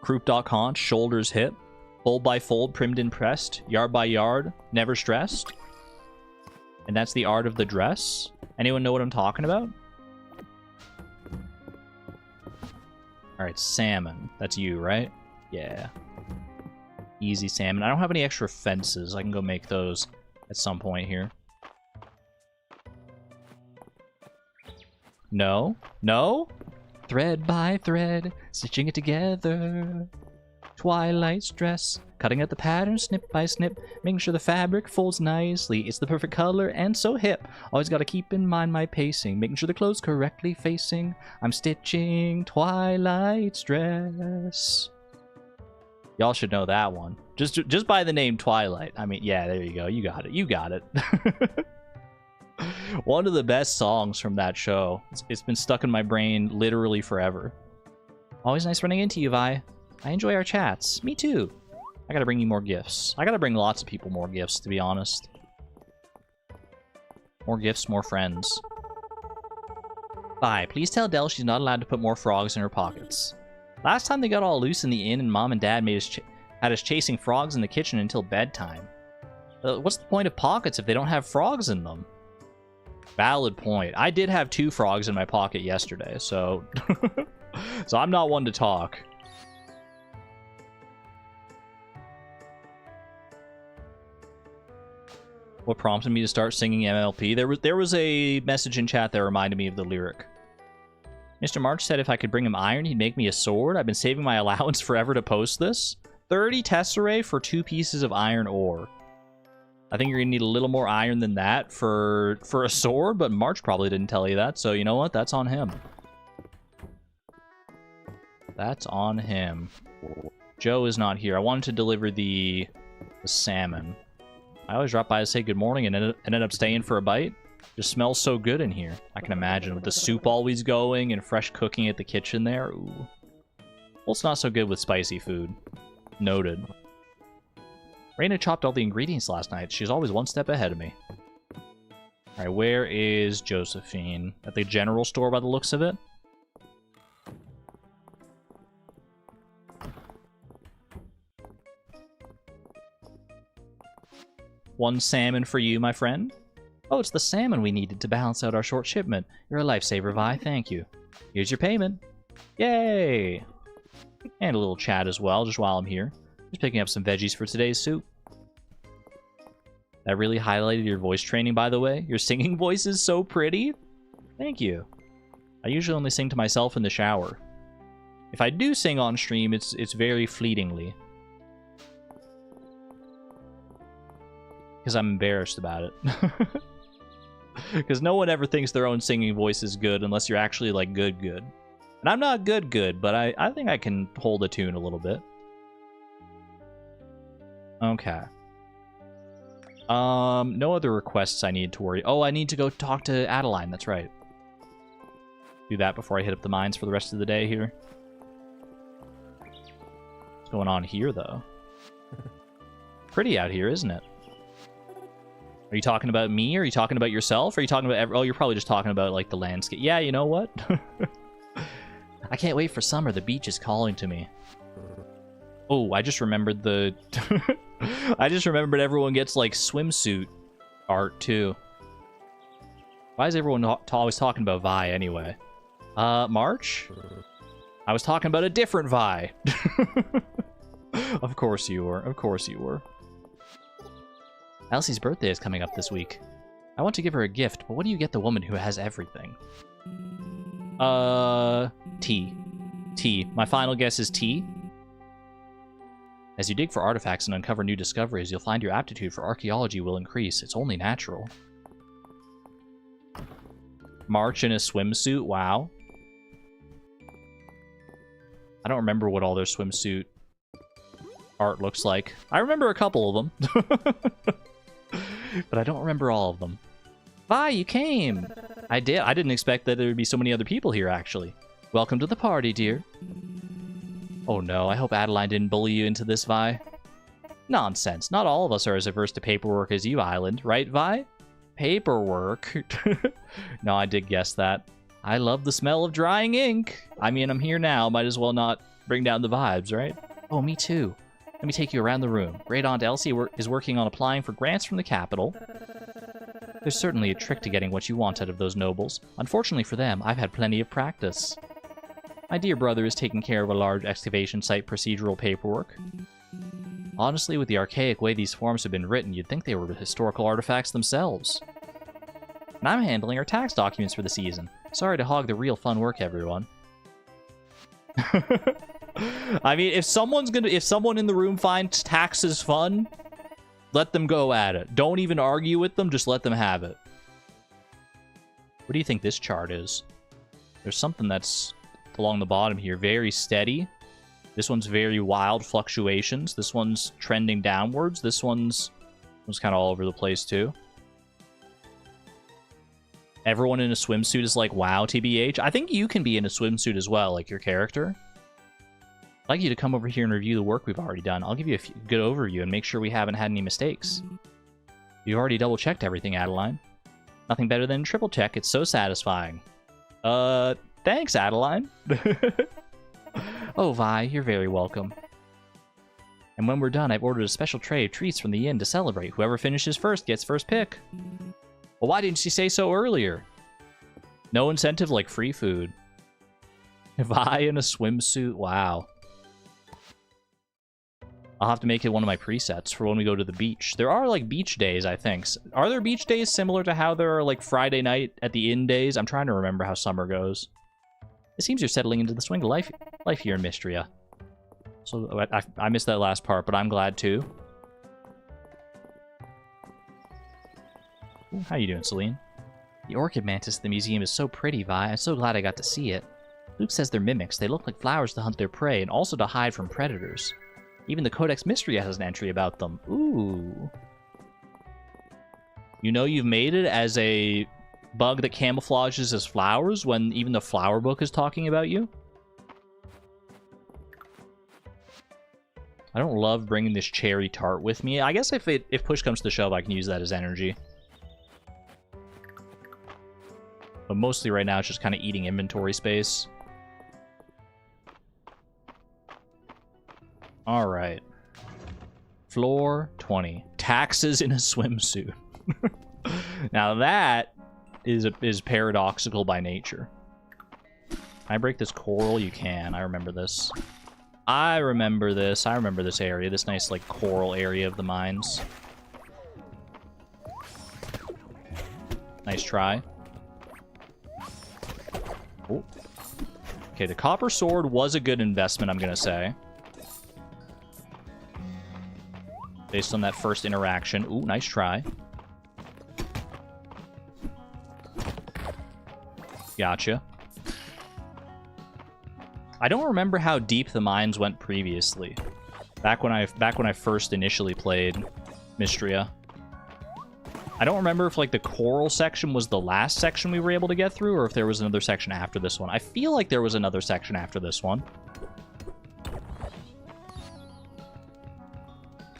Croup. Haunch, shoulders, hip. Fold by fold, primmed and pressed. Yard by yard, never stressed. And that's the art of the dress. Anyone know what I'm talking about? Alright, salmon. That's you, right? Yeah. Easy salmon. I don't have any extra fences. I can go make those at some point here. No? No? Thread by thread, stitching it together. Twilight's dress, cutting out the pattern snip by snip, making sure the fabric folds nicely. It's the perfect color and so hip. Always gotta keep in mind my pacing, making sure the clothes correctly facing. I'm stitching Twilight's dress. Y'all should know that one. Just by the name Twilight. I mean, yeah, there you go. You got it. You got it. One of the best songs from that show. It's been stuck in my brain literally forever. Always nice running into you, Vi. I enjoy our chats. Me too. I gotta bring you more gifts. I gotta bring lots of people more gifts, to be honest. More gifts, more friends. Vi, please tell Dell she's not allowed to put more frogs in her pockets. Last time they got all loose in the inn and Mom and Dad had us chasing frogs in the kitchen until bedtime. What's the point of pockets if they don't have frogs in them? Valid point. I did have 2 frogs in my pocket yesterday, so... so I'm not one to talk. What prompted me to start singing MLP? There was a message in chat that reminded me of the lyric. Mr. March said if I could bring him iron, he'd make me a sword. I've been saving my allowance forever to post this. 30 tesserae for 2 pieces of iron ore. I think you're gonna need a little more iron than that for a sword, but March probably didn't tell you that, so you know what? That's on him. That's on him. Joe is not here. I wanted to deliver the salmon. I always drop by to say good morning and ended up staying for a bite. Just smells so good in here. I can imagine with the soup always going and fresh cooking at the kitchen there. Ooh. Well, it's not so good with spicy food. Noted. Raina chopped all the ingredients last night. She's always one step ahead of me. Alright, where is Josephine? At the general store by the looks of it? One salmon for you, my friend. Oh, it's the salmon we needed to balance out our short shipment. You're a lifesaver, Vi. Thank you. Here's your payment. Yay! And a little chat as well, just while I'm here. Just picking up some veggies for today's soup. That really highlighted your voice training, by the way. Your singing voice is so pretty. Thank you. I usually only sing to myself in the shower. If I do sing on stream, it's very fleetingly. Because I'm embarrassed about it. Because no one ever thinks their own singing voice is good unless you're actually, like, good. And I'm not good, but I think I can hold a tune a little bit. Okay. No other requests I need to worry. Oh, I need to go talk to Adeline. That's right. Do that before I hit up the mines for the rest of the day here. What's going on here, though? Pretty out here, isn't it? Are you talking about me? Are you talking about yourself? Are you talking about... Oh, you're probably just talking about, like, the landscape. Yeah, you know what? I can't wait for summer. The beach is calling to me. Oh, I just remembered the... I just remembered everyone gets, like, swimsuit art, too. Why is everyone always talking about Vi, anyway? March? I was talking about a different Vi. Of course you were. Of course you were. Elsie's birthday is coming up this week. I want to give her a gift, but what do you get the woman who has everything? Tea. Tea. My final guess is tea. As you dig for artifacts and uncover new discoveries, you'll find your aptitude for archaeology will increase. It's only natural. March in a swimsuit? Wow. I don't remember what all their swimsuit art looks like. I remember a couple of them. But I don't remember all of them. Vi, you came! I did. I didn't expect that there would be so many other people here, actually. Welcome to the party, dear. Oh no, I hope Adeline didn't bully you into this, Vi. Nonsense. Not all of us are as averse to paperwork as you, Island. Right, Vi? Paperwork? No, I did guess that. I love the smell of drying ink. I mean, I'm here now. Might as well not bring down the vibes, right? Oh, me too. Let me take you around the room. Great Aunt Elsie is working on applying for grants from the capital. There's certainly a trick to getting what you want out of those nobles. Unfortunately for them, I've had plenty of practice. My dear brother is taking care of a large excavation site procedural paperwork. Honestly, with the archaic way these forms have been written, you'd think they were historical artifacts themselves. And I'm handling our tax documents for the season. Sorry to hog the real fun work, everyone. I mean, if someone in the room finds taxes fun, let them go at it. Don't even argue with them, just let them have it. What do you think this chart is? There's something that's along the bottom here, very steady. This one's very wild fluctuations. This one's trending downwards. This one's kind of all over the place too. Everyone in a swimsuit is like, wow, TBH. I think you can be in a swimsuit as well, like your character. I'd like you to come over here and review the work we've already done. I'll give you a good overview and make sure we haven't had any mistakes. You've already double-checked everything, Adeline. Nothing better than triple check. It's so satisfying. Thanks, Adeline. Oh, Vi, you're very welcome. And when we're done, I've ordered a special tray of treats from the inn to celebrate. Whoever finishes first gets first pick. Well, why didn't you say so earlier? No incentive like free food. Vi in a swimsuit, wow. I'll have to make it one of my presets for when we go to the beach. There are, like, beach days, I think. Are there beach days similar to how there are, like, Friday night at the inn days? I'm trying to remember how summer goes. It seems you're settling into the swing of life here in Mistria. So, I missed that last part, but I'm glad, too. Ooh, how you doing, Celine? The orchid mantis at the museum is so pretty, Vi. I'm so glad I got to see it. Luke says they're mimics. They look like flowers to hunt their prey, and also to hide from predators. Even the Codex Mistria has an entry about them. Ooh. You know you've made it as a bug that camouflages as flowers when even the flower book is talking about you? I don't love bringing this cherry tart with me. I guess if push comes to shove, I can use that as energy. But mostly right now, it's just kind of eating inventory space. Alright. Floor 20. Taxes in a swimsuit. Now that is paradoxical by nature. Can I break this coral? You can. I remember this. I remember this. I remember this area. This nice, like, coral area of the mines. Nice try. Oh. Okay, the copper sword was a good investment, I'm gonna say. Based on that first interaction. Ooh, nice try. Gotcha. I don't remember how deep the mines went previously. Back when I first initially played Mistria. I don't remember if, like, the coral section was the last section we were able to get through, or if there was another section after this one. I feel like there was another section after this one.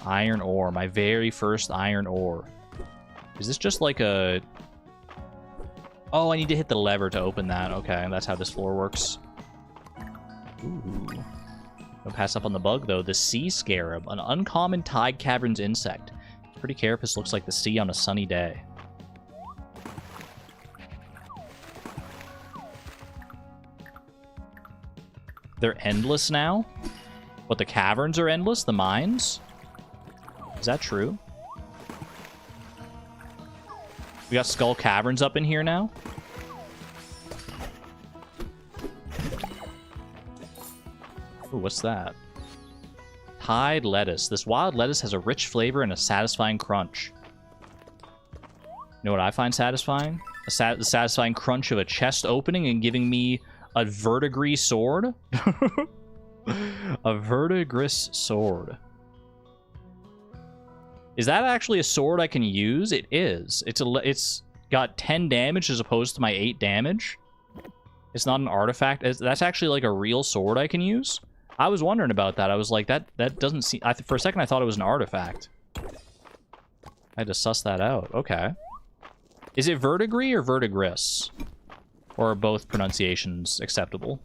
Iron ore. My very first iron ore. Is this just like a... Oh, I need to hit the lever to open that. Okay, that's how this floor works. Ooh. Don't pass up on the bug, though. The sea scarab. An uncommon tide caverns insect. Pretty carapace looks like the sea on a sunny day. They're endless now? What, the caverns are endless? The mines? Is that true? We got Skull Caverns up in here now? Ooh, what's that? Tide lettuce. This wild lettuce has a rich flavor and a satisfying crunch. You know what I find satisfying? The satisfying crunch of a chest opening and giving me a verdigris sword? A verdigris sword. Is that actually a sword I can use? It is. It's got 10 damage as opposed to my 8 damage. It's not an artifact. That's actually like a real sword I can use. I was wondering about that. I was like, that doesn't seem... for a second, I thought it was an artifact. I had to suss that out. Okay. Is it verdigris or verdigris? Or are both pronunciations acceptable?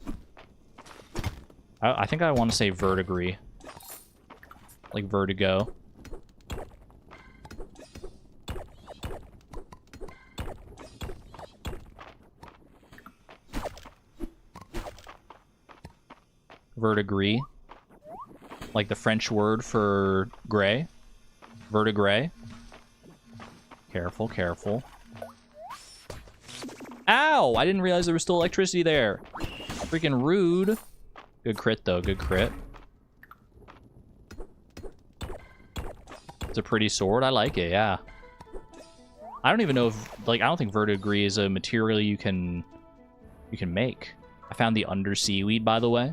I think I want to say verdigris. Like vertigo. Verdigris. Like the French word for gray. Verdigris. Careful, careful. Ow! I didn't realize there was still electricity there. Freaking rude. Good crit, though. Good crit. It's a pretty sword. I like it, yeah. I don't even know if... Like, I don't think verdigris is a material you can make. I found the under seaweed, by the way.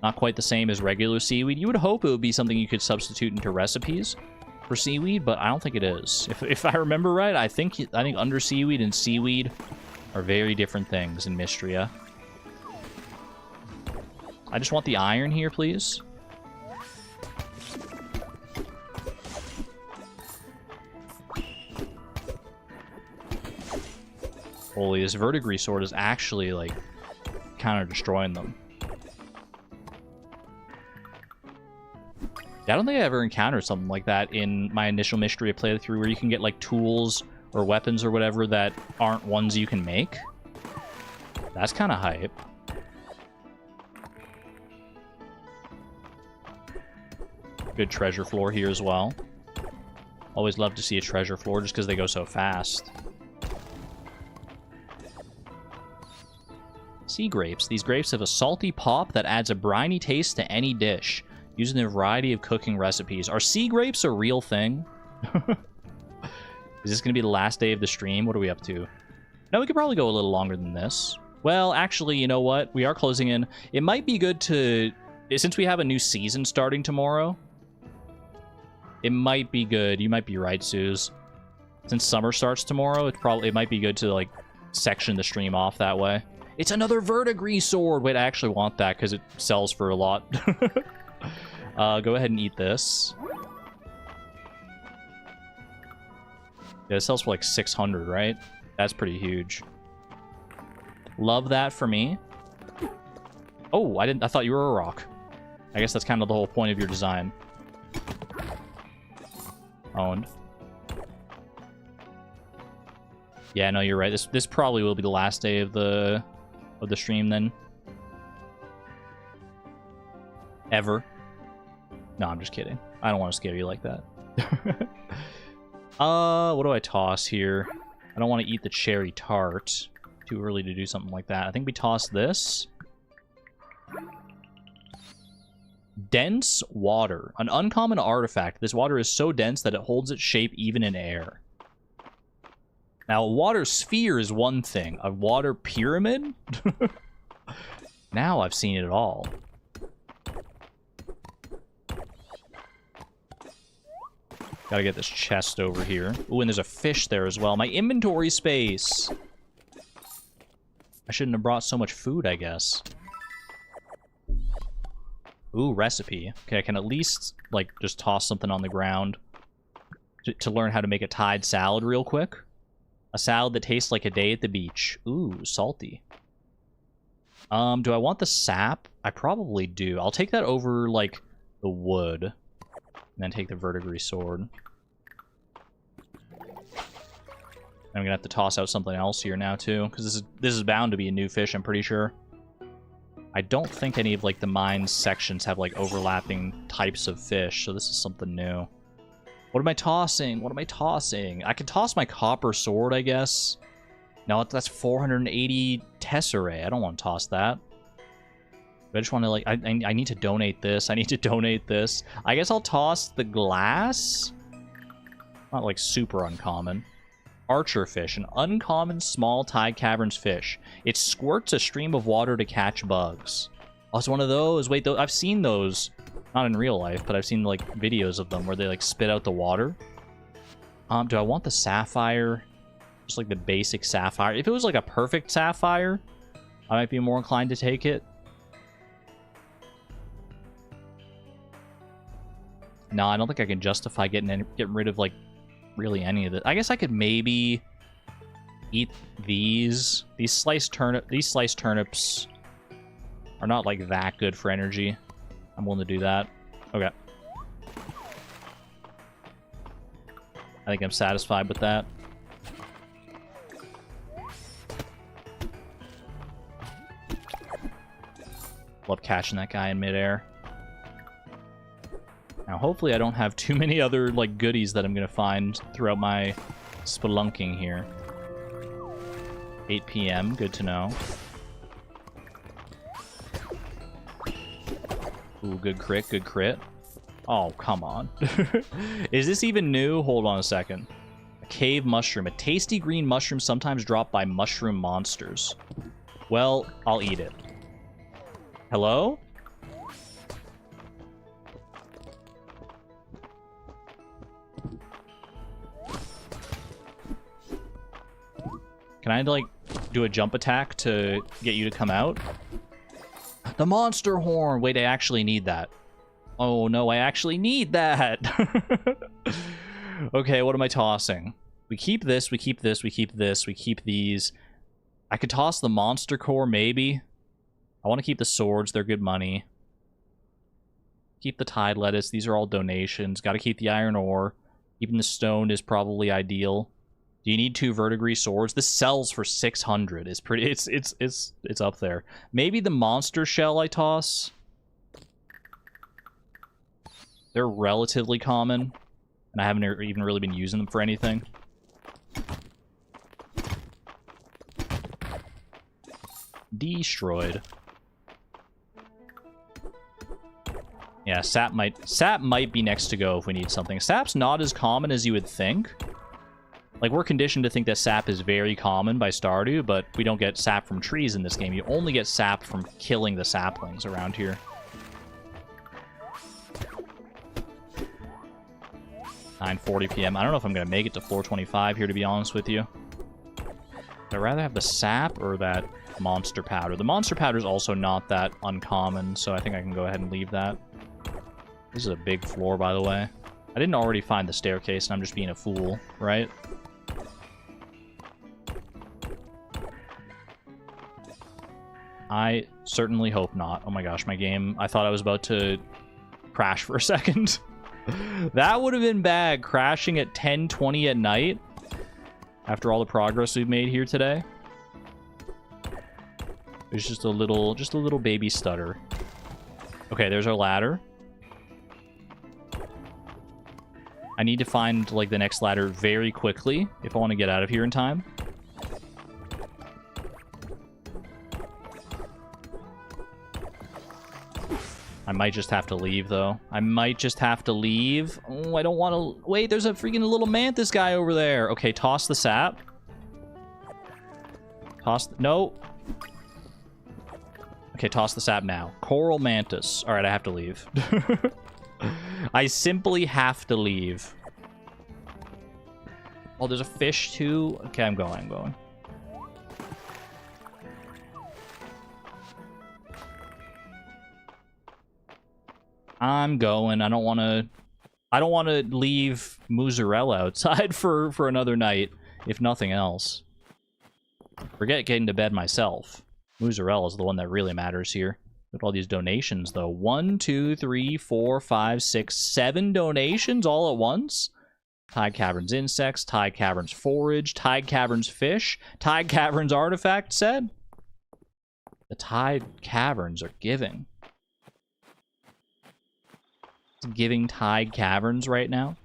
Not quite the same as regular seaweed. You would hope it would be something you could substitute into recipes for seaweed, but I don't think it is. If I remember right, I think under seaweed and seaweed are very different things in Mistria. I just want the iron here, please. Holy, this verdigris sword is actually, like, counter-destroying them. I don't think I ever encountered something like that in my initial Mistria playthrough, where you can get, like, tools or weapons or whatever that aren't ones you can make. That's kind of hype. Good treasure floor here as well. Always love to see a treasure floor just because they go so fast. Sea grapes. These grapes have a salty pop that adds a briny taste to any dish, using a variety of cooking recipes. Are sea grapes a real thing? Is this going to be the last day of the stream? What are we up to? No, we could probably go a little longer than this. Well, actually, you know what? We are closing in. It might be good to... Since we have a new season starting tomorrow, it might be good. You might be right, Suze. Since summer starts tomorrow, it might be good to, like, section the stream off that way. It's another verdigris sword! Wait, I actually want that because it sells for a lot. Go ahead and eat this. Yeah, it sells for like 600, right? That's pretty huge. Love that for me. Oh, I thought you were a rock. I guess that's kind of the whole point of your design. Owned. Yeah, no, you're right. This probably will be the last day of the stream then. Ever. No, I'm just kidding. I don't want to scare you like that. What do I toss here? I don't want to eat the cherry tart. Too early to do something like that. I think we toss this. Dense water. An uncommon artifact. This water is so dense that it holds its shape even in air. Now, a water sphere is one thing. A water pyramid? Now I've seen it all. Gotta get this chest over here. Ooh, and there's a fish there as well. My inventory space! I shouldn't have brought so much food, I guess. Ooh, recipe. Okay, I can at least, like, just toss something on the ground to learn how to make a Tide salad real quick. A salad that tastes like a day at the beach. Ooh, salty. Do I want the sap? I probably do. I'll take that over, like, the wood. And then take the verdigris sword. I'm gonna have to toss out something else here now, too. Because this is bound to be a new fish, I'm pretty sure. I don't think any of, like, the mine sections have, like, overlapping types of fish. So this is something new. What am I tossing? What am I tossing? I can toss my copper sword, I guess. No, that's 480 tesserae. I don't want to toss that. I just want to, like, I need to donate this. I need to donate this. I guess I'll toss the glass. Not, like, super uncommon. Archer fish. An uncommon small tide caverns fish. It squirts a stream of water to catch bugs. Oh, it's one of those. Wait, I've seen those. Not in real life, but I've seen, like, videos of them where they, like, spit out the water. Do I want the sapphire? Just, like, the basic sapphire. If it was, like, a perfect sapphire, I might be more inclined to take it. No, I don't think I can justify getting rid of, like, really any of it. I guess I could maybe eat these. These sliced turnips are not like that good for energy. I'm willing to do that. Okay. I think I'm satisfied with that. Love catching that guy in midair. Now, hopefully I don't have too many other, like, goodies that I'm gonna find throughout my spelunking here. 8 p.m., good to know. Ooh, good crit, good crit. Oh, come on. Is this even new? Hold on a second. A cave mushroom. A tasty green mushroom sometimes dropped by mushroom monsters. Well, I'll eat it. Hello? Can I, like, do a jump attack to get you to come out? The monster horn! Wait, I actually need that. Oh, no, I actually need that! Okay, what am I tossing? We keep this, we keep this, we keep this, we keep these. I could toss the monster core, maybe. I want to keep the swords, they're good money. Keep the tide lettuce, these are all donations. Gotta keep the iron ore. Keeping the stone is probably ideal. Do you need 2 verdigris swords? This sells for 600. It's pretty. It's up there. Maybe the monster shell I toss. They're relatively common, and I haven't even really been using them for anything. Destroyed. Yeah, sap might be next to go if we need something. Sap's not as common as you would think. Like, we're conditioned to think that sap is very common by Stardew, but we don't get sap from trees in this game. You only get sap from killing the saplings around here. (9:40 p.m.) I don't know if I'm going to make it to floor 25 here, to be honest with you. I'd rather have the sap or that monster powder. The monster powder is also not that uncommon, so I think I can go ahead and leave that. This is a big floor, by the way. I didn't already find the staircase, and I'm just being a fool, right? I certainly hope not. Oh my gosh, my game. I thought I was about to crash for a second. That would have been bad, crashing at 10:20 at night after all the progress we've made here today. There's just a little baby stutter. Okay, there's our ladder. I need to find, like, the next ladder very quickly if I want to get out of here in time. I might just have to leave, though. I might just have to leave. Oh, I don't want to... Wait, there's a freaking little mantis guy over there. Okay, toss the sap. Toss... No. Okay, toss the sap now. Coral mantis. All right, I have to leave. I simply have to leave. Oh, there's a fish, too? Okay, I'm going. I'm going. I don't want to leave mozzarella outside for another night, if nothing else. Forget getting to bed myself. Mozzarella is the one that really matters here. Look at all these donations, though. 1, 2, 3, 4, 5, 6, 7 donations all at once. Tide Caverns insects, Tide Caverns forage, Tide Caverns fish, Tide Caverns artifact set. The Tide Caverns are giving. It's giving Tide Caverns right now.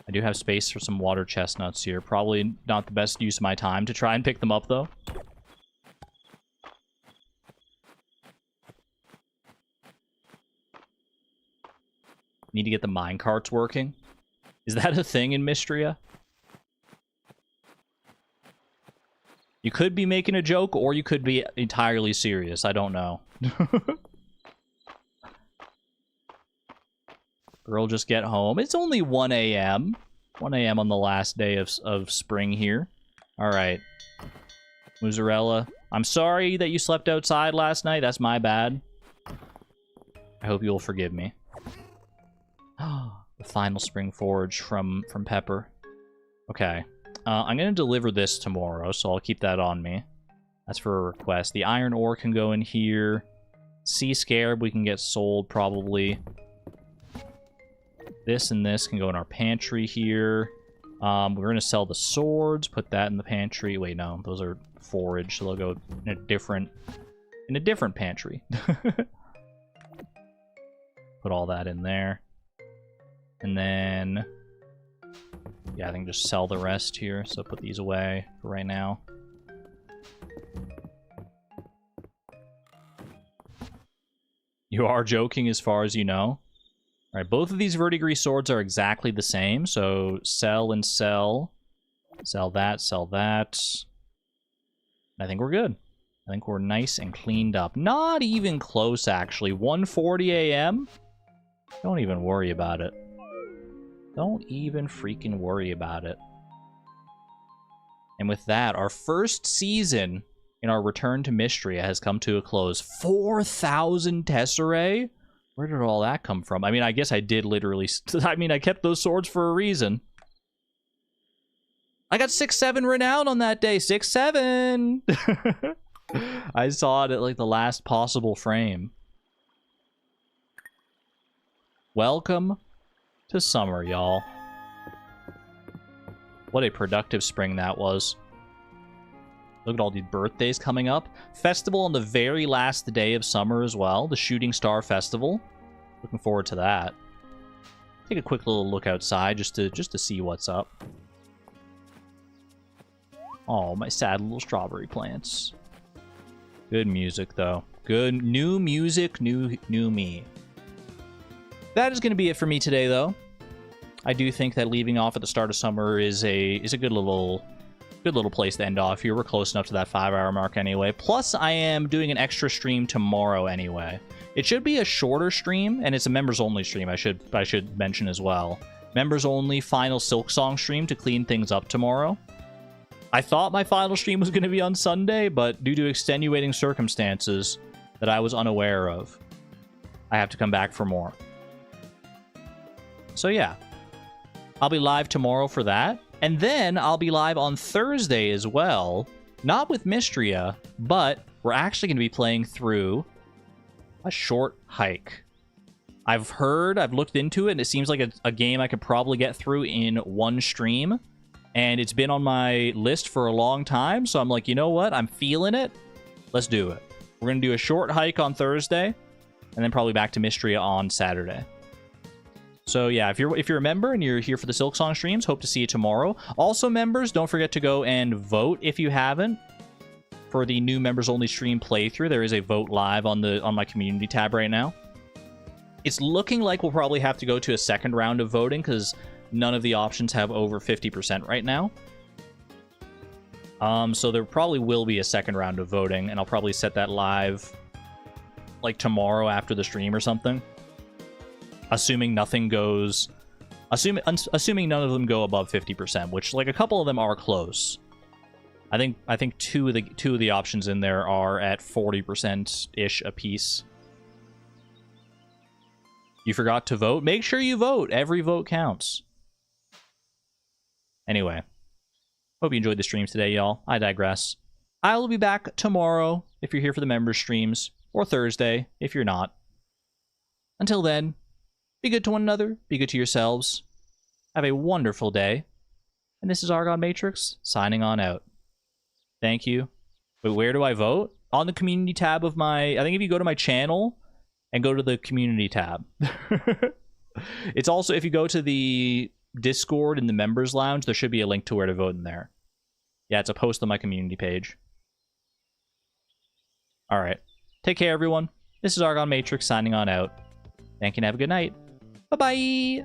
I do have space for some water chestnuts here. Probably not the best use of my time to try and pick them up, though. Need to get the minecarts working. Is that a thing in Mistria? You could be making a joke, or you could be entirely serious. I don't know. Girl, just get home. It's only 1 a.m. 1 a.m. on the last day of spring here. Alright. Mozzarella. I'm sorry that you slept outside last night. That's my bad. I hope you'll forgive me. The final spring forage from Pepper. Okay. I'm going to deliver this tomorrow, so I'll keep that on me. That's for a request. The iron ore can go in here. Sea scarab we can get sold, probably. This and this can go in our pantry here. We're going to sell the swords, put that in the pantry. Wait, no, those are forage, so they'll go in a different pantry. Put all that in there. And then... yeah, I think just sell the rest here, so put these away for right now. You are joking as far as you know. Alright, both of these verdigris swords are exactly the same, so sell and sell. Sell that, sell that. I think we're good. I think we're nice and cleaned up. Not even close, actually. 1:40 a.m.? Don't even worry about it. Don't even freaking worry about it. And with that, our first season in our return to Mistria has come to a close. 4,000 tesserae? Where did all that come from? I mean, I guess I did literally... I mean, I kept those swords for a reason. I got 6-7 renown on that day. 6-7! I saw it at, like, the last possible frame. Welcome to summer, y'all. What a productive spring that was. Look at all these birthdays coming up. Festival on the very last day of summer as well. The Shooting Star Festival. Looking forward to that. Take a quick little look outside just to see what's up. Oh, my sad little strawberry plants. Good music, though. Good new music, new me. That is going to be it for me today, though. I do think that leaving off at the start of summer is a good little place to end off here. We're close enough to that 5-hour mark anyway. Plus, I am doing an extra stream tomorrow anyway. It should be a shorter stream, and it's a members-only stream, I should mention as well. Members-only final Silksong stream to clean things up tomorrow. I thought my final stream was going to be on Sunday, but due to extenuating circumstances that I was unaware of, I have to come back for more. So yeah, I'll be live tomorrow for that. And then I'll be live on Thursday as well. Not with Mistria, but we're actually going to be playing through a short hike. I've looked into it, and it seems like a game I could probably get through in one stream. And it's been on my list for a long time, so I'm like, you know what? I'm feeling it. Let's do it. We're going to do a short hike on Thursday, and then probably back to Mistria on Saturday. So yeah, if you're a member and you're here for the Silksong streams, hope to see you tomorrow. Also, members, don't forget to go and vote if you haven't for the new members only stream playthrough. There is a vote live on my community tab right now. It's looking like we'll probably have to go to a second round of voting because none of the options have over 50% right now. So there probably will be a second round of voting, and I'll probably set that live like tomorrow after the stream or something. Assuming nothing goes... Assuming none of them go above 50%, which, like, a couple of them are close. I think two of the options in there are at 40%-ish apiece. You forgot to vote? Make sure you vote! Every vote counts. Anyway. Hope you enjoyed the streams today, y'all. I digress. I will be back tomorrow if you're here for the members streams, or Thursday if you're not. Until then, be good to one another, be good to yourselves. Have a wonderful day. And this is Argon Matrix, signing on out. Thank you. Wait, where do I vote? On the community tab of my... I think if you go to my channel and go to the community tab. It's also, if you go to the Discord in the members lounge, there should be a link to where to vote in there. Yeah, it's a post on my community page. Alright. Take care, everyone. This is Argon Matrix, signing on out. Thank you and have a good night. Bye-bye!